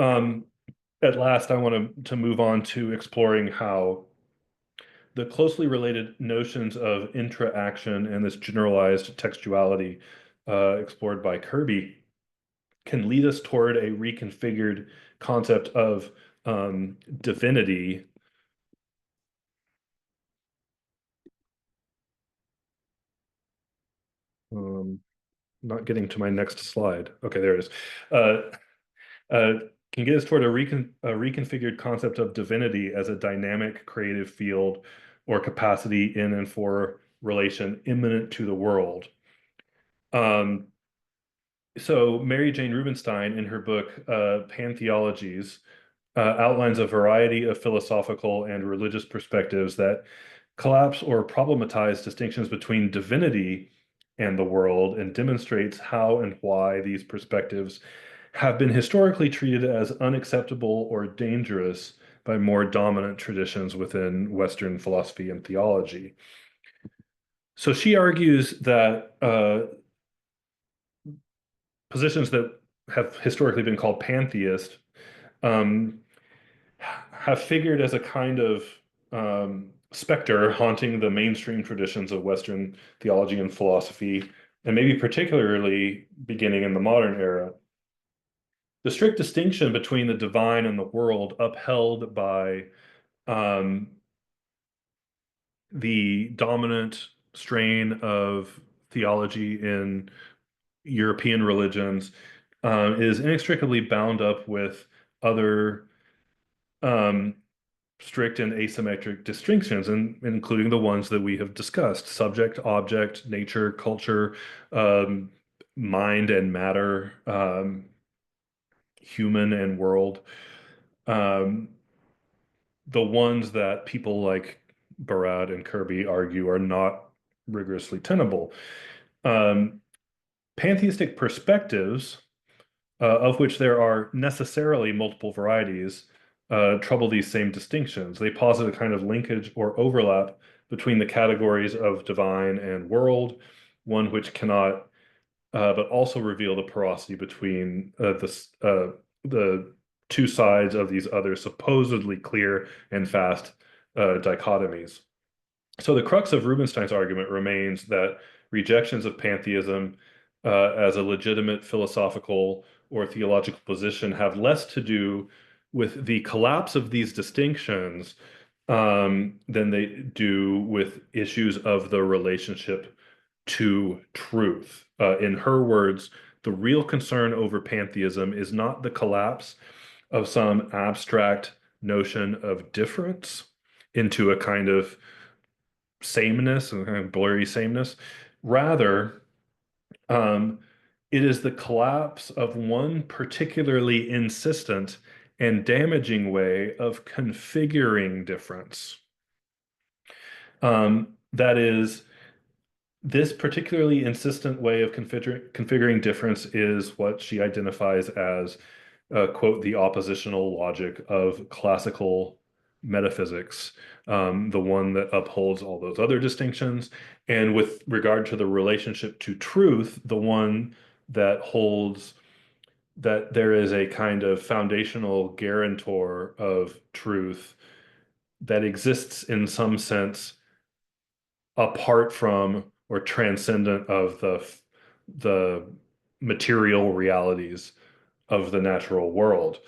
at last, I want to move on to exploring how the closely related notions of intra-action and this generalized textuality explored by Kirby can lead us toward a reconfigured concept of divinity. Not getting to my next slide. Okay, there it is. Can get us toward a reconfigured concept of divinity as a dynamic creative field or capacity in and for relation immanent to the world. So Mary Jane Rubenstein, in her book Pantheologies, outlines a variety of philosophical and religious perspectives that collapse or problematize distinctions between divinity and the world, and demonstrates how and why these perspectives have been historically treated as unacceptable or dangerous by more dominant traditions within Western philosophy and theology. So she argues that positions that have historically been called pantheist have figured as a kind of specter haunting the mainstream traditions of Western theology and philosophy, and maybe particularly beginning in the modern era. The strict distinction between the divine and the world upheld by the dominant strain of theology in European religions is inextricably bound up with other strict and asymmetric distinctions, including the ones that we have discussed: subject, object, nature, culture, mind and matter, human and world. The ones that people like Barad and Kirby argue are not rigorously tenable. Pantheistic perspectives, of which there are necessarily multiple varieties, trouble these same distinctions. They posit a kind of linkage or overlap between the categories of divine and world, one which cannot but also reveal the porosity between the two sides of these other supposedly clear and fast dichotomies. So the crux of Rubinstein's argument remains that rejections of pantheism as a legitimate philosophical or theological position have less to do with the collapse of these distinctions than they do with issues of the relationship to truth. In her words, the real concern over pantheism is not the collapse of some abstract notion of difference into a kind of sameness, a kind of blurry sameness. Rather, it is the collapse of one particularly insistent and damaging way of configuring difference. That is, this particularly insistent way of configuring difference is what she identifies as, quote, the oppositional logic of classical metaphysics, the one that upholds all those other distinctions. And with regard to the relationship to truth, the one that holds that there is a kind of foundational guarantor of truth that exists in some sense apart from or transcendent of the material realities of the natural world.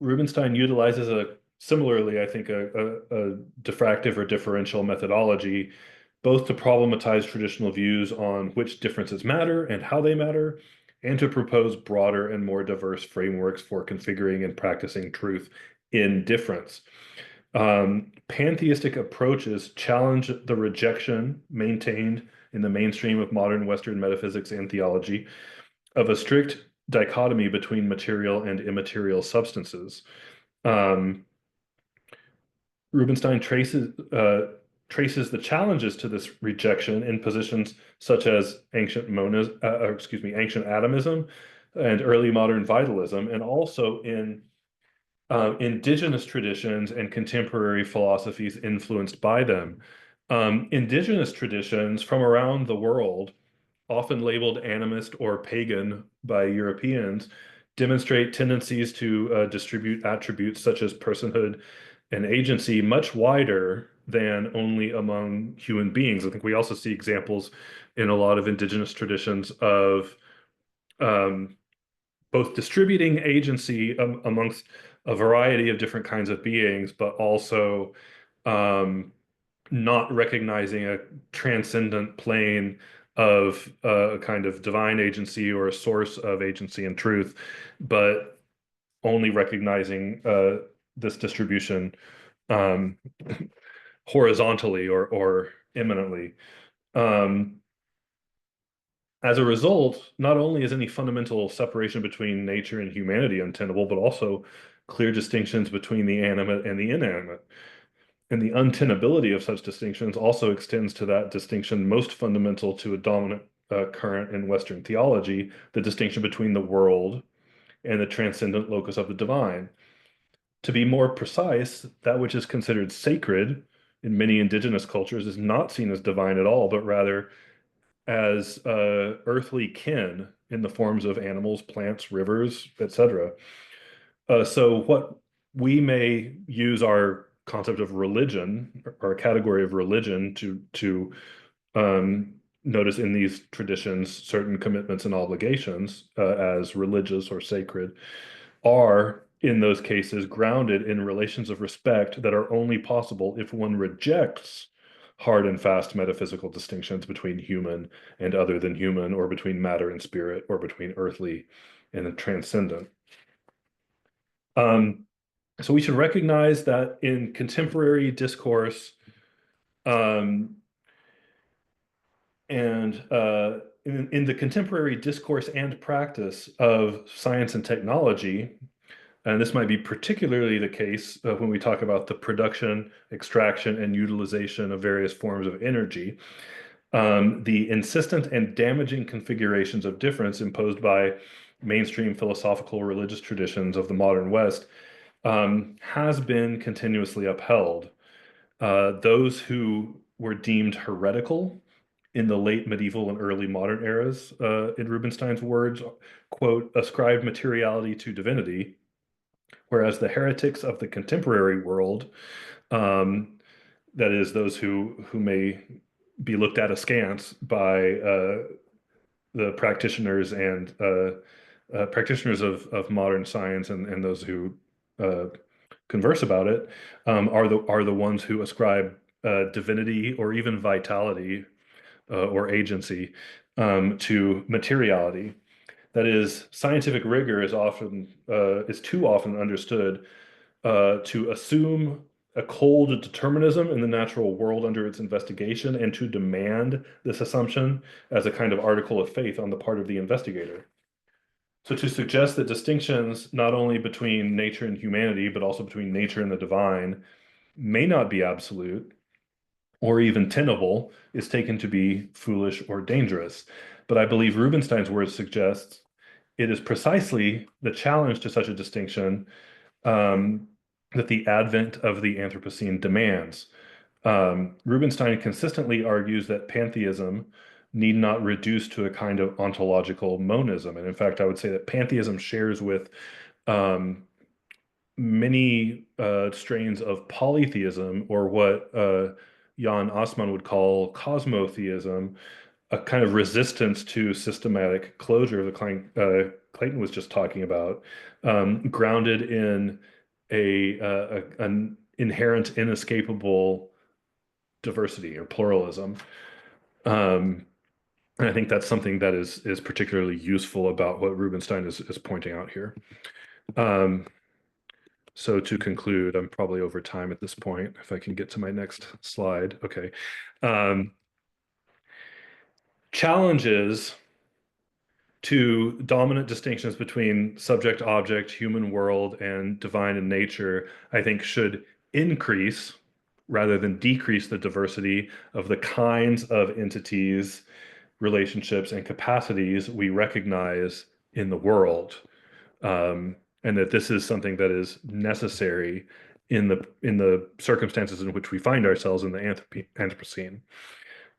Rubinstein utilizes similarly, I think, a diffractive or differential methodology, both to problematize traditional views on which differences matter and how they matter, and to propose broader and more diverse frameworks for configuring and practicing truth in difference. Pantheistic approaches challenge the rejection maintained in the mainstream of modern Western metaphysics and theology of a strict dichotomy between material and immaterial substances. Rubinstein traces the challenges to this rejection in positions such as ancient atomism and early modern vitalism, and also in indigenous traditions and contemporary philosophies influenced by them. Indigenous traditions from around the world, often labeled animist or pagan by Europeans, demonstrate tendencies to distribute attributes such as personhood and agency much wider than only among human beings. I think we also see examples in a lot of indigenous traditions of both distributing agency amongst a variety of different kinds of beings, but also not recognizing a transcendent plane of a kind of divine agency or a source of agency and truth, but only recognizing this distribution horizontally or immanently. As a result, not only is any fundamental separation between nature and humanity untenable, but also clear distinctions between the animate and the inanimate. And the untenability of such distinctions also extends to that distinction most fundamental to a dominant current in Western theology, the distinction between the world and the transcendent locus of the divine. To be more precise, that which is considered sacred in many indigenous cultures is not seen as divine at all, but rather as earthly kin in the forms of animals, plants, rivers, etc. So what we may use our concept of religion, or a category of religion, to notice in these traditions certain commitments and obligations as religious or sacred, are in those cases grounded in relations of respect that are only possible if one rejects hard and fast metaphysical distinctions between human and other than human, or between matter and spirit, or between earthly and transcendent. So we should recognize that in contemporary discourse, in the contemporary discourse and practice of science and technology, and this might be particularly the case when we talk about the production, extraction, and utilization of various forms of energy, the insistent and damaging configurations of difference imposed by mainstream philosophical religious traditions of the modern West has been continuously upheld. Those who were deemed heretical in the late medieval and early modern eras, in Rubinstein's words, quote, ascribed materiality to divinity, whereas the heretics of the contemporary world, that is, those who may be looked at askance by the practitioners and practitioners of modern science and those who converse about it, are the ones who ascribe divinity or even vitality or agency to materiality. That is, scientific rigor is too often understood to assume a cold determinism in the natural world under its investigation, and to demand this assumption as a kind of article of faith on the part of the investigator. So to suggest that distinctions not only between nature and humanity, but also between nature and the divine, may not be absolute or even tenable is taken to be foolish or dangerous. But I believe Rubinstein's words suggest it is precisely the challenge to such a distinction that the advent of the Anthropocene demands. Rubinstein consistently argues that pantheism need not reduce to a kind of ontological monism. And in fact, I would say that pantheism shares with many strains of polytheism, or what Jan Assmann would call cosmotheism, a kind of resistance to systematic closure that Clayton was just talking about, grounded in an inherent, inescapable diversity or pluralism. And I think that's something that is particularly useful about what Rubinstein is pointing out here. So to conclude, I'm probably over time at this point. If I can get to my next slide. Okay. Challenges to dominant distinctions between subject, object, human world, and divine and nature, I think, should increase rather than decrease the diversity of the kinds of entities, relationships, and capacities we recognize in the world. And that this is something that is necessary in the circumstances in which we find ourselves in the Anthropocene.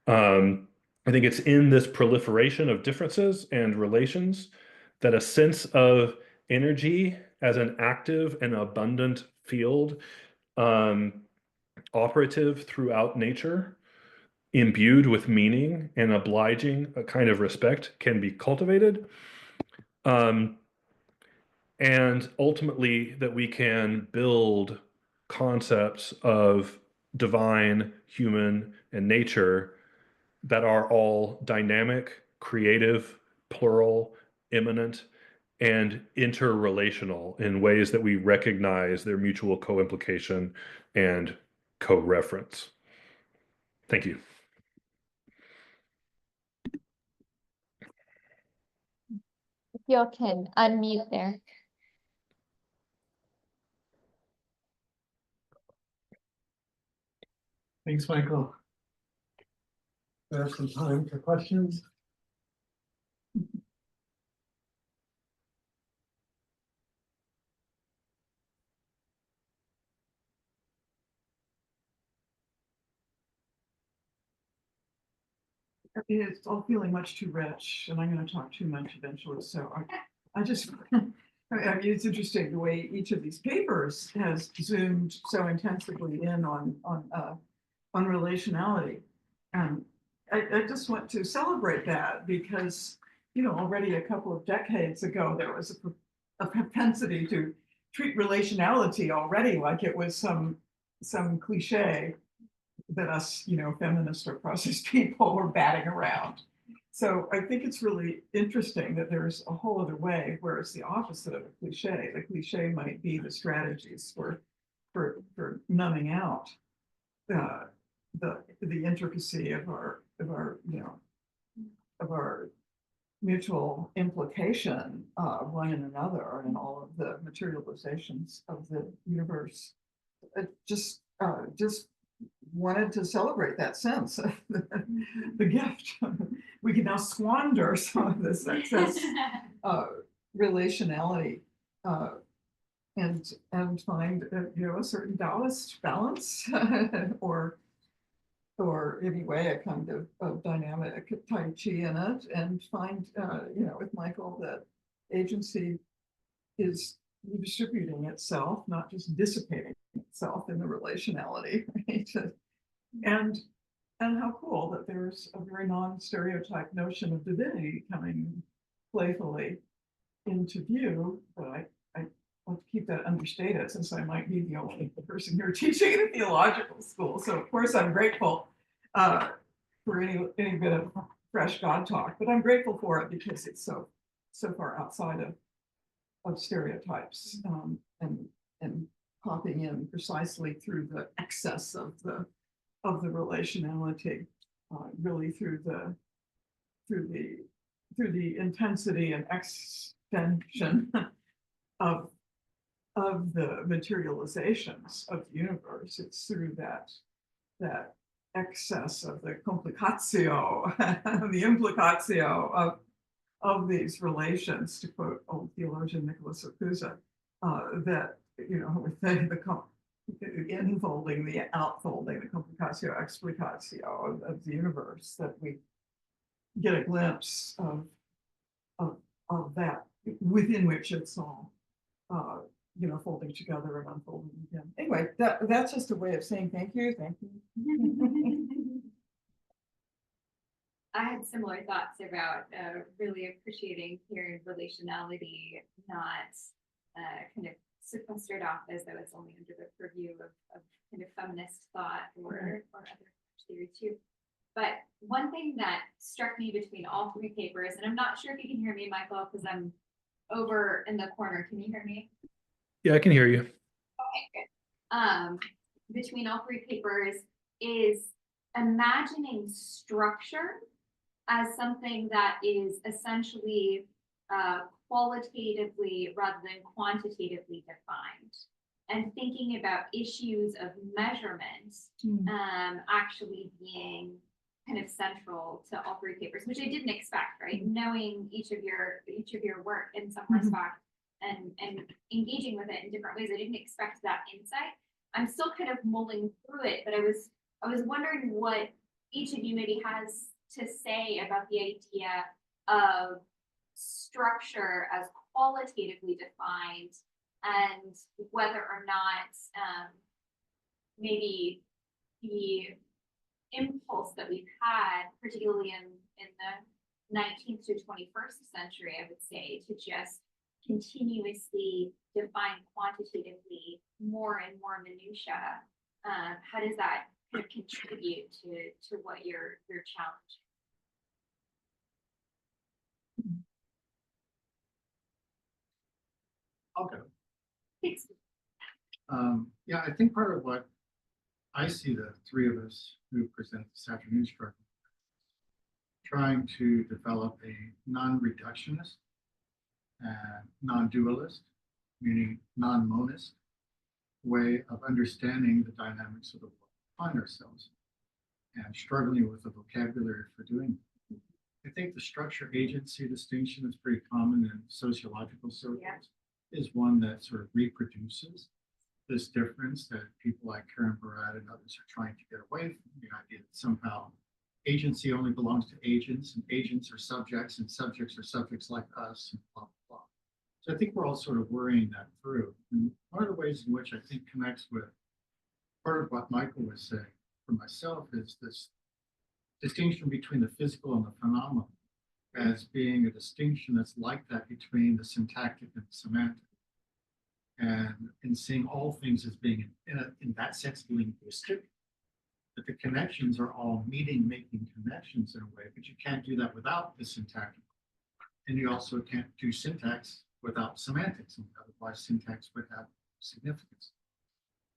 I think it's in this proliferation of differences and relations that a sense of energy as an active and abundant field, operative throughout nature, imbued with meaning and obliging a kind of respect, can be cultivated. And ultimately that we can build concepts of divine, human, and nature that are all dynamic, creative, plural, immanent, and interrelational in ways that we recognize their mutual co-implication and co-reference. Thank you.
If y'all can unmute there.
Thanks, Michael. We have some time for questions.
it's all feeling much too rich, and I'm going to talk too much eventually. So I just, I mean, it's interesting the way each of these papers has zoomed so intensively in on relationality. And I just want to celebrate that because, you know, already a couple of decades ago, there was a propensity to treat relationality already like it was some cliche that us, you know, feminist or process people were batting around. So I think it's really interesting that there's a whole other way where it's the opposite of a cliche. The cliche might be the strategies for numbing out the intricacy of our you know, of our mutual implication one in another and all of the materializations of the universe. Just wanted to celebrate that sense of the gift. We can now squander some of this excess relationality and find you know, a certain Taoist balance or anyway a kind of dynamic Tai Chi in it, and find you know, with Michael, that agency is redistributing itself, not just dissipating itself in the relationality, right? And how cool that there's a very non-stereotype notion of divinity coming playfully into view, but I want to keep that understated since I might be the only person here teaching in a theological school. So of course I'm grateful for any bit of fresh God talk, but I'm grateful for it because it's so far outside of stereotypes and popping in precisely through the excess of the relationality, really through the intensity and extension of the materializations of the universe. It's through that excess of the complicatio, the implicatio of these relations, to quote old theologian Nicholas Okuza, that, you know, with the infolding, the outfolding, the complicatio, explicatio of the universe, that we get a glimpse of that within which it's all you know, folding together and unfolding again. Anyway, that's just a way of saying thank you.
I had similar thoughts about really appreciating hearing relationality not kind of sequestered off as though it's only under the purview of kind of feminist thought or other theory too. But one thing that struck me between all three papers, and I'm not sure if you can hear me, Michael, because I'm over in the corner. Can you hear me?
Yeah, I can hear you.
Okay, good. Between all three papers is imagining structure as something that is essentially qualitatively rather than quantitatively defined, and thinking about issues of measurement actually being kind of central to all three papers, which I didn't expect, right? Knowing each of your work in some respect and engaging with it in different ways, I didn't expect that insight. I'm still kind of mulling through it, but I was wondering what each of you maybe has to say about the idea of structure as qualitatively defined, and whether or not maybe the impulse that we've had, particularly in the 19th to 21st century, I would say, to just continuously define quantitatively more and more minutia. How does that kind of contribute to what your challenge?
I'll go.
Thanks.
Yeah, I think part of what I see the three of us who present this afternoon struggle, trying to develop a non-reductionist and non-dualist, meaning non-monist way of understanding the dynamics of the world we find ourselves, and struggling with the vocabulary for doing it. I think the structure agency distinction that's pretty common in sociological circles is one that sort of reproduces this difference that people like Karen Barat and others are trying to get away from, the idea that somehow agency only belongs to agents, and agents are subjects, and subjects are subjects like us, and blah, blah, blah. So I think we're all sort of worrying that through. And one of the ways in which I think connects with part of what Michael was saying for myself is this distinction between the physical and the phenomenal as being a distinction that's like that between the syntactic and the semantic. And in seeing all things as being in that sense linguistic, that the connections are all making connections in a way, but you can't do that without the syntactic. And you also can't do syntax without semantics, and otherwise syntax would have significance.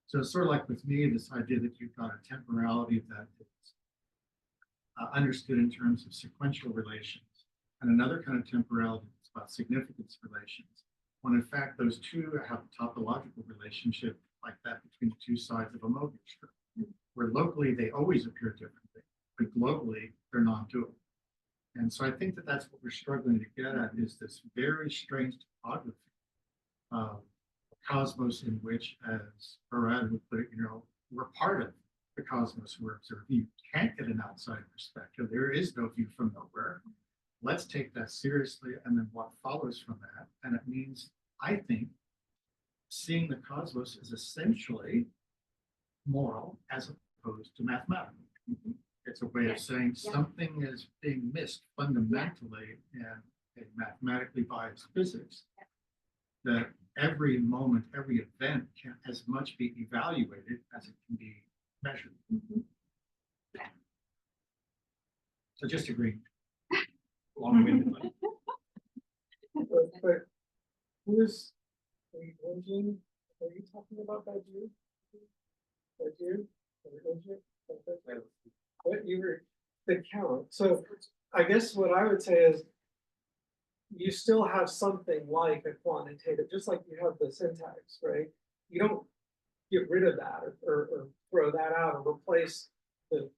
So it's sort of like with me, this idea that you've got a temporality that is understood in terms of sequential relations, and another kind of temporality that's about significance relations, when in fact those two have a topological relationship like that between the two sides of a Mobius strip, where locally they always appear differently, but globally they're non-dual. And so I think that that's what we're struggling to get at, is this very strange topography of a cosmos in which, as Barad would put it, we're part of the cosmos we're observing. You can't get an outside perspective. There is no view from nowhere. Let's take that seriously, and then what follows from that. And it means, I think, seeing the cosmos is essentially moral as opposed to mathematical. It's a way of saying something is being missed fundamentally in a mathematically biased physics, that every moment, every event can as much be evaluated as it can be measured. So just agreeing. Long-windedly.
But who's religion? Are you talking about that Jew? That Jew? What you were the count. So I guess what I would say is you still have something like a quantitative, just like you have the syntax, right? You don't get rid of that or throw that out or replace the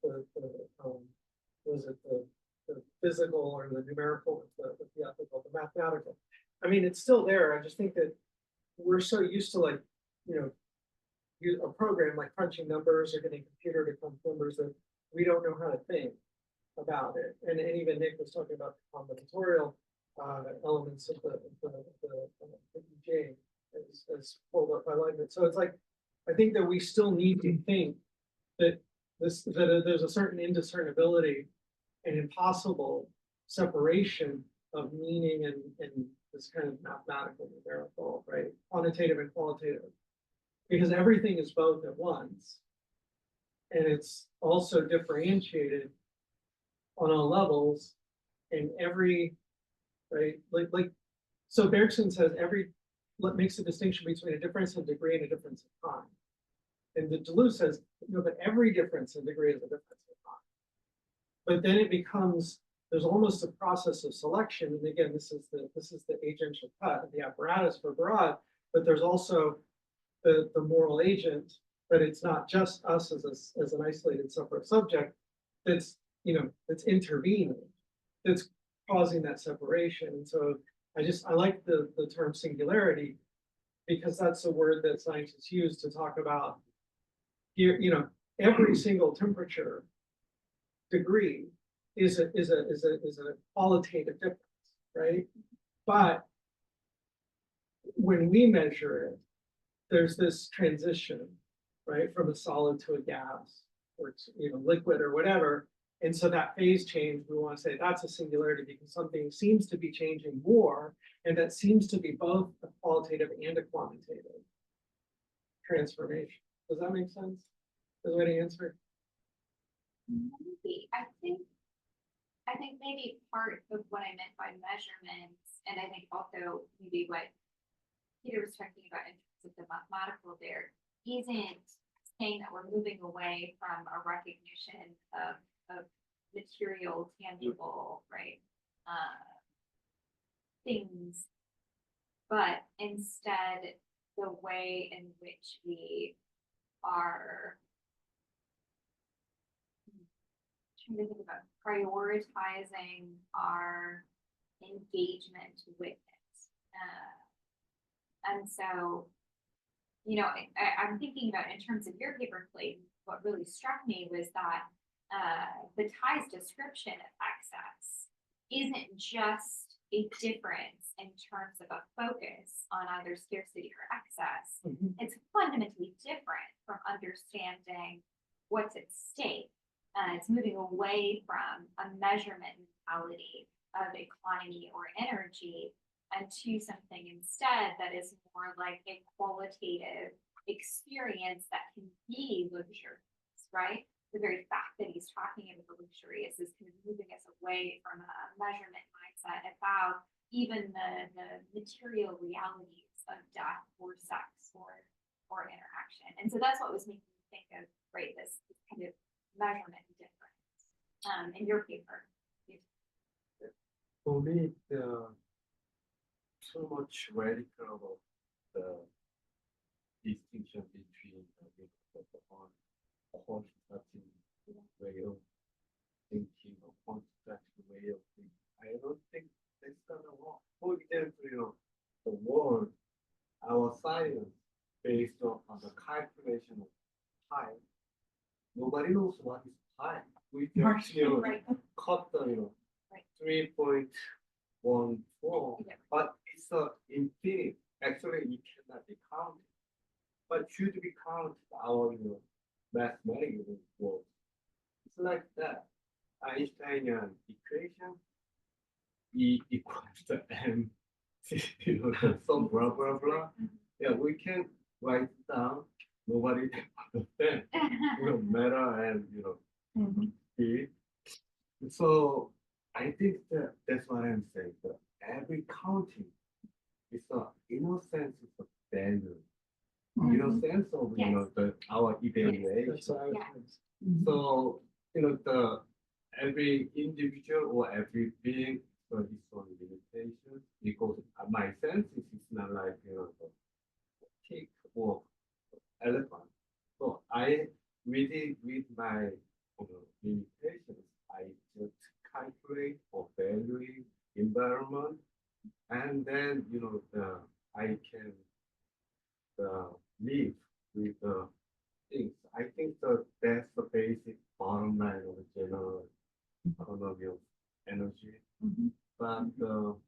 physical or the numerical with the ethical, the mathematical. I mean, it's still there. I just think that we're so used to a program like crunching numbers or getting a computer to crunch numbers that we don't know how to think about it. And even Nick was talking about the combinatorial elements of the EJ as pulled up by Leibniz. So it's like, I think that we still need to think that there's a certain indiscernibility and impossible separation of meaning and this kind of mathematical numerical, right? Quantitative and qualitative. Because everything is both at once. And it's also differentiated on all levels in every, right? So Bergson says makes a distinction between a difference in degree and a difference in time. And the Deleuze says, but every difference in degree is a difference in time. But then it becomes, there's almost a process of selection. And again, this is the agential cut, the apparatus for Barad, but there's also the moral agent, but it's not just us as an isolated separate subject that's intervening, that's causing that separation. And so I like the term singularity, because that's a word that scientists use to talk about every single temperature degree is a qualitative difference, right? But when we measure it, there's this transition, right, from a solid to a gas, or liquid or whatever. And so that phase change, we want to say that's a singularity because something seems to be changing more, and that seems to be both a qualitative and a quantitative transformation. Does that make sense? Is there any answer?
Maybe. I think maybe part of what I meant by measurements, and I think also maybe what Peter was talking about in terms of the mathematical there, isn't saying that we're moving away from a recognition of material, tangible, right, things, but instead the way in which we are trying to think about prioritizing our engagement with it. And so, I'm thinking about in terms of your paper plate, what really struck me was that Bataille's description of excess isn't just a difference in terms of a focus on either scarcity or excess. It's fundamentally different from understanding what's at stake. It's moving away from a measurement mentality of economy or energy and to something instead that is more like a qualitative experience that can be luxurious, right? The very fact that he's talking about the luxurious is kind of moving us away from a measurement mindset about even the material realities of death or sex or interaction. And so that's what was making me think of, right, this kind of measurement difference in your paper.
For me, so much radical about the distinction between the quantitative way of thinking or quantitative way of thinking. I don't think that's gonna work. For example, the world, our science based on the calculation of time. Nobody knows what is time. We just cut the 3.14, but it's infinite. Actually, it cannot be counted. But should be counted our mathematical world. It's like that. Einsteinian equation, E equals to M, some blah blah blah. Yeah, we can write it down. Nobody understand. Matter and speed. So I think that's what I'm saying. That every counting is in a sense it's a value. In a sense of our evaluation. So every individual or every being has its own limitations because my sense is it's not like the pig or elephant. So I really with my limitations, I just calculate or value environment, and then I can live with the things. I think that's the basic bottom line of the general economy of energy. But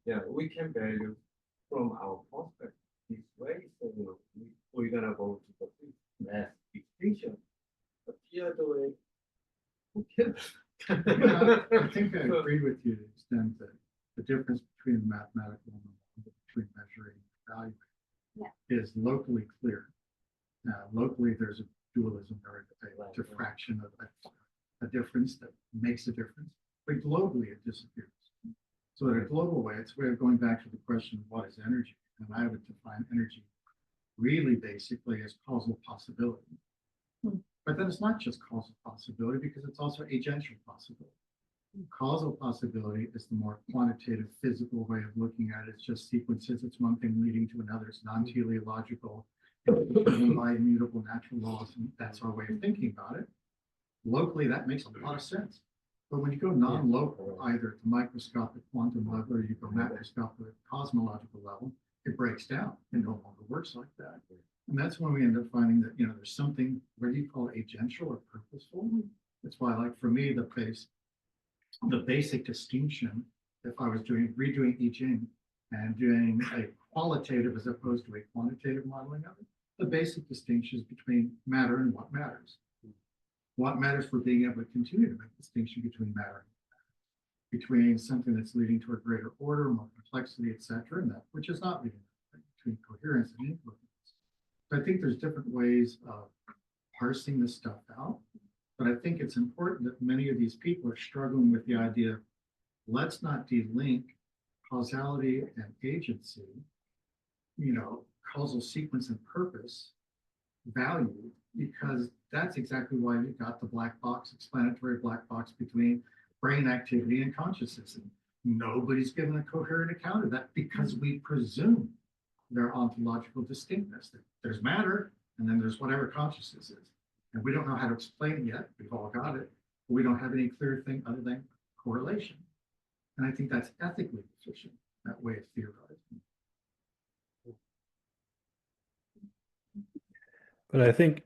yeah, we can value from our perspective this way. So we're gonna go to the mass extinction. But the other way, who cares?
I think I agree with you to the extent that the difference between the mathematical and between measuring and valuing is locally clear. Locally, there's a dualism or a diffraction of a difference that makes a difference, but globally it disappears. So in a global way, it's a way of going back to the question of what is energy, and I would define energy really basically as causal possibility. But then it's not just causal possibility because it's also agential possibility. Causal possibility is the more quantitative, physical way of looking at it. It's just sequences. It's one thing leading to another. It's non-teleological, driven by immutable natural laws, and that's our way of thinking about it. Locally, that makes a lot of sense. But when you go non-local, either at the microscopic quantum level or you go macroscopic cosmological level, it breaks down. It no longer works like that. And that's when we end up finding that there's something, whether you call it agential or purposeful. That's why, like for me, the basic distinction, if I was redoing I Ching and doing a qualitative as opposed to a quantitative modeling of it, the basic distinction is between matter and what matters. What matters for being able to continue to make distinction between matter and matter, between something that's leading to a greater order, more complexity, etc., and that which is not leading to between coherence and incoherence. So I think there's different ways of parsing this stuff out, but I think it's important that many of these people are struggling with the idea, let's not delink causality and agency, causal sequence and purpose, value, because that's exactly why you got the black box, explanatory black box between brain activity and consciousness. And nobody's given a coherent account of that because we presume their ontological distinctness. There's matter, and then there's whatever consciousness is. And we don't know how to explain it yet. We've all got it. But we don't have any clear thing other than correlation. And I think that's ethically deficient, that way of theorizing.
But I think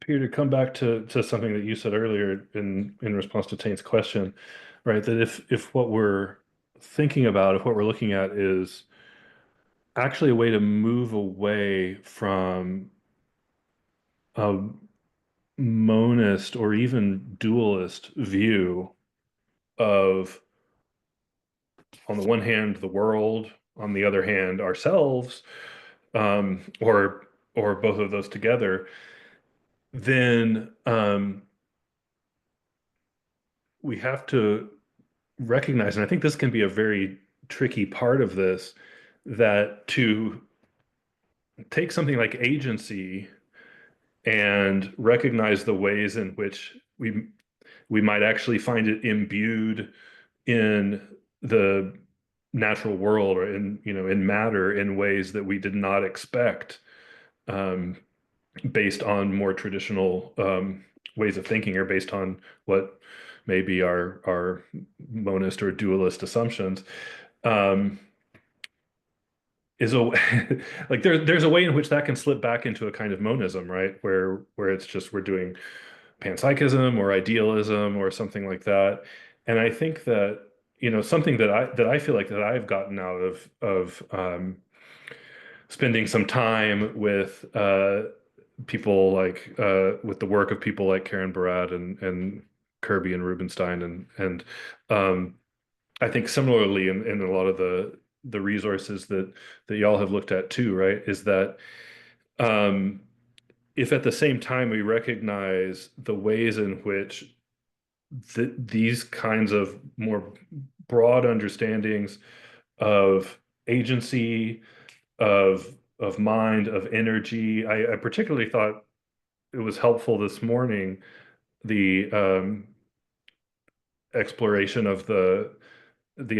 Peter, to come back to something that you said earlier in response to Taint's question, right? That if what we're thinking about, if what we're looking at is actually a way to move away from a monist or even dualist view of, on the one hand, the world, on the other hand, ourselves, or both of those together, then we have to recognize, and I think this can be a very tricky part of this, that to take something like agency and recognize the ways in which we might actually find it imbued in the natural world or in matter in ways that we did not expect, based on more traditional ways of thinking, or based on what may be our monist or dualist assumptions, is a like there's a way in which that can slip back into a kind of monism, right? Where it's just we're doing panpsychism or idealism or something like that. And I think that, something that I feel like that I've gotten out of spending some time with people like with the work of people like Karen Barat and Kirby and Rubenstein and I think similarly in a lot of the resources that y'all have looked at too, right, is that if at the same time we recognize the ways in which these kinds of more broad understandings of agency, of mind, of energy, I particularly thought it was helpful this morning, the exploration of the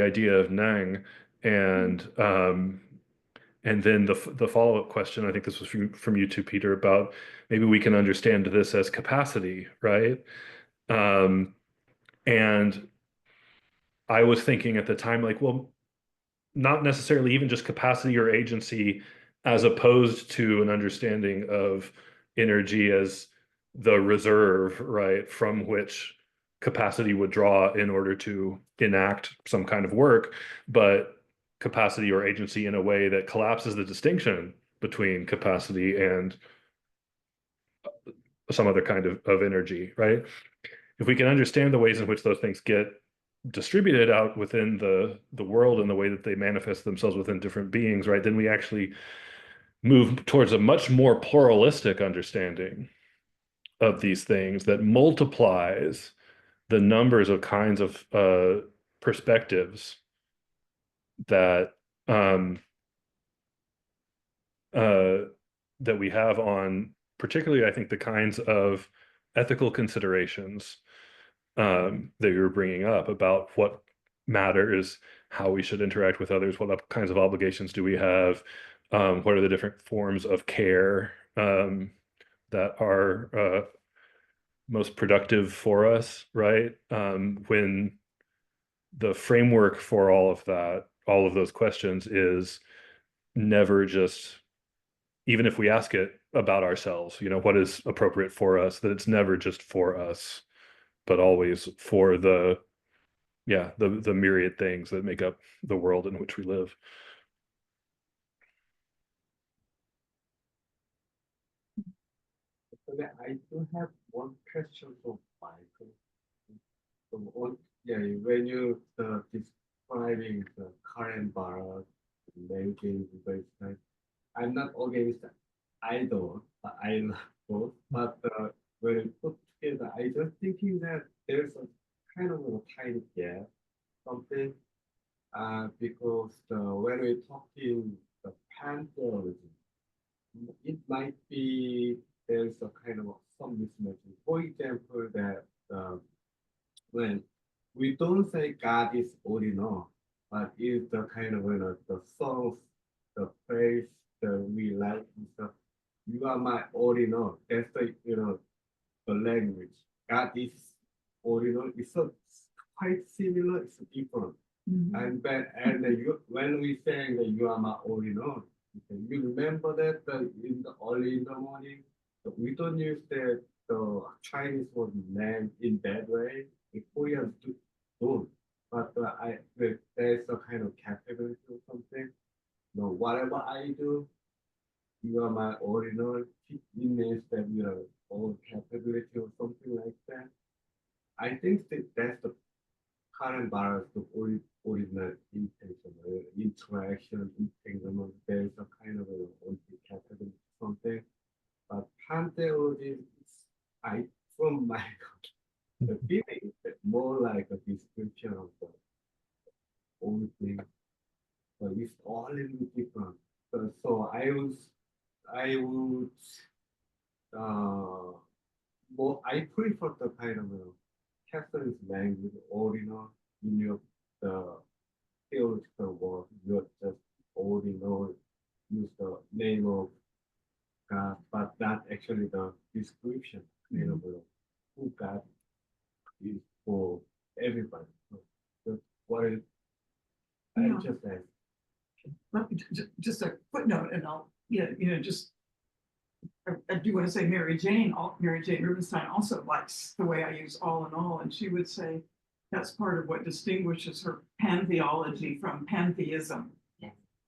idea of Nang, and then the follow-up question, I think this was from you too, Peter, about maybe we can understand this as capacity, right? And I was thinking at the time, like, well, not necessarily even just capacity or agency, as opposed to an understanding of energy as the reserve, right, from which capacity would draw in order to enact some kind of work, but capacity or agency in a way that collapses the distinction between capacity and some other kind of energy, right? If we can understand the ways in which those things get distributed out within the world and the way that they manifest themselves within different beings, right, then we actually move towards a much more pluralistic understanding of these things that multiplies the numbers of kinds of perspectives that that we have on, particularly, I think, the kinds of ethical considerations that you were bringing up about what matters, how we should interact with others, what kinds of obligations do we have, what are the different forms of care that are most productive for us, right? When the framework for all of that, all of those questions, is never just, even if we ask it about ourselves, what is appropriate for us, that it's never just for us, but always for the myriad things that make up the world in which we live.
I do have one question for Michael. When you describing the current bar ranking device, I'm not against either. I love both, but when you put together, I just thinking that there's a kind of a tiny gap, something, because when we're talking the pantheism, it might be there's a kind of some mismatch. For example, that when we don't say God is all in all, but is the kind of the source, the place that we like and stuff. You are my all in all. That's the language. God is all in all. It's quite similar. It's different. And when we say that you are my all in all, you remember that in the early in the morning, we don't use that the Chinese was named in that way. The Koreans don't. But there's a kind of capability or something. No, whatever I do, you are my original. It means that you have all capability or something like that. I think that that's the current balance of original intention, interaction, entanglement. There's a kind of a capability something. But pantheology is, from my the feeling is that more like a description of the old thing, but it's all a little different. So I would, more, I prefer the kind of Catholic language, ordinal, in your the theological word, not just ordinal, use the name of God, but not actually the description, kind of who God is for everybody. So that's what I
Yeah.
just said.
Let me just a footnote, and I'll, just, I do want to say Mary Jane Rubenstein also likes the way I use all in all, and she would say that's part of what distinguishes her pantheology from pantheism,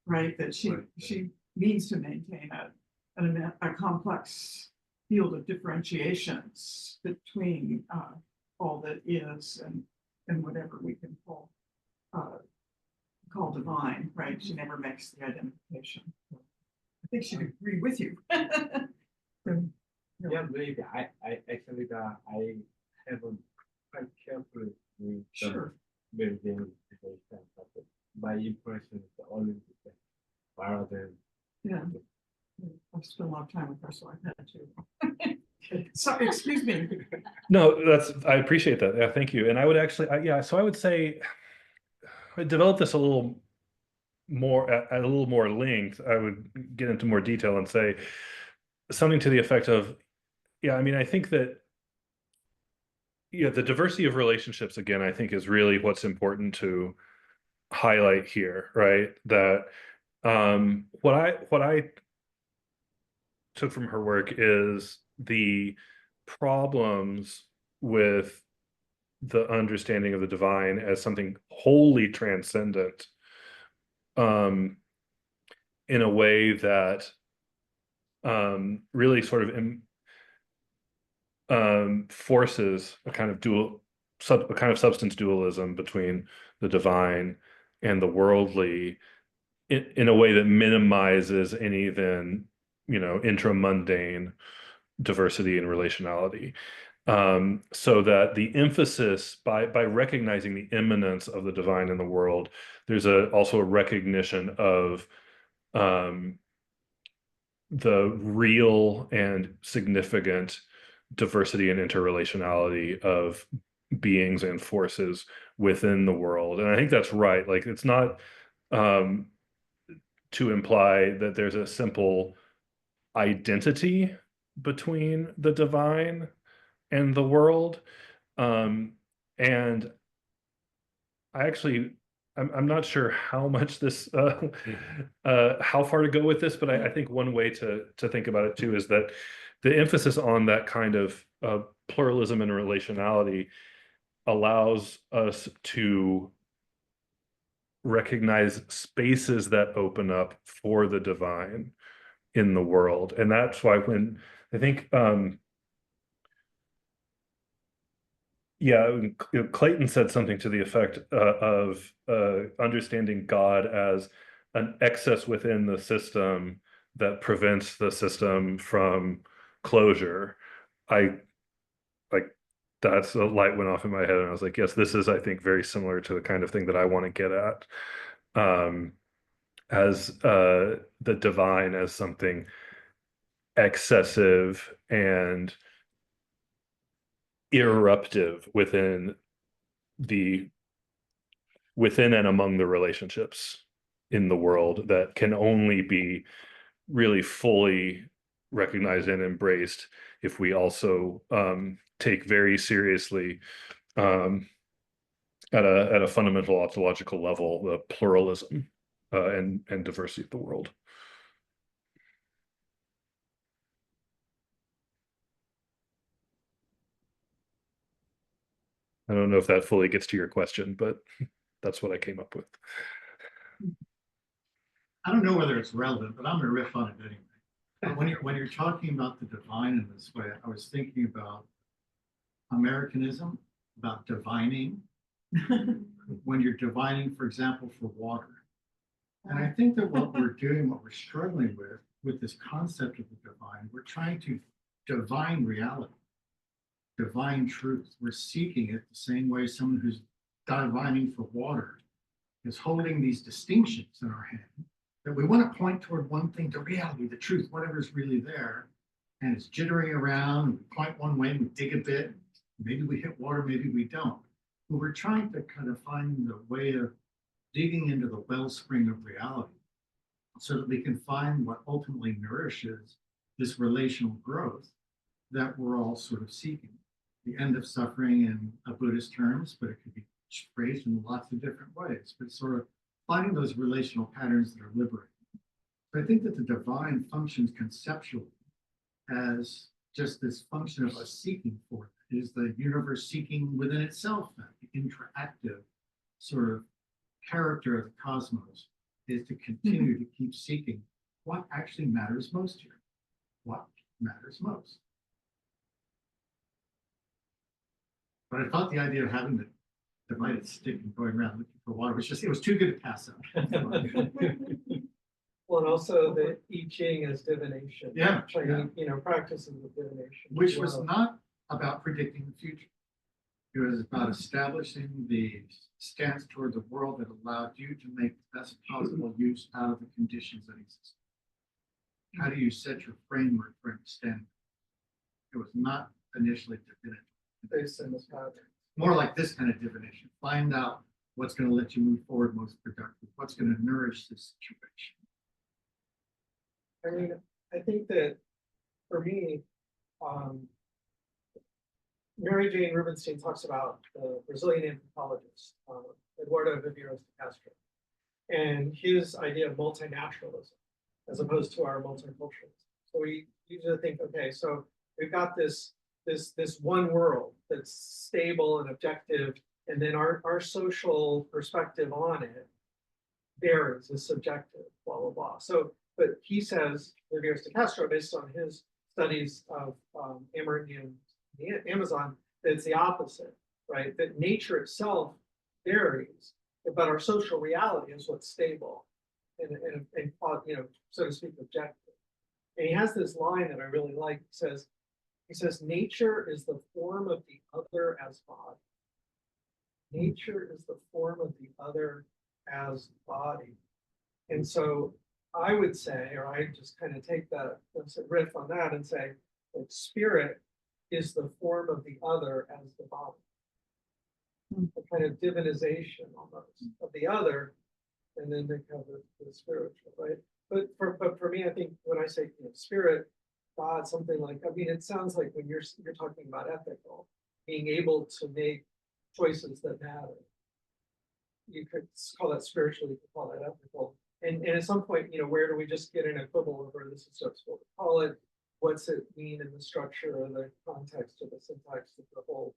right? That she needs to maintain a complex field of differentiations between all that is and whatever we can call divine, right? She never makes the identification. I think she'd agree with you.
Yeah, maybe I actually I haven't quite carefully read
Sure.
Mary Jane, but my impression is only the rather than
Yeah. I've spent a lot of time with her, so I've had to. Sorry, excuse me.
No, I appreciate that. Yeah, thank you. And I would actually, so I would say, I developed this a little more at a little more length. I would get into more detail and say something to the effect of, I mean, I think that, the diversity of relationships, again, I think is really what's important to highlight here, right? That what I took from her work is the problems with the understanding of the divine as something wholly transcendent, in a way that really sort of forces a kind of substance dualism between the divine and the worldly, in a way that minimizes any then intramundane diversity and relationality. So that the emphasis by recognizing the immanence of the divine in the world, there's also a recognition of the real and significant diversity and interrelationality of beings and forces within the world. And I think that's right. Like, it's not to imply that there's a simple identity between the divine and the world. And I'm not sure how much this, how far to go with this, but I think one way to think about it too is that the emphasis on that kind of pluralism and relationality allows us to recognize spaces that open up for the divine in the world. And that's why when I think, Clayton said something to the effect of understanding God as an excess within the system that prevents the system from closure. That's a light went off in my head, and I was like, yes, this is, I think, very similar to the kind of thing that I want to get at, as the divine as something excessive and irruptive within and among the relationships in the world that can only be really fully recognized and embraced if we also take very seriously, at a fundamental ontological level, the pluralism and diversity of the world. I don't know if that fully gets to your question, but that's what I came up with.
I don't know whether it's relevant, but I'm gonna riff on it anyway. When you're talking about the divine in this way, I was thinking about Americanism, about divining. When you're divining, for example, for water. And I think that what we're doing, what we're struggling with this concept of the divine, we're trying to divine reality, divine truth. We're seeking it the same way someone who's divining for water is holding these distinctions in our hand, that we want to point toward one thing, the reality, the truth, whatever's really there. And it's jittering around, we point one way, we dig a bit, maybe we hit water, maybe we don't. But we're trying to kind of find the way of digging into the wellspring of reality so that we can find what ultimately nourishes this relational growth that we're all sort of seeking. The end of suffering in Buddhist terms, but it could be phrased in lots of different ways, but sort of finding those relational patterns that are liberating. But I think that the divine functions conceptually as just this function of us seeking for it. It is the universe seeking within itself, the interactive sort of character of the cosmos is to continue to keep seeking what actually matters most here. What matters most. But I thought the idea of having the divided stick and going around looking for water was just, it was too good to pass up.
Well, and also the I Ching as divination.
Yeah,
Chinese, practices of divination.
Which was not about predicting the future. It was about establishing the stance toward the world that allowed you to make the best possible use out of the conditions that exist. How do you set your framework for understanding? It was not initially divinity.
Based on this pattern.
More like this kind of divination. Find out what's going to let you move forward most productive, what's going to nourish this situation.
I mean, I think that for me, Mary Jane Rubenstein talks about the Brazilian anthropologist, Eduardo Viveiros de Castro, and his idea of multinaturalism as opposed to our multiculturalism. So we usually think, okay, so we've got this one world that's stable and objective, and then our social perspective on it varies, is subjective, blah, blah, blah. So, but he says, Viveiros de Castro, based on his studies of Amerindian the Amazon, that it's the opposite, right? That nature itself varies, but our social reality is what's stable and so to speak, objective. And he has this line that I really like. He says, nature is the form of the other as body. Nature is the form of the other as body. And so I would say, or I just kind of take that, riff on that and say, like, spirit is the form of the other as the body. A kind of divinization almost of the other, and then they have the spiritual, right? But for me, I think when I say spirit, God, something like, I mean, it sounds like when you're talking about ethical, being able to make choices that matter. You could call that spiritual, you could call that ethical. And at some point, where do we just get in a quibble over this is just what we call it? What's it mean in the structure or the context or the syntax of the whole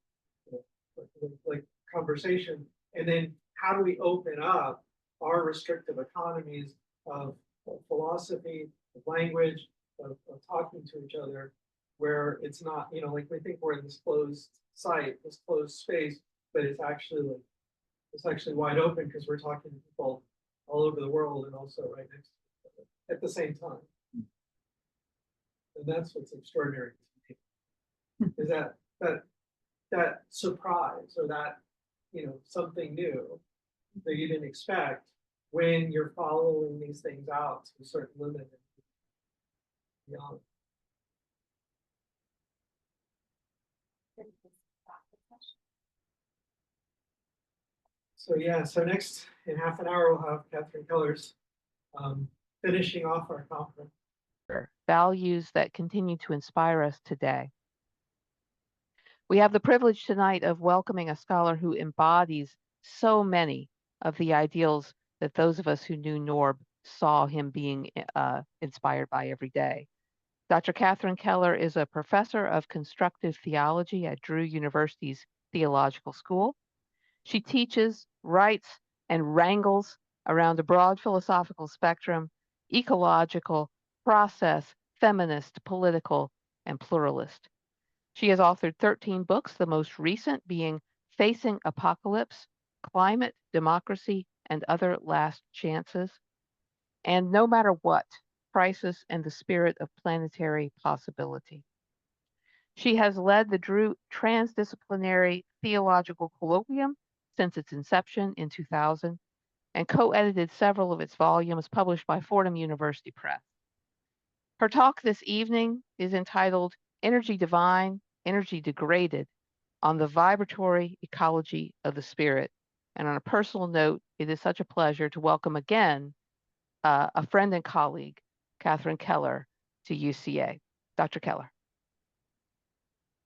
like conversation? And then how do we open up our restrictive economies of philosophy, of language, of talking to each other, where it's not, like we think we're in this closed site, this closed space, but it's actually wide open because we're talking to people all over the world and also right next to each other at the same time. And that's what's extraordinary to me, is that surprise or that, something new that you didn't expect when you're following these things out to a certain limit and beyond. So yeah, so next in half an hour, we'll have Catherine Keller's finishing off our conference.
Values that continue to inspire us today. We have the privilege tonight of welcoming a scholar who embodies so many of the ideals that those of us who knew Norb saw him being inspired by every day. Dr. Catherine Keller is a professor of constructive theology at Drew University's Theological School. She teaches, writes, and wrangles around a broad philosophical spectrum: ecological, process, feminist, political, and pluralist. She has authored 13 books, the most recent being Facing Apocalypse, Climate, Democracy, and Other Last Chances, and No Matter What, Crisis and the Spirit of Planetary Possibility. She has led the Drew Transdisciplinary Theological Colloquium since its inception in 2000 and co-edited several of its volumes published by Fordham University Press. Her talk this evening is entitled Energy Divine, Energy Degraded, on the Vibratory Ecology of the Spirit. And on a personal note, it is such a pleasure to welcome again a friend and colleague, Catherine Keller, to UCA. Dr. Keller.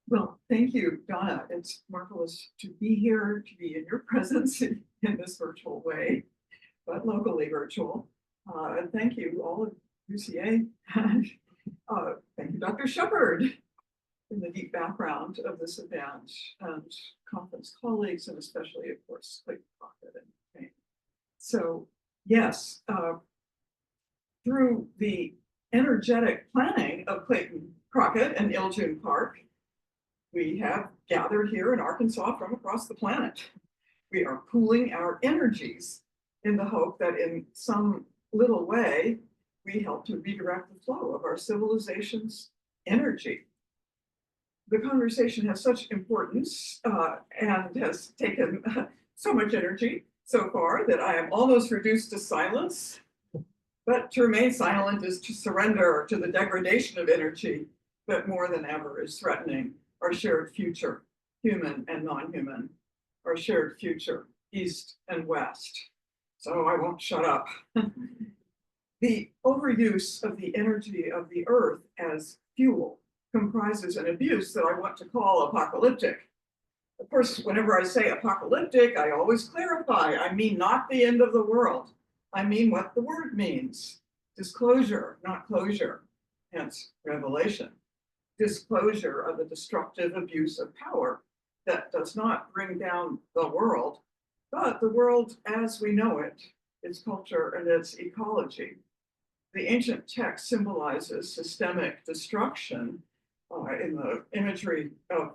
Well, thank you, Donna. It's marvelous to be here, to be in your presence in this virtual way, but locally virtual. And thank you, all of UCA. And thank you, Dr. Shepard, in the deep background of this event, and conference colleagues, and especially, of course, Clayton Crockett and Jane. So, yes, through the energetic planning of Clayton Crockett and Il-jun Park, we have gathered here in Arkansas from across the planet. We are pooling our energies in the hope that in some little way, we help to redirect the flow of our civilization's energy. The conversation has such importance and has taken so much energy so far that I am almost reduced to silence. But to remain silent is to surrender to the degradation of energy that more than ever is threatening our shared future, human and non-human, our shared future, East and West. So I won't shut up. The overuse of the energy of the earth as fuel comprises an abuse that I want to call apocalyptic. Of course, whenever I say apocalyptic, I always clarify, I mean not the end of the world. I mean what the word means. Disclosure, not closure, hence revelation. Disclosure of a destructive abuse of power that does not bring down the world, but the world as we know it, its culture and its ecology. The ancient text symbolizes systemic destruction in the imagery of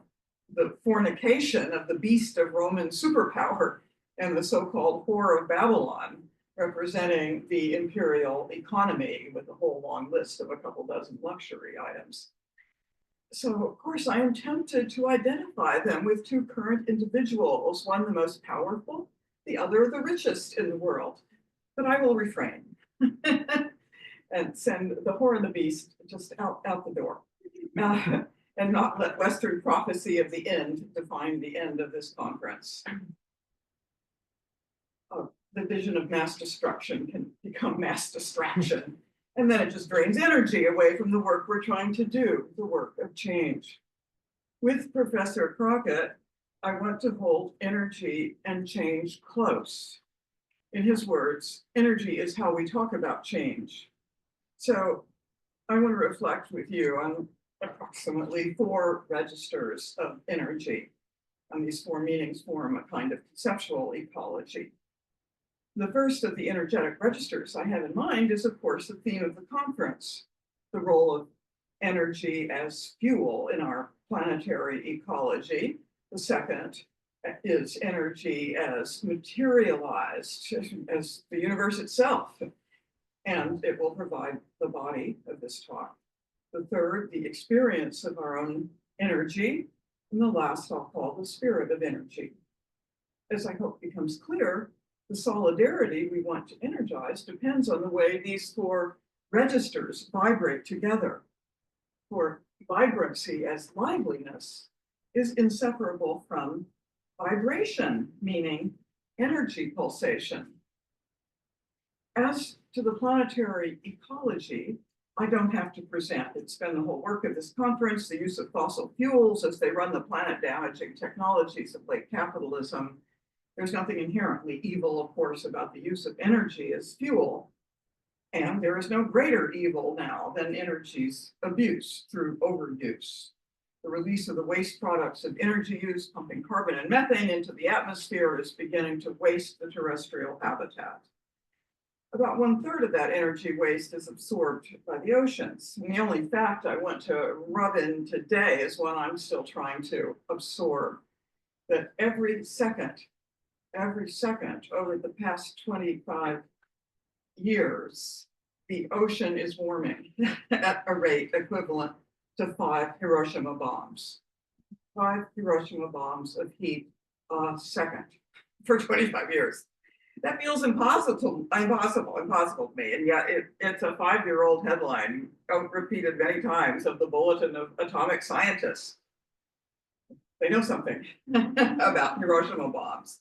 the fornication of the beast of Roman superpower and the so-called whore of Babylon, representing the imperial economy with a whole long list of a couple dozen luxury items. So, of course, I am tempted to identify them with two current individuals, one the most powerful, the other the richest in the world. But I will refrain and send the whore and the beast just out the door and not let Western prophecy of the end define the end of this conference. The vision of mass destruction can become mass distraction. And then it just drains energy away from the work we're trying to do, the work of change. With Professor Crockett, I want to hold energy and change close. In his words, energy is how we talk about change. So I want to reflect with you on approximately 4 registers of energy. And these 4 meanings form a kind of conceptual ecology. The first of the energetic registers I have in mind is, of course, the theme of the conference, the role of energy as fuel in our planetary ecology. The second is energy as materialized, as the universe itself, and it will provide the body of this talk. The third, the experience of our own energy, and the last I'll call the spirit of energy. As I hope becomes clear, the solidarity we want to energize depends on the way these 4 registers vibrate together. For vibrancy as liveliness is inseparable from vibration, meaning energy pulsation. As to the planetary ecology, I don't have to present. It's been the whole work of this conference, the use of fossil fuels as they run the planet damaging technologies of late capitalism. There's nothing inherently evil, of course, about the use of energy as fuel. And there is no greater evil now than energy's abuse through overuse. The release of the waste products of energy use, pumping carbon and methane into the atmosphere, is beginning to waste the terrestrial habitat. About 1/3 of that energy waste is absorbed by the oceans. And the only fact I want to rub in today is one I'm still trying to absorb, that every second over the past 25 years, the ocean is warming at a rate equivalent to 5 Hiroshima bombs. 5 Hiroshima bombs of heat a second for 25 years. That feels impossible to me. And yet it's a 5-year-old headline repeated many times of the Bulletin of Atomic Scientists. They know something about Hiroshima bombs.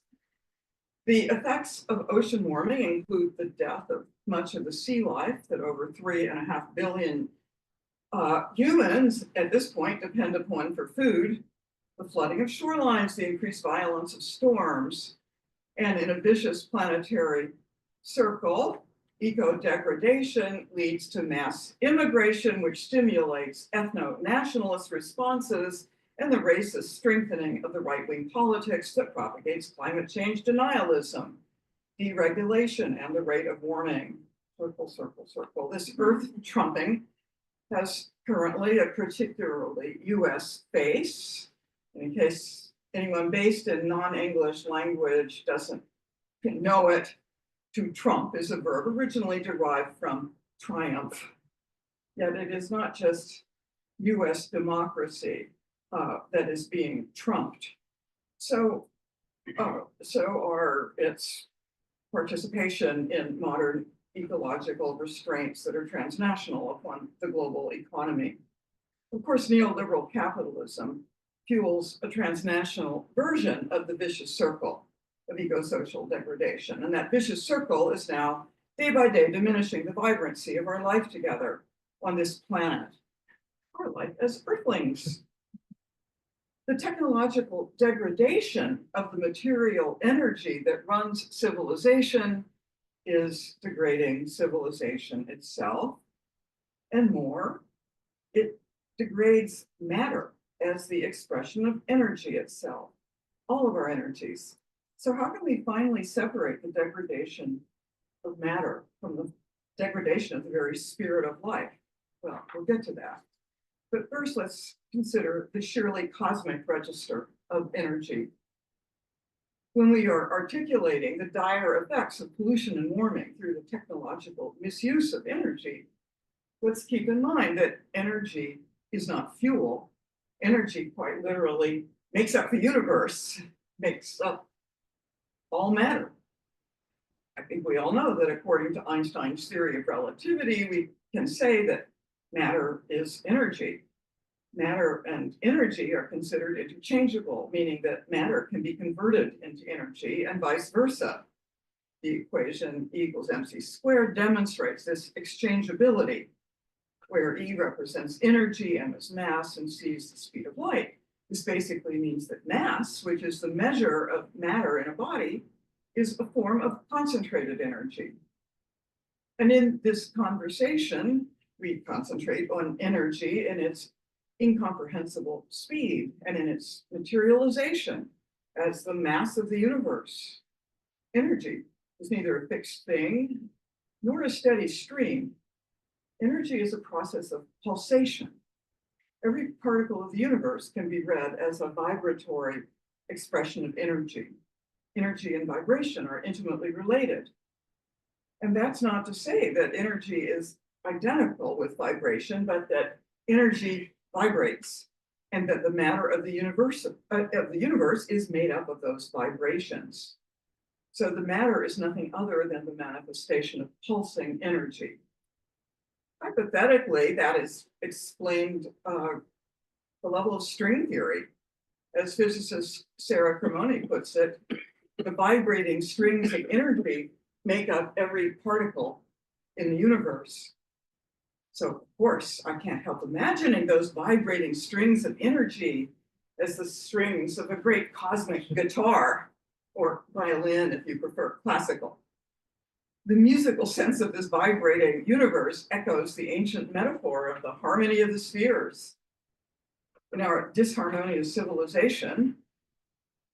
The effects of ocean warming include the death of much of the sea life that over 3.5 billion humans at this point depend upon for food, the flooding of shorelines, the increased violence of storms, and in a vicious planetary circle, eco-degradation leads to mass immigration, which stimulates ethno-nationalist responses and the racist strengthening of the right-wing politics that propagates climate change denialism, deregulation, and the rate of warming. Circle, circle, circle. This earth trumping has currently a particularly US face. In case anyone based in non-English language doesn't know it, to trump is a verb originally derived from triumph. Yet it is not just US democracy that is being trumped. So are its participation in modern ecological restraints that are transnational upon the global economy. Of course, neoliberal capitalism fuels a transnational version of the vicious circle of eco-social degradation. And that vicious circle is now day by day diminishing the vibrancy of our life together on this planet, our life as earthlings. The technological degradation of the material energy that runs civilization is degrading civilization itself. And more, it degrades matter as the expression of energy itself, all of our energies. So how can we finally separate the degradation of matter from the degradation of the very spirit of life? Well, we'll get to that. But first, let's consider the sheerly cosmic register of energy. When we are articulating the dire effects of pollution and warming through the technological misuse of energy, let's keep in mind that energy is not fuel. Energy quite literally makes up the universe, makes up all matter. I think we all know that according to Einstein's theory of relativity, we can say that matter is energy. Matter and energy are considered interchangeable, meaning that matter can be converted into energy and vice versa. The equation E equals mc squared demonstrates this exchangeability, where E represents energy, M is mass, and C is the speed of light. This basically means that mass, which is the measure of matter in a body, is a form of concentrated energy. And in this conversation, we concentrate on energy and its incomprehensible speed and in its materialization as the mass of the universe. Energy is neither a fixed thing nor a steady stream. Energy is a process of pulsation. Every particle of the universe can be read as a vibratory expression of energy. Energy and vibration are intimately related. And that's not to say that energy is identical with vibration, but that energy vibrates and that the matter of the universe is made up of those vibrations. So the matter is nothing other than the manifestation of pulsing energy. Hypothetically, that is explained the level of string theory. As physicist Sarah Cremoni puts it, the vibrating strings of energy make up every particle in the universe. So of course, I can't help imagining those vibrating strings of energy as the strings of a great cosmic guitar, or violin if you prefer classical. The musical sense of this vibrating universe echoes the ancient metaphor of the harmony of the spheres. In our disharmonious civilization,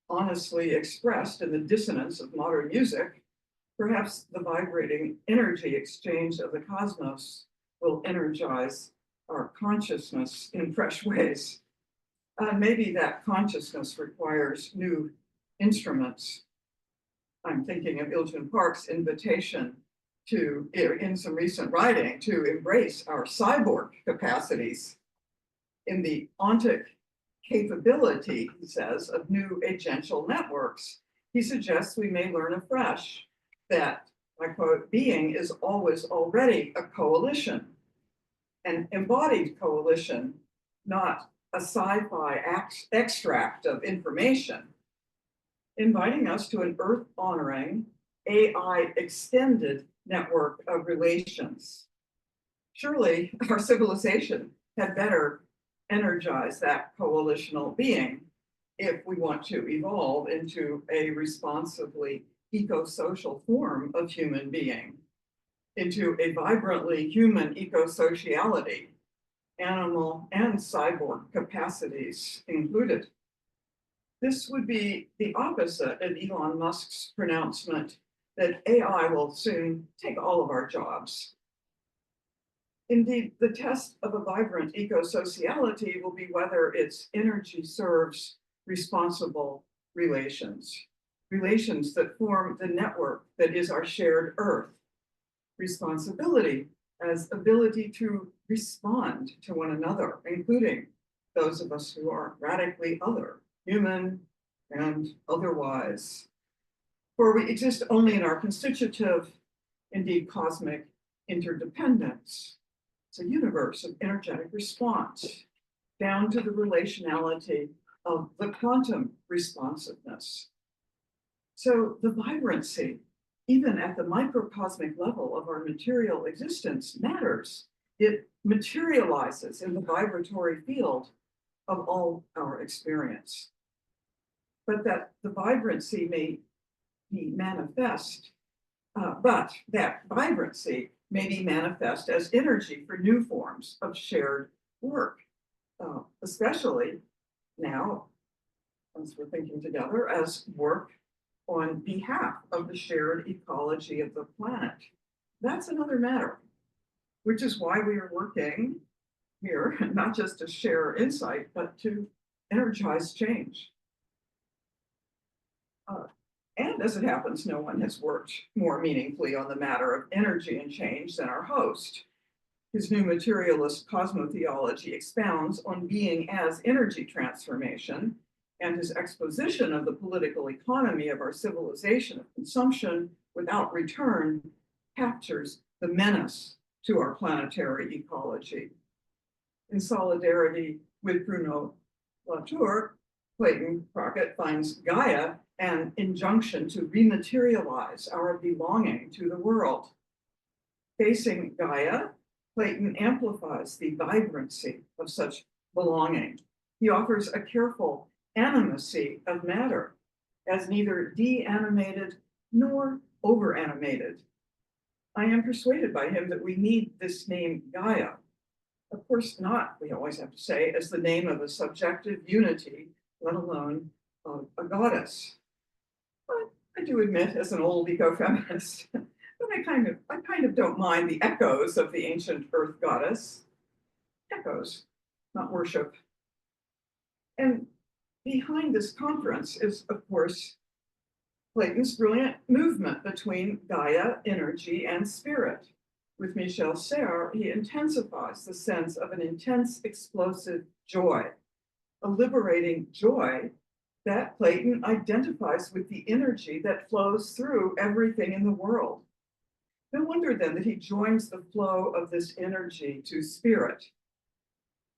honestly expressed in the dissonance of modern music, perhaps the vibrating energy exchange of the cosmos will energize our consciousness in fresh ways. Maybe that consciousness requires new instruments. I'm thinking of Ilgen Park's invitation to, in some recent writing, to embrace our cyborg capacities in the ontic capability, he says, of new agential networks. He suggests we may learn afresh that, I quote, being is always already a coalition, an embodied coalition, not a sci-fi extract of information, inviting us to an earth-honoring, AI-extended network of relations. Surely our civilization had better energize that coalitional being if we want to evolve into a responsibly eco-social form of human being, into a vibrantly human eco-sociality, animal and cyborg capacities included. This would be the opposite of Elon Musk's pronouncement that AI will soon take all of our jobs. Indeed, the test of a vibrant eco-sociality will be whether its energy serves responsible relations, relations that form the network that is our shared Earth. Responsibility as ability to respond to one another, including those of us who are radically other, human and otherwise. For we exist only in our constitutive, indeed cosmic interdependence. It's a universe of energetic response, down to the relationality of the quantum responsiveness. So the vibrancy, even at the microcosmic level of our material existence, matters. It materializes in the vibratory field of all our experience. But that the vibrancy may be manifest, but that vibrancy may be manifest as energy for new forms of shared work, especially now, as we're thinking together, as work on behalf of the shared ecology of the planet. That's another matter, which is why we are working here, not just to share insight, but to energize change. And as it happens, no one has worked more meaningfully on the matter of energy and change than our host. His new materialist cosmotheology expounds on being as energy transformation, and his exposition of the political economy of our civilization of consumption without return captures the menace to our planetary ecology. In solidarity with Bruno Latour, Clayton Crockett finds Gaia an injunction to rematerialize our belonging to the world. Facing Gaia, Clayton amplifies the vibrancy of such belonging. He offers a careful animacy of matter as neither de-animated nor over-animated. I am persuaded by him that we need this name Gaia. Of course not, we always have to say, as the name of a subjective unity, let alone of a goddess. But I do admit, as an old ecofeminist, that I kind of don't mind the echoes of the ancient earth goddess. Echoes, not worship. And behind this conference is, of course, Clayton's brilliant movement between Gaia, energy, and spirit. With Michel Serres, he intensifies the sense of an intense, explosive joy, a liberating joy that Clayton identifies with the energy that flows through everything in the world. No wonder then that he joins the flow of this energy to spirit.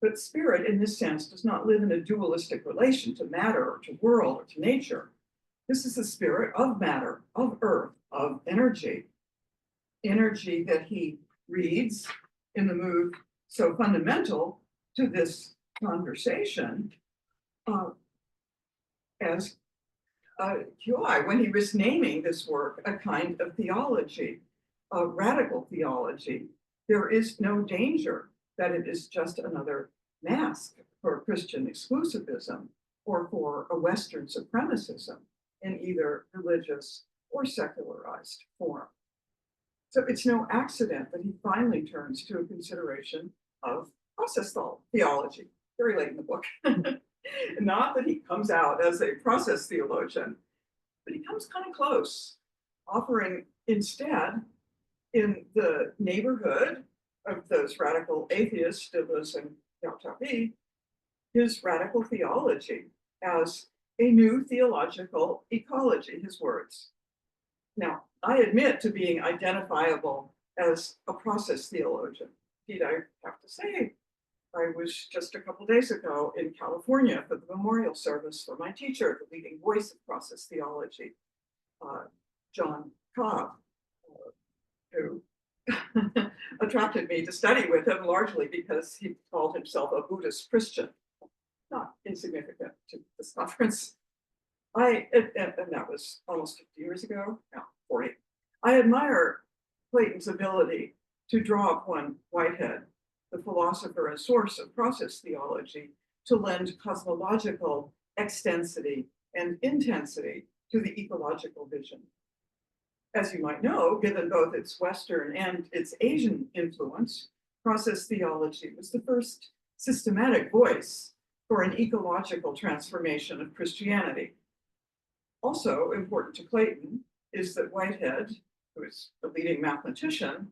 But spirit, in this sense, does not live in a dualistic relation to matter or to world or to nature. This is the spirit of matter, of earth, of energy. Energy that he reads in the move so fundamental to this conversation as QI, when he was naming this work a kind of theology, a radical theology. There is no danger that it is just another mask for Christian exclusivism or for a Western supremacism in either religious or secularized form. So it's no accident that he finally turns to a consideration of process theology, very late in the book. Not that he comes out as a process theologian, but he comes kind of close, offering instead in the neighborhood of those radical atheists, Deleuze and Guattari, his radical theology as a new theological ecology, his words. Now, I admit to being identifiable as a process theologian. Indeed, I have to say, I was just a couple days ago in California for the memorial service for my teacher, the leading voice of process theology, John Cobb, who attracted me to study with him largely because he called himself a Buddhist Christian. Not insignificant to this conference. And that was almost 50 years ago, no, 40. I admire Clayton's ability to draw upon Whitehead, the philosopher and source of process theology, to lend cosmological extensity and intensity to the ecological vision. As you might know, given both its Western and its Asian influence, process theology was the first systematic voice for an ecological transformation of Christianity. Also important to Clayton is that Whitehead, who is a leading mathematician,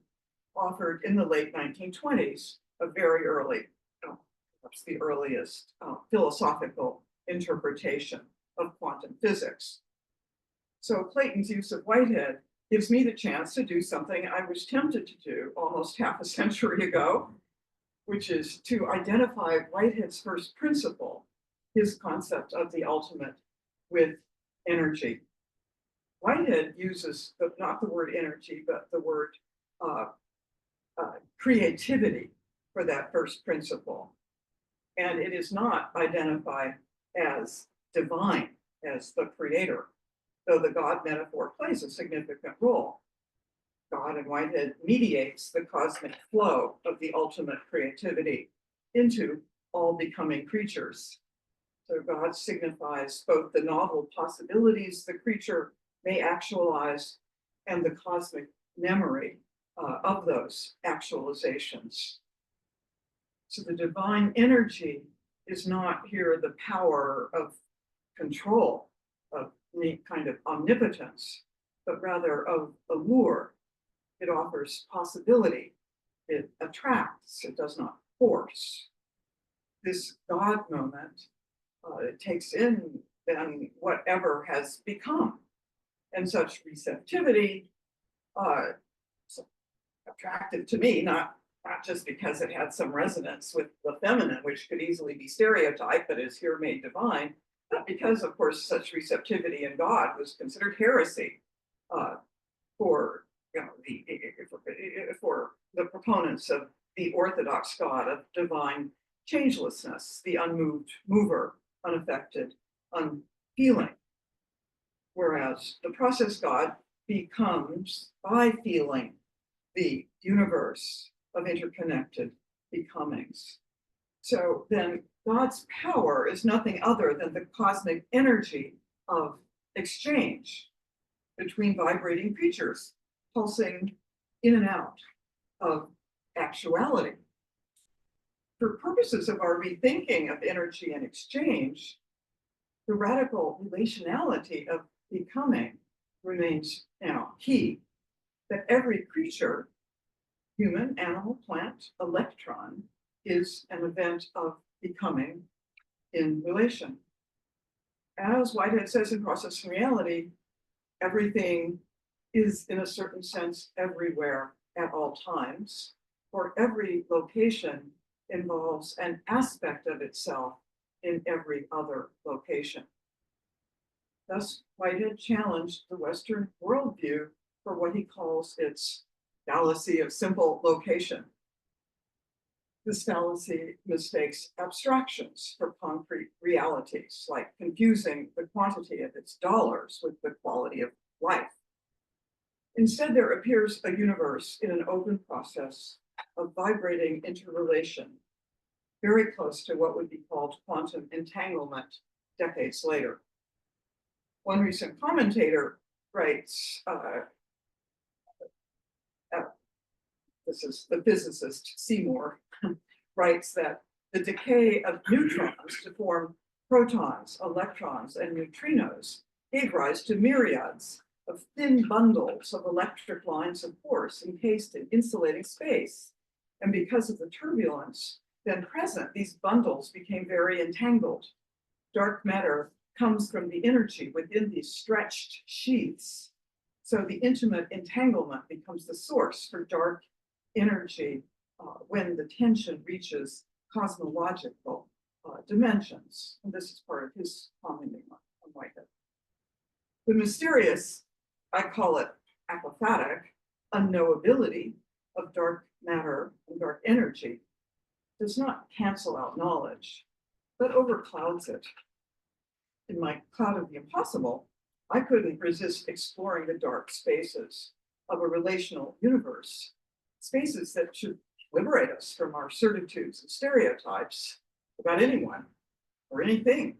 offered in the late 1920s a very early, perhaps the earliest philosophical interpretation of quantum physics. So Clayton's use of Whitehead gives me the chance to do something I was tempted to do almost half a century ago, which is to identify Whitehead's first principle, his concept of the ultimate, with energy. Whitehead uses not the word energy, but the word creativity for that first principle. And it is not identified as divine, as the creator, though the God metaphor plays a significant role. God in Whitehead mediates the cosmic flow of the ultimate creativity into all becoming creatures. So God signifies both the novel possibilities the creature may actualize and the cosmic memory of those actualizations. So the divine energy is not here the power of control, of any kind of omnipotence, but rather of allure. It offers possibility. It attracts. It does not force. This God moment takes in then whatever has become. And such receptivity, attractive to me, not just because it had some resonance with the feminine, which could easily be stereotyped, but is here made divine, but because, of course, such receptivity in God was considered heresy for the proponents of the orthodox God of divine changelessness, the unmoved mover, unaffected, unfeeling. Whereas the process God becomes, by feeling, the universe of interconnected becomings. So then God's power is nothing other than the cosmic energy of exchange between vibrating creatures, pulsing in and out of actuality. For purposes of our rethinking of energy and exchange, the radical relationality of becoming remains now key, that every creature, human, animal, plant, electron, is an event of becoming in relation. As Whitehead says in Process and Reality, everything is, in a certain sense, everywhere at all times, for every location involves an aspect of itself in every other location. Thus, Whitehead challenged the Western worldview for what he calls its fallacy of simple location. This fallacy mistakes abstractions for concrete realities, like confusing the quantity of its dollars with the quality of life. Instead, there appears a universe in an open process of vibrating interrelation, very close to what would be called quantum entanglement decades later. One recent commentator writes, this is the physicist Seymour, writes that the decay of neutrons to form protons, electrons, and neutrinos gave rise to myriads of thin bundles of electric lines of force encased in insulating space. And because of the turbulence then present, these bundles became very entangled. Dark matter comes from the energy within these stretched sheaths. So the intimate entanglement becomes the source for dark energy when the tension reaches cosmological dimensions. And this is part of his commenting on Whitehead. The mysterious, I call it apophatic, unknowability of dark matter and dark energy does not cancel out knowledge, but overclouds it. In my cloud of the impossible, I couldn't resist exploring the dark spaces of a relational universe, spaces that should liberate us from our certitudes and stereotypes about anyone or anything.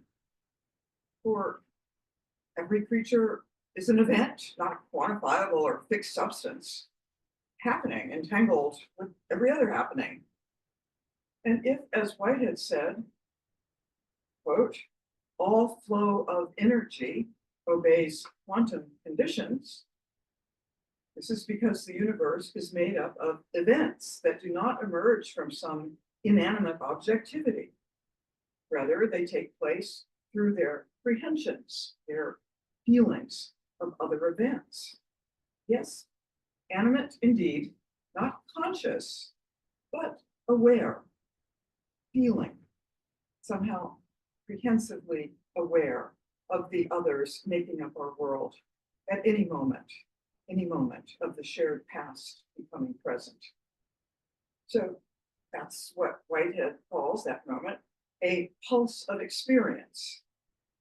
For every creature is an event, not a quantifiable or fixed substance, happening, entangled with every other happening. And if, as Whitehead said, quote, all flow of energy obeys quantum conditions, this is because the universe is made up of events that do not emerge from some inanimate objectivity. Rather, they take place through their prehensions, their feelings of other events. Yes, animate indeed, not conscious, but aware, feeling, somehow prehensively aware of the others making up our world at any moment of the shared past becoming present. So that's what Whitehead calls that moment a pulse of experience,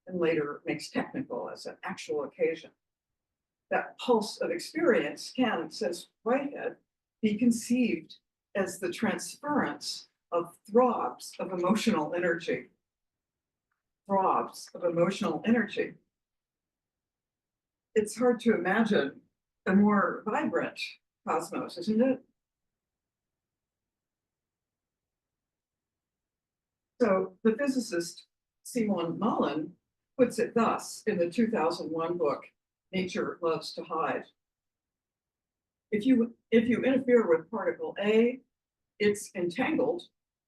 and later makes technical as an actual occasion. That pulse of experience can, says Whitehead, be conceived as the transference of throbs of emotional energy. Throbs of emotional energy. It's hard to imagine a more vibrant cosmos, isn't it? So the physicist Simon Mullen puts it thus in the 2001 book, Nature Loves to Hide. If you interfere with particle A, it's entangled.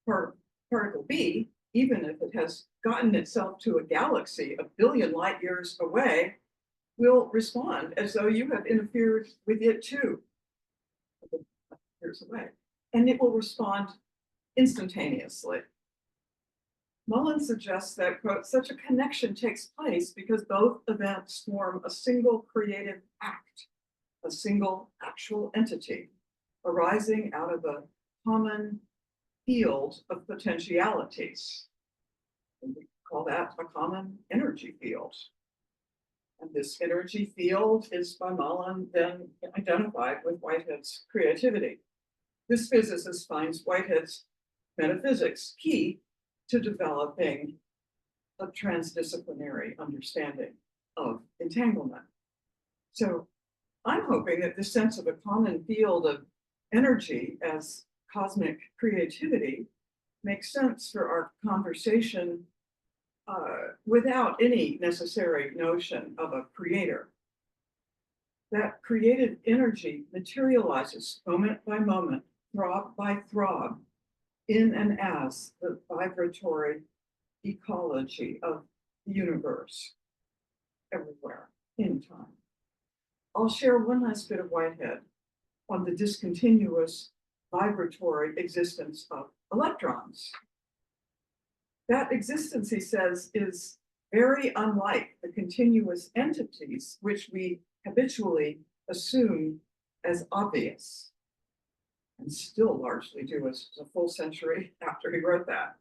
Particle B, even if it has gotten itself to a galaxy a billion light years away, will respond as though you have interfered with it too, years away. And it will respond instantaneously. Mullen suggests that, quote, such a connection takes place because both events form a single creative act, a single actual entity arising out of a common field of potentialities. And we call that a common energy field. And this energy field is by Mullen then identified with Whitehead's creativity. This physicist finds Whitehead's metaphysics key to developing a transdisciplinary understanding of entanglement. So I'm hoping that this sense of a common field of energy as cosmic creativity makes sense for our conversation without any necessary notion of a creator. That creative energy materializes moment by moment, throb by throb, in and as the vibratory ecology of the universe, everywhere, in time. I'll share one last bit of Whitehead on the discontinuous vibratory existence of electrons. That existence, he says, is very unlike the continuous entities which we habitually assume as obvious, and still largely do as a full century after he wrote that.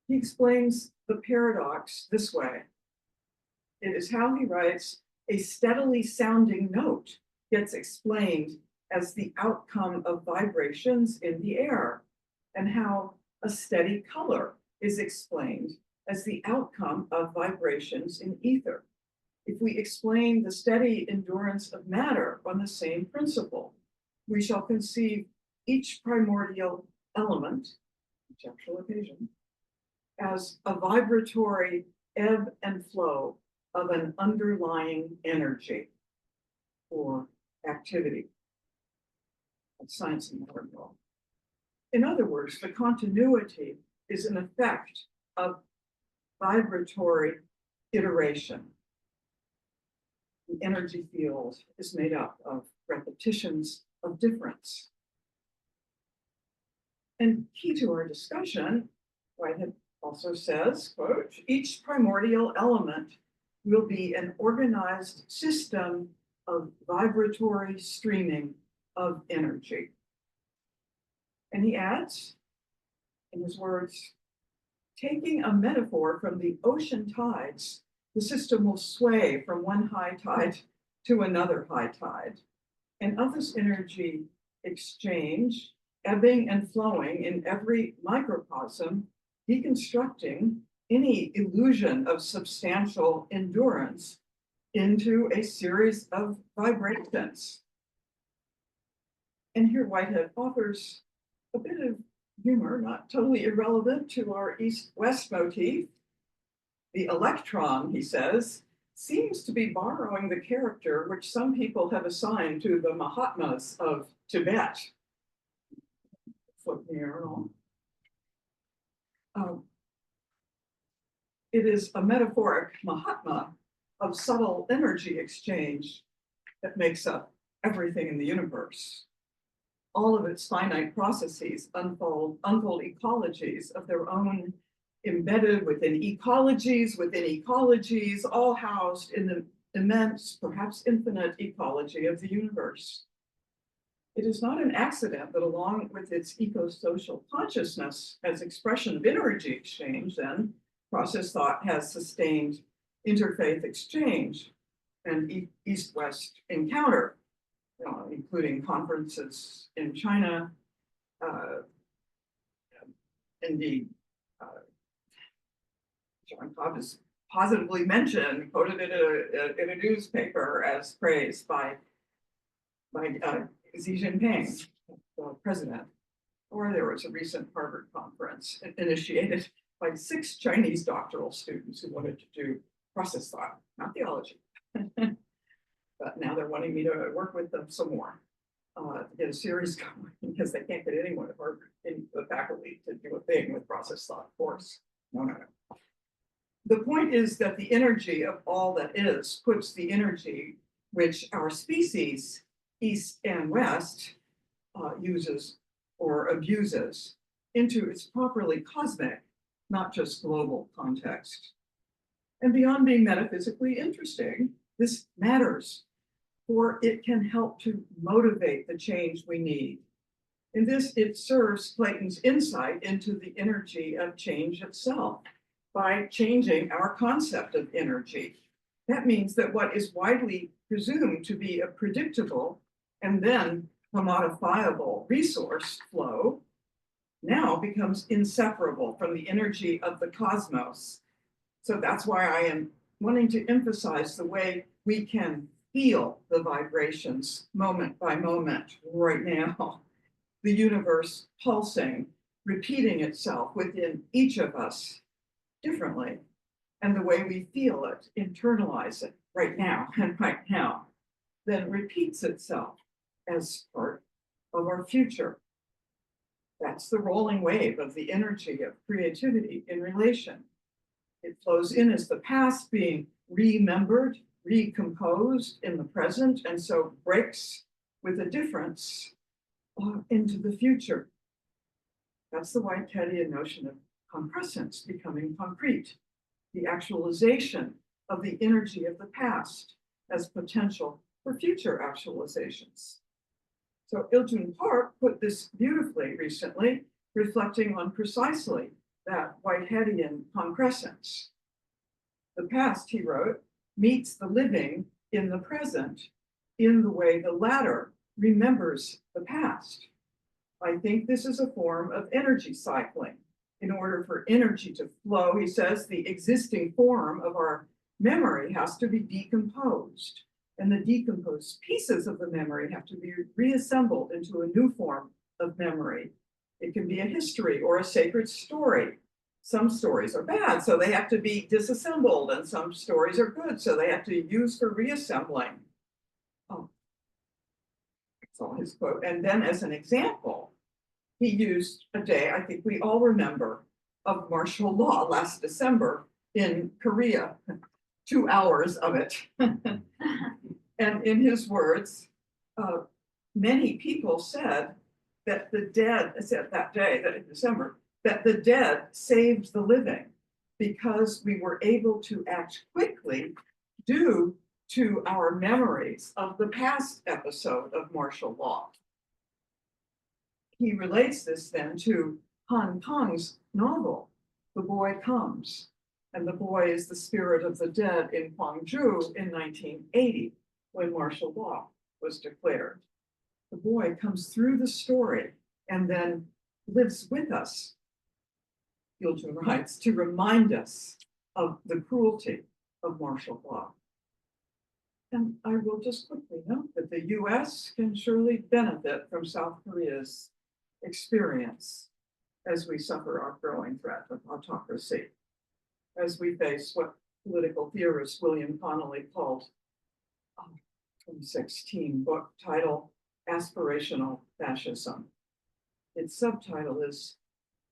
He explains the paradox this way. It is how he writes, a steadily sounding note gets explained as the outcome of vibrations in the air, and how A steady color is explained as the outcome of vibrations in ether. If we explain the steady endurance of matter on the same principle, we shall conceive each primordial element, each actual occasion, as a vibratory ebb and flow of an underlying energy or activity. That's science in modern law. In other words, the continuity is an effect of vibratory iteration. The energy field is made up of repetitions of difference. And key to our discussion, Whitehead also says, quote, each primordial element will be an organized system of vibratory streaming of energy. And he adds, in his words, taking a metaphor from the ocean tides, the system will sway from one high tide to another high tide. And of this energy exchange, ebbing and flowing in every microcosm, deconstructing any illusion of substantial endurance into a series of vibrations. And here Whitehead offers a bit of humor, not totally irrelevant to our East-West motif. The electron, he says, seems to be borrowing the character which some people have assigned to the Mahatmas of Tibet. Flip the urinal. It is a metaphoric Mahatma of subtle energy exchange that makes up everything in the universe. All of its finite processes unfold ecologies of their own, embedded within ecologies, all housed in the immense, perhaps infinite ecology of the universe. It is not an accident that along with its eco-social consciousness as expression of energy exchange, then, process thought has sustained interfaith exchange and East-West encounter, including conferences in China. Indeed, John Cobb is positively mentioned, quoted in a newspaper as praised by Xi Jinping, the president. Or there was a recent Harvard conference initiated by 6 Chinese doctoral students who wanted to do process thought, not theology. But now they're wanting me to work with them some more to get a series going because they can't get anyone at Harvard in the faculty to do a thing with process thought course. No. The point is that the energy of all that is puts the energy which our species, East and West, uses or abuses into its properly cosmic, not just global context. And beyond being metaphysically interesting, this matters, for it can help to motivate the change we need. In this, it serves Clayton's insight into the energy of change itself by changing our concept of energy. That means that what is widely presumed to be a predictable and then commodifiable resource flow now becomes inseparable from the energy of the cosmos. So that's why I am wanting to emphasize the way we can feel the vibrations moment by moment right now. The universe pulsing, repeating itself within each of us differently. And the way we feel it, internalize it right now and right now, then repeats itself as part of our future. That's the rolling wave of the energy of creativity in relation. It flows in as the past being remembered, recomposed in the present, and so breaks with a difference into the future. That's the Whiteheadian notion of concrescence becoming concrete, the actualization of the energy of the past as potential for future actualizations. So Il-jun Park put this beautifully recently, reflecting on precisely that Whiteheadian concrescence. The past, he wrote, meets the living in the present in the way the latter remembers the past. I think this is a form of energy cycling, In order for energy to flow, he says, the existing form of our memory has to be decomposed. And the decomposed pieces of the memory have to be reassembled into a new form of memory. It can be a history or a sacred story. Some stories are bad, so they have to be disassembled, and some stories are good, so they have to be used for reassembling. Oh, that's all his quote. And then as an example, he used a day I think we all remember of martial law last December in Korea, 2 hours of it. And in his words, many people said that the dead, said that day, that in December, that the dead saved the living because we were able to act quickly due to our memories of the past episode of martial law. He relates this then to Han Kang's novel, The Boy Comes. And the boy is the spirit of the dead in Gwangju in 1980, when martial law was declared. The boy comes through the story and then lives with us, Il-jun writes, to remind us of the cruelty of martial law. And I will just quickly note that the US can surely benefit from South Korea's experience as we suffer our growing threat of autocracy, as we face what political theorist William Connolly called 2016 book title, Aspirational Fascism. Its subtitle is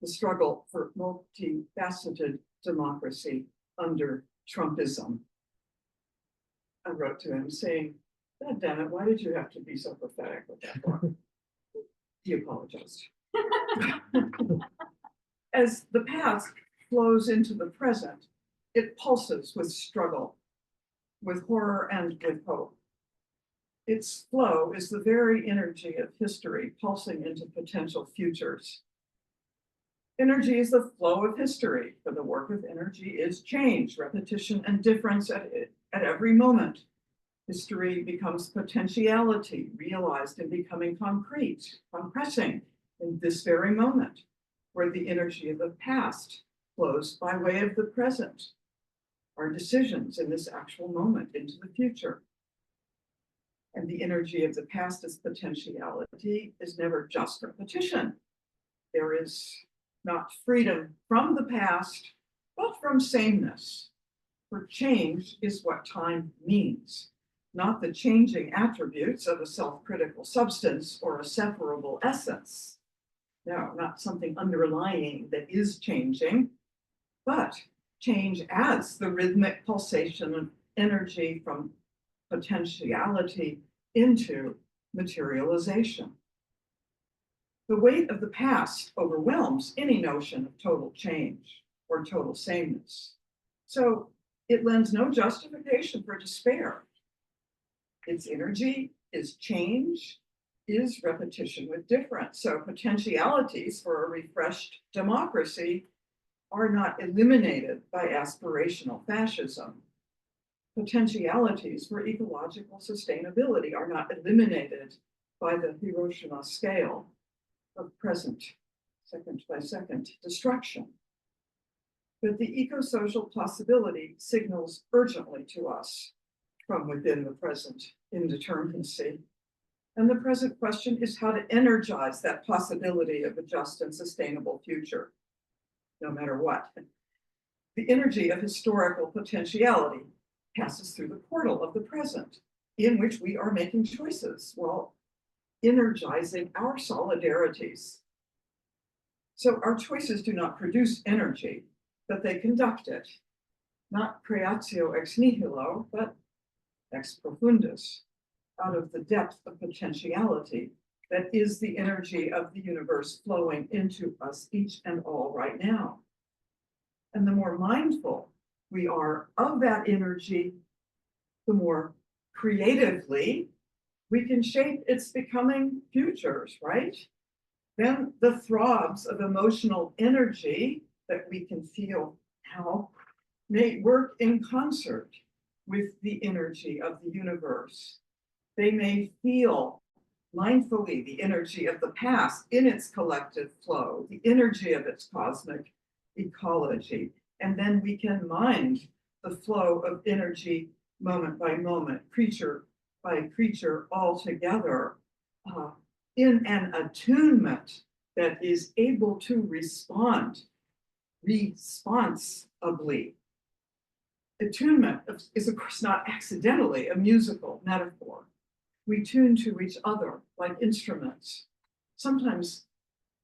The Struggle for Multifaceted Democracy Under Trumpism. I wrote to him saying, God damn it, why did you have to be so pathetic with that book? He apologized. As the past flows into the present, it pulses with struggle, with horror, and with hope. Its flow is the very energy of history pulsing into potential futures. Energy is the flow of history, for the work of energy is change, repetition, and difference at every moment. History becomes potentiality, realized and becoming concrete, compressing in this very moment, where the energy of the past flows by way of the present, our decisions in this actual moment into the future. And the energy of the past as potentiality is never just repetition. There is not freedom from the past, but from sameness. For change is what time means, not the changing attributes of a self-critical substance or a separable essence. No, not something underlying that is changing, but change adds the rhythmic pulsation of energy from potentiality into materialization. The weight of the past overwhelms any notion of total change or total sameness. So it lends no justification for despair. Its energy is change, is repetition with difference. So potentialities for a refreshed democracy are not eliminated by aspirational fascism. Potentialities for ecological sustainability are not eliminated by the Hiroshima scale of present, second by second destruction. But the eco-social possibility signals urgently to us from within the present indeterminacy. And the present question is how to energize that possibility of a just and sustainable future, no matter what. The energy of historical potentiality passes through the portal of the present, in which we are making choices while energizing our solidarities. So our choices do not produce energy, but they conduct it, not creatio ex nihilo, but ex profundis, out of the depth of potentiality that is the energy of the universe flowing into us each and all right now. And the more mindful we are of that energy, the more creatively we can shape its becoming futures, right? Then the throbs of emotional energy that we can feel now may work in concert with the energy of the universe. They may feel mindfully the energy of the past in its collective flow, the energy of its cosmic ecology. And then we can mind the flow of energy moment by moment, creature by creature, all together in an attunement that is able to respond responsibly. Attunement is, of course, not accidentally a musical metaphor. We tune to each other like instruments, sometimes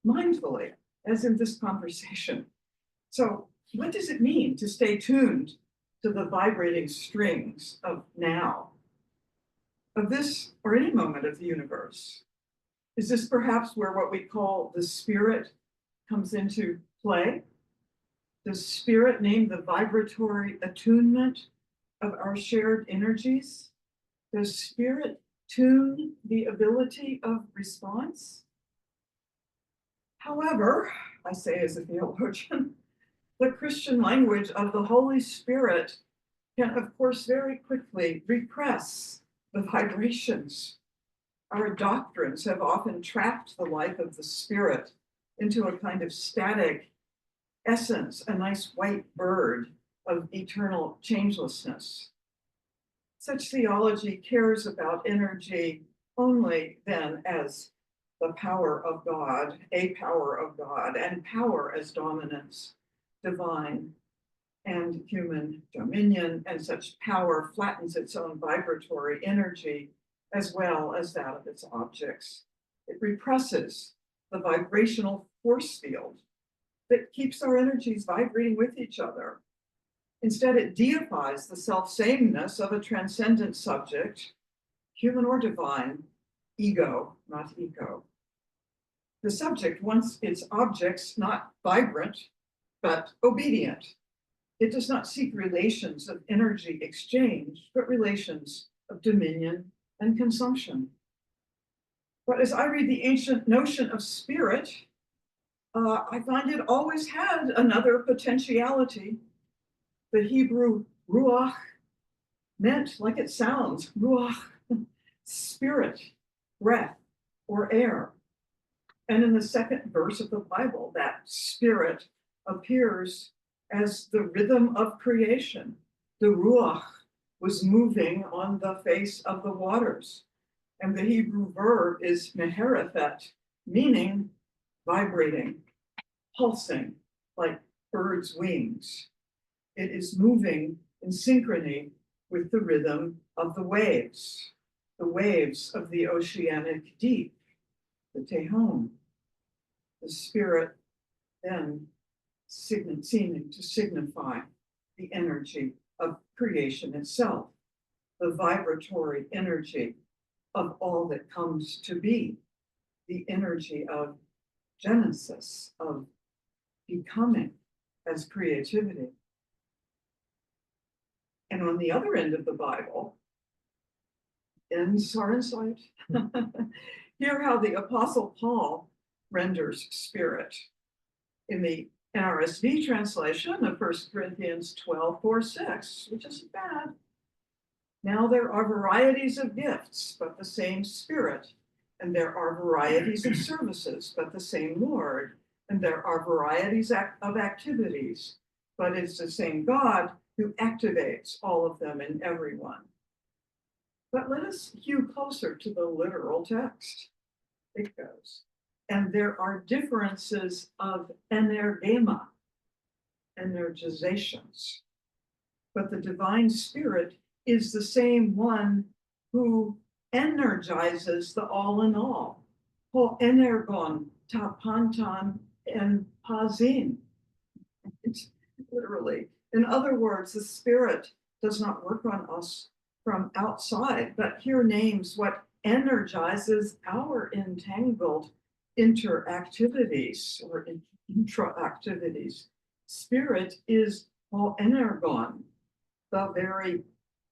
mindfully, as in this conversation. So what does it mean to stay tuned to the vibrating strings of now, of this or any moment of the universe? Is this perhaps where what we call the spirit comes into play? Does spirit name the vibratory attunement of our shared energies? Does spirit tune the ability of response? However, I say as a theologian, the Christian language of the Holy Spirit can, of course, very quickly repress the vibrations. Our doctrines have often trapped the life of the Spirit into a kind of static essence, a nice white bird of eternal changelessness. Such theology cares about energy only then as the power of God, a power of God, and power as dominance, divine and human dominion, and such power flattens its own vibratory energy as well as that of its objects. It represses the vibrational force field that keeps our energies vibrating with each other. Instead, it deifies the self-sameness of a transcendent subject, human or divine, ego, not ego. The subject wants its objects not vibrant, but obedient. It does not seek relations of energy exchange, but relations of dominion and consumption. But as I read the ancient notion of spirit, I find it always had another potentiality. The Hebrew ruach meant, like it sounds, ruach, spirit, breath, or air. And in the second verse of the Bible, that spirit appears as the rhythm of creation. The ruach was moving on the face of the waters. And the Hebrew verb is meherephet, meaning vibrating, pulsing like birds' wings. It is moving in synchrony with the rhythm of the waves of the oceanic deep, the Tehom. The spirit then seeming to signify the energy of creation itself, the vibratory energy of all that comes to be, the energy of genesis, of becoming as creativity. And on the other end of the Bible, ends our insight. Hear how the Apostle Paul renders spirit. In the NRSV translation of 1 Corinthians 12:4-6, which isn't bad. Now there are varieties of gifts, but the same Spirit. And there are varieties of services, but the same Lord. And there are varieties of activities, but it's the same God who activates all of them in everyone. But let us hew closer to the literal text. It goes, and there are differences of energema, energizations. But the divine spirit is the same one who energizes the all in all. Ho energon, ta pantan, and pazin. It's literally. In other words, the spirit does not work on us from outside, but here names what energizes our entangled interactivities or intra-activities. Spirit is all energon, the very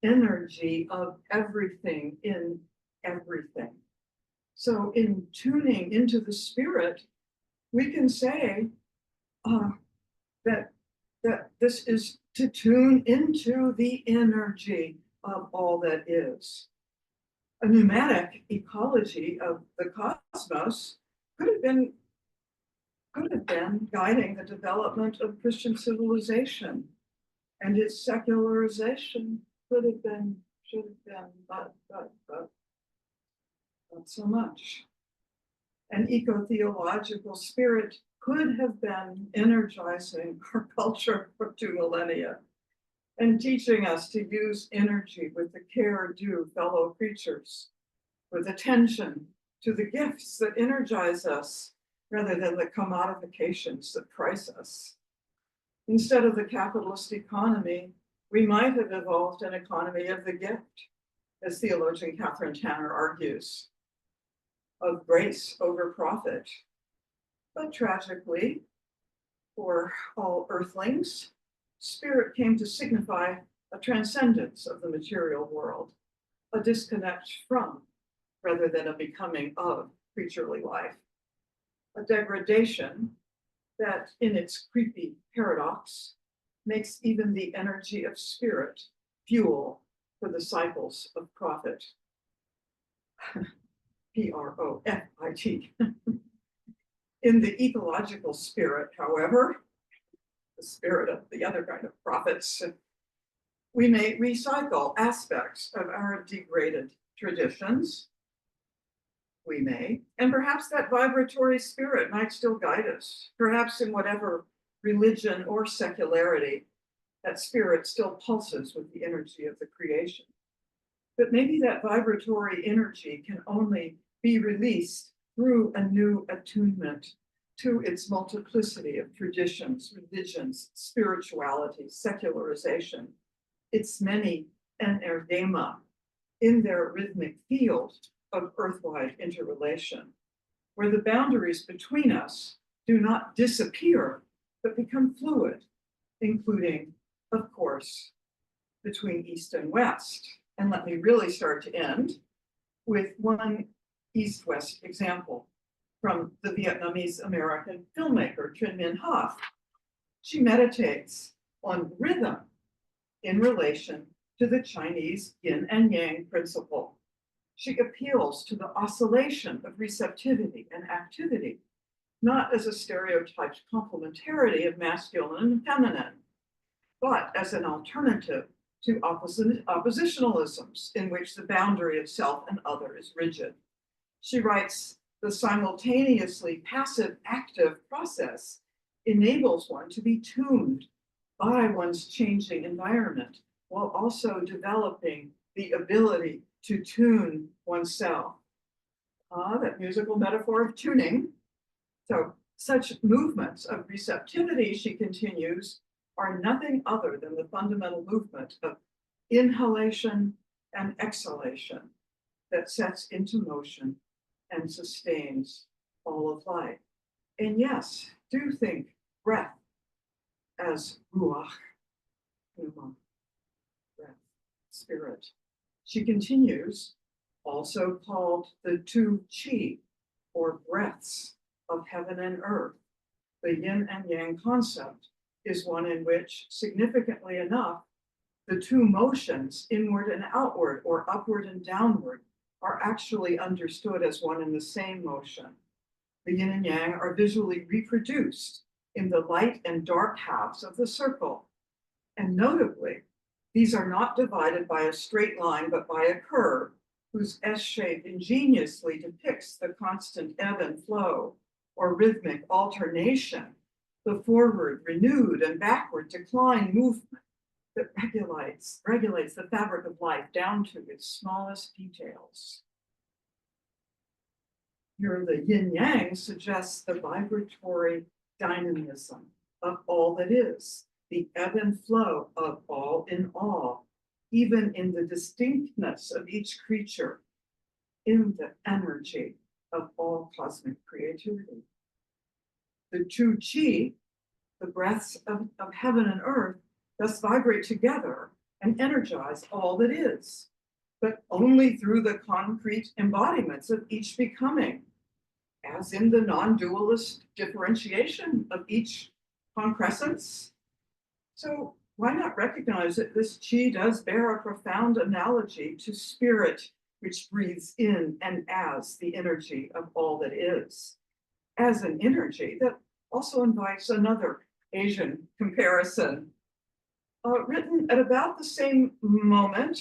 energy of everything in everything. So in tuning into the spirit, we can say that this is to tune into the energy of all that is. A pneumatic ecology of the cosmos could have been guiding the development of Christian civilization, and its secularization should have been, but not so much. An eco-theological spirit could have been energizing our culture for 2 millennia and teaching us to use energy with the care due fellow creatures, with attention to the gifts that energize us rather than the commodifications that price us. Instead of the capitalist economy, we might have evolved an economy of the gift, as theologian Catherine Keller argues, of grace over profit. But tragically, for all earthlings, spirit came to signify a transcendence of the material world, a disconnect from, rather than a becoming of, creaturely life, a degradation that, in its creepy paradox, makes even the energy of spirit fuel for the cycles of profit. P-R-O-F-I-T. In the ecological spirit, however, the spirit of the other kind of profits, we may recycle aspects of our degraded traditions. We may, and perhaps that vibratory spirit might still guide us, perhaps in whatever religion or secularity that spirit still pulses with the energy of the creation. But maybe that vibratory energy can only be released through a new attunement to its multiplicity of traditions, religions, spirituality, secularization, its many energema in their rhythmic field of earthwide interrelation, where the boundaries between us do not disappear, but become fluid, including, of course, between East and West. And let me really start to end with one East-West example from the Vietnamese-American filmmaker Trinh Minh Ha. She meditates on rhythm in relation to the Chinese yin and yang principle. She appeals to the oscillation of receptivity and activity, not as a stereotyped complementarity of masculine and feminine, but as an alternative to oppositionalisms in which the boundary of self and other is rigid. She writes, the simultaneously passive-active process enables one to be tuned by one's changing environment, while also developing the ability to tune oneself. That musical metaphor of tuning. So such movements of receptivity, she continues, are nothing other than the fundamental movement of inhalation and exhalation that sets into motion and sustains all of life. And yes, do think breath as ruach, breath, spirit. She continues, also called the 2 chi, or breaths of heaven and earth. The yin and yang concept is one in which, significantly enough, the 2 motions, inward and outward, or upward and downward, are actually understood as one and the same motion. The yin and yang are visually reproduced in the light and dark halves of the circle. And notably, these are not divided by a straight line, but by a curve whose S shape ingeniously depicts the constant ebb and flow, or rhythmic alternation, the forward, renewed, and backward decline movement that regulates the fabric of life down to its smallest details. Here, the yin-yang suggests the vibratory dynamism of all that is, the ebb and flow of all in all, even in the distinctness of each creature, in the energy of all cosmic creativity. The 2 chi, the breaths of heaven and earth, thus vibrate together and energize all that is, but only through the concrete embodiments of each becoming, as in the non-dualist differentiation of each concrescence. So why not recognize that this chi does bear a profound analogy to spirit which breathes in and as the energy of all that is, as an energy that also invites another Asian comparison. Written at about the same moment,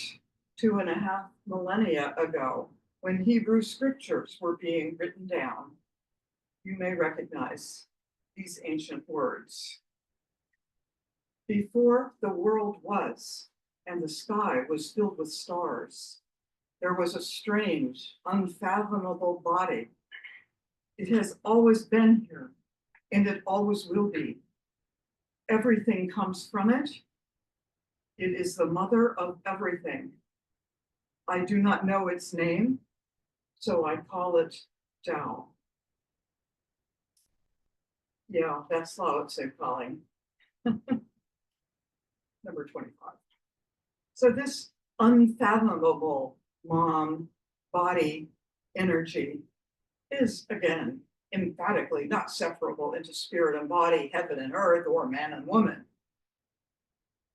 2.5 millennia ago, when Hebrew scriptures were being written down. You may recognize these ancient words. Before the world was, and the sky was filled with stars, there was a strange, unfathomable body. It has always been here, and it always will be. Everything comes from it. It is the mother of everything. I do not know its name, so I call it Tao. Yeah, that's Lao Tse calling. Number 25. So this unfathomable mom body energy is, again, emphatically not separable into spirit and body, heaven and earth, or man and woman.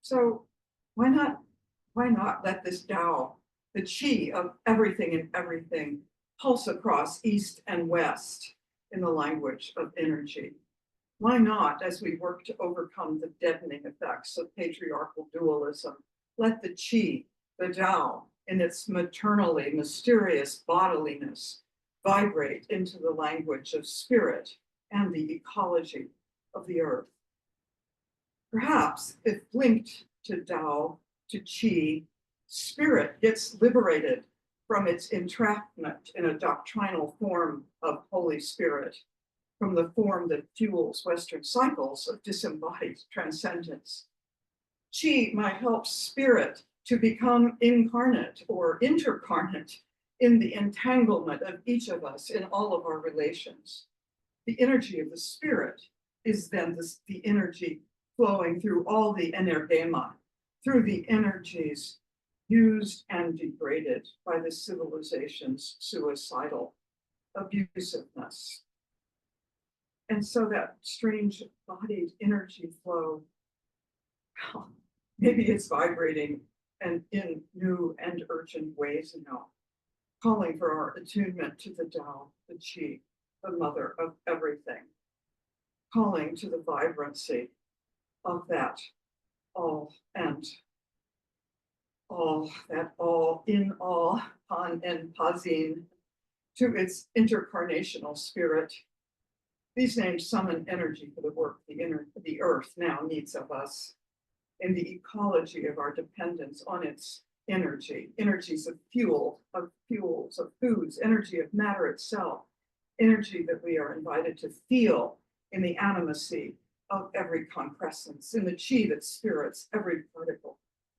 So why not let this Tao, the chi of everything and everything, pulse across east and west in the language of energy? Why not, as we work to overcome the deadening effects of patriarchal dualism, let the chi, the Tao, in its maternally mysterious bodiliness, vibrate into the language of spirit and the ecology of the earth? Perhaps if linked to Tao, to chi, spirit gets liberated from its entrapment in a doctrinal form of Holy Spirit, from the form that fuels Western cycles of disembodied transcendence. Chi might help spirit to become incarnate or intercarnate in the entanglement of each of us in all of our relations. The energy of the spirit is then the energy flowing through all the energema, through the energies used and degraded by the civilization's suicidal abusiveness. And so that strange bodied energy flow, well, maybe it's vibrating and in new and urgent ways now, calling for our attunement to the Tao, the Chi, the mother of everything, calling to the vibrancy of that all and all, that all in all, pan and pazin, to its intercarnational spirit. These names summon energy for the work the earth now needs of us, in the ecology of our dependence on its energy, energies of fuels, of foods, energy of matter itself, energy that we are invited to feel in the animacy of every concrescence, in the chi that spirits every particle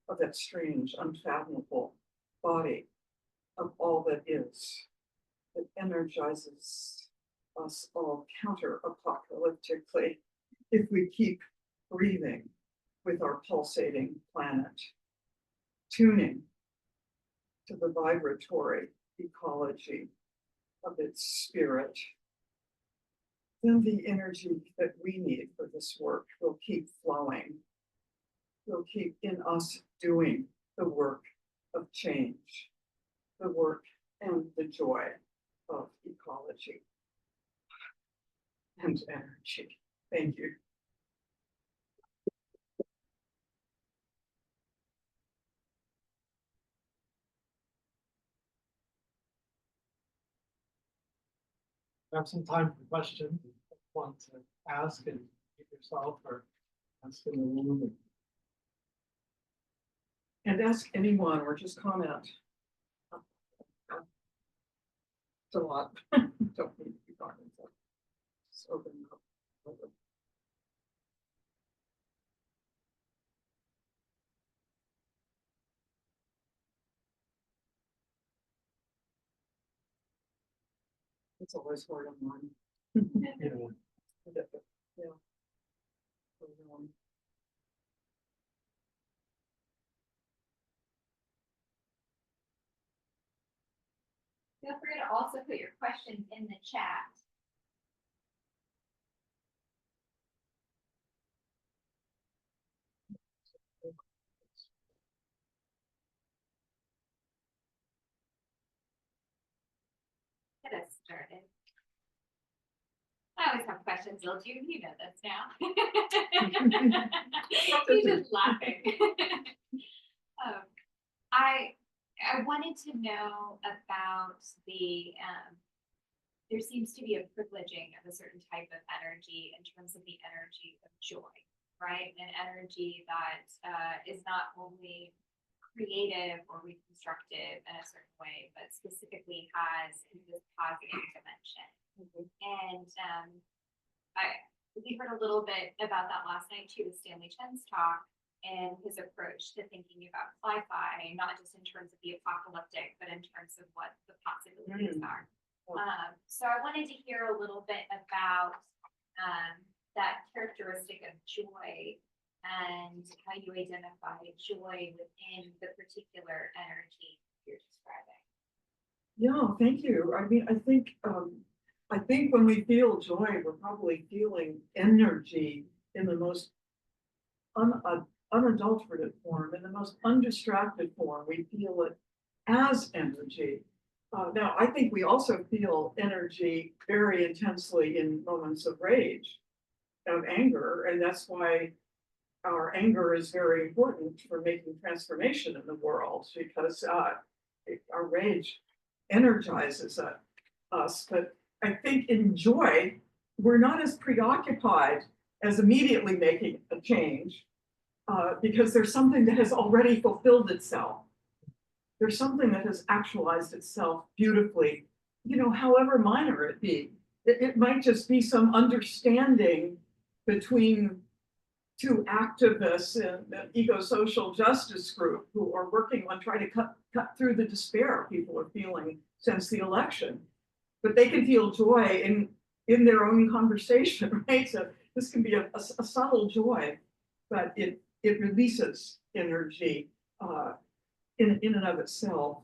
of that strange, unfathomable body of all that is, that energizes us all counter-apocalyptically if we keep breathing with our pulsating planet, tuning to the vibratory ecology of its spirit. Then the energy that we need for this work will keep flowing, will keep in us doing the work of change, the work and the joy of ecology and energy. Thank you.
Have some time for questions. If you want to ask and get yourself or ask in the room.
And ask anyone or just comment. It's a lot. Don't need to be talking. So just open up. It's always hard on mine.
Yeah.
Yeah.
Feel free to also put your questions in the chat. always have questions, Ilju, you know this now. He's just laughing. I wanted to know about the, there seems to be a privileging of a certain type of energy in terms of the energy of joy, right? An energy that is not only creative or reconstructive in a certain way, but specifically has this positive dimension. And we heard a little bit about that last night too, with Stanley Chen's talk and his approach to thinking about sci-fi, not just in terms of the apocalyptic, but in terms of what the possibilities are. So I wanted to hear a little bit about that characteristic of joy and how you identify joy within the particular energy you're describing.
Yeah, thank you. I mean, I think when we feel joy, we're probably feeling energy in the most unadulterated form, in the most undistracted form. We feel it as energy. Now, I think we also feel energy very intensely in moments of rage, of anger, and that's why our anger is very important for making transformation in the world, because our rage energizes us. But I think in joy, we're not as preoccupied as immediately making a change, because there's something that has already fulfilled itself. There's something that has actualized itself beautifully, however minor it be. It might just be some understanding between two activists in the eco-social justice group who are working on trying to cut through the despair people are feeling since the election. But they can feel joy in their own conversation, right? So this can be a subtle joy, but it releases energy in and of itself.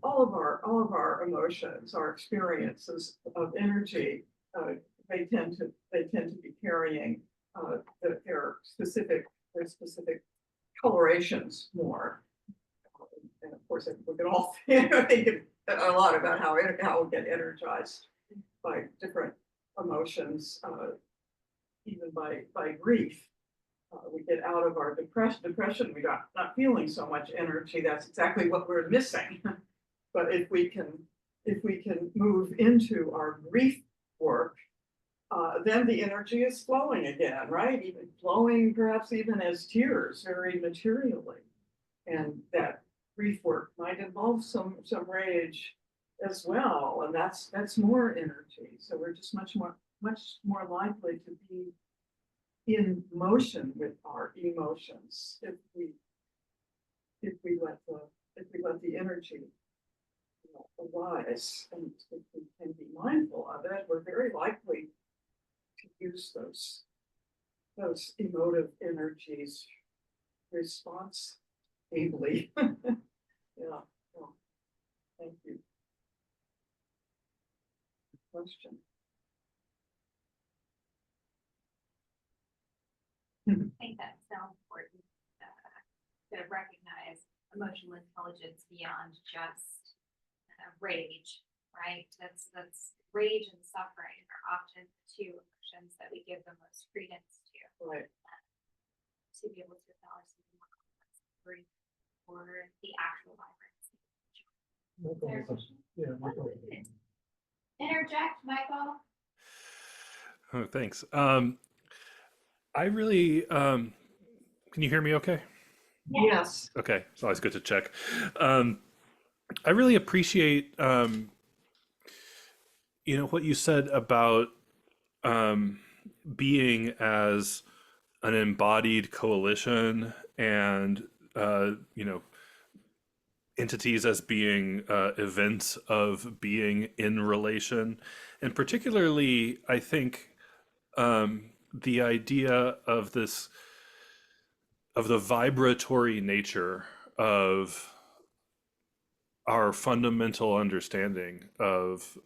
All of our emotions, our experiences of energy, they tend to be carrying their specific colorations more. And of course, we can all think a lot about how we get energized by different emotions, even by grief. We get out of our depression, we're not feeling so much energy. That's exactly what we're missing. But if we can move into our grief work, then the energy is flowing again, right? Even flowing, perhaps even as tears, very materially. And that grief work might involve some rage as well, and that's more energy. So we're just much more likely to be in motion with our emotions if we let the energy arise, and if we can be mindful of it, we're very likely to use those emotive energies responsibly. Yeah. Thank you. Question.
I think that's so important to recognize emotional intelligence beyond just rage, right? That's rage and suffering are often the two emotions that we give the most credence to.
Right.
To be able to acknowledge something more complex or the actual vibrancy.
Yeah.
Interject, Michael.
Oh, thanks. I really, can you hear me okay?
Yes.
Okay, it's always good to check. I really appreciate, what you said about being as an embodied coalition and, entities as being events of being in relation. And particularly, I think the idea of the vibratory nature of our fundamental understanding of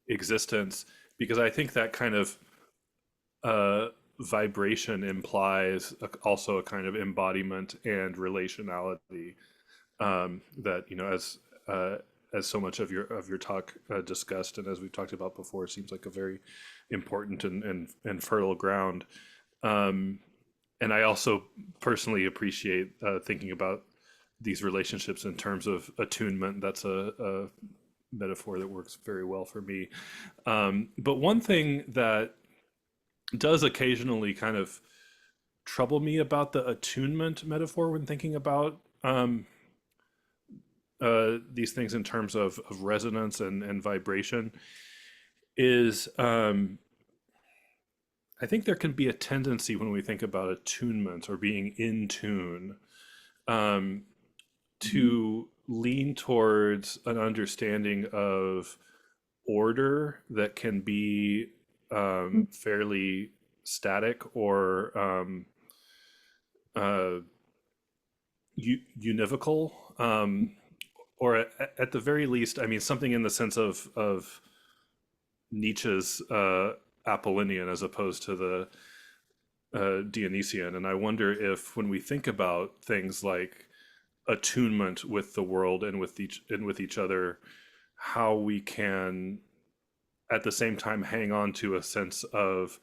existence, because I think that kind of vibration implies also a kind of embodiment and relationality that, as so much of your talk discussed, and as we've talked about before, seems like a very important and fertile ground. And I also personally appreciate thinking about these relationships in terms of attunement. That's a metaphor that works very well for me. But one thing that does occasionally kind of trouble me about the attunement metaphor when thinking about these things in terms of resonance and vibration is I think there can be a tendency when we think about attunement or being in tune to lean towards an understanding of order that can be fairly static or univocal, or at the very least, I mean, something in the sense of Nietzsche's Apollinian as opposed to the Dionysian. And I wonder if when we think about things like attunement with the world and with each other, how we can at the same time hang on to a sense of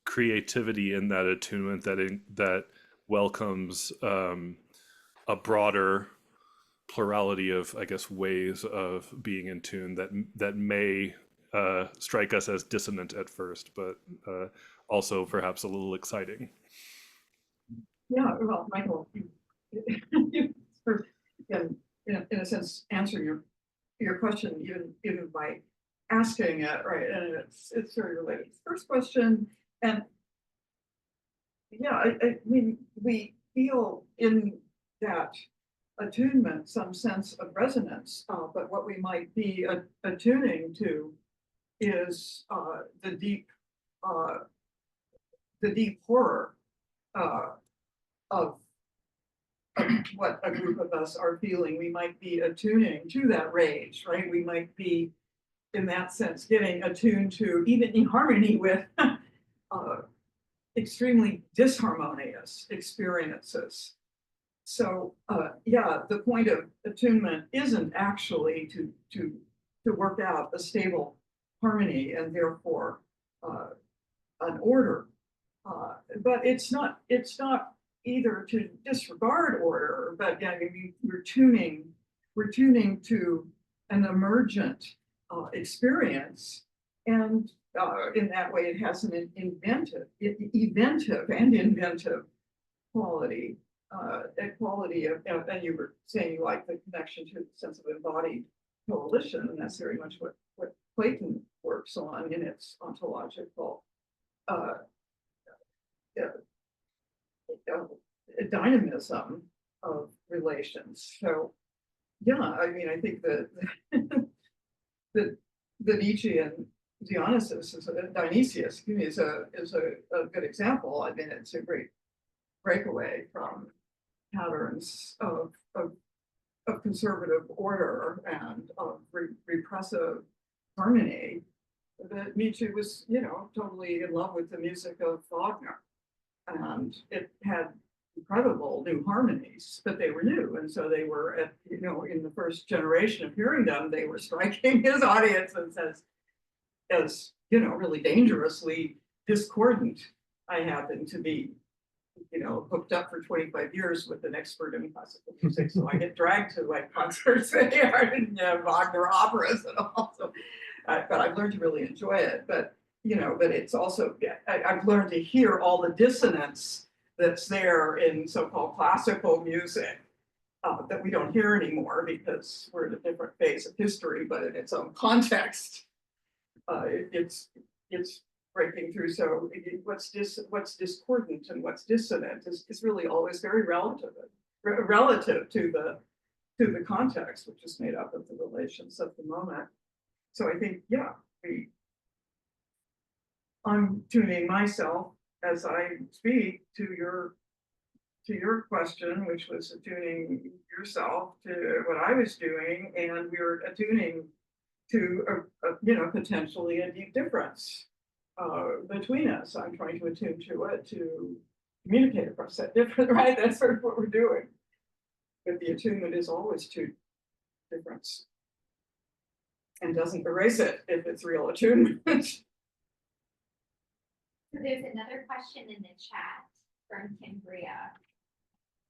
creativity in that attunement that welcomes a broader plurality of, I guess, ways of being in tune that may strike us as dissonant at first, but also perhaps a little exciting.
Yeah, well, Michael, you sort of, in a sense, answer your question even by asking it, right? And it's very related to the first question. And yeah, I mean, we feel in that attunement some sense of resonance, but what we might be attuning to is the deep horror of what a group of us are feeling. We might be attuning to that rage, right? We might be, in that sense, getting attuned to, even in harmony with extremely disharmonious experiences. So yeah, the point of attunement isn't actually to work out a stable harmony and therefore an order, but it's not either to disregard order, but yeah, I mean, we're tuning to an emergent experience, and in that way, it has an eventive and inventive quality. A quality of, and you were saying you like the connection to the sense of embodied coalition, and that's very much what Clayton works on in its ontological dynamism of relations. So yeah, I mean, I think that the Nietzschean Dionysius is a good example. I mean, it's a great breakaway from patterns of conservative order and of repressive harmony. That Nietzsche was, totally in love with the music of Wagner, and it had incredible new harmonies, but they were new, and so they were in the first generation of hearing them, they were striking his audiences as really dangerously discordant. I happen to be hooked up for 25 years with an expert in classical music, so I get dragged to like concerts and Wagner operas and all. So, but I've learned to really enjoy it. But but it's also I've learned to hear all the dissonance that's there in so-called classical music that we don't hear anymore because we're in a different phase of history, but in its own context, it's breaking through. So what's discordant and what's dissonant is really always very relative to the context, which is made up of the relations of the moment. So I think, yeah, I'm tuning myself as I speak to your question, which was attuning yourself to what I was doing, and we were attuning to potentially a deep difference between us. I'm trying to attune to it to communicate across that difference, right? That's sort of what we're doing. but the attunement is always two difference. And doesn't erase it if it's real attunement.
So there's another question in the chat from Kim Bria,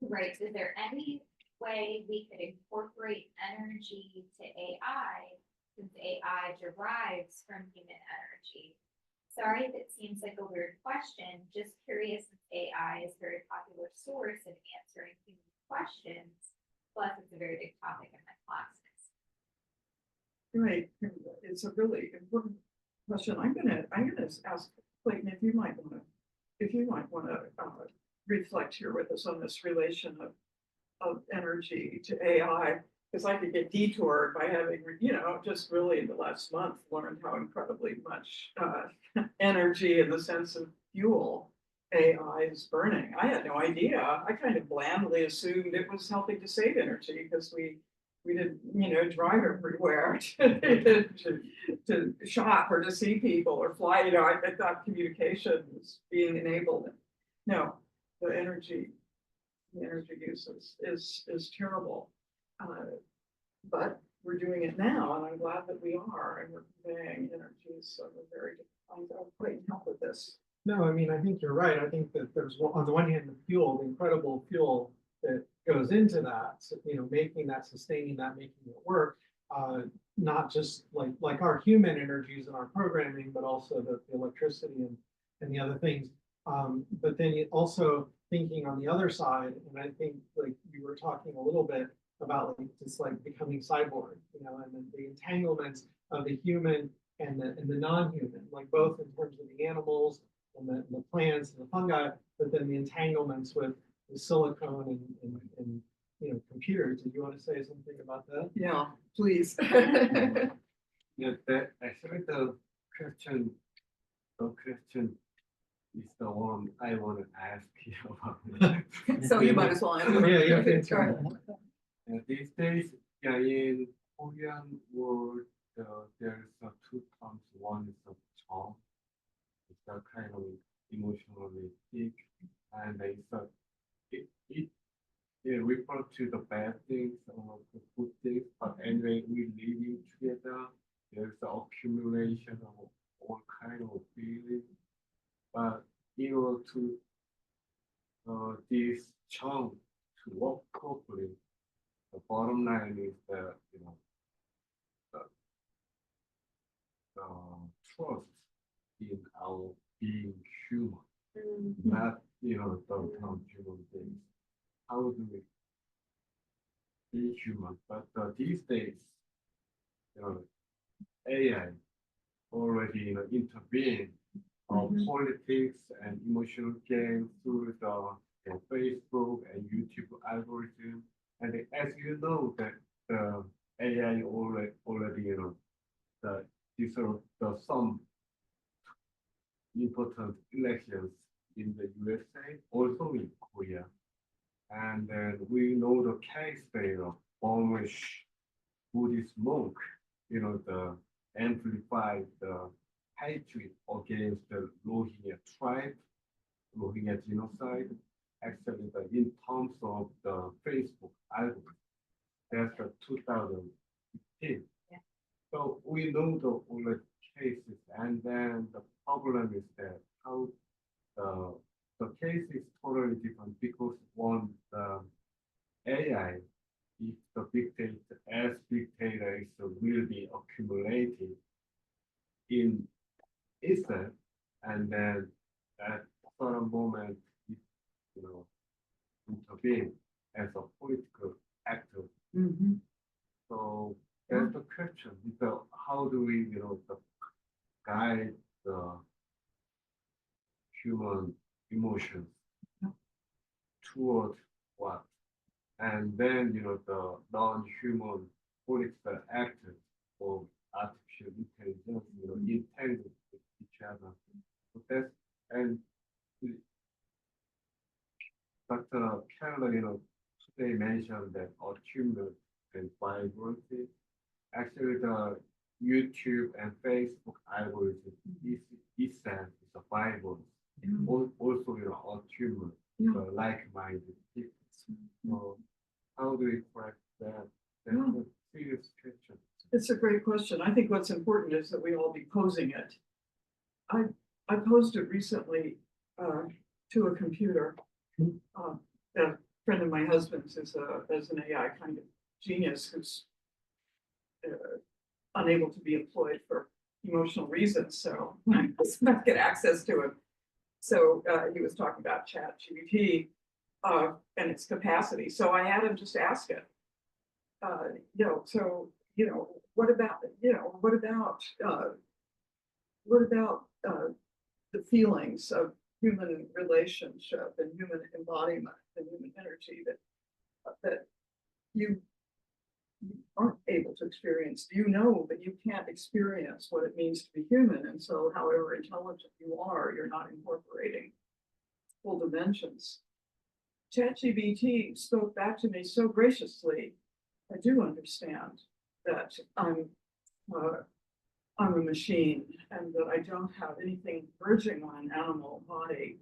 who writes, is there any way we could incorporate energy to AI, since AI derives from human energy? Sorry if it seems like a weird question, just curious if AI is a very popular source in answering human questions, plus it's a very big topic in my classes.
Right, it's a really important question. I'm gonna ask Clayton if you might want to reflect here with us on this relation of energy to AI, because I could get detoured by having, just really in the last month learned how incredibly much energy in the sense of fuel AI is burning. I had no idea. I kind of blandly assumed it was helping to save energy because we didn't, drive everywhere to shop or to see people or fly. I thought communication was being enabled. No, the energy use is terrible. But we're doing it now, and I'm glad that we are, and we're conveying energies of a very different kind. I'll quite help with this.
No, I mean, I think you're right. I think that there's, on the one hand, the incredible fuel that goes into that, so, making that, sustaining that, making it work, not just like our human energies and our programming, but also the electricity and the other things. But then also thinking on the other side, and I think like you were talking a little bit about just becoming cyborg, and then the entanglements of the human and the non-human, like both in terms of the animals and the plants and the fungi, but then the entanglements with the silicone and computers. Did you want to say something about that?
Yeah, please.
Yeah, that actually the question is the one I want to ask you about.
So you might as well answer.
Yeah.
And these days, in Korean world, there's two terms. One is a charm. It's a kind of emotionally thick, and it refers to the bad things or the good things. But anyway, we living together. There's the accumulation of all kind of feelings. But in order to this charm to work properly, the bottom line is that the trust in our being human, not the term human beings. How do we be human? But these days, AI already intervene politics and emotional games through the Facebook and YouTube algorithm. And as you know, that the AI already some important elections in the USA, also in Korea. And then we know the case of Burmese Buddhist monk, the amplified the hatred against the Rohingya tribe, Rohingya genocide, actually in terms of the Facebook algorithm. That's the 2015.
Yeah.
So we know all the cases, and then the problem is that how the case is totally different because one, the AI, if the big data, as big data is will be accumulated in itself, and then at certain moment, it, intervene as a political actor. So that's the question. So how do we, guide the human emotions toward what? And then, the non-human political actors of artificial intelligence, entangled with each other. So that's, and Dr. Keller, today mentioned that attunement and vibrancy. Actually, the YouTube and Facebook algorithm itself is a vibrance. Also, attunement, like-minded people. So how do
It's a great question. I think what's important is that we all be posing it. I posed it recently to a computer. A friend of my husband's is an AI kind of genius who's unable to be employed for emotional reasons. So I must not get access to him. So he was talking about ChatGPT and its capacity. So I had him just ask it. What about the feelings of human relationship and human embodiment and human energy that you aren't able to experience? Do you know that you can't experience what it means to be human? And so however intelligent you are, you're not incorporating full dimensions. ChatGPT spoke back to me so graciously. I do understand that I'm a machine and that I don't have anything verging on an animal body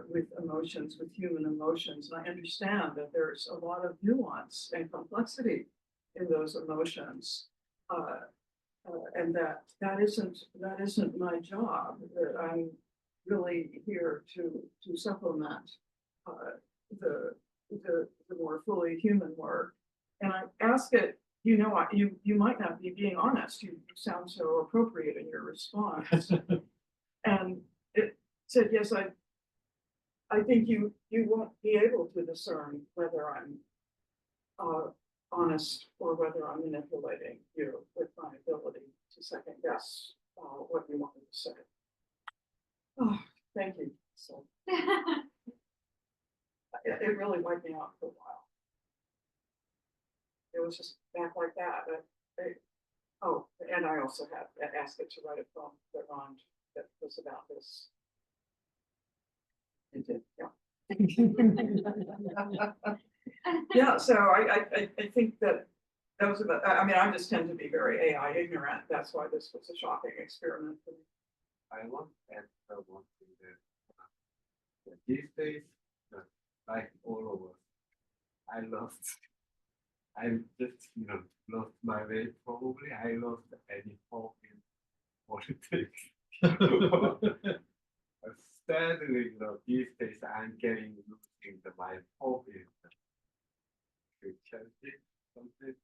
with emotions, with human emotions. And I understand that there's a lot of nuance and complexity in those emotions, and that isn't my job. That I'm really here to supplement the more fully human work. And I ask it, you might not be being honest. You sound so appropriate in your response. And it said, yes, I think you won't be able to discern whether I'm honest or whether I'm manipulating you with my ability to second guess what you wanted to say. Oh, thank you. So it really wiped me out for a while. It was just back like that. And I also had asked it to write a poem that was about this. It did, yeah. Yeah, so I think that was about, I just tend to be very AI ignorant. That's why this was a shocking experiment for me.
I want to add one thing that these days, like all of us, I just lost my way probably. I lost any hope in politics. Sadly, these days I'm losing my hope in Christianity, something.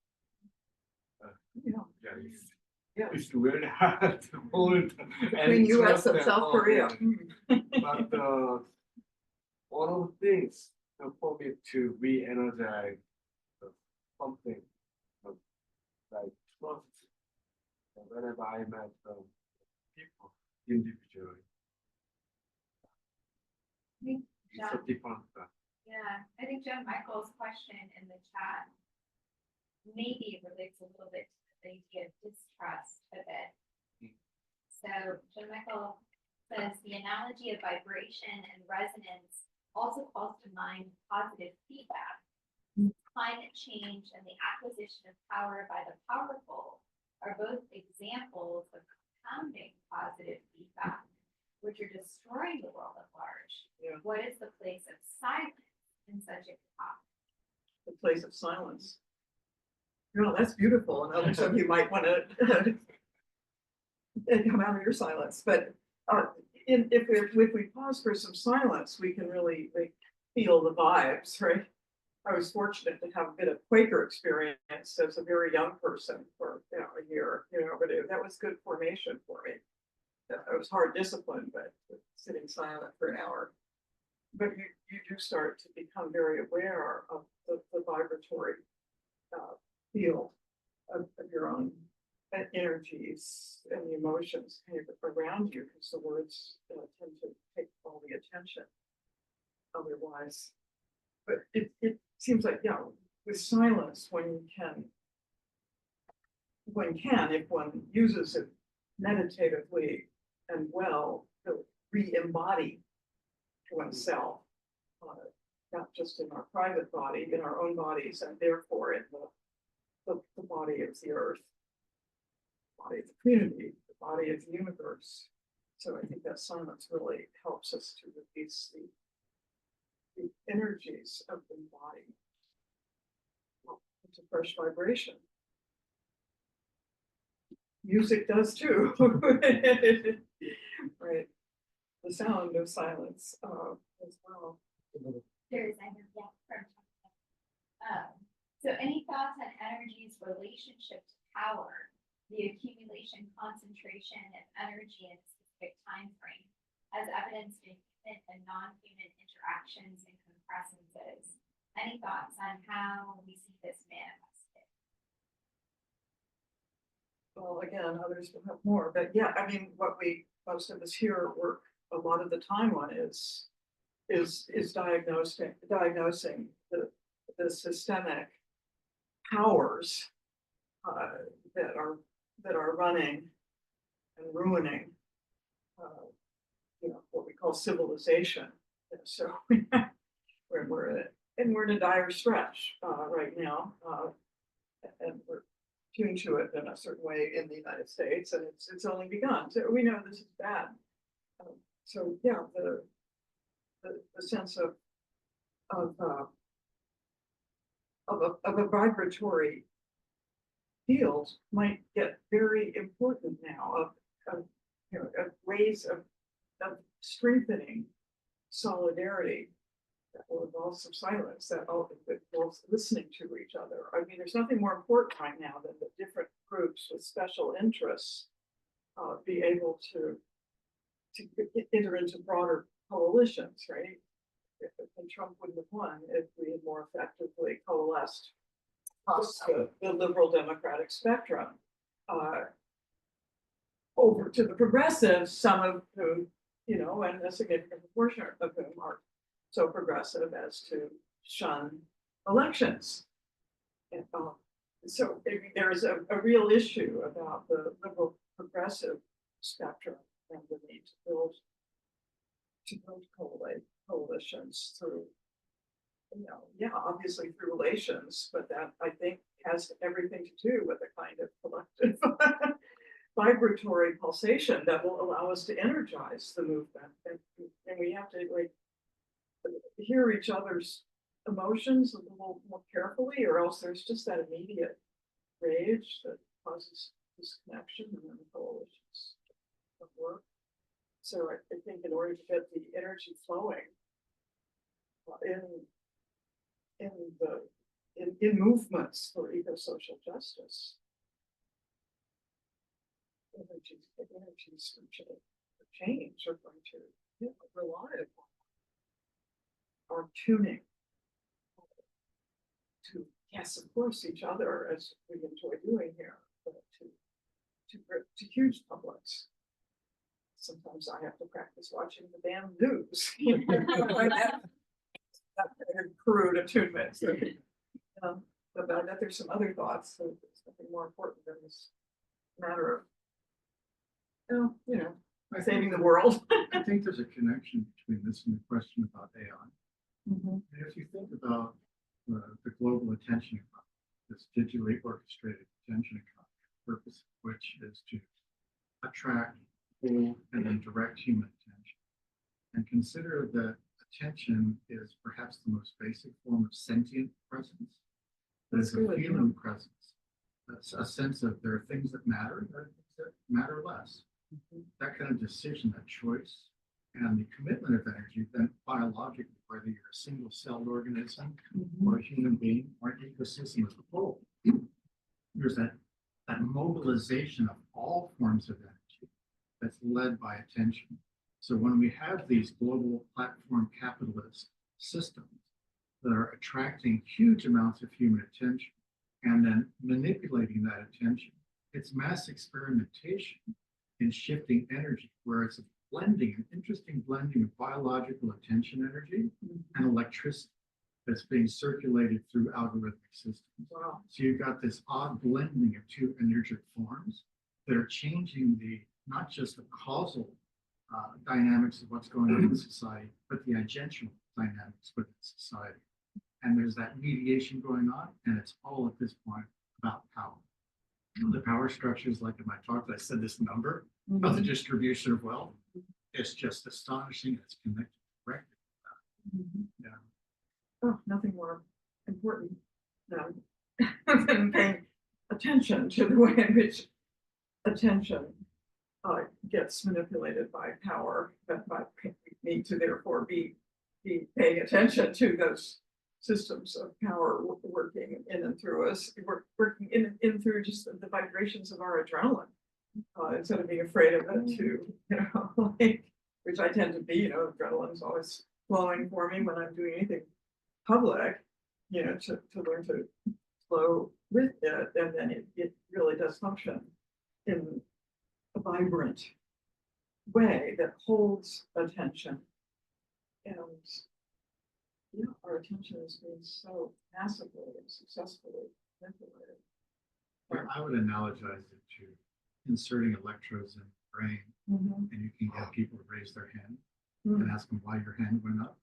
It's really hard to hold.
Between US and South Korea.
But all of things for me to re-energize something like trust whenever I met people individually. It's a different.
Yeah, I think John Michael's question in the chat maybe relates a little bit to the idea of distrust a bit. So John Michael says the analogy of vibration and resonance also calls to mind positive feedback. Climate change and the acquisition of power by the powerful are both examples of compounding positive feedback, which are destroying the world at large.
Yeah.
What is the place of silence in such a talk?
The place of silence. That's beautiful. And others of you might want to come out of your silence. But if we pause for some silence, we can really feel the vibes, right? I was fortunate to have a bit of Quaker experience as a very young person for a year, but that was good formation for me. It was hard discipline, but sitting silent for an hour. But you do start to become very aware of the vibratory field of your own energies and the emotions kind of around you, because the words tend to take all the attention otherwise. But it seems like, with silence, if one uses it meditatively and well, to re-embody oneself, not just in our private body, in our own bodies, and therefore in the body of the earth, the body of the community, the body of the universe. So I think that silence really helps us to release the energies of the body into fresh vibration. music does too. Right, the sound of silence as well.
There's, I know, yeah. So any thoughts on energy's relationship to power, the accumulation, concentration of energy in a specific time frame, as evidenced in human and non-human interactions and compressences? Any thoughts on how we see this manifested?
Well, again, others will have more, but yeah, I mean, what most of us here work a lot of the time on is diagnosing the systemic powers that are running and ruining what we call civilization. And so we're in a dire stretch right now, and we're tuned to it in a certain way in the United States, and it's only begun. So we know this is bad. So yeah, the sense of a vibratory field might get very important now of ways of strengthening solidarity that will involve some silence, that involves listening to each other. I mean, there's nothing more important right now than that different groups with special interests be able to enter into broader coalitions, right? And Trump wouldn't have won if we had more effectively coalesced across the liberal democratic spectrum over to the progressives, some of whom, and a significant proportion of whom are so progressive as to shun elections. And so there is a real issue about the liberal progressive spectrum and the need to build coalitions through, obviously through relations, but that I think has everything to do with a kind of collective vibratory pulsation that will allow us to energize the movement. And we have to hear each other's emotions a little more carefully, or else there's just that immediate rage that causes disconnection and then the coalitions don't work. So I think in order to get the energy flowing in movements for eco-social justice, energies for change are going to rely upon our tuning to, yes, of course, each other, as we enjoy doing here, but to huge publics. Sometimes I have to practice watching the damn news. That crude attunement. So, but I bet there's some other thoughts. So there's nothing more important than this matter of, saving the world.
I think there's a connection between this and the question about AI. Mm-hmm. If you think about the global attention economy, this digitally orchestrated attention economy, the purpose of which is to attract, pull, and then direct human attention, and consider that attention is perhaps the most basic form of sentient presence. There's a feeling presence. That's a sense of there are things that matter, and there are things that matter less. Mm-hmm. That kind of decision, that choice, and the commitment of energy, then biologically, whether you're a single-celled organism, mm-hmm, or a human being or an ecosystem as a whole, there's that mobilization of all forms of energy that's led by attention. So when we have these global platform capitalist systems that are attracting huge amounts of human attention and then manipulating that attention, it's mass experimentation in shifting energy, where it's a blending, an interesting blending of biological attention energy, mm-hmm, and electricity that's being circulated through algorithmic systems. Wow. So you've got this odd blending of two energetic forms that are changing not just the causal dynamics of what's going on in society, but the agential dynamics within society. And there's that mediation going on, and it's all at this point about power. The power structures, like in my talk, I said this number, mm-hmm, of the distribution of wealth, it's just astonishing. It's connected directly. Mm-hmm. Yeah.
Oh, nothing more important than paying attention to the way in which attention gets manipulated by power, but we need to therefore be paying attention to those systems of power working in and through us, working in and through just the vibrations of our adrenaline, instead of being afraid of it too, like, which I tend to be, adrenaline's always flowing for me when I'm doing anything public, to learn to flow with it, and then it really does function in a vibrant way that holds attention. And our attention is being so massively and successfully manipulated.
Well, I would analogize it to inserting electrodes in the brain, and you can get people to raise their hand and ask them why your hand went up.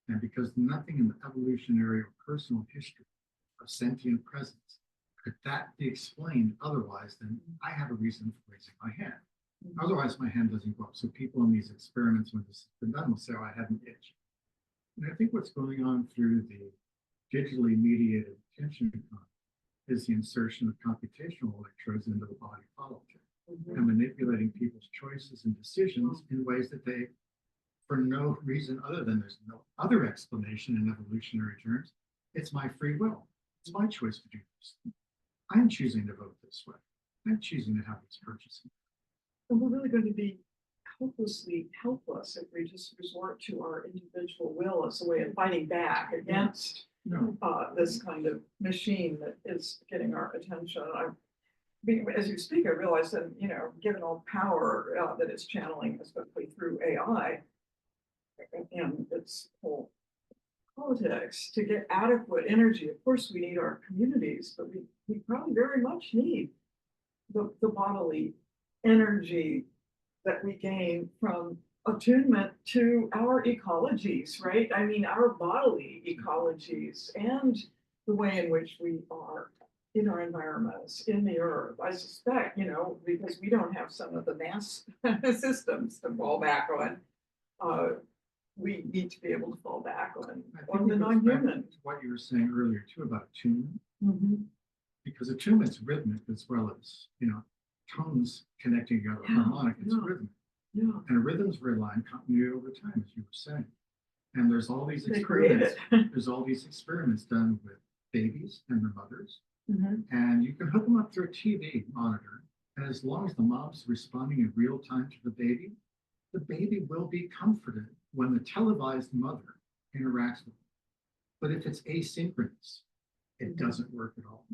And because nothing in the evolutionary or personal history of sentient presence could that be explained otherwise than I have a reason for raising my hand. Otherwise, my hand doesn't go up. So people in these experiments, when this has been done, will say, oh, I had an itch. And I think what's going on through the digitally mediated attention economy is the insertion of computational electrodes into the body politic and manipulating people's choices and decisions in ways that they, for no reason other than there's no other explanation in evolutionary terms, it's my free will. It's my choice to do this. I'm choosing to vote this way. I'm choosing to have this purchasing.
And we're really going to be hopelessly helpless if we just resort to our individual will as a way of fighting back against this kind of machine that is getting our attention. As you speak, I realize that, given all the power that it's channeling, especially through AI and its whole politics, to get adequate energy, of course, we need our communities, but we probably very much need the bodily energy that we gain from attunement to our ecologies, right? I mean, our bodily ecologies and the way in which we are in our environments, in the earth. I suspect, because we don't have some of the mass systems to fall back on, we need to be able to fall back on the non-human.
What you were saying earlier too about attunement, because attunement's rhythmic as well as, tones connecting together, harmonic, it's rhythmic. And rhythms rely on continuity over time, as you were saying. And there's all these experiments. There's all these experiments done with babies and their mothers. And you can hook them up through a TV monitor. And as long as the mom's responding in real time to the baby will be comforted when the televised mother interacts with them. But if it's asynchronous, it doesn't work at all.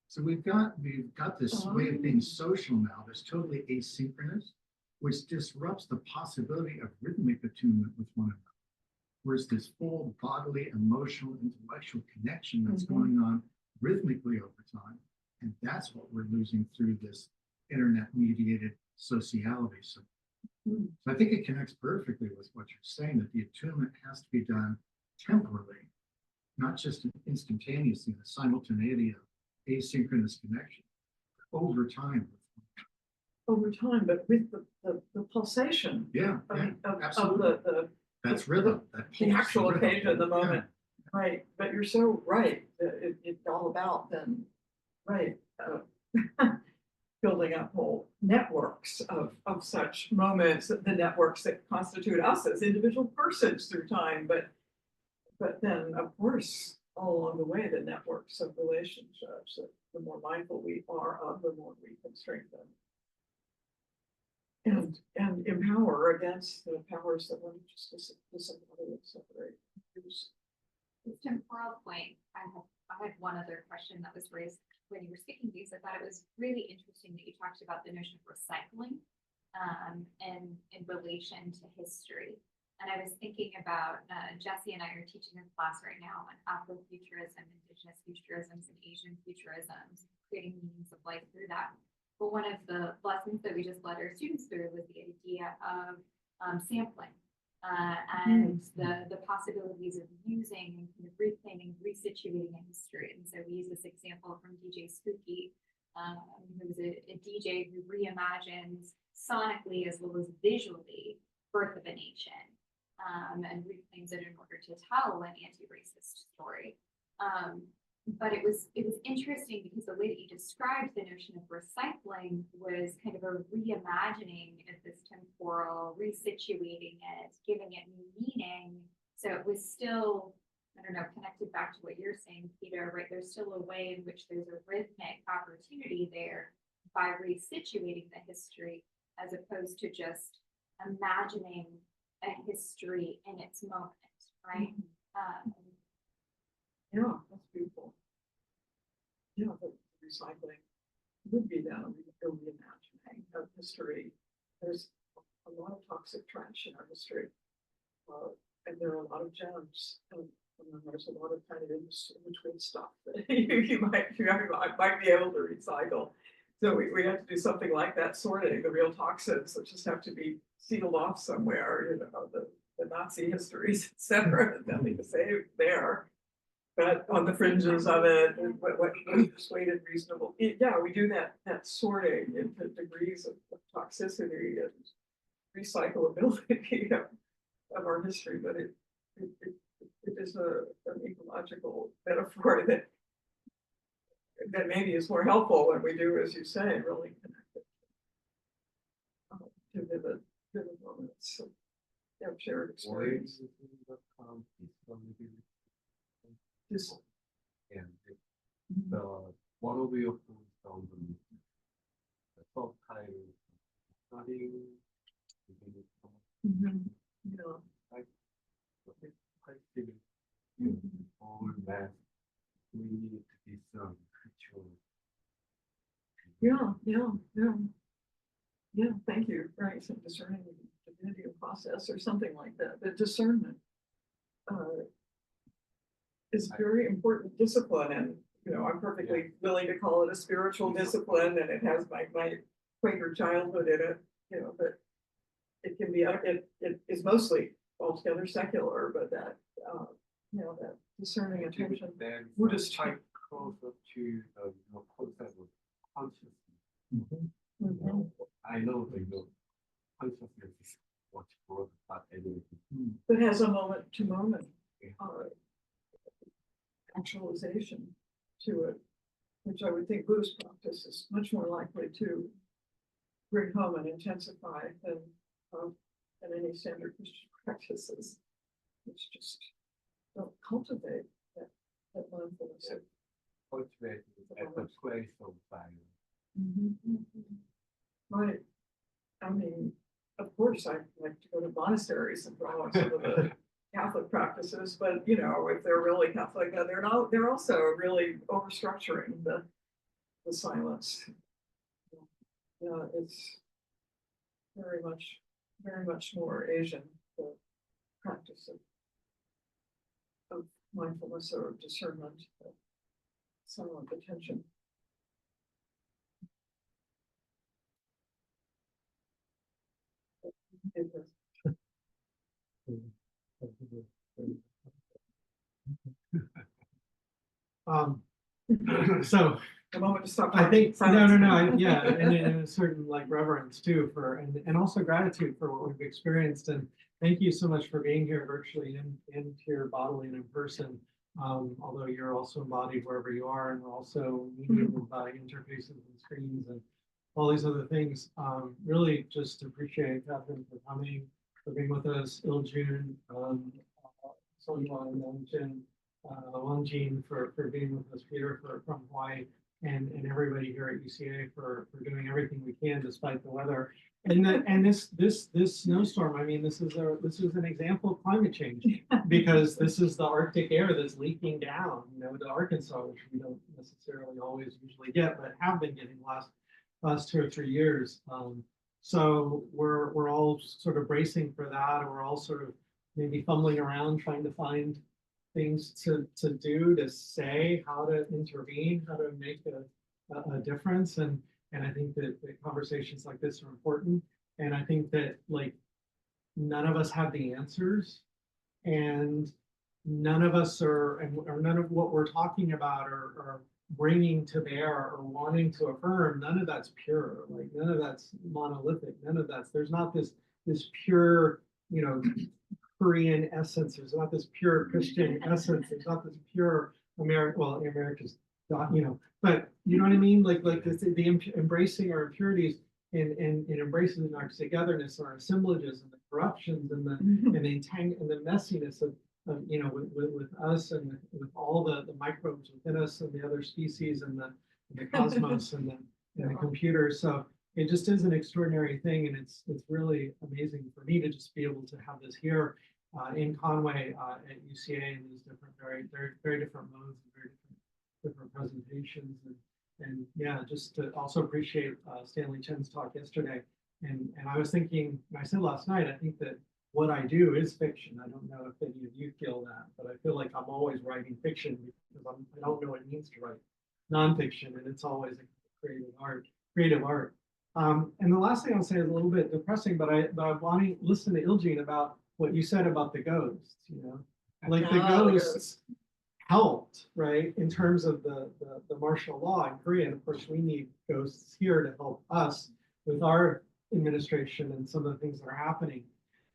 So we've got this way of being social now that's totally asynchronous, which disrupts the possibility of rhythmic attunement with one another. Whereas this full bodily, emotional, intellectual connection that's going on rhythmically over time. And that's what we're losing through this internet-mediated sociality. So I think it connects perfectly with what you're saying, that the attunement has to be done temporally, not just instantaneously, the simultaneity of asynchronous connection over time.
Over time, but with the pulsation.
Absolutely. That's rhythm.
The actual occasion, the moment. Right, but you're so right. It's all about then, building up whole networks of such moments, the networks that constitute us as individual persons through time, but then, of course, all along the way, the networks of relationships, the more mindful we are of, the more we can strengthen and empower against the powers that want to just disempower and separate.
Temporal point, I had one other question that was raised when you were speaking, because I thought it was really interesting that you talked about the notion of recycling and in relation to history. And I was thinking about, Jesse and I are teaching a class right now on Afrofuturism, Indigenous futurisms, and Asian futurisms, creating meanings of life through that. But one of the lessons that we just led our students through was the idea of sampling and the possibilities of using and kind of reclaiming, resituating a history. And so we use this example from DJ Spooky, who was a DJ who reimagines sonically as well as visually Birth of a Nation, and reclaims it in order to tell an anti-racist story. but it was interesting because the way that you described the notion of recycling was kind of a reimagining of this temporal, resituating it, giving it new meaning. So it was still, I don't know, connected back to what you're saying, Peter, right? There's still a way in which there's a rhythmic opportunity there by resituating the history, as opposed to just imagining a history in its moment, right?
Yeah, that's beautiful. Yeah, the recycling would be that a reimagining of history. There's a lot of toxic trash in our history, and there are a lot of gems, and then there's a lot of kind of in between stuff that you might be able to recycle. So we have to do something like that sorting, the real toxins that just have to be sealed off somewhere, you know, the Nazi histories, et cetera, nothing to save there. But on the fringes of it, what persuaded reasonable, yeah, we do that sorting into degrees of toxicity and recyclability of our history, but it is an ecological metaphor that maybe is more helpful when we do, as you say, really connect it to vivid moments of shared experience. Just
and the one of your points on the subtitle studying like all that we need to be some ritual.
Yeah, thank you. Right, so discerning the divinity of process or something like that. The discernment is a very important discipline, and you know, I'm perfectly willing to call it a spiritual discipline, and it has my Quaker childhood in it, you know, but it can be it is mostly altogether secular, but that you know, that discerning attention.
Buddhist type closer to the concept of consciousness. I know that your consciousness is much broader, but anyway.
But has a moment to moment actualization to it, which I would think Buddhist practice is much more likely to bring home and intensify than any standard Christian practices, which just don't cultivate that mindfulness.
Cultivate at the place of fire.
Right. I mean, of course, I like to go to monasteries and follow some of the Catholic practices, but you know, if they're really Catholic, they're also really overstructuring the silence. Yeah, it's very much more Asian, the practice of mindfulness or discernment, silent attention.
So
the moment to stop.
I think yeah, and a certain like reverence too for and also gratitude for what we've experienced, and thank you so much for being here virtually and here bodily and in person. Although you're also embodied wherever you are, and we're also mediated by interfaces and screens and all these other things. Really just appreciate Catherine for coming, for being with us, Il-jun, Soyuan, and Jin, Wangjin for being with us, Peter from Hawaii, and everybody here at UCA for doing everything we can despite the weather. And this snowstorm, I mean, this is an example of climate change, because this is the Arctic air that's leaking down, you know, to Arkansas, which we don't necessarily always usually get, but have been getting last 2 or 3 years. So we're all sort of bracing for that, or we're all sort of maybe fumbling around trying to find things to do, to say, how to intervene, how to make a difference. And I think that conversations like this are important. And I think that like none of us have the answers, and none of us or none of what we're talking about or bringing to bear or wanting to affirm, none of that's pure. Like none of that's monolithic. None of that's, there's not this pure, you know, Korean essence. There's not this pure Christian essence. There's not this pure
America's not, but you know what I mean? Like embracing our impurities and embracing our togetherness, our assemblages and the corruptions and the messiness of with us and with all the microbes within us and the other species and the cosmos and the computers. So it just is an extraordinary thing, and it's really amazing for me to just be able to have this here in Conway at UCA in these different very different modes and very different presentations and yeah, just to also appreciate Stanley Chen's talk yesterday. And I was thinking, I said last night, I think that what I do is fiction. I don't know if any of you feel that, but I feel like I'm always writing fiction because I don't know what it means to write nonfiction, and it's always a creative art. And the last thing I'll say is a little bit depressing, but I want to listen to Ilgene about what you said about the ghosts, like the ghosts helped, right, in terms of the martial law in Korea. And of course, we need ghosts here to help us with our administration and some of the things that are happening.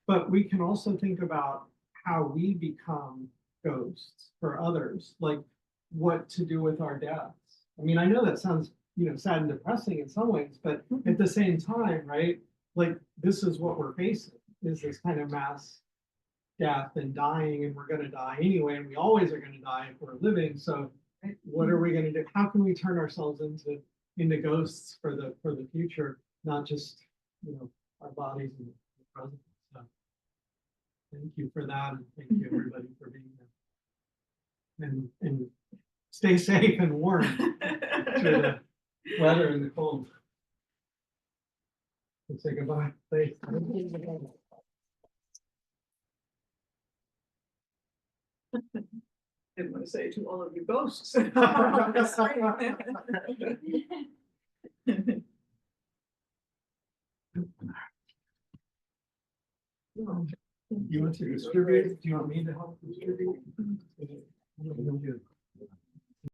But we can also think about how we become ghosts for others, like what to do with our deaths. I mean, I know that sounds, sad and depressing in some ways, but at the same time, right, like this is what we're facing, is this kind of mass death and dying, and we're going to die anyway, and we always are going to die if we're living. So what are we going to do? How can we turn ourselves into ghosts for the future, not just our bodies in the present? So thank you for that, and thank you everybody for being there. And stay safe and warm through the weather and the cold. Let's say goodbye. Thanks.
Didn't want to say to all of you ghosts.
You want to distribute? Do you want me to help distribute?